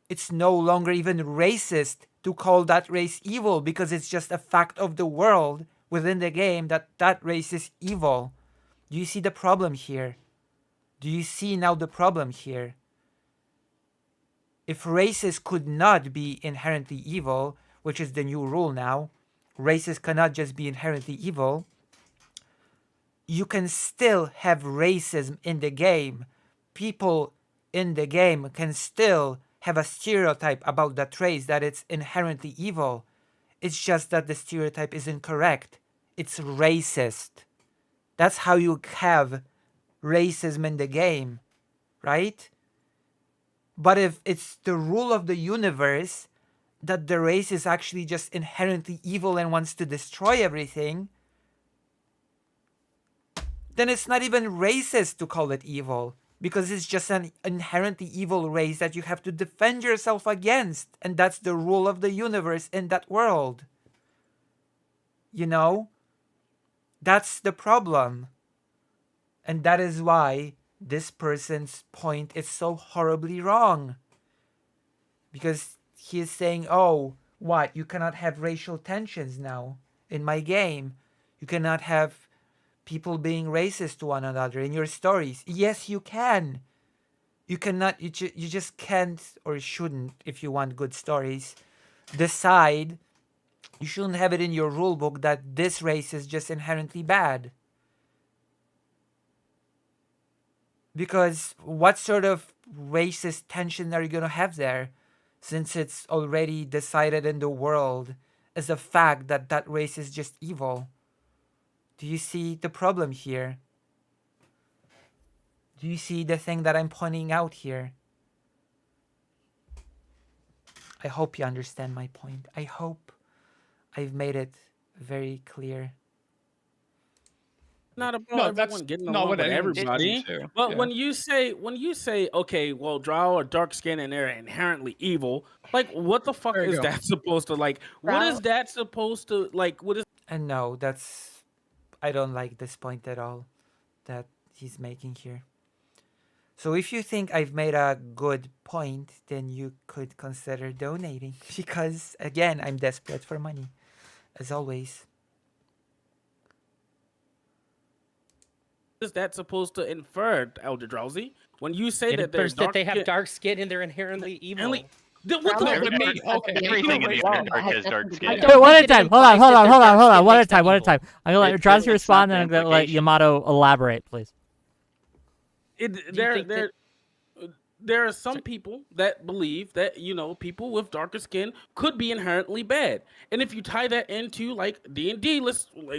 It's no longer even racist to call that race evil because it's just a fact of the world within the game that that race is evil. Do you see the problem here? Do you see now the problem here? If races could not be inherently evil, which is the new rule now, races cannot just be inherently evil, you can still have racism in the game. People in the game can still have a stereotype about that race that it's inherently evil. It's just that the stereotype is incorrect. It's racist. That's how you have racism in the game, right? But if it's the rule of the universe that the race is actually just inherently evil and wants to destroy everything, then it's not even racist to call it evil because it's just an inherently evil race that you have to defend yourself against, and that's the rule of the universe in that world. You know? That's the problem. And that is why this person's point is so horribly wrong. Because he is saying, oh, what? You cannot have racial tensions now in my game. You cannot have people being racist to one another in your stories. Yes, you can. You cannot, you just can't or shouldn't, if you want good stories, decide. You shouldn't have it in your rulebook that this race is just inherently bad. Because what sort of racist tension are you going to have there, since it's already decided in the world as a fact that that race is just evil? Do you see the problem here? Do you see the thing that I'm pointing out here? I hope you understand my point. I hope I've made it very clear. Not about No, everyone that's getting not along what with anyone's everybody. saying, too. But Yeah. when you say, okay, well, Drow are dark skinned and they're inherently evil, like what the fuck There you is go. that supposed to like? What is that supposed to like? What is And no, I don't like this point at all that he's making here. So if you think I've made a good point, then you could consider donating. Because, again, I'm desperate for money, as always. is that supposed to infer, Elder Drowsy? When you say It that they're infers that they have dark-skinned- dark skin and they're inherently evil. What the Everything in the Underdark has dark skin. Wait, one at a time. Hold on. One at a time. I'm gonna let Drowsy respond, and I'm gonna let Yamato elaborate, please. There are some people that believe that, you know, people with darker skin could be inherently bad. And if you tie that into like D&D,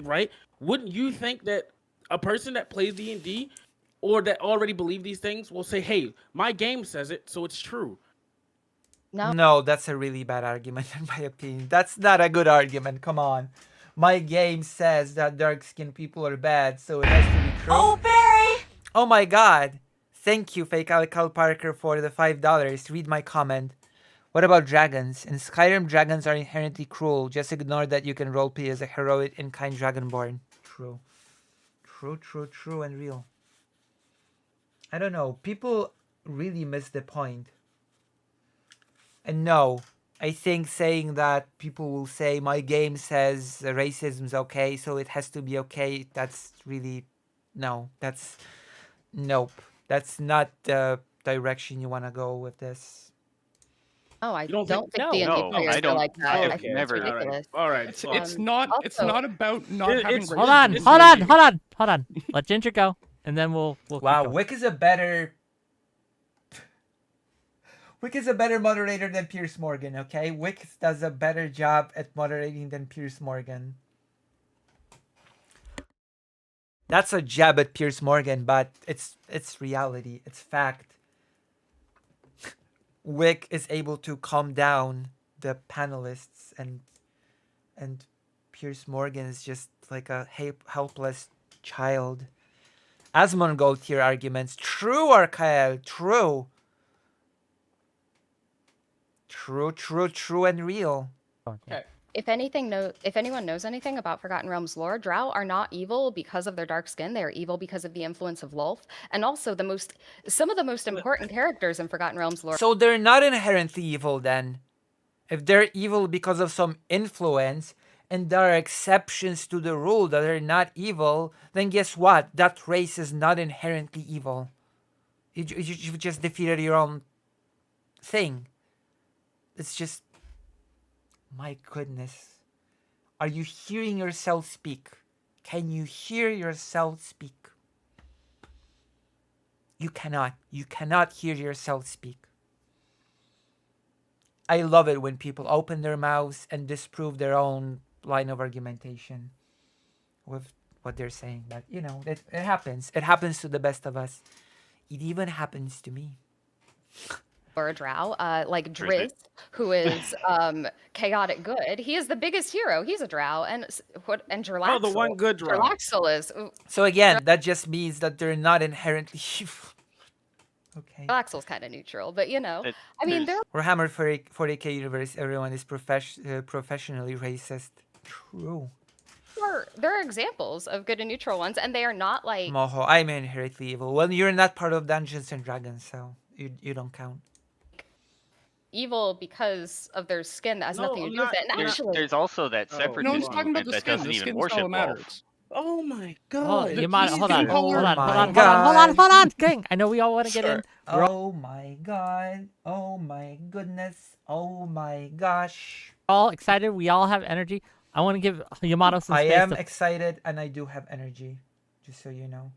right? Wouldn't you think that a person that plays D&D or that already believe these things will say, hey, my game says it, so it's true? No, that's a really bad argument in my opinion. That's not a good argument. Come on. My game says that dark-skinned people are bad, so it has to be true. Oh, Barry! Oh my god. Thank you, Fake Cal Parker, for the $5. Read my comment. What about dragons? In Skyrim, dragons are inherently cruel. Just ignore that you can roleplay as a heroic and kind dragonborn. True. True, and real. I don't know. People really miss the point. And no, I think saying that people will say my game says racism's okay, so it has to be okay, that's really, no, that's, nope. That's not the direction you want to go with this. Oh, I don't don't think- think No, D&D players I are don't- like that. I think never. it's ridiculous. All right. It's not about not having. Hold on. Let Ginger go, and then we'll keep Wow, going. Wick is a better moderator than Piers Morgan, okay? Wick does a better job at moderating than Piers Morgan. That's a jab at Piers Morgan, but it's reality. It's fact. Wick is able to calm down the panelists, and Piers Morgan is just like a helpless child. Asmongold tier arguments. True, Archael. True, and real. If anyone knows anything about Forgotten Realms lore, Drow are not evil because of their dark skin. They are evil because of the influence of Lolth, and also some of the most important characters in Forgotten Realms lore. So they're not inherently evil then. If they're evil because of some influence, and there are exceptions to the rule that they're not evil, then guess what? That race is not inherently evil. You just defeated your own thing. It's just... My goodness. Are you hearing yourself speak? Can you hear yourself speak? You cannot. You cannot hear yourself speak. I love it when people open their mouths and disprove their own line of argumentation with what they're saying. But, you know, it happens. It happens to the best of us. It even happens to me. Or a Drow, like Driz, who is chaotic good. He is the biggest hero. He's a Drow, and Gerlaxel. Oh, the one good Drow. Gerlaxel is. So again, that just means that they're not inherently evil. Okay. Axel's kind of neutral, but you know, I mean, there Warhammer 40K universe, everyone is professionally racist. True. are examples of good and neutral ones, and they are not like Moho, I'm inherently evil. Well, you're not part of Dungeons and Dragons, so you don't count. evil because of their skin that has No, nothing to I'm do with not- it. And There's, actually, there's also that Oh, separatist No, he's talking about movement the that skin. doesn't The even skin's all worship that matters. wolves. Oh my Well, god. you might hold on, skin hold on, color. hold on, my hold on, hold on, God. hold on, King. I know we all want to get in. We're Oh my god. Oh my goodness. Oh my gosh. all excited. We all have energy. I want to give Yamato some I space am to excited and I do have energy. Just so you know.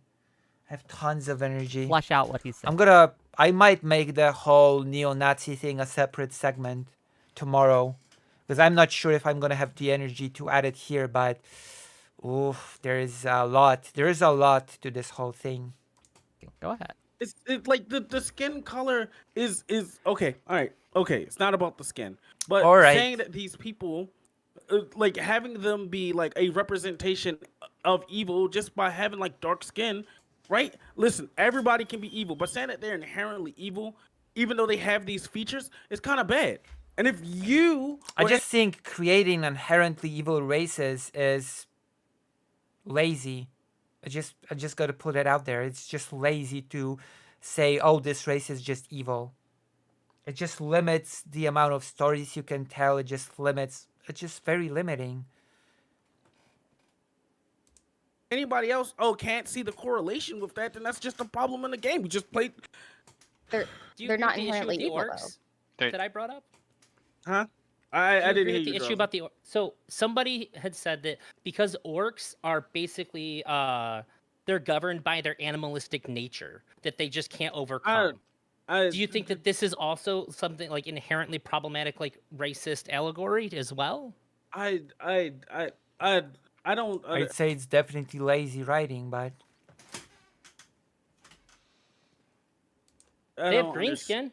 I have tons of energy. flesh out what he said. I might make the whole neo-Nazi thing a separate segment tomorrow. Because I'm not sure if I'm gonna have the energy to add it here, but oof, there is a lot to this whole thing. Go ahead. It's like the skin color is okay. All right, okay. It's not about the skin, but All right. saying that these people, like having them be like a representation of evil just by having like dark skin, right? Listen, everybody can be evil, but saying that they're inherently evil, even though they have these features, is kind of bad. And if you, I just think creating inherently evil races is lazy. I just got to put it out there. It's just lazy to say, oh, this race is just evil. It just limits the amount of stories you can tell. It's just very limiting. anybody else can't see the correlation with that, then that's just a problem in the game. We just played. Do you they're agree not with the issue inherently with the evil, orcs though. that I brought up? Huh? Do I you didn't agree hear with you. the issue Joe. about the so somebody had said that because orcs are basically they're governed by their animalistic nature that they just can't overcome. Do you think that this is also something like inherently problematic, like racist allegory as well? I don't. I'd say it's definitely lazy writing, but I They have don't green underst- skin.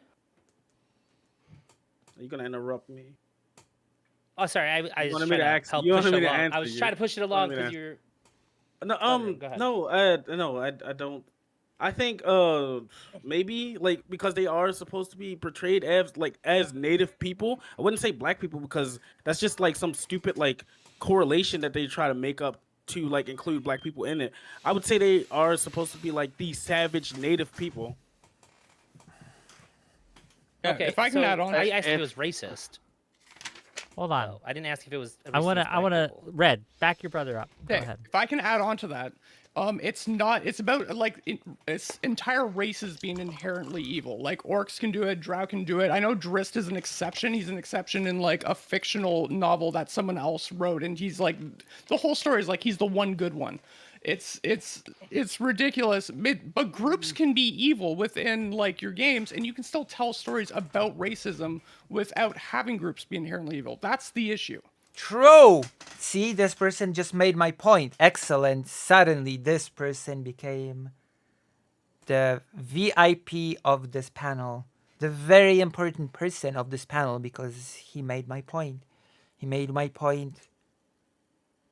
Are you gonna interrupt me? Oh, sorry. I was wanted just me trying to to ask- help you push wanted it me to along. I answer was you. trying to push it You along wanted me to because you're. No, go ahead. no, I don't. I think maybe like because they are supposed to be portrayed as native people. I wouldn't say black people because that's just like some stupid like correlation that they try to make up to like include black people in it. I would say they are supposed to be like the savage native people. Yeah, Okay, if I can so add on, I asked if it was racist. Hold on. Oh, I didn't ask if it was. I wanna Red, back your brother up. Go Okay, ahead. if I can add on to that, it's not. It's about like it's entire races being inherently evil. Like orcs can do it, drow can do it. I know Drist is an exception. He's an exception in like a fictional novel that someone else wrote, and he's like the whole story is like he's the one good one. It's ridiculous. But groups can be evil within like your games, and you can still tell stories about racism without having groups be inherently evil. That's the issue. true. See, this person just made my point. Excellent. Suddenly, this person became the VIP of this panel, the very important person of this panel because he made my point. He made my point,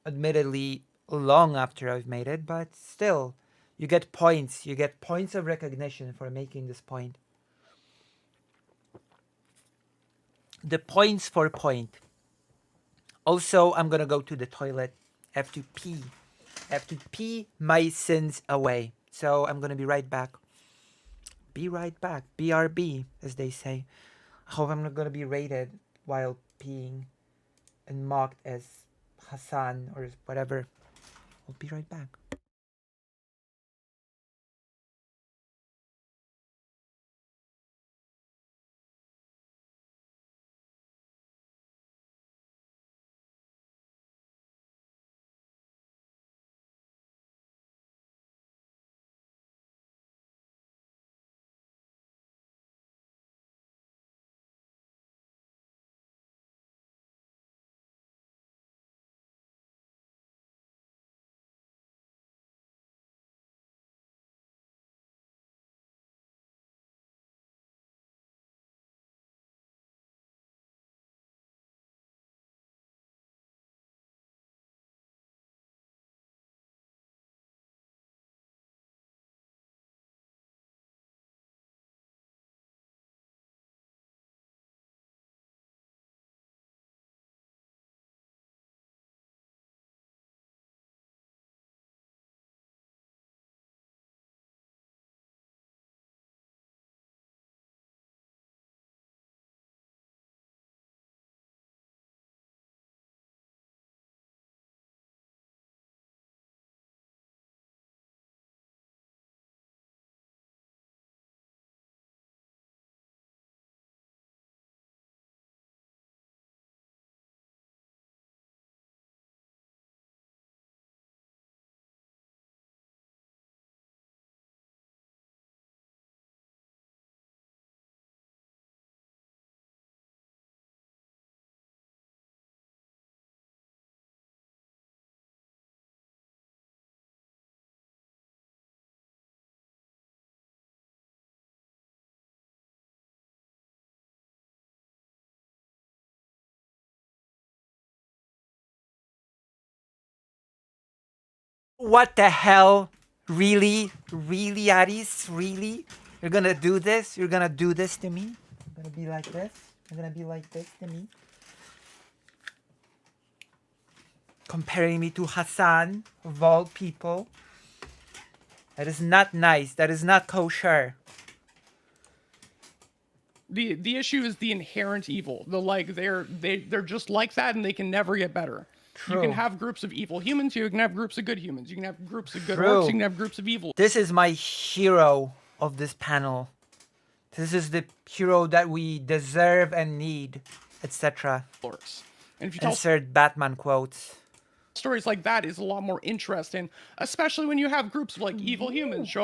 admittedly, long after I've made it, but still, you get points. You get points of recognition for making this point. The points for point. Also, I'm gonna go to the toilet. Have to pee. Have to pee my sins away. So I'm gonna be right back. Be right back. BRB, as they say. I hope I'm not gonna be rated while peeing and mocked as Hassan or whatever. I'll be right back. What the hell? Really? Really, Aris? Really? You're gonna do this? You're gonna do this to me? You're gonna be like this? You're gonna be like this to me? Comparing me to Hassan, of all people? That is not nice. That is not kosher. The issue is the inherent evil. They're just like that, and they can never get better. You can True. have groups of evil humans. You can have groups of good humans. You can have groups of good True. orcs. You can have groups of evil. This is my hero of this panel. This is the hero that we deserve and need, etc. Orcs. And if you tell Insert Batman quotes. stories like that, is a lot more interesting, especially when you have groups of like evil humans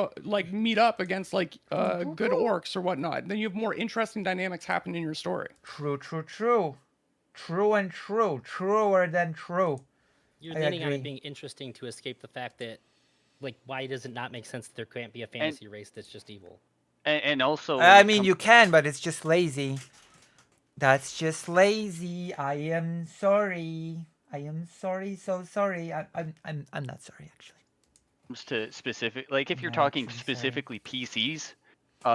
meet up against good orcs or whatnot. Then you have more interesting dynamics happen in your story. True, true, true. True and true. Truer than true. You're I leaning on agree. it being interesting to escape the fact that, like, why does it not make sense that there can't be a fantasy race that's just evil? And also, I mean, you can, but it's just lazy. That's just lazy. I am sorry. I am sorry. So sorry. I'm not sorry actually. comes to specific, like if you're No, talking I'm sorry. specifically PCs,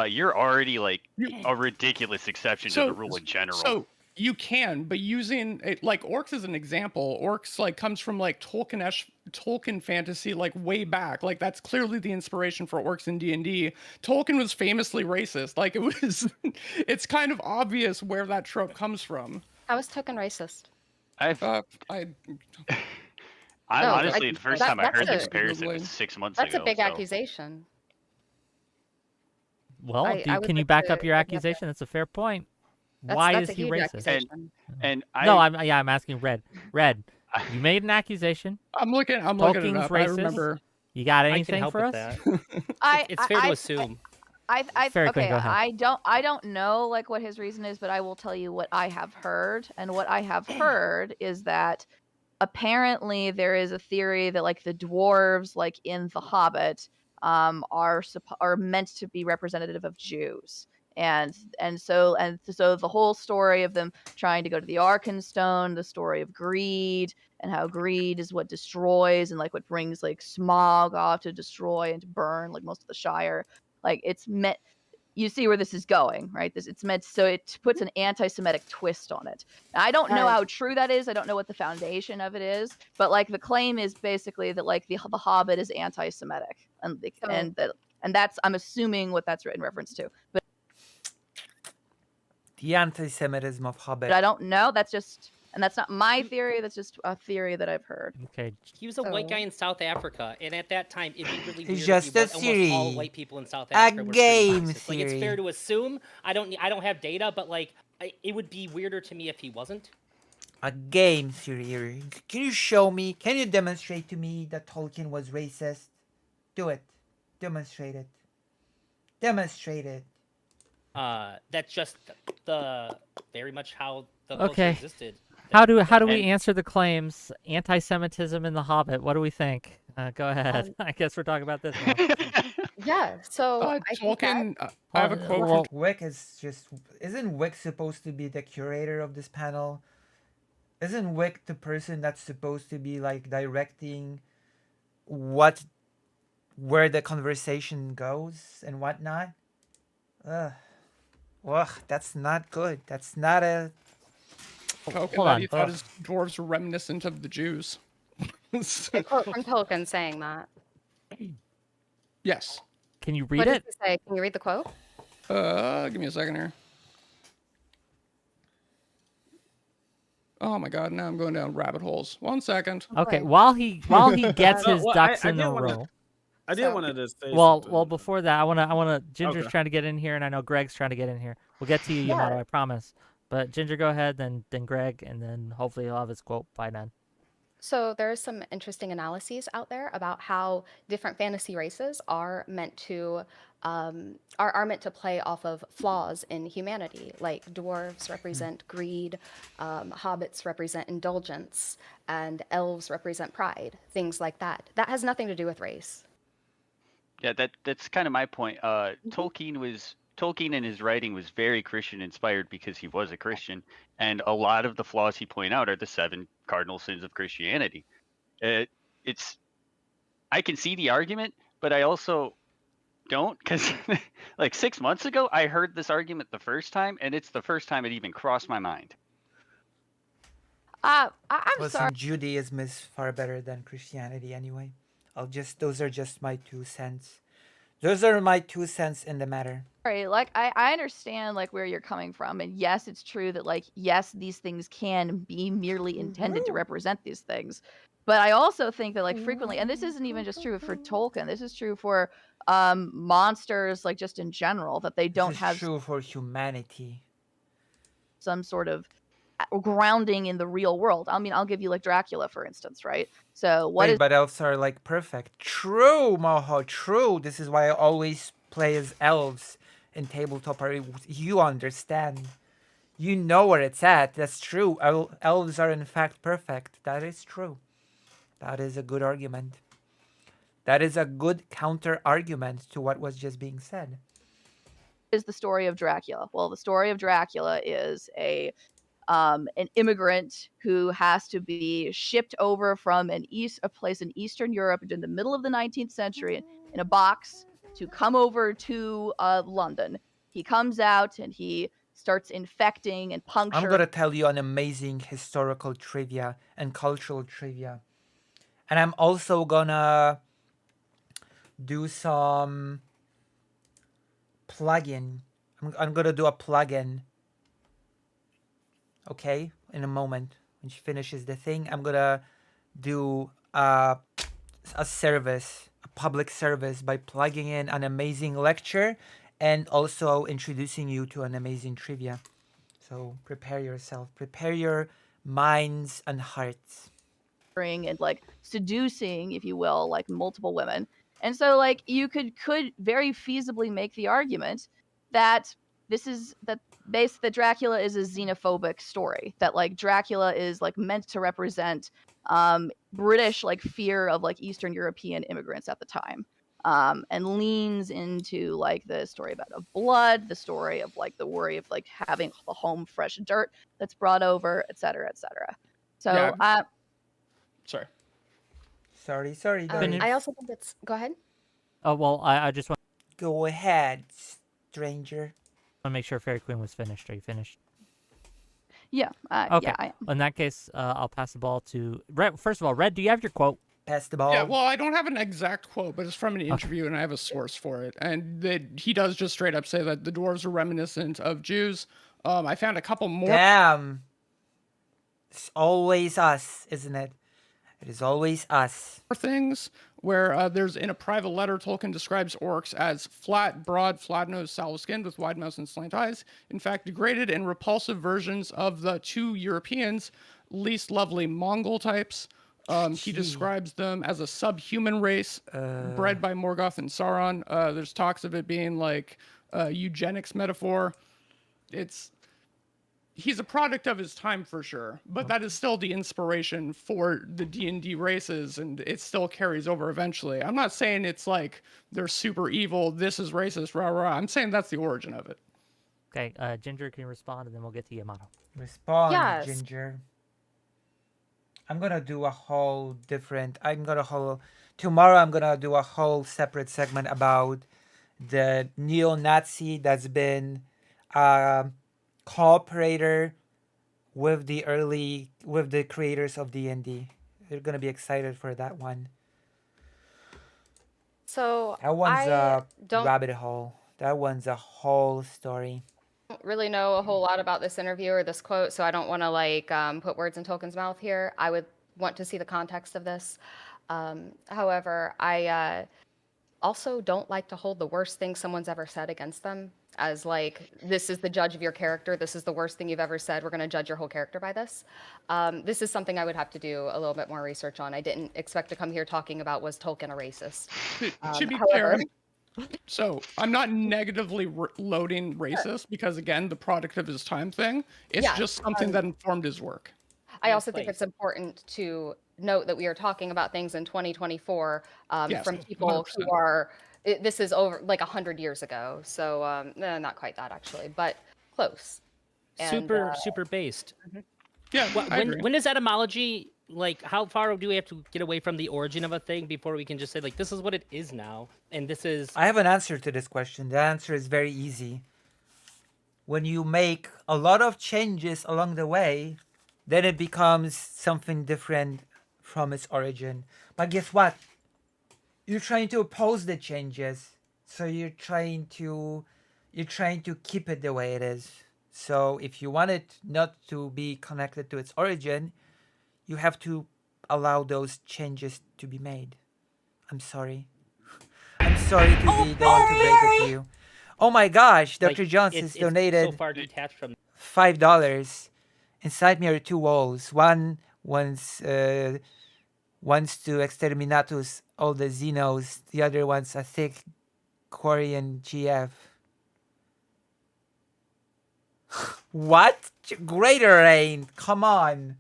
you're already like a ridiculous exception to the rule in general. So you can, but using orcs as an example, orcs comes from Tolkien fantasy way back. Like that's clearly the inspiration for orcs in D&D. Tolkien was famously racist. Like it's kind of obvious where that trope comes from. How is Token racist? Honestly, the first time I heard the that's comparison was 6 months That's ago. a big so. accusation. Well, I would can you like back to up your look at that. accusation? That's a fair point. That's- Why that's is a he huge racist? accusation. And No, I'm asking Red. Red, you made an accusation. I'm looking it Tolkien's up. I racist. remember. You got I can anything help for with us? that. It's fair to assume. Fairy Queen, Okay, go ahead. I don't know what his reason is, but I will tell you what I have heard. And what I have heard is that apparently there is a theory that the dwarves in The Hobbit are meant to be representative of Jews. And so the whole story of them trying to go to the Arkenstone, the story of greed, and how greed is what destroys and what brings smog off to destroy and to burn most of the Shire. It's meant, you see where this is going, right? It's meant, so it puts an anti-Semitic twist on it. Now, I don't know how true that is. I don't know what the foundation of it is, but the claim is basically that the Hobbit is anti-Semitic, and that's, I'm assuming what that's in reference to, but The anti-Semitism of Hobbit. I don't know. That's just, and that's not my theory. That's just a theory that I've heard. Okay. He was a white guy in South Africa, and at that time, it'd be really It's weird just if a almost all theory. white people in South A Africa were pretty game racist. It's theory. fair to assume. I don't have data, but it would be weirder to me if he wasn't. A game theory. Can you show me? Can you demonstrate to me that Tolkien was racist? Do it. Demonstrate it. Demonstrate it. That's just the very much how the culture Okay. existed. How do we answer the claims? Anti-Semitism in The Hobbit. What do we think? Go ahead. I guess we're talking about this now. Yeah, so I think that- Tolkien. I have a quote from Wick is just. Isn't Wick supposed to be the curator of this panel? Isn't Wick the person that's supposed to be directing where the conversation goes and whatnot? Ugh, that's not good. That's not a. Tolkien Hold that on. he thought his dwarves were reminiscent of the Jews. a quote from Tolkien saying that. Yes. Can you What read does it? he say? Can you read the quote? Give me a second here. Oh my god, now I'm going down rabbit holes. 1 second. Okay. While he gets his ducks in a row. I did want to say Well, something. before that, I wanna. Ginger's Okay. trying to get in here, and I know Greg's trying to get in here. We'll get to you, Yamato. I promise. But Ginger, go ahead, then Greg, and then hopefully he'll have his quote by then. So there are some interesting analyses out there about how different fantasy races are meant to are meant to play off of flaws in humanity. Like dwarves represent greed, hobbits represent indulgence, and elves represent pride. Things like that. That has nothing to do with race. Yeah, that's kind of my point. Tolkien in his writing was very Christian inspired because he was a Christian, and a lot of the flaws he pointed out are the 7 cardinal sins of Christianity. I I can see the argument, but I also don't, because like 6 months ago, I heard this argument the first time, and it's the first time it even crossed my mind. I'm Listen, sorry. Judaism is far better than Christianity anyway. Those are just my 2 cents. Those are my 2 cents in the matter. Like I understand like where you're coming from, and yes, it's true that like yes, these things can be merely intended to represent these things, but I also think that like frequently, and this isn't even just true for Tolkien, this is true for monsters like just in general, that they don't This is have true for humanity. some sort of grounding in the real world. I mean, I'll give you like Dracula, for instance, right? So what Wait, is but elves are like perfect. True, Moho, true. This is why I always play as elves in tabletop. You understand. You know where it's at. That's true. Elves are in fact perfect. That is true. That is a good argument. That is a good counter argument to what was just being said. the story of Dracula? Well, the story of Dracula is an immigrant who has to be shipped over from a place in Eastern Europe in the middle of the 19th century in a box to come over to London. He comes out and he starts infecting and puncturing. I'm gonna tell you an amazing historical trivia and cultural trivia. And I'm also gonna do some plugin. I'm gonna do a plugin. Okay, in a moment when she finishes the thing, I'm gonna do a service, a public service, by plugging in an amazing lecture and also introducing you to an amazing trivia. So prepare yourself, prepare your minds and hearts. And like seducing, if you will, like multiple women. And so like you could very feasibly make the argument that that Dracula is a xenophobic story, that like Dracula is like meant to represent British like fear of like Eastern European immigrants at the time, and leans into like the story about of blood, the story of like the worry of like having the home fresh dirt that's brought over, etc., etc. So Yeah. Sorry. I also think it's. Go ahead. Oh, well, I just want Go ahead, stranger. to make sure Fairy Queen was finished. Are you finished? Yeah. Okay. Yeah, I am. In that case, I'll pass the ball to Red. First of all, Red, do you have your quote? Pass the ball. Yeah, well, I don't have an exact quote, but it's from an interview, and I have a source for it. And that he does just straight up say that the dwarves are reminiscent of Jews. I found a couple more. Damn. It's always us, isn't it? It is always us. Things where there's in a private letter, Tolkien describes orcs as flat, broad, flat-nosed, sallow-skinned with wide mouths and slant eyes. In fact, degraded and repulsive versions of the two Europeans' least lovely Mongol types. He describes them as a subhuman race bred by Morgoth and Sauron. There's talks of it being like a eugenics metaphor. He's a product of his time for sure, but that is still the inspiration for the D&D races, and it still carries over eventually. I'm not saying it's like they're super evil, this is racist, rah rah. I'm saying that's the origin of it. Okay, Ginger, can you respond, and then we'll get to Yamato. Respond, Yes. Ginger. I'm gonna do a whole different. Tomorrow I'm gonna do a whole separate segment about the neo-Nazi that's been cooperator with the creators of D&D. You're gonna be excited for that one. So That one's I a don't rabbit hole. That one's a whole story. really know a whole lot about this interview or this quote, so I don't want to like put words in Tolkien's mouth here. I would want to see the context of this. However, I also don't like to hold the worst thing someone's ever said against them as like, this is the judge of your character. This is the worst thing you've ever said. We're going to judge your whole character by this. This is something I would have to do a little bit more research on. I didn't expect to come here talking about, was Tolkien a racist? To be However, clear, so I'm not negatively loading racist because, again, the product of his time thing. It's Yeah, just something that informed his work. I also think it's important to note that we are talking about things in 2024 Yes, from people 100%. who are, this is over like 100 years ago. So not quite that actually, but close. And, Super based. Yeah, I agree. When does etymology like how far do we have to get away from the origin of a thing before we can just say like this is what it is now, and this is. I have an answer to this question. The answer is very easy. When you make a lot of changes along the way, then it becomes something different from its origin. But guess what? You're trying to oppose the changes, so you're trying to keep it the way it is. So if you want it not to be connected to its origin, you have to allow those changes to be made. I'm sorry. I'm sorry to be the one to break it to you. Oh my gosh, Dr. Like, Johnson's it's donated so far detached from. $5. Inside me are two walls. One wants to exterminatus all the Xenos. The other one's a thick Quarian GF. What? Greater Rain, come on.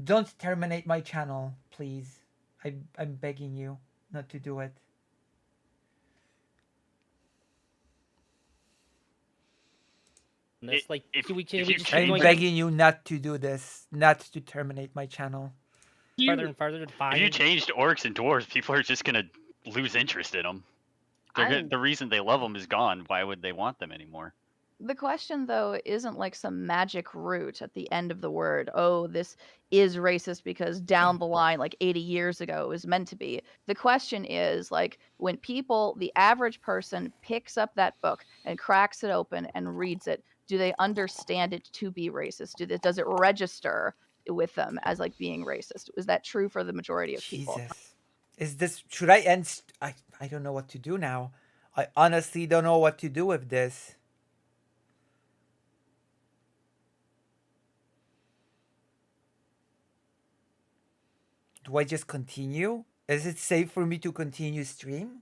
Don't terminate my channel, please. I'm begging you not to do it. It's like we just I'm going begging you not to do this, not to terminate my channel. farther and farther to find. If you changed orcs and dwarves, people are just gonna lose interest in them. The reason they love them is gone. Why would they want them anymore? The question, though, isn't like some magic root at the end of the word. Oh, this is racist because down the line, like 80 years ago, it was meant to be. The question is like when people, the average person, picks up that book and cracks it open and reads it, do they understand it to be racist? Does it register with them as like being racist? Is that true for the majority of people? Jesus. Should I end? I don't know what to do now. I honestly don't know what to do with this. Do I just continue? Is it safe for me to continue stream?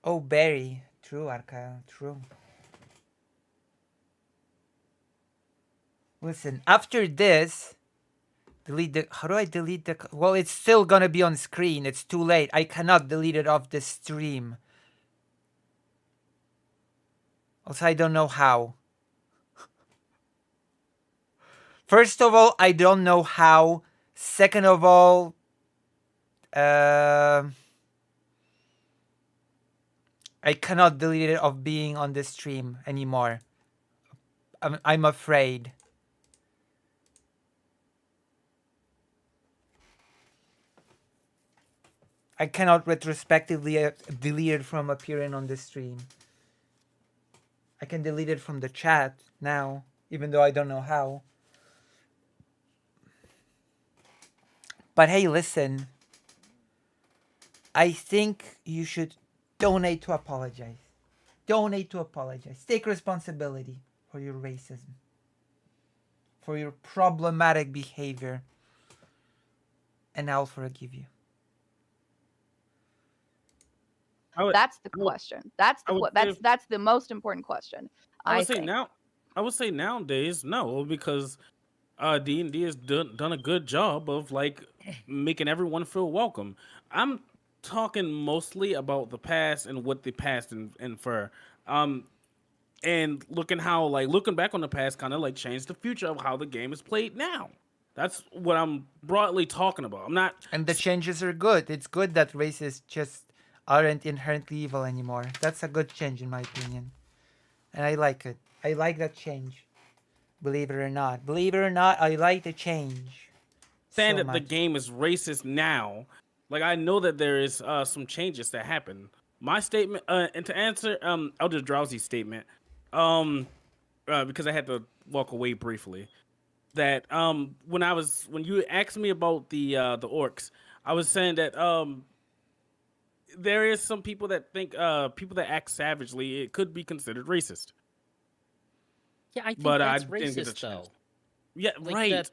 Oh, Barry. True, Arca. True. Listen, after this, delete the... How do I delete the... Well, it's still gonna be on screen. It's too late. I cannot delete it off the stream. Also, I don't know how. First of all, I don't know how. Second of all, I cannot delete it off being on the stream anymore. I'm afraid. I cannot retrospectively delete it from appearing on the stream. I can delete it from the chat now, even though I don't know how. But hey, listen. I think you should donate to apologize. Donate to apologize. Take responsibility for your racism. For your problematic behavior. And I'll forgive you. That's the question. That's the most important question. I would say nowadays no, because D&D has done a good job of like making everyone feel welcome. I'm talking mostly about the past and what the past infer. And looking back on the past kind of like changed the future of how the game is played now. That's what I'm broadly talking about. I'm not. And the changes are good. It's good that racists just aren't inherently evil anymore. That's a good change in my opinion. And I like it. I like that change. Believe it or not. Believe it or not, I like the change. Saying that the game is racist now, like I know that there is some changes that happen. My statement, and to answer Elder Drowsy's statement, because I had to walk away briefly, that when you asked me about the orcs, I was saying that there is some people that think people that act savagely, it could be considered racist. Yeah, I think that's racist though. Yeah, like right.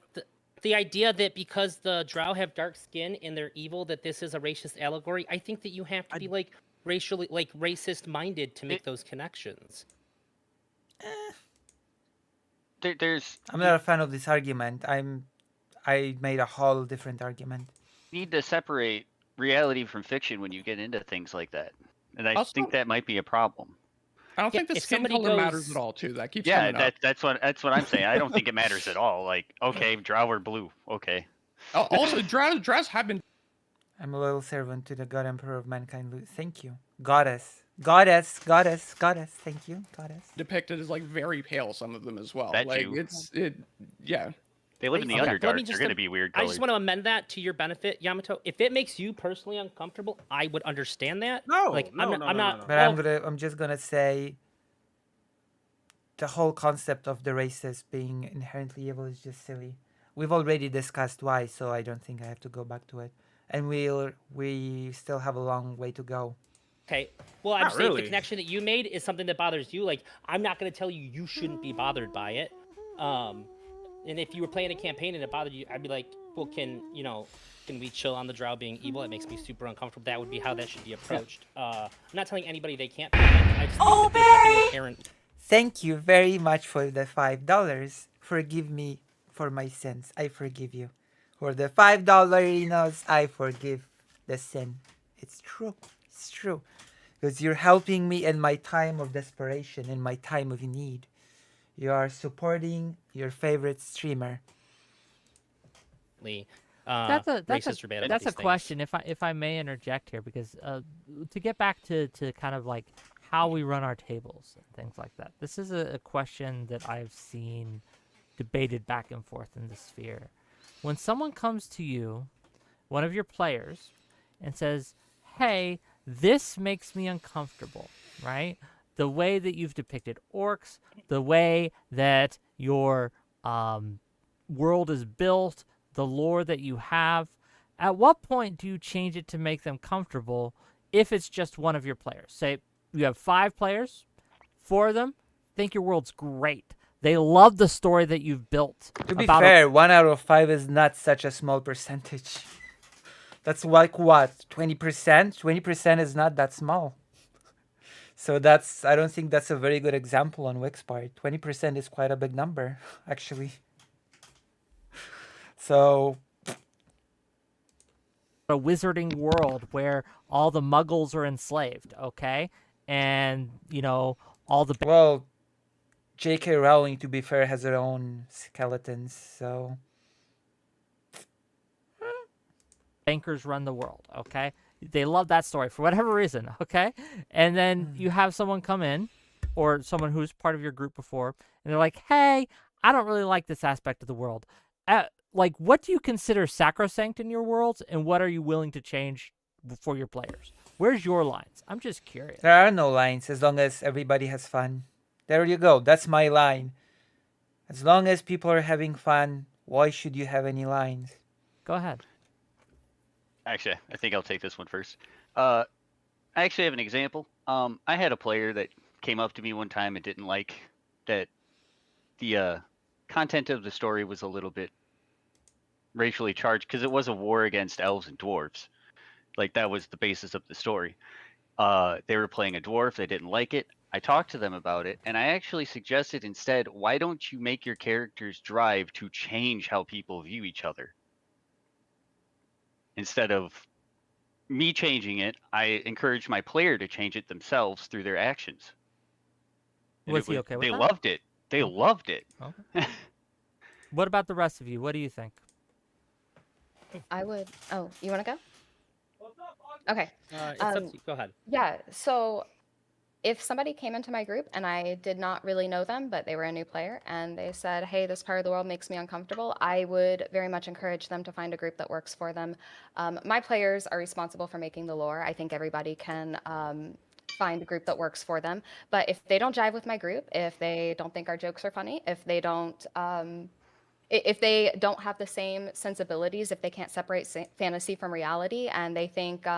The idea that because the Drow have dark skin and they're evil, that this is a racist allegory. I think that you have to be like racially, like racist minded to make those connections. I'm not a fan of this argument. I made a whole different argument. You need to separate reality from fiction when you get into things like that, and I Also- think that might be a problem. I don't Yeah, think the if skin somebody color matters goes- at all, too. That keeps Yeah, coming up. that's what I'm saying. I don't think it matters at all. Like, okay, drow or blue, okay. Also, drows have been I'm a loyal servant to the God Emperor of Mankind. Thank you. Goddess. Goddess. Goddess. Goddess. Thank you. Goddess. depicted as like very pale. Some of them as well. That like too. Yeah. They live in the Okay, let me Underdark. They're just going to be weird I colors. just want to amend that to your benefit, Yamato. If it makes you personally uncomfortable, I would understand that. No, like no, I'm no, not. I'm no, not. no. But I'm just gonna say the whole concept of the races being inherently evil is just silly. We've already discussed why, so I don't think I have to go back to it. And we still have a long way to go. Okay. Well, I'm Not saying really. the connection that you made is something that bothers you. Like, I'm not going to tell you you shouldn't be bothered by it. And if you were playing a campaign and it bothered you, I'd be like, well, can we chill on the drow being evil? It makes me super uncomfortable. That would be how that should be approached. I'm not telling anybody they can't be like, I just think that there's nothing inherent. Thank you very much for the $5. Forgive me for my sins. I forgive you. For the $5, I forgive the sin. It's true. It's true. Because you're helping me in my time of desperation, in my time of need. You are supporting your favorite streamer. That's a racist or bad at that's a these things. question. If I may interject here, because to get back to kind of like how we run our tables and things like that. This is a question that I've seen debated back and forth in the sphere. When someone comes to you, one of your players, and says, "Hey, this makes me uncomfortable," right? The way that you've depicted orcs, the way that your world is built, the lore that you have. At what point do you change it to make them comfortable if it's just one of your players? Say you have 5 players, 4 of them think your world's great. They love the story that you've built. To be about fair, 1 out of 5 is not such a small percentage. That's like what? 20%? 20% is not that small. So I don't think that's a very good example on Wix part. 20% is quite a big number, actually. So a wizarding world where all the muggles are enslaved, okay? And, all the... Well, J.K. Rowling, to be fair, has her own skeletons, so... bankers run the world, okay? They love that story for whatever reason, okay? And then you have someone come in, or someone who's part of your group before, and they're like, "Hey, I don't really like this aspect of the world." What do you consider sacrosanct in your worlds, and what are you willing to change for your players? Where's your lines? I'm just curious. There are no lines as long as everybody has fun. There you go. That's my line. As long as people are having fun, why should you have any lines? Go ahead. Actually, I think I'll take this one first. I actually have an example. I had a player that came up to me one time and didn't like that the content of the story was a little bit racially charged because it was a war against elves and dwarves. Like, that was the basis of the story. They were playing a dwarf. They didn't like it. I talked to them about it, and I actually suggested instead, why don't you make your characters drive to change how people view each other? Instead of me changing it, I encouraged my player to change it themselves through their actions. And Was he okay with They that? loved it. They loved it. Okay. What about the rest of you? What do you think? I would. Oh, you want to go? Okay. It's up to you. Go ahead. Yeah. So if somebody came into my group and I did not really know them, but they were a new player and they said, "Hey, this part of the world makes me uncomfortable," I would very much encourage them to find a group that works for them. My players are responsible for making the lore. I think everybody can find a group that works for them. But if they don't jive with my group, if they don't think our jokes are funny, if they don't have the same sensibilities, if they can't separate fantasy from reality, and they think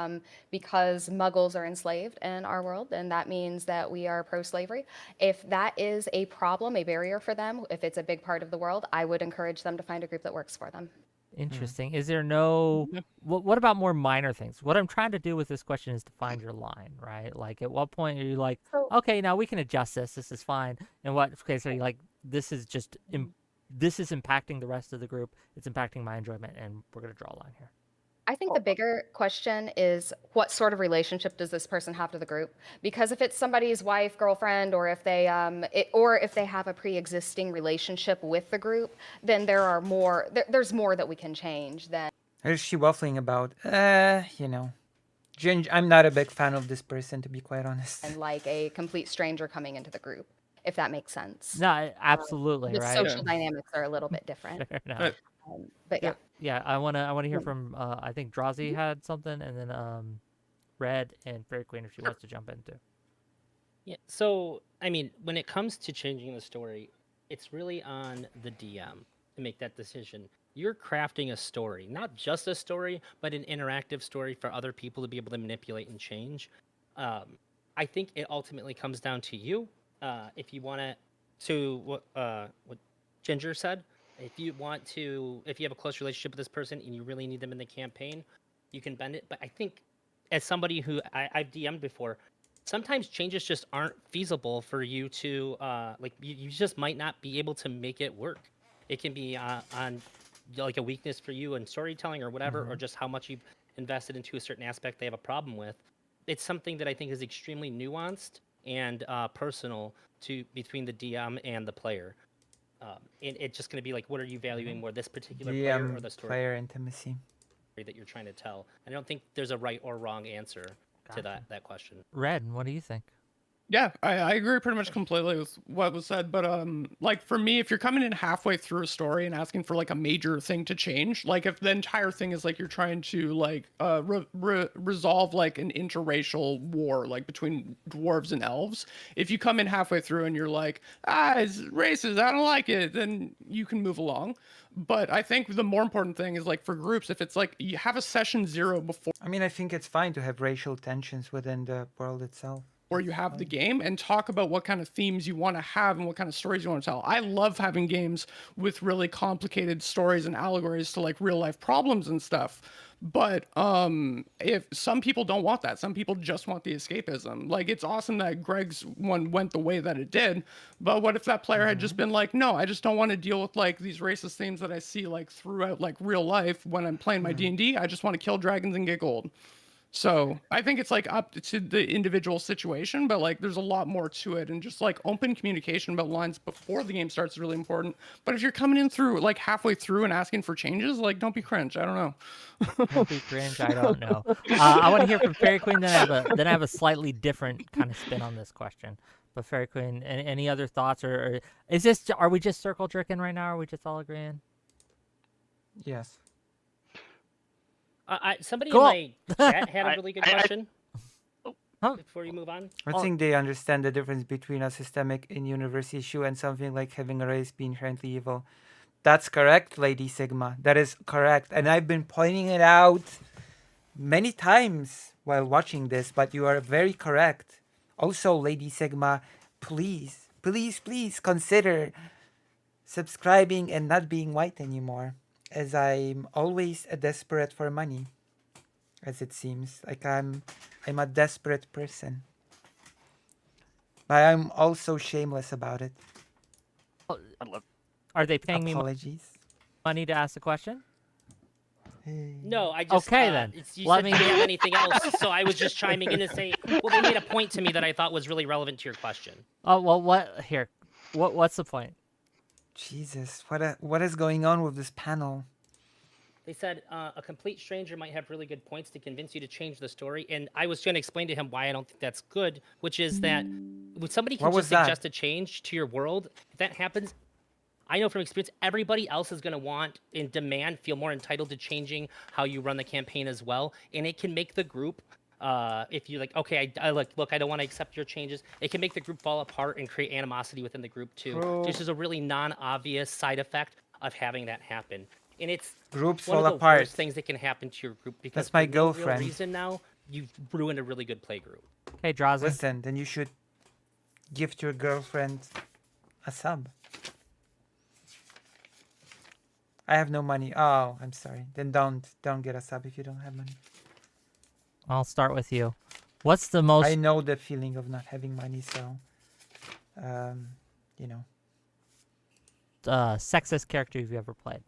because muggles are enslaved in our world, then that means that we are pro-slavery. If that is a problem, a barrier for them, if it's a big part of the world, I would encourage them to find a group that works for them. Interesting. Is there no... What about more minor things? What I'm trying to do with this question is to find your line, right? Like, at what point are you like, okay, now we can adjust this. This is fine. And what case are you like, this is just... this is impacting the rest of the group. It's impacting my enjoyment, and we're going to draw a line here. I think the bigger question is what sort of relationship does this person have to the group? Because if it's somebody's wife, girlfriend, or if they or if they have a pre-existing relationship with the group, then there's more that we can change than. What is she waffling about? You know, I'm not a big fan of this person, to be quite honest. And like a complete stranger coming into the group, if that makes sense. No, absolutely, The right? social dynamics are a little bit different. Fair enough. But yeah. Yeah, I wanna hear from I think Drazi had something, and then Red and Fairy Queen if she wants to jump in too. Yeah. So I mean, when it comes to changing the story, it's really on the DM to make that decision. You're crafting a story, not just a story, but an interactive story for other people to be able to manipulate and change. I think it ultimately comes down to you. If you want to what Ginger said, if you have a close relationship with this person and you really need them in the campaign, you can bend it. But I think, as somebody who I've DM'd before, sometimes changes just aren't feasible for you to you just might not be able to make it work. It can be on like a weakness for you in storytelling or whatever, or just how much you've invested into a certain aspect they have a problem with. It's something that I think is extremely nuanced and personal between the DM and the player. And it's just going to be like, what are you valuing more, this particular player or the story? Player intimacy that you're trying to tell. I don't think there's a right or wrong answer to that question. Red, what do you think? Yeah, I agree pretty much completely with what was said. But like for me, if you're coming in halfway through a story and asking for like a major thing to change, like if the entire thing is like you're trying to like resolve like an interracial war like between dwarves and elves, if you come in halfway through and you're like, it's racist, I don't like it, then you can move along. But I think the more important thing is like for groups, if it's like you have a session 0 before. I mean, I think it's fine to have racial tensions within the world itself. Or you have the game and talk about what kind of themes you want to have and what kind of stories you want to tell. I love having games with really complicated stories and allegories to like real life problems and stuff. But if some people don't want that, some people just want the escapism. Like it's awesome that Greg's one went the way that it did, but what if that player had just been like, no, I just don't want to deal with like these racist themes that I see like throughout like real life when I'm playing my D&D. I just want to kill dragons and get gold. So I think it's like up to the individual situation, but like there's a lot more to it, and just like open communication about lines before the game starts is really important. But if you're coming in through like halfway through and asking for changes, like don't be cringe. I don't know. Don't be cringe. I don't know. I want to hear from Fairy Queen. Then I have a slightly different kind of spin on this question. But Fairy Queen, any other thoughts, or are we just circle jerking right now? Are we just all agreeing? Yes. Somebody in my chat had a really good question. Huh? Before you move on, I think they understand the difference between a systemic in-universe issue and something like having a race be inherently evil. That's correct, Lady Sigma. That is correct. And I've been pointing it out many times while watching this, but you are very correct. Also, Lady Sigma, please, please, please consider subscribing and not being white anymore, as I'm always desperate for money, as it seems. Like I'm a desperate person. But I'm also shameless about it. Are they paying Apologies. me money to ask a question? No, I just okay then. You said, do you have anything else? So I was just chiming in to say, well, they made a point to me that I thought was really relevant to your question. Oh well, what's the point? Jesus, what is going on with this panel? They said a complete stranger might have really good points to convince you to change the story, and I was trying to explain to him why I don't think that's good, which is that when somebody can just suggest a change to your world, if that happens, I know from experience, everybody else is going to want and demand, feel more entitled to changing how you run the campaign as well, and it can make the group, if you're like, okay, look, I don't want to accept your changes, it can make the group fall apart and create animosity within the group too. Bro. This is a really non-obvious side effect of having that happen. And it's Groups one fall of the apart. worst things that can happen to your group, because That's my for no real girlfriend. reason now, you've ruined a really good play group. Hey, Drazen. Listen, then you should gift your girlfriend a sub. I have no money. Oh, I'm sorry. Then don't get a sub if you don't have money. I'll start with you. What's the most? I know the feeling of not having money, so you know. Sexist character you've ever played?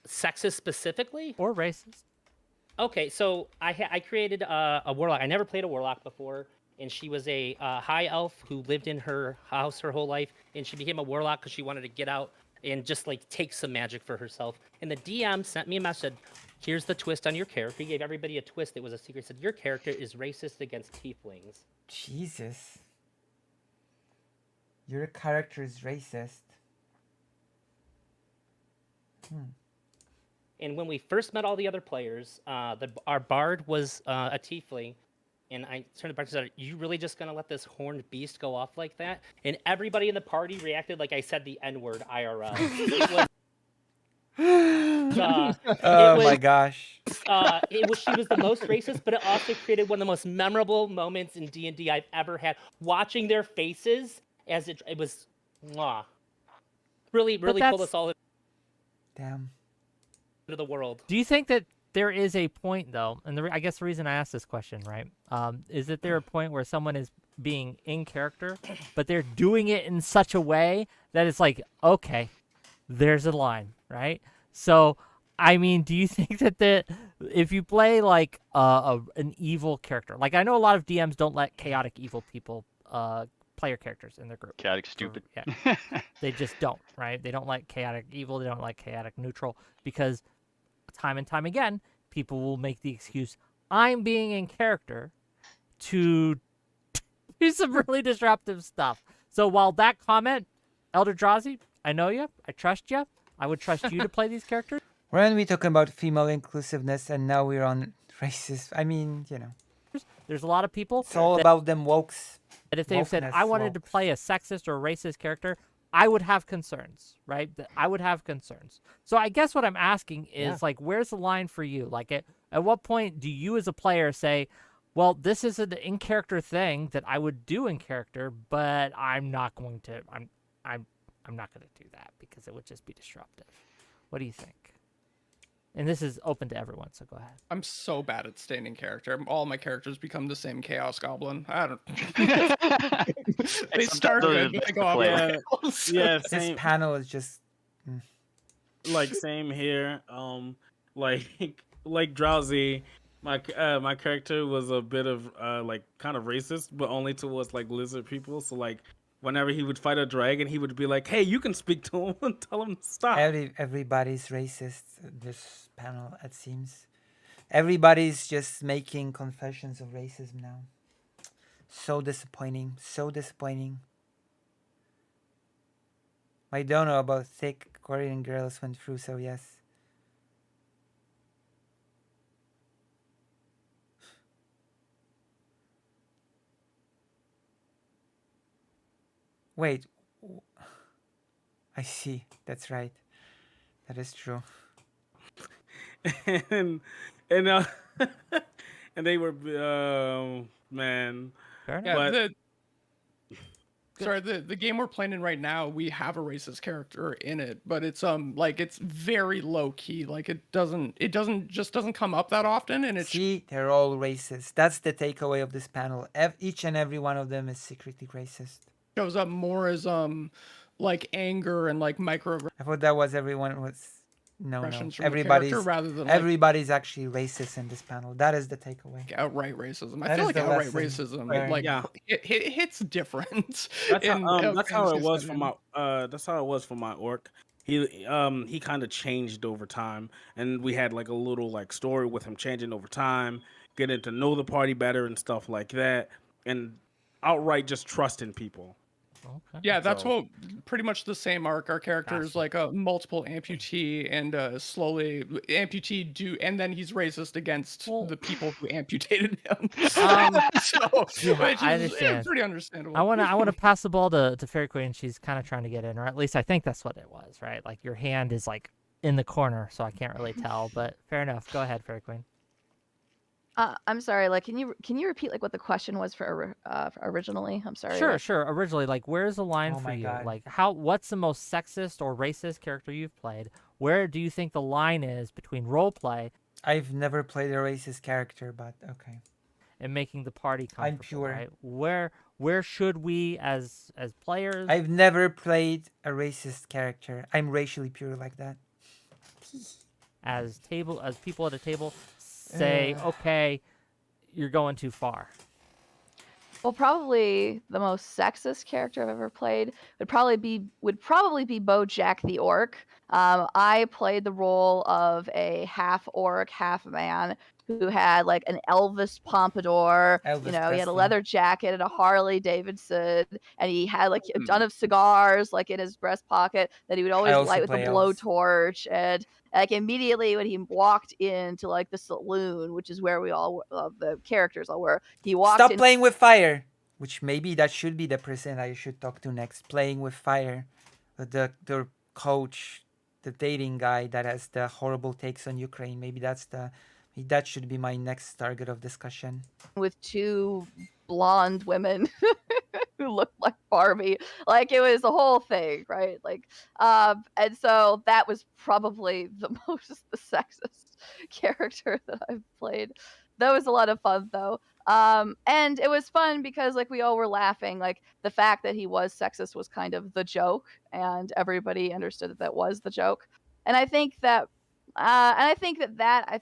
sexist specifically or racist. Okay, so I created a warlock. I never played a warlock before, and she was a high elf who lived in her house her whole life, and she became a warlock because she wanted to get out and just like take some magic for herself. And the DM sent me a message. Here's the twist on your character. He gave everybody a twist. It was a secret. Said your character is racist against tieflings. Jesus. Your character is racist. And when we first met all the other players, our bard was a tiefling, and I turned to Bard and said, "Are you really just gonna let this horned beast go off like that?" And everybody in the party reacted like I said the N-word IRL. It was, oh my gosh. She was the most racist, but it also created one of the most memorable moments in D&D I've ever had. Watching their faces as it was, really pulled us all Damn. into the world. Do you think that there is a point, though, and I guess the reason I asked this question, right, is that there a point where someone is being in character, but they're doing it in such a way that it's like, okay, there's a line, right? So, I mean, do you think that if you play like an evil character, like I know a lot of DMs don't let chaotic evil people player characters in their group. Chaotic stupid. Yeah. They just don't, right? They don't like chaotic evil. They don't like chaotic neutral because time and time again, people will make the excuse, I'm being in character to do some really disruptive stuff. So while that comment, Elder Drazi, I know you, I trust you, I would trust you to play these characters. Weren't we talking about female inclusiveness and now we're on racist? I mean, you know. There's a lot of people. It's all about them wokes. And if they said, I wanted to play a sexist or a racist character, I would have concerns, right? I would have concerns. So I guess what I'm asking is, like, where's the line for you? Like, at what point do you as a player say, well, this is an in-character thing that I would do in character, but I'm not going to, I'm not going to do that because it would just be disruptive. What do you think? And this is open to everyone, so go ahead. I'm so bad at staying in character. All my characters become the same Chaos Goblin. I don't. They start good, but they go off. Yeah, This same. panel is just Like same here. Like Drowsy, my character was a bit of like kind of racist, but only towards like lizard people. So like whenever he would fight a dragon, he would be like, "Hey, you can speak to him and tell him to stop." everybody's racist. This panel, it seems. Everybody's just making confessions of racism now. So disappointing. So disappointing. I don't know about thick Korean girls went through, so yes. Wait. I see. That's right. That is true. and and they were man. Yeah, the game we're playing in right now, we have a racist character in it, but it's like it's very low key. Like it doesn't come up that often, and it's they're all racist. That's the takeaway of this panel. Each and every one of them is secretly racist. Shows up more as like anger and like micro. I thought that was everyone was no. From the character rather than, like, everybody's actually racist in this panel. That is the takeaway. Outright racism. I That feel is like the outright lesson. racism, Right. like Yeah. it hits different. That's how it was for my that's how it was for my orc. He kind of changed over time, and we had like a little like story with him changing over time, getting to know the party better and stuff like that, and outright just trusting people. Okay. Yeah, that's So- what pretty much the same arc. Our character is like a multiple amputee, and slowly amputee and then he's racist against the people who amputated him. Which I is understand. pretty understandable. I want to pass the ball to Fairy Queen. She's kind of trying to get in, or at least I think that's what it was, right? Like your hand is like in the corner, so I can't really tell. But fair enough. Go ahead, Fairy Queen. I'm sorry. Like, can you repeat like what the question was for originally? I'm sorry. Sure. Originally, like, where's the line Oh for my you? God. Like, what's the most sexist or racist character you've played? Where do you think the line is between roleplay I've never played a racist character, but okay. and making the party I'm comfortable? pure. Right? Where should we, as players? I've never played a racist character. I'm racially pure like that. as people at a table say, okay, you're going too far? Well, probably the most sexist character I've ever played would probably be BoJack the Orc. I played the role of a half orc, half man who had like an Elvis pompadour. Elvis He had a Presley. leather jacket and a Harley Davidson, and he had like a ton of cigars like in his breast pocket that he would always also light with a play Elvis. blowtorch. And like immediately when he walked into like the saloon, which is where we all the characters all were, he walked Stop in. playing with fire. Which maybe that should be the person I should talk to next. Playing with fire. The coach, the dating guy that has the horrible takes on Ukraine. Maybe that should be my next target of discussion. With two blonde women who looked like Barbie. Like it was the whole thing, right? Like and so that was probably the sexist character that I've played. That was a lot of fun though. And it was fun because like we all were laughing. Like the fact that he was sexist was kind of the joke, and everybody understood that was the joke. And I think that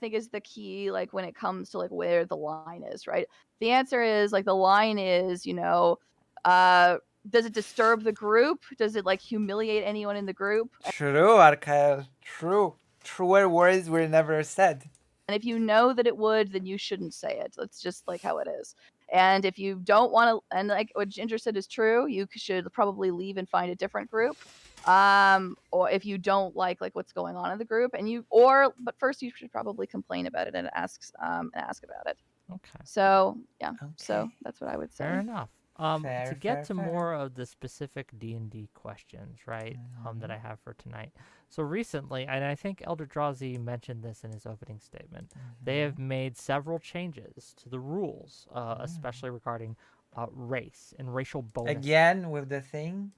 is the key, like when it comes to like where the line is, right? The answer is like the line is, does it disturb the group? Does it like humiliate anyone in the group? True, Arkael. True. Truer words were never said. And if you know that it would, then you shouldn't say it. That's just like how it is. And if you don't want to, and like what Ginger said is true, you should probably leave and find a different group. Or if you don't like what's going on in the group, but first you should probably complain about it and ask about it. Okay. So yeah, so that's what I would say. Fair enough. To get to more of the specific D&D questions, right, that I have for tonight. So recently, and I think Eldrazi mentioned this in his opening statement, they have made several changes to the rules, especially regarding race and racial bonuses. Again, with the thing,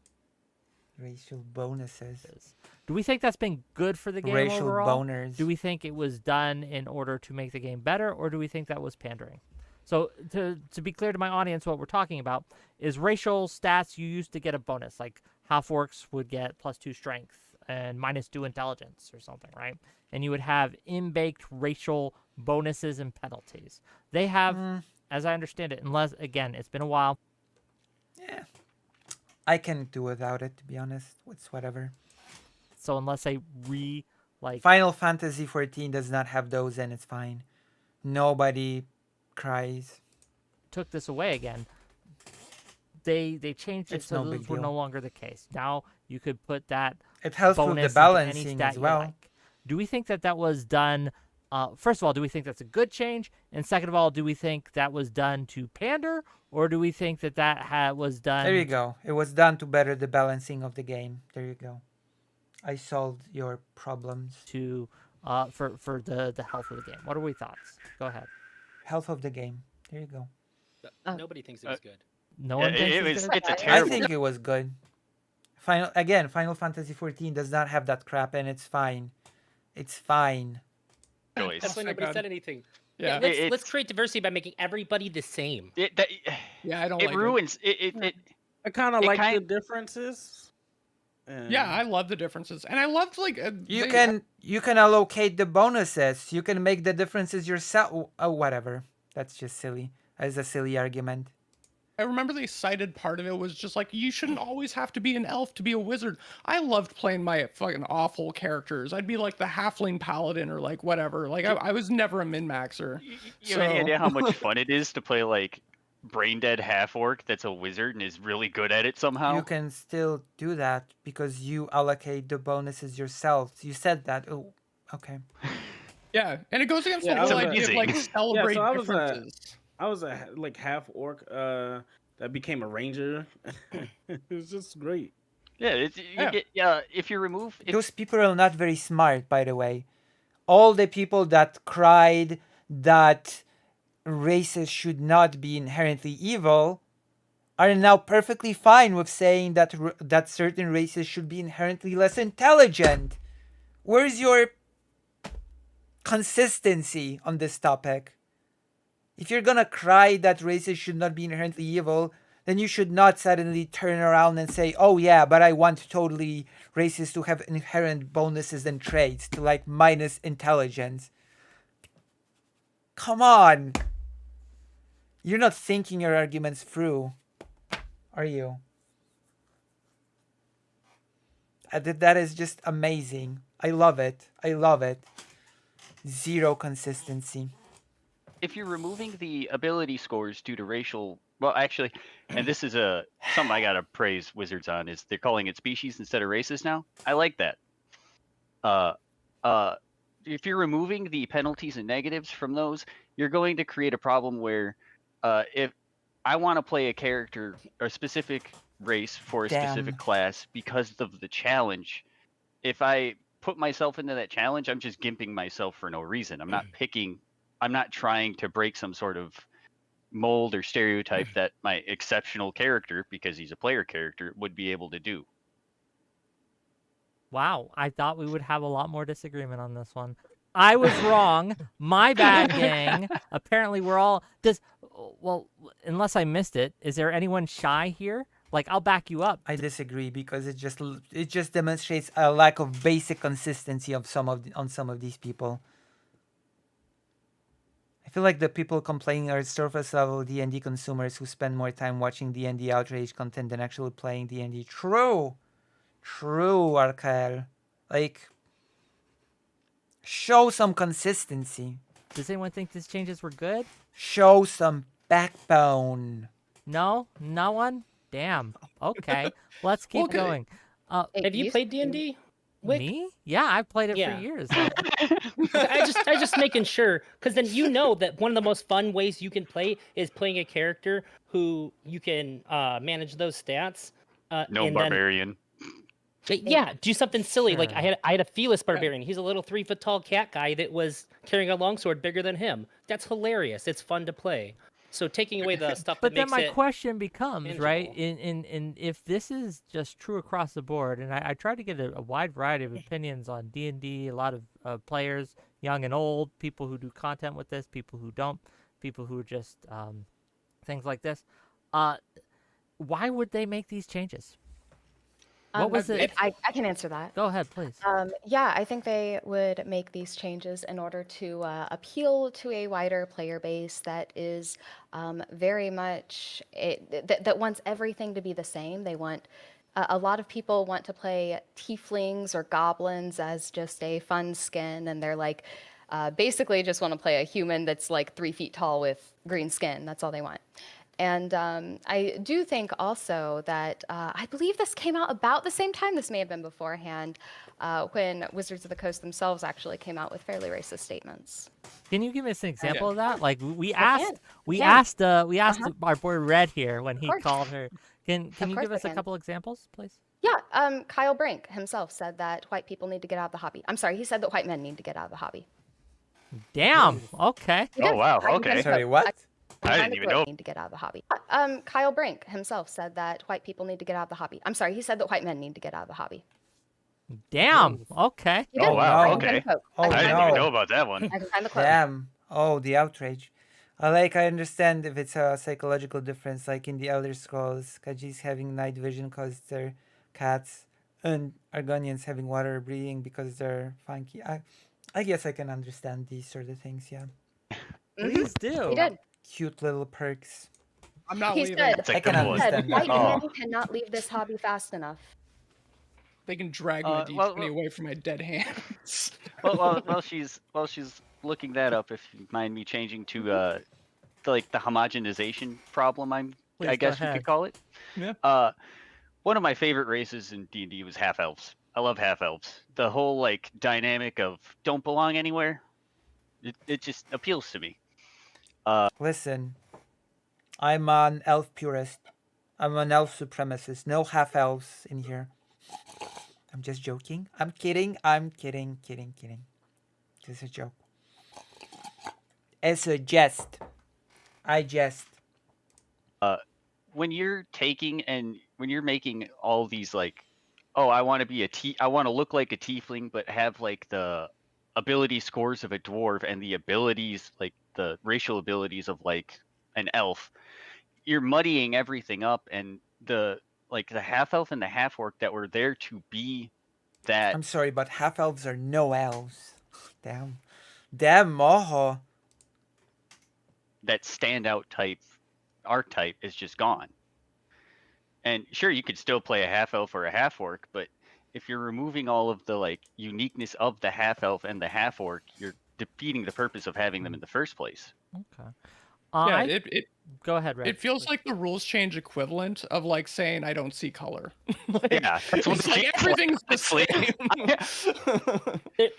racial bonuses. Do we think that's been good for the game Racial overall? boners. Do we think it was done in order to make the game better, or do we think that was pandering? So to be clear to my audience, what we're talking about is racial stats. You used to get a bonus, like half orcs would get +2 strength and -2 intelligence or something, right? And you would have in-baked racial bonuses and penalties. They have, as I understand it, unless, again, it's been a while. Yeah. I can do without it, to be honest. It's whatever. So unless they Final Fantasy 14 does not have those, and it's fine. Nobody cries. Took this away again. They changed it It's so no those big were no deal. longer the case. Now you could put that It helps with bonus the into balancing any stat as you well. like. Do we think that was done? First of all, do we think that's a good change? And second of all, do we think that was done to pander, or do we think that was done? There you go. It was done to better the balancing of the game. There you go. I solved your problems. For the health of the game. What are we thoughts? Go ahead. Health of the game. There you go. Nobody thinks it was good. No one thinks it's good? It's a terrible. I think it was good. Final Fantasy 14 does not have that crap, and it's fine. It's fine. Choice. That's why nobody said anything. Yeah. Let's create diversity by making everybody the same. Yeah, I don't like It ruins it. I kind of like the differences. Yeah, I love the differences, and I loved You can allocate the bonuses. You can make the differences yourself. Oh, whatever. That's just silly. That's a silly argument. I remember they cited part of it was just like, you shouldn't always have to be an elf to be a wizard. I loved playing my fucking awful characters. I'd be like the halfling paladin or like whatever. Like I was never a min-maxer. You have any idea how much fun it is to play like brain dead half orc that's a wizard and is really good at it somehow? You can still do that because you allocate the bonuses yourself. You said that. Oh, okay. Yeah, and it goes against the whole idea of like celebrate differences. I was a half orc that became a ranger. It was just great. Yeah, if you remove those people are not very smart, by the way. All the people that cried that races should not be inherently evil are now perfectly fine with saying that certain races should be inherently less intelligent. Where's your consistency on this topic? If you're gonna cry that races should not be inherently evil, then you should not suddenly turn around and say, oh yeah, but I want totally races to have inherent bonuses and traits to like minus intelligence. Come on. You're not thinking your arguments through, are you? That is just amazing. I love it. I love it. Zero consistency. If you're removing the ability scores due to racial, well, actually, and this is something I gotta praise Wizards on, is they're calling it species instead of races now. I like that. If you're removing the penalties and negatives from those, you're going to create a problem where if I want to play a character or a specific race for a specific class because of the challenge, if I put myself into that challenge, I'm just gimping myself for no reason. I'm not trying to break some sort of mold or stereotype that my exceptional character, because he's a player character, would be able to do. Wow, I thought we would have a lot more disagreement on this one. I was wrong. My bad, gang. Apparently we're all... Well, unless I missed it, is there anyone shy here? Like, I'll back you up. I disagree because it just demonstrates a lack of basic consistency on some of these people. I feel like the people complaining are surface level D&D consumers who spend more time watching D&D outrage content than actually playing D&D. True, Arkel. Like, show some consistency. Does anyone think these changes were good? Show some backbone. No? No one? Damn. Okay. Let's keep going. Have you played D&D? Me? Yeah, I've played it for years. I just making sure, because then you know that one of the most fun ways you can play is playing a character who you can manage those stats. No barbarian. Yeah, do something silly. Like I had a Felis barbarian. He's a little 3-foot tall cat guy that was carrying a longsword bigger than him. That's hilarious. It's fun to play. So taking away the stuff but that makes then my it question becomes, tangible. right, in if this is just true across the board, and I try to get a wide variety of opinions on D&D, a lot of players, young and old, people who do content with this, people who don't, people who just things like this. Why would they make these changes? What was it? I can answer that. Go ahead, please. Yeah, I think they would make these changes in order to appeal to a wider player base that is very much that wants everything to be the same. They want a lot of people want to play tieflings or goblins as just a fun skin, and they're like basically just want to play a human that's like 3 feet tall with green skin. That's all they want. And I do think also that I believe this came out about the same time. This may have been beforehand when Wizards of the Coast themselves actually came out with fairly racist statements. Can you give us an example of that? Like we asked our boy Red here when he called her. Can you give us a couple examples, please? Yeah, Kyle Brink himself said that white people need to get out of the hobby. I'm sorry, he said that white men need to get out of the hobby. Damn. Okay. Oh wow. Okay. Sorry, what? I didn't even know. Need to get out of the hobby. Kyle Brink himself said that white people need to get out of the hobby. I'm sorry, he said that white men need to get out of the hobby. Damn. Okay. Oh wow. no. Okay. Oh, I didn't even know about that one. I can find the quote. Damn. Oh, the outrage. I understand if it's a psychological difference, like in the Elder Scrolls, Khajiits having night vision because they're cats, and Argonians having water breathing because they're funky. I guess I can understand these sort of things, yeah. Please do. He did. Cute little perks. I'm not He leaving. said, That's a I can good one. understand white that. men cannot leave this hobby fast enough. They can drag my D20 away from my dead hands. While she's looking that up, if you mind me changing to like the homogenization problem, I Please, guess go you ahead. could call it. Yeah. One of my favorite races in D&D was half elves. I love half elves. The whole like dynamic of don't belong anywhere. It just appeals to me. Listen, I'm an elf purist. I'm an elf supremacist. No half elves in here. I'm just joking. I'm kidding. Just a joke. It's a jest. I jest. When you're taking and when you're making all these like, oh, I want to look like a tiefling, but have like the ability scores of a dwarf and the abilities like the racial abilities of like an elf. you're muddying everything up, and the half elf and the half orc that were there to be that. I'm sorry, but half elves are no elves. Damn, Moho. That standout type archetype is just gone. And sure, you could still play a half elf or a half orc, but if you're removing all of the uniqueness of the half elf and the half orc, you're defeating the purpose of having them in the first place. Okay. Yeah, Go ahead, Red. It feels like the rules change equivalent of saying I don't see color. Yeah, that's what it's like everything's the same.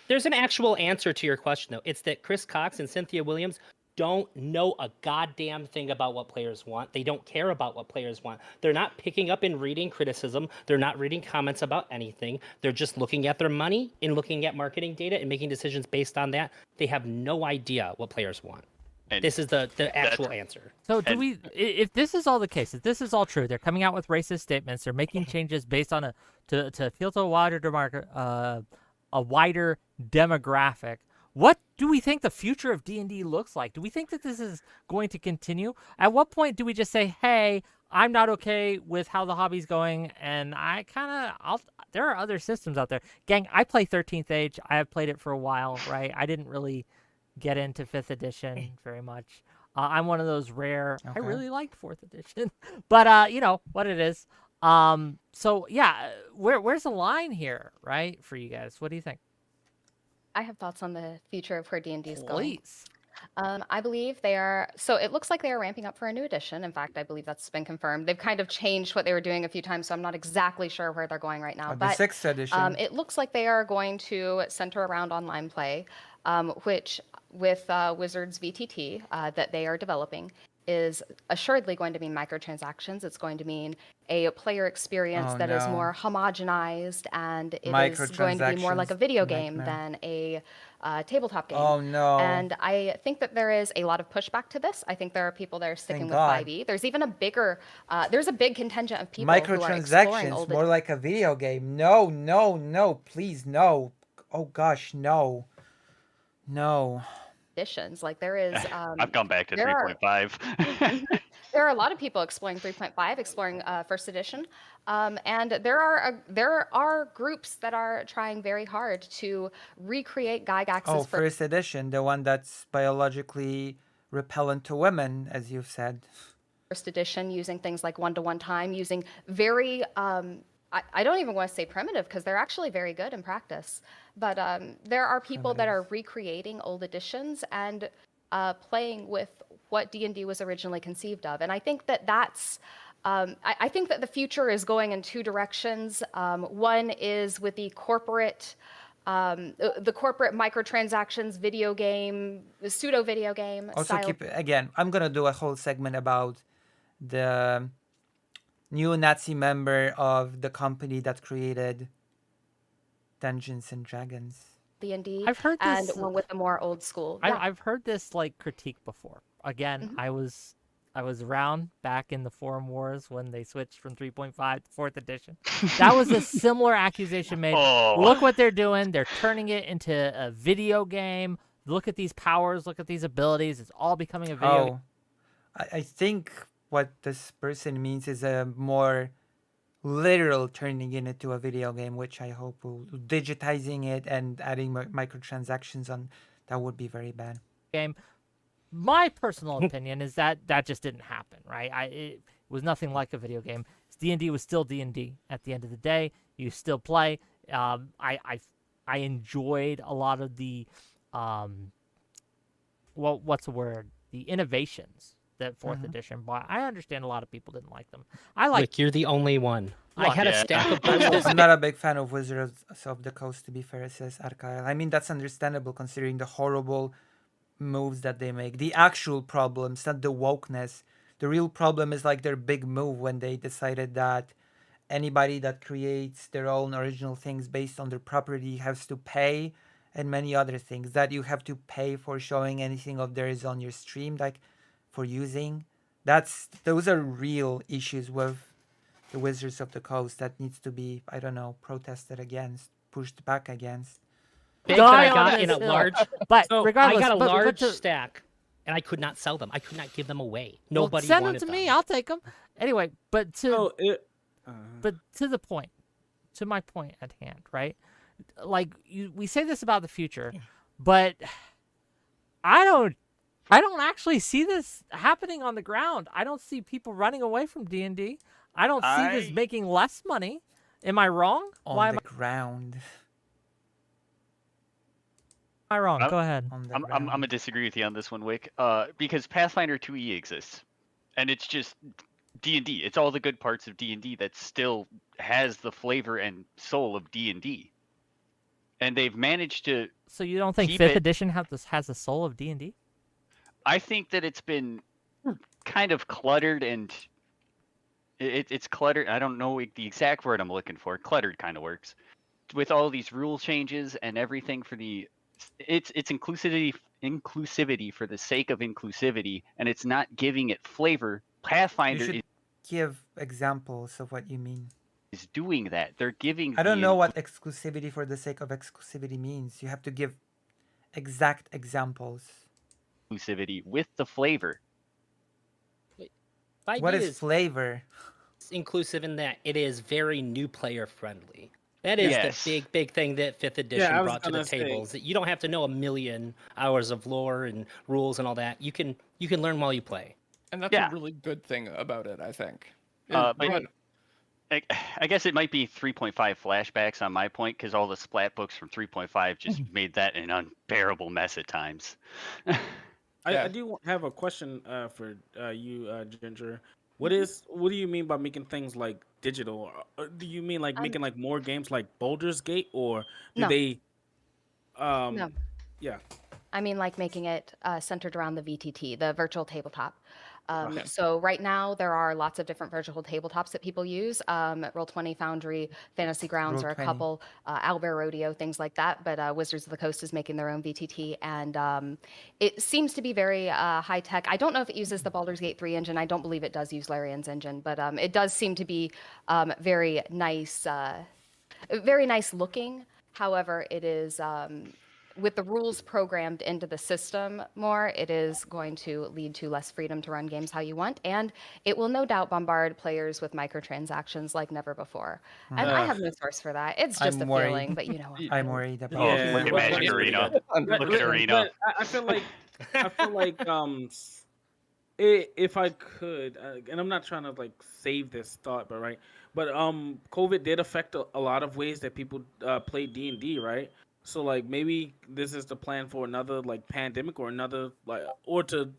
There's an actual answer to your question, though. It's that Chris Cox and Cynthia Williams don't know a goddamn thing about what players want. They don't care about what players want. They're not picking up and reading criticism. They're not reading comments about anything. They're just looking at their money and looking at marketing data and making decisions based on that. They have no idea what players want. And this is the actual answer. So if this is all the case, if this is all true, they're coming out with racist statements, they're making changes based on to appeal to a wider demographic. What do we think the future of D&D looks like? Do we think that this is going to continue? At what point do we just say, hey, I'm not okay with how the hobby's going, and there are other systems out there. Gang, I play 13th Age. I have played it for a while, right? I didn't really get into 5th edition very much. I'm one of those rare, I really liked 4th edition. But, you know, what it is. So, yeah, where's the line here, right, for you guys? What do you think? I have thoughts on the future of where D&D is going. Please. I believe they are, so it looks like they are ramping up for a new edition. In fact, I believe that's been confirmed. They've kind of changed what they were doing a few times, so I'm not exactly sure where they're going right now. The 6th edition. It looks like they are going to center around online play, which with Wizards VTT that they are developing is assuredly going to mean microtransactions. It's going to mean a player experience that is more homogenized, and it is going to be more like a video game than a tabletop game. Oh no! And I think that there is a lot of pushback to this. I think there are people that are sticking with 5e. There's even a bigger, there's a big contingent of people who are exploring old more like a video game. No, please, no. Oh gosh, no. Editions. Like there is I've gone back to 3.5. There are a lot of people exploring 3.5, exploring first edition, and there are groups that are trying very hard to recreate Gygax's first edition, the one that's biologically repellent to women, as you've said. First edition, using things like one-to-one time, using very I don't even want to say primitive because they're actually very good in practice. But there are people that are recreating old editions and playing with what D&D was originally conceived of. And I think that that's, I think that the future is going in two directions. One is with the corporate microtransactions video game, the pseudo video game. Also I'm going to do a whole segment about the new Nazi member of the company that created Dungeons and Dragons. D&D. I've heard this, and one with a more old school. I've heard this critique before. Again, I was around back in the Forum Wars when they switched from 3.5 to 4th edition. That was a similar accusation made. Look what they're doing. They're turning it into a video game. Look at these powers. Look at these abilities. It's all becoming a video game. I think what this person means is a more literal turning it into a video game, which I hope will digitizing it and adding microtransactions on. That would be very bad. Game. My personal opinion is that just didn't happen, right? It was nothing like a video game. D&D was still D&D at the end of the day. You still play. I enjoyed a lot of the what's the word? The innovations that 4th edition bought. I understand a lot of people didn't like them. You're the only one. I had a stack of I'm not a big fan of Wizards of the Coast, to be fair, says Arkael. I mean, that's understandable considering the horrible moves that they make. The actual problems, not the wokeness. The real problem is their big move when they decided that anybody that creates their own original things based on their property has to pay, and many other things. That you have to pay for showing anything of theirs on your stream, for using. Those are real issues with the Wizards of the Coast that needs to be, I don't know, protested against, pushed back against. I got in a large, but so regardless, I got a large stack, and I could not sell them. I could not give them away. Well, Nobody send wanted them to me. I'll take them. Anyway, but to the point, to my point at hand, right? Like we say this about the future, but I don't actually see this happening on the ground. I don't see people running away from D&D. I don't see this making less money. Am I wrong? On the ground. Am I wrong? Go ahead. I'm gonna disagree with you on this one, Wick. Because Pathfinder 2e exists, and it's just D&D. It's all the good parts of D&D that still has the flavor and soul of D&D. And they've managed to. So you don't think 5th edition has the soul of D&D? I think that it's been kind of cluttered, and it's cluttered. I don't know the exact word I'm looking for. Cluttered kind of works with all these rule changes and everything for the. It's inclusivity for the sake of inclusivity, and it's not giving it flavor. Pathfinder You should give examples of what you mean. is doing that. They're giving. I don't know what exclusivity for the sake of exclusivity means. You have to give exact examples. Inclusivity with the flavor. What is flavor? It's inclusive in that it is very new player friendly. That is the big thing that 5th edition brought to the table. Is that you don't have to know a million hours of lore and rules and all that. You can learn while you play. And that's a really good thing about it, I think. But I guess it might be 3.5 flashbacks on my point, because all the splat books from 3.5 just made that an unbearable mess at times. I do have a question for you, Ginger. What do you mean by making things like digital? Do you mean like making like more games like Baldur's Gate, or do they? No. Yeah. I mean, like making it centered around the VTT, the virtual tabletop. So right now there are lots of different virtual tabletops that people use. Roll20, Foundry, Fantasy Grounds are a couple, Owlbear Rodeo, things like that. But Wizards of the Coast is making their own VTT, and it seems to be very high tech. I don't know if it uses the Baldur's Gate 3 engine. I don't believe it does use Larian's engine, but it does seem to be very nice looking. However, it is. With the rules programmed into the system more, it is going to lead to less freedom to run games how you want, and it will no doubt bombard players with microtransactions like never before. And I have no source for that. It's just a feeling, but you know what. I'm worried about look at Magic Arena. Look at Arena. I feel like if I could, and I'm not trying to like save this thought, but COVID did affect a lot of ways that people play D&D, right? So like maybe this is the plan for another like pandemic or another or to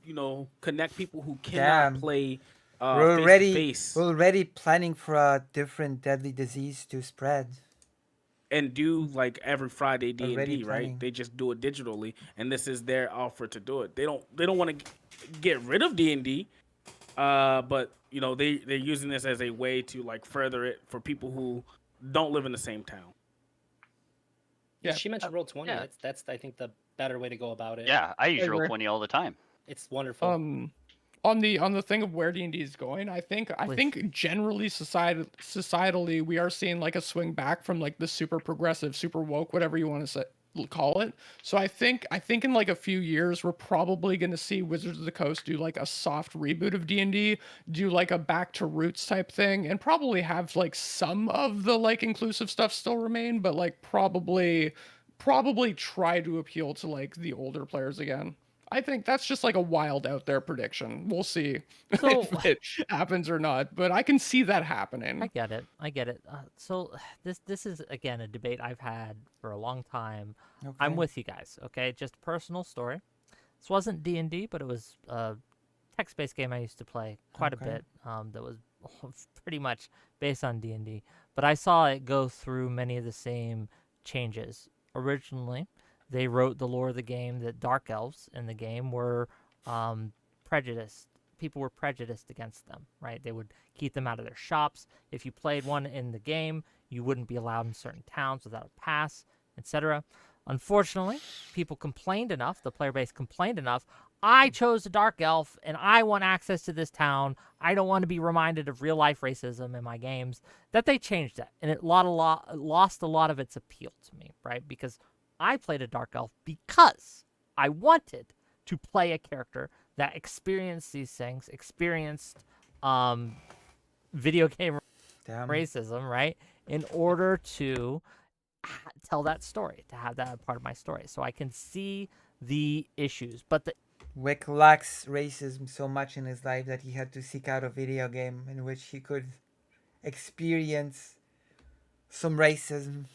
connect people who cannot play we're already planning for a different deadly disease to spread. And do like every Friday D&D, right? They just do it digitally, and this is their offer to do it. They don't want to get rid of D&D, but they're using this as a way to like further it for people who don't live in the same town. Yeah, she mentioned Roll20. That's I think the better way to go about it. Yeah, I use Roll20 all the time. It's wonderful. On the thing of where D&D is going, I think generally societally we are seeing like a swing back from like the super progressive, super woke, whatever you want to call it. So I think in like a few years we're probably going to see Wizards of the Coast do like a soft reboot of D&D, do like a back to roots type thing, and probably have like some of the like inclusive stuff still remain, but like probably try to appeal to like the older players again. I think that's just like a wild out there prediction. We'll see if it happens or not, but I can see that happening. I get it. So this is again a debate I've had for a long time. Okay. I'm with you guys. Okay, just a personal story. This wasn't D&D, but it was a text-based game I used to play quite a bit. That was pretty much based on D&D, but I saw it go through many of the same changes. Originally, they wrote the lore of the game that dark elves in the game were prejudiced. People were prejudiced against them, right? They would keep them out of their shops. If you played one in the game, you wouldn't be allowed in certain towns without a pass, etc. Unfortunately, people complained enough, the player base complained enough, I chose a dark elf and I want access to this town. I don't want to be reminded of real life racism in my games, that they changed that. And it lost a lot of its appeal to me, right? Because I played a dark elf because I wanted to play a character that experienced these things, experienced video game racism, right? In order to tell that story, to have that part of my story. So I can see the issues. But Wick lacks racism so much in his life that he had to seek out a video game in which he could experience some racism.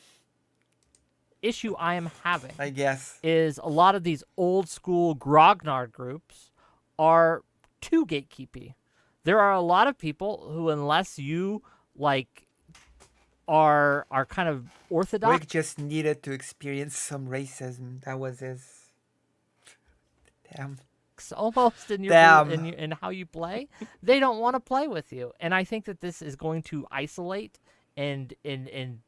Issue I am having, I guess, is a lot of these old school grognard groups are too gatekeepy. There are a lot of people who, unless you like are kind of orthodox. Wick just needed to experience some racism. That was his. Damn. Almost in your in how you play, they don't want to play with you, and I think that this is going to isolate and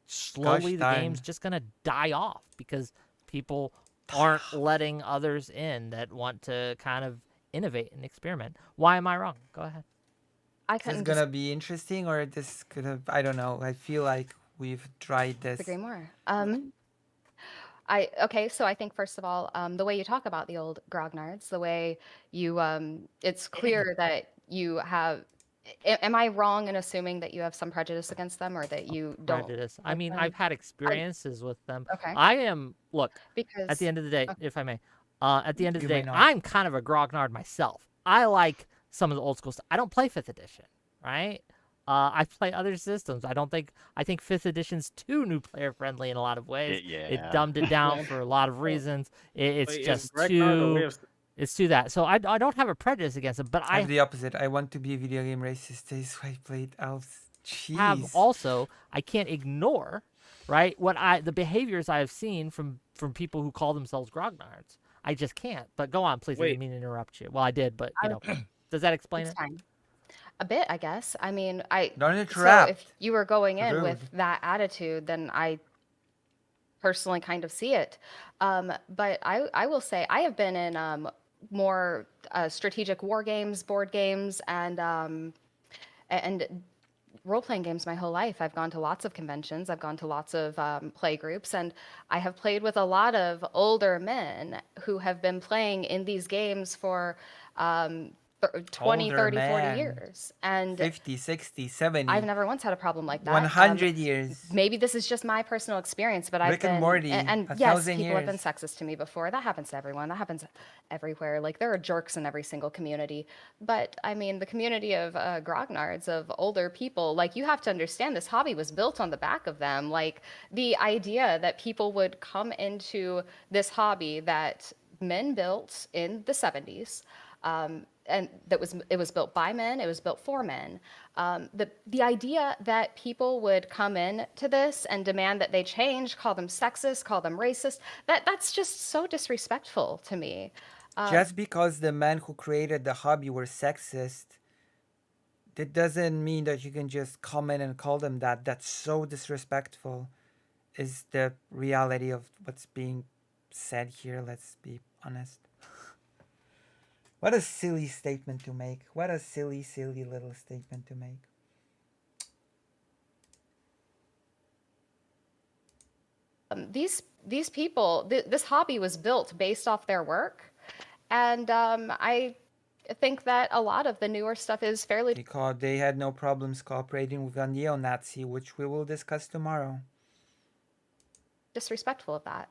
slowly the game's just gonna die off because people aren't letting others in that want to kind of innovate and experiment. Why am I wrong? Go ahead. It's gonna be interesting, or this could have. I don't know. I feel like we've tried this. Agree more. Okay, so I think first of all, the way you talk about the old grognards, the way you, it's clear that you have. Am I wrong in assuming that you have some prejudice against them, or that you don't? Prejudice. I mean, I've had experiences with them. Okay. I am. Look. Because at the end of the day, if I may, at the end of the day, I'm kind of a grognard myself. I like some of the old school stuff. I don't play 5th edition, right? I play other systems. I think 5th edition's too new player friendly in a lot of ways. It dumbed it down for a lot of reasons. It's just too. It's too that. So I don't have a prejudice against it, but I have the opposite. I want to be a video game racist. That's why I played elves. Jeez. Have also, I can't ignore, right? The behaviors I have seen from people who call themselves grognards. I just can't. But go on, please. I didn't mean to interrupt you. Well, I did, but you know, does that explain it? Fine. A bit, I guess. I mean, don't interrupt. So if you were going in with that attitude, then I personally kind of see it. But I will say I have been in more strategic war games, board games, and role-playing games my whole life. I've gone to lots of conventions. I've gone to lots of play groups, and I have played with a lot of older men who have been playing in these games for 20, 30, 40 years. And 50, 60, 70. I've never once had a problem like that. 100 years. Maybe this is just my personal experience, but Rick and Morty, and yes, 1,000 people have been years. sexist to me before. That happens to everyone. That happens everywhere. Like, there are jerks in every single community. But, I mean, the community of grognards, of older people, like, you have to understand this hobby was built on the back of them. Like, the idea that people would come into this hobby that men built in the 70s, and it was built by men, it was built for men. The idea that people would come in to this and demand that they change, call them sexist, call them racist, that's just so disrespectful to me. Just because the men who created the hobby were sexist, that doesn't mean that you can just come in and call them that. That's so disrespectful, is the reality of what's being said here. Let's be honest. What a silly statement to make. What a silly, silly little statement to make. These people, this hobby was built based off their work. And I think that a lot of the newer stuff is fairly... Because they had no problems cooperating with a neo-Nazi, which we will discuss tomorrow. disrespectful of that.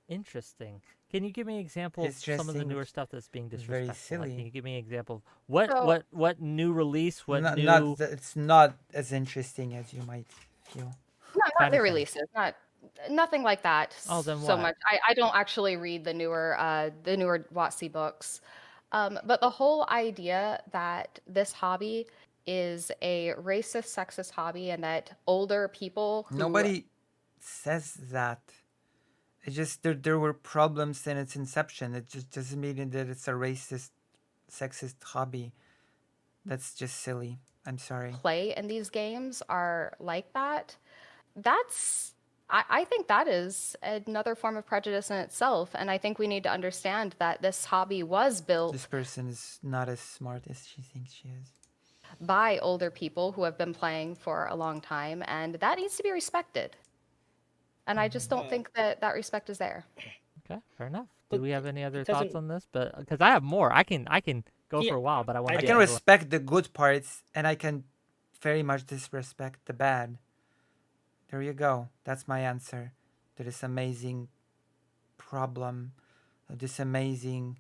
Interesting. Can you give me an example of some of the newer stuff that's being disrespectful? Very silly. Like, can you give me an example of what new release, It's not as interesting as you might feel. No, not the releases, nothing like that. Oh, then so what? much. I don't actually read the newer WotC books, but the whole idea that this hobby is a racist, sexist hobby, and that older people who... Nobody says that. It just there were problems in its inception. It just doesn't mean that it's a racist, sexist hobby. That's just silly. I'm sorry. Play in these games are like that. I think that is another form of prejudice in itself, and I think we need to understand that this hobby was built. This person is not as smart as she thinks she is. By older people who have been playing for a long time, and that needs to be respected. And I just don't think that respect is there. Okay, fair enough. Do we have any other doesn't- thoughts on this? But because I have more, I can go Yeah, for a while, but I want I to. can respect the good parts, and I can very much disrespect the bad. There you go. That's my answer to this amazing problem, this amazing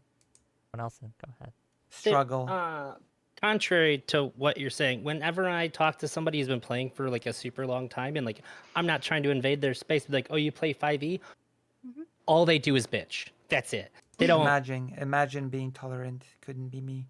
Someone else, go ahead. struggle. Contrary to what you're saying, whenever I talk to somebody who's been playing for like a super long time, and like I'm not trying to invade their space, like, oh, you play 5e, all they do is bitch. That's it. They don't. Imagine being tolerant. Couldn't be me.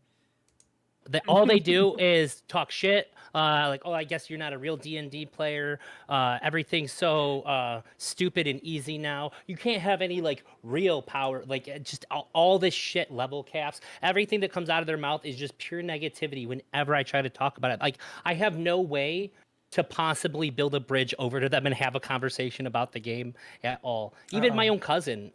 All they do is talk shit. Like, oh, I guess you're not a real D&D player. Everything's so stupid and easy now. You can't have any like real power. Like just all this shit level caps. Everything that comes out of their mouth is just pure negativity. Whenever I try to talk about it, like I have no way to possibly build a bridge over to them and have a conversation about the game at all. Even my own cousin,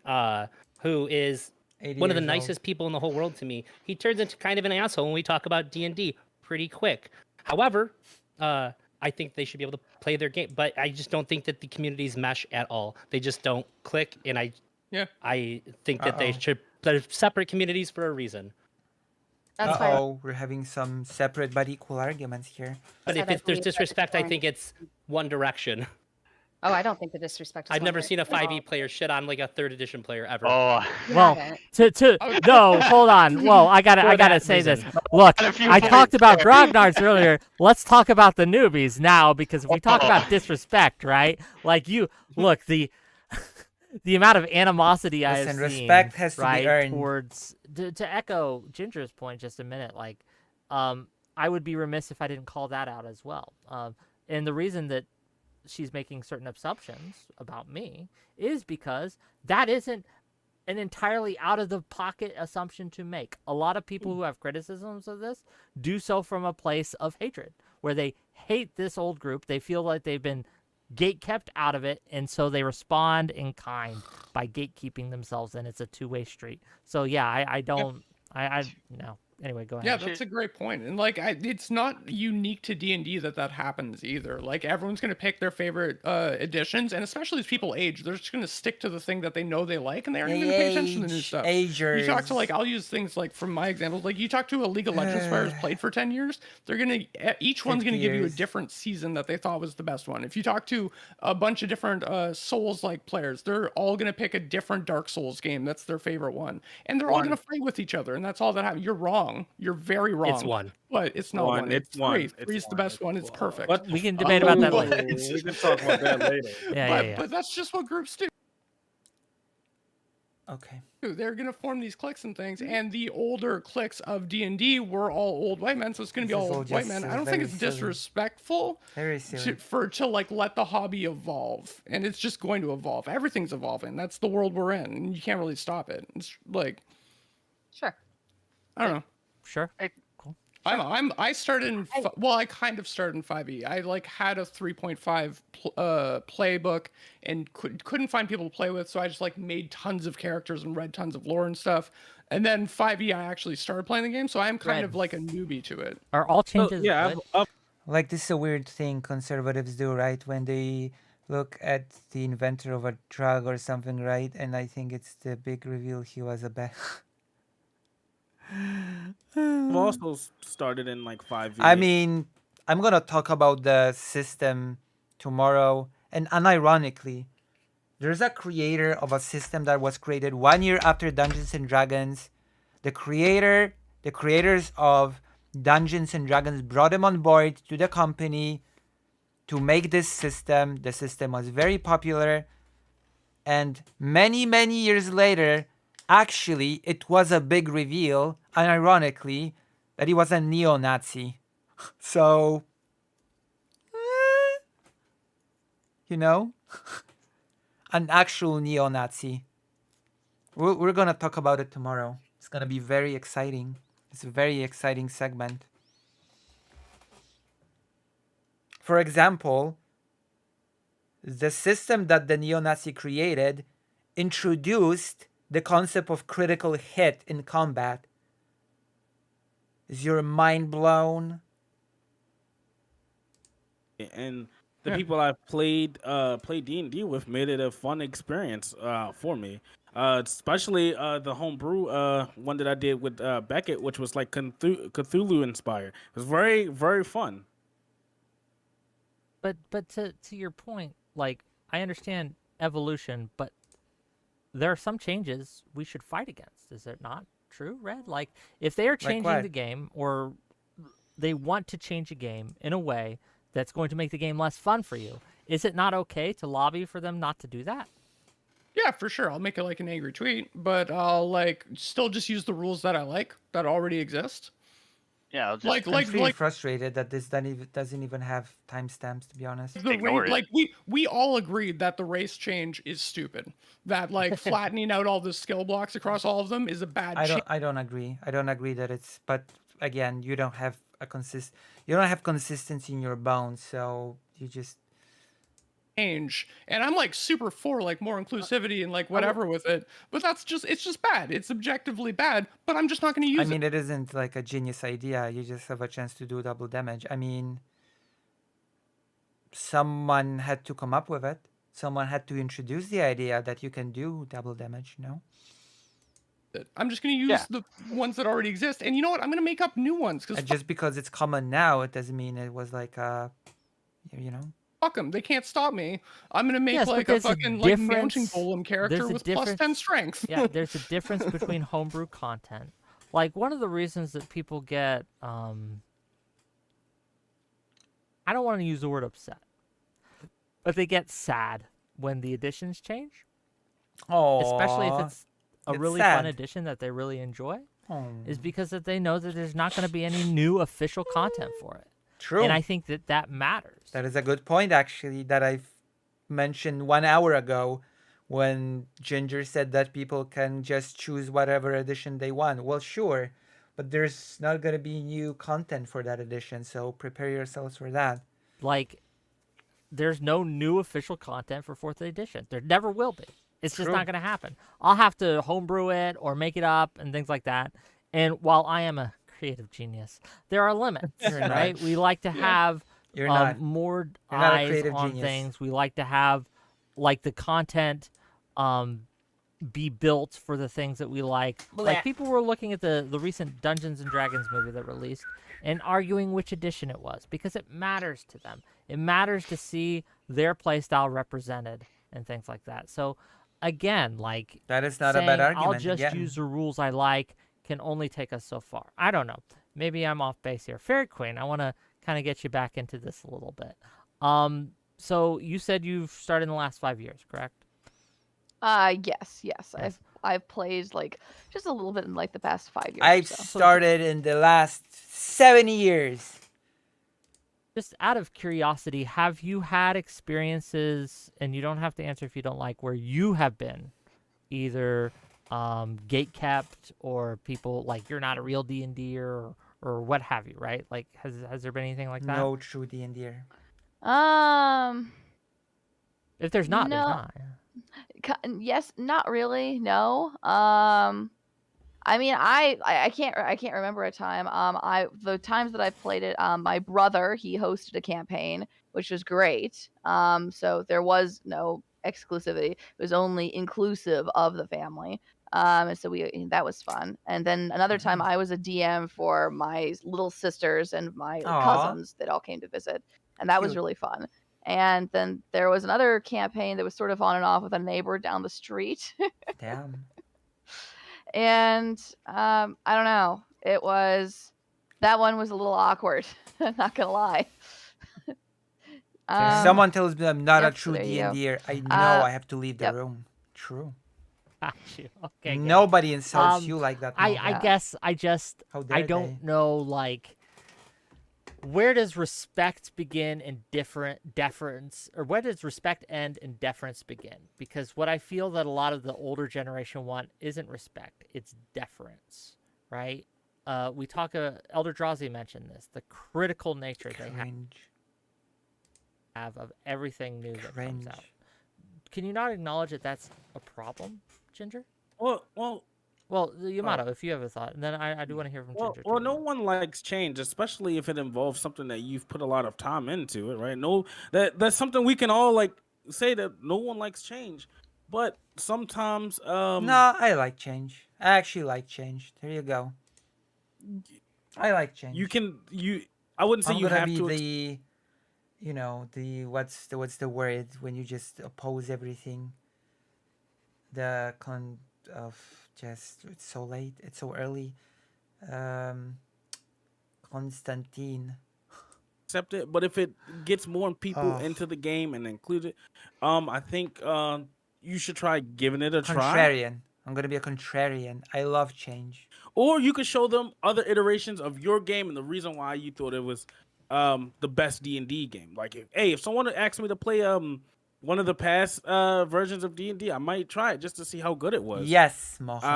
who is one of the nicest people in the whole world to me, he turns into kind of an asshole when we talk about D&D pretty quick. However, I think they should be able to play their game, but I just don't think that the communities mesh at all. They just don't click, and I think that they're separate communities for a reason. That's why We're having some separate but equal arguments here. But if there's disrespect, I think it's one direction. Oh, I don't think the disrespect is I've never seen a one-directional. 5e player shit on like a 3rd edition player ever. Oh, Well, no, hold on. Well, I gotta say this. Look, I talked about grognards earlier. Let's talk about the newbies now, because if we talk about disrespect, right? Like look, the amount of animosity I have Listen, seen, respect has to be right, earned. towards to echo Ginger's point just a minute. Like, I would be remiss if I didn't call that out as well. And the reason that she's making certain assumptions about me is because that isn't an entirely out of the pocket assumption to make. A lot of people who have criticisms of this do so from a place of hatred, where they hate this old group. They feel like they've been gate-kept out of it, and so they respond in kind by gatekeeping themselves, and it's a two-way street. So yeah, I don't, no. Anyway, go ahead. Yeah, that's a great point. And like, it's not unique to D&D that happens either. Like, everyone's going to pick their favorite editions, and especially as people age, they're just going to stick to the thing that they know they like, and they aren't even going to pay attention to the new stuff. You talk to, like, I'll use things like, from my examples, like, you talk to a League of Legends player who's played for 10 years, they're going to, each one's going to give you a different season that they thought was the best one. If you talk to a bunch of different Souls-like players, they're all going to pick a different Dark Souls game that's their favorite one. And they're all going to fight with each other, and that's all that happens. You're wrong. You're very wrong. It's one. But it's not one. It's one. Three. Three's the best one. It's perfect. But we can debate about that later. We can talk about that later. But that's just what groups do. Okay. They're going to form these cliques and things, and the older cliques of D&D were all old white men, so it's going to be all old white men. I don't think it's disrespectful to like let the hobby evolve, and it's just going to evolve. Everything's evolving. That's the world we're in, and you can't really stop it. It's like, sure. I don't know. Sure. Cool. I started in I kind of started in 5e. I like had a 3.5 playbook and couldn't find people to play with, so I just like made tons of characters and read tons of lore and stuff. And then 5e, I actually started playing the game, so I am kind of like a newbie to it. Are all changes good? Like, this is a weird thing conservatives do, right? When they look at the inventor of a drug or something, right? And I think it's the big reveal he was a bad. I've also started in like 5e. I mean, I'm gonna talk about the system tomorrow, and unironically, there's a creator of a system that was created 1 year after Dungeons and Dragons. The creators of Dungeons and Dragons brought him on board to the company to make this system. The system was very popular, and many, many years later, actually, it was a big reveal, unironically, that he was a neo-Nazi. So, you know, an actual neo-Nazi. We're going to talk about it tomorrow. It's going to be very exciting. It's a very exciting segment. For example, the system that the neo-Nazi created introduced the concept of critical hit in combat. Is your mind blown? And the people I've played D&D with made it a fun experience for me. Especially the homebrew one that I did with Beckett, which was like Cthulhu inspired. It was very, very fun. But to your point, like, I understand evolution, but there are some changes we should fight against. Is it not true, Red? Like, if they are changing what? the game, or they want to change a game in a way that's going to make the game less fun for you, is it not okay to lobby for them not to do that? Yeah, for sure. I'll make it like an angry tweet, but I'll like still just use the rules that I like that already exist. Yeah, I'll just I'm really frustrated that this doesn't even have timestamps, to be honest. Like we all agreed that the race change is stupid. That like flattening out all the skill blocks across all of them is a bad. I don't agree. I don't agree that it's. But again, you don't have You don't have consistency in your bones, so you just change. And I'm like super for like more inclusivity and like whatever with it. But it's just bad. It's objectively bad. But I'm just not going to use it. I mean, it isn't like a genius idea. You just have a chance to do double damage. I mean, someone had to come up with it. Someone had to introduce the idea that you can do double damage. No. I'm just going to use the ones that already exist. And you know what? I'm going to make up new ones. Just because it's common now, it doesn't mean it was like you know. Fuck them. They can't stop me. I'm going to make like a fucking like mounting golem character with plus 10 strength. Yeah, there's a difference between homebrew content. Like, one of the reasons that people get, I don't want to use the word upset, but they get sad when the editions change. Oh, especially if it's a really fun edition that they really enjoy, is because that they know that there's not going to be any new official content for it. True. And I think that matters. That is a good point, actually, that I've mentioned 1 hour ago when Ginger said that people can just choose whatever edition they want. Well, sure, but there's not going to be new content for that edition, so prepare yourselves for that. Like, there's no new official content for 4th edition. There never will be. It's just not going to happen. I'll have to homebrew it or make it up and things like that. And while I am a creative genius, there are limits, right? We like to have more eyes on things. We like to have like the content be built for the things that we like. Like, people were looking at the recent Dungeons and Dragons movie that released and arguing which edition it was because it matters to them. It matters to see their playstyle represented and things like that. So again, like, that is not a bad argument. I'll just use the rules I like can only take us so far. I don't know. Maybe I'm off base here. Fairy Queen, I want to kind of get you back into this a little bit. So you said you've started in the last 5 years, correct? Yes. I've played like just a little bit in like the past 5 years. I've started in the last 7 years. Just out of curiosity, have you had experiences, and you don't have to answer if you don't like, where you have been either gate-kept or people like you're not a real D&D-er or what have you, right? Like, has there been anything like that? No true D&D-er. If there's not, no. there's not. Yes, not really. No. I mean, I can't remember a time. The times that I've played it, my brother, he hosted a campaign, which was great. So there was no exclusivity. It was only inclusive of the family. And so that was fun. And then another time I was a DM for my little sisters and my cousins that all came to visit. And that was really fun. And then there was another campaign that was sort of on and off with a neighbor down the street. Damn. And I don't know. That one was a little awkward. I'm not gonna lie. If someone tells me I'm not a true D&D-er, I know I have to leave the room. True. Okay. Nobody insults you like that. I guess I don't know, like, where does respect begin and deference, or where does respect end and deference begin? Because what I feel that a lot of the older generation want isn't respect, it's deference, right? We talk, Elder Drazi mentioned this, the critical nature they have of everything new that comes out. Can you not acknowledge that that's a problem, Ginger? Well, Yamato, if you have a thought, and then I do want to hear from Ginger. Well, no one likes change, especially if it involves something that you've put a lot of time into it, right? No, that's something we can all like say that no one likes change, but sometimes No, I like change. I actually like change. There you go. I like change. I wouldn't say I'm you gonna have be to. the, what's the word when you just oppose everything. The con of just it's so late. It's so early. Constantine. Accept it, but if it gets more people Oh. into the game and include it, I think you should try giving it a try. Contrarian. I'm gonna be a contrarian. I love change. Or you could show them other iterations of your game and the reason why you thought it was the best D&D game. Like, if someone asked me to play one of the past versions of D&D, I might try it just to see how good it was. Yes, Mocha.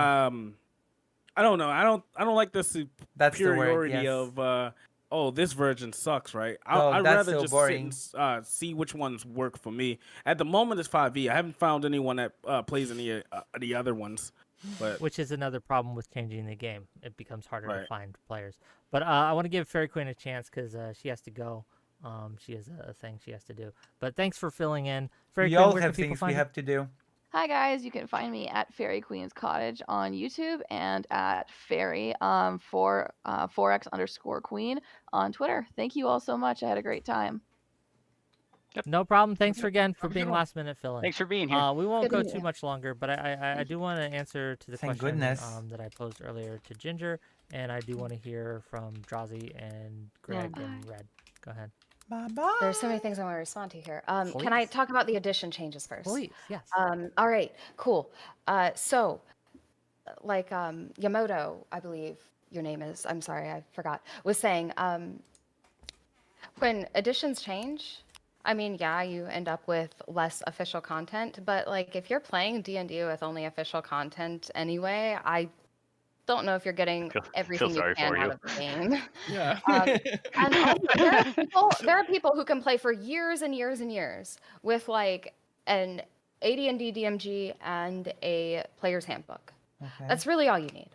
I don't know. I don't like the That's the word, superiority yes. of this version sucks, right? Oh, I'd that's rather so just boring. sit and see which ones work for me. At the moment, it's 5e. I haven't found anyone that plays any of the other ones. But Which is another problem with changing the game. It becomes harder to Right. find players. But I want to give Fairy Queen a chance because she has to go. She has a thing she has to do. But thanks for filling in. Fairy We Queen, all where have can people things find we you? have to do. Hi guys, you can find me at Fairy Queen's Cottage on YouTube and at Fairy 4x_Queen on Twitter. Thank you all so much. I had a great time. No problem. Thanks being last minute fill-in. Thanks for being here. We won't Good go to meet too you. much longer, but I do want to answer to the Thank question goodness. that I posed earlier to Ginger, and I do want to hear from Drazi and Greg and Red. Go ahead. Bye-bye. There's so many things I want to respond to here. Can I Please. talk about the addition changes first? Please, yes. All right, cool. So, like Yamoto, I believe your name is, I'm sorry, I forgot, was saying, when additions change, I mean, yeah, you end up with less official content, but like if you're playing D&D with only official content anyway, I don't know if you're getting everything you sorry can for out you. of the game. Yeah. And also, there are people who can play for years and years and years with like an AD&D DMG and a player's handbook. Okay. That's really all you need.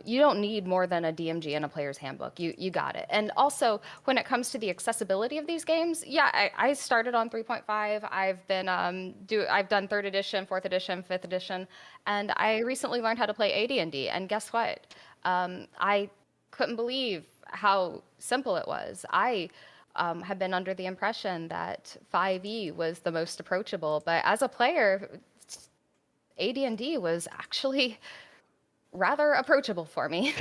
You don't need more than a DMG and a player's handbook. You got it. And also, when it comes to the accessibility of these games, yeah, I started on 3.5. I've been I've done 3rd edition, 4th edition, 5th edition, and I recently learned how to play AD&D. And guess what? I couldn't believe how simple it was. I have been under the impression that 5e was the most approachable, but as a player, AD&D was actually rather approachable for me.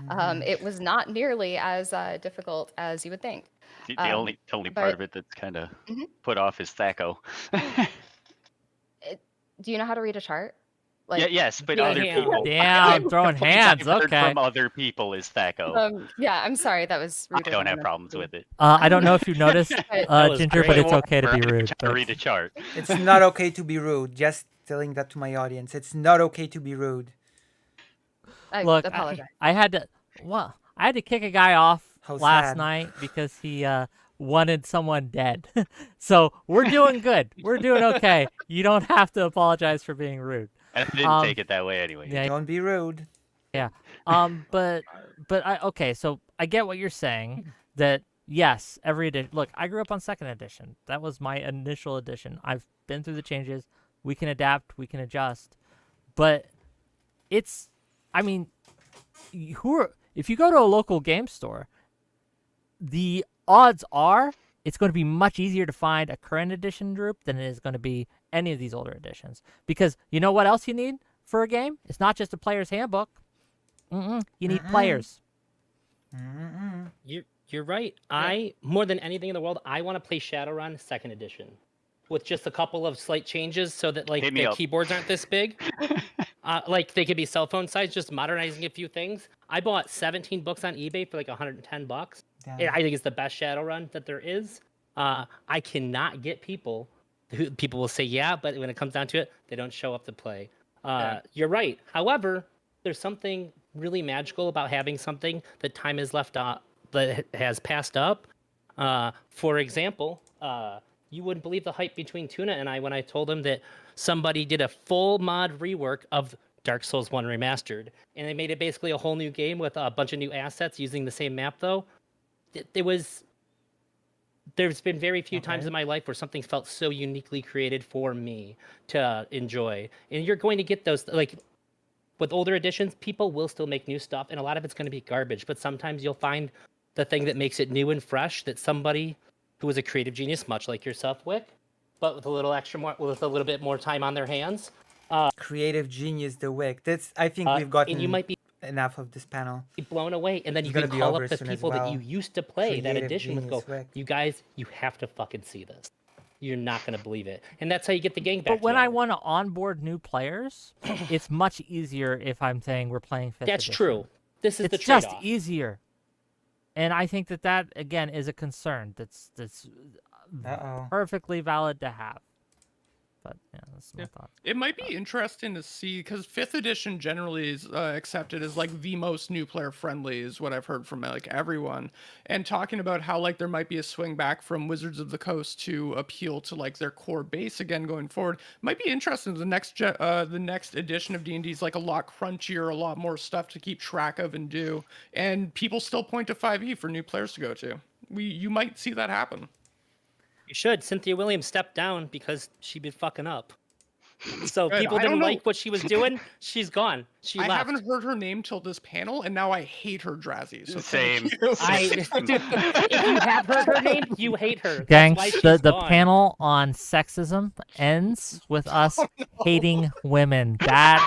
It was not nearly as difficult as you would think. The only part but- of it that's kind of Mhm. put off is Thaco. Do you know how to read a chart? Yes, but Yeah, other yeah. people. Damn, I- throwing complaints hands, I've heard okay. From other people is Thaco. Yeah, I'm sorry, that was I ruder don't than have meant problems to be. with it. I don't know if you noticed, That was Ginger, but great. it's okay to be Right, rude. to but- read a chart. It's not okay to be rude. Just telling that to my audience. It's not okay to be rude. I Look, apologize. I had to kick a guy off How last sad. night because he wanted someone dead. So we're doing good. We're doing okay. You don't have to apologize for being rude. I didn't take it that way anyway. Yeah. Don't be rude. Yeah. But okay, so I get what you're saying that yes, every edition. Look, I grew up on 2nd edition. That was my initial edition. I've been through the changes. We can adapt, we can adjust. But it's I mean, if you go to a local game store, the odds are it's going to be much easier to find a current edition group than it is going to be any of these older editions. Because you know what else you need for a game? It's not just a player's handbook. You need players. You're right. I more than anything in the world, I want to play Shadowrun 2nd edition with just a couple of slight changes so that like Hit me the up. keyboards aren't this big. Like they could be cell phone size, just modernizing a few things. I bought 17 books on eBay for like $110. Damn. I think it's the best Shadowrun that there is. I cannot get people. People will say yeah, but when it comes down to it, they don't show up to play. You're right. However, there's something really magical about having something that time has left up, that has passed up. For example, you wouldn't believe the hype between Tuna and I when I told him that somebody did a full mod rework of Dark Souls 1 Remastered, and they made it basically a whole new game with a bunch of new assets using the same map. Though it was there's been very few times in my life where something felt so uniquely created for me to enjoy. And you're going to get those, like, with older editions, people will still make new stuff, and a lot of it's going to be garbage. But sometimes you'll find the thing that makes it new and fresh that somebody who is a creative genius, much like yourself, Wick, but with a little bit more time on their hands. Creative genius, the Wick. That's. I think we've And gotten you might be enough of this panel. blown away, and then It's you gonna can be call over up the soon as people that well. you used to play that Creative edition with, go, genius, Wick. you guys, you have to fucking see this. You're not going to believe it. And that's how you get the gang back But when together. I want to onboard new players, it's much easier if I'm saying we're playing 5th That's edition. true. This is it's the just trade-off. easier. And I think that again is a concern that's Uh-oh. perfectly valid to have. But yeah, that's my Yeah. thought. It might be interesting to see because 5th edition generally is accepted as like the most new player friendly, is what I've heard from like everyone. And talking about how like there might be a swing back from Wizards of the Coast to appeal to like their core base again going forward. Might be interesting. The next edition of D&D is like a lot crunchier, a lot more stuff to keep track of and do. And people still point to 5e for new players to go to. You might see that happen. You should. Cynthia Williams stepped down because she'd been fucking up. So Good. people I don't didn't know. like what she was doing. She's gone. She I left. haven't heard her name till this panel, and now I hate her, Drazzy. So Same. thank you. Dude, if you have heard her name, you hate her. That's Gangs, why she's the gone. panel on sexism ends with us hating women. That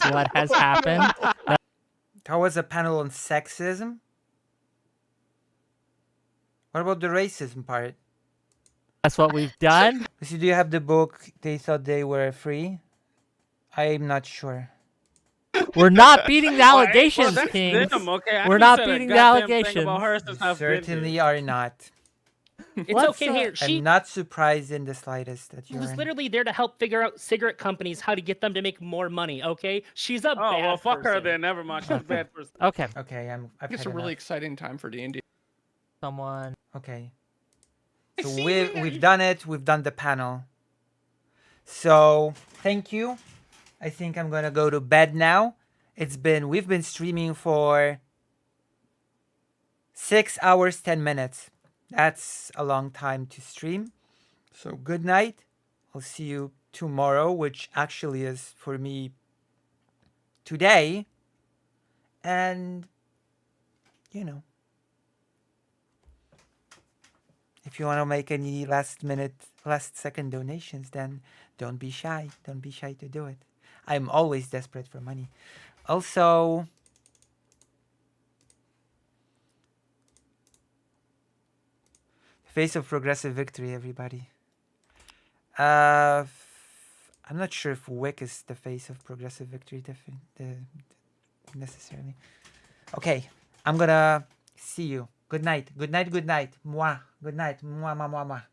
is what has happened. That was a panel on sexism. What about the racism part? That's what we've done. So do you have the book? They thought they were free. I'm not sure. We're not beating the allegations, Well, that's Kings. them, okay? I We're haven't not said a beating the goddamn thing allegations. about her since I've been here. Certainly are not. It's What's okay here. She I'm not surprised in the slightest that you was are. literally there to help figure out cigarette companies how to get them to make more money. Okay, she's a Oh, bad well, fuck her person. then. Never mind. She's a bad person. Okay. Okay, I've It's had a really enough. exciting time for D&D. Someone. Okay. So we've done it. We've done the panel. So thank you. I think I'm gonna go to bed now. We've been streaming for 6 hours 10 minutes. That's a long time to stream. So good night. I'll see you tomorrow, which actually is for me today. And if you want to make any last second donations, then don't be shy. Don't be shy to do it. I'm always desperate for money. Also, face of progressive victory, everybody. I'm not sure if Wick is the face of progressive victory necessarily. Okay, I'm gonna see you. Good night. Good night. Good night. Mwah. Good night. Mwah, mwah, mwah, mwah.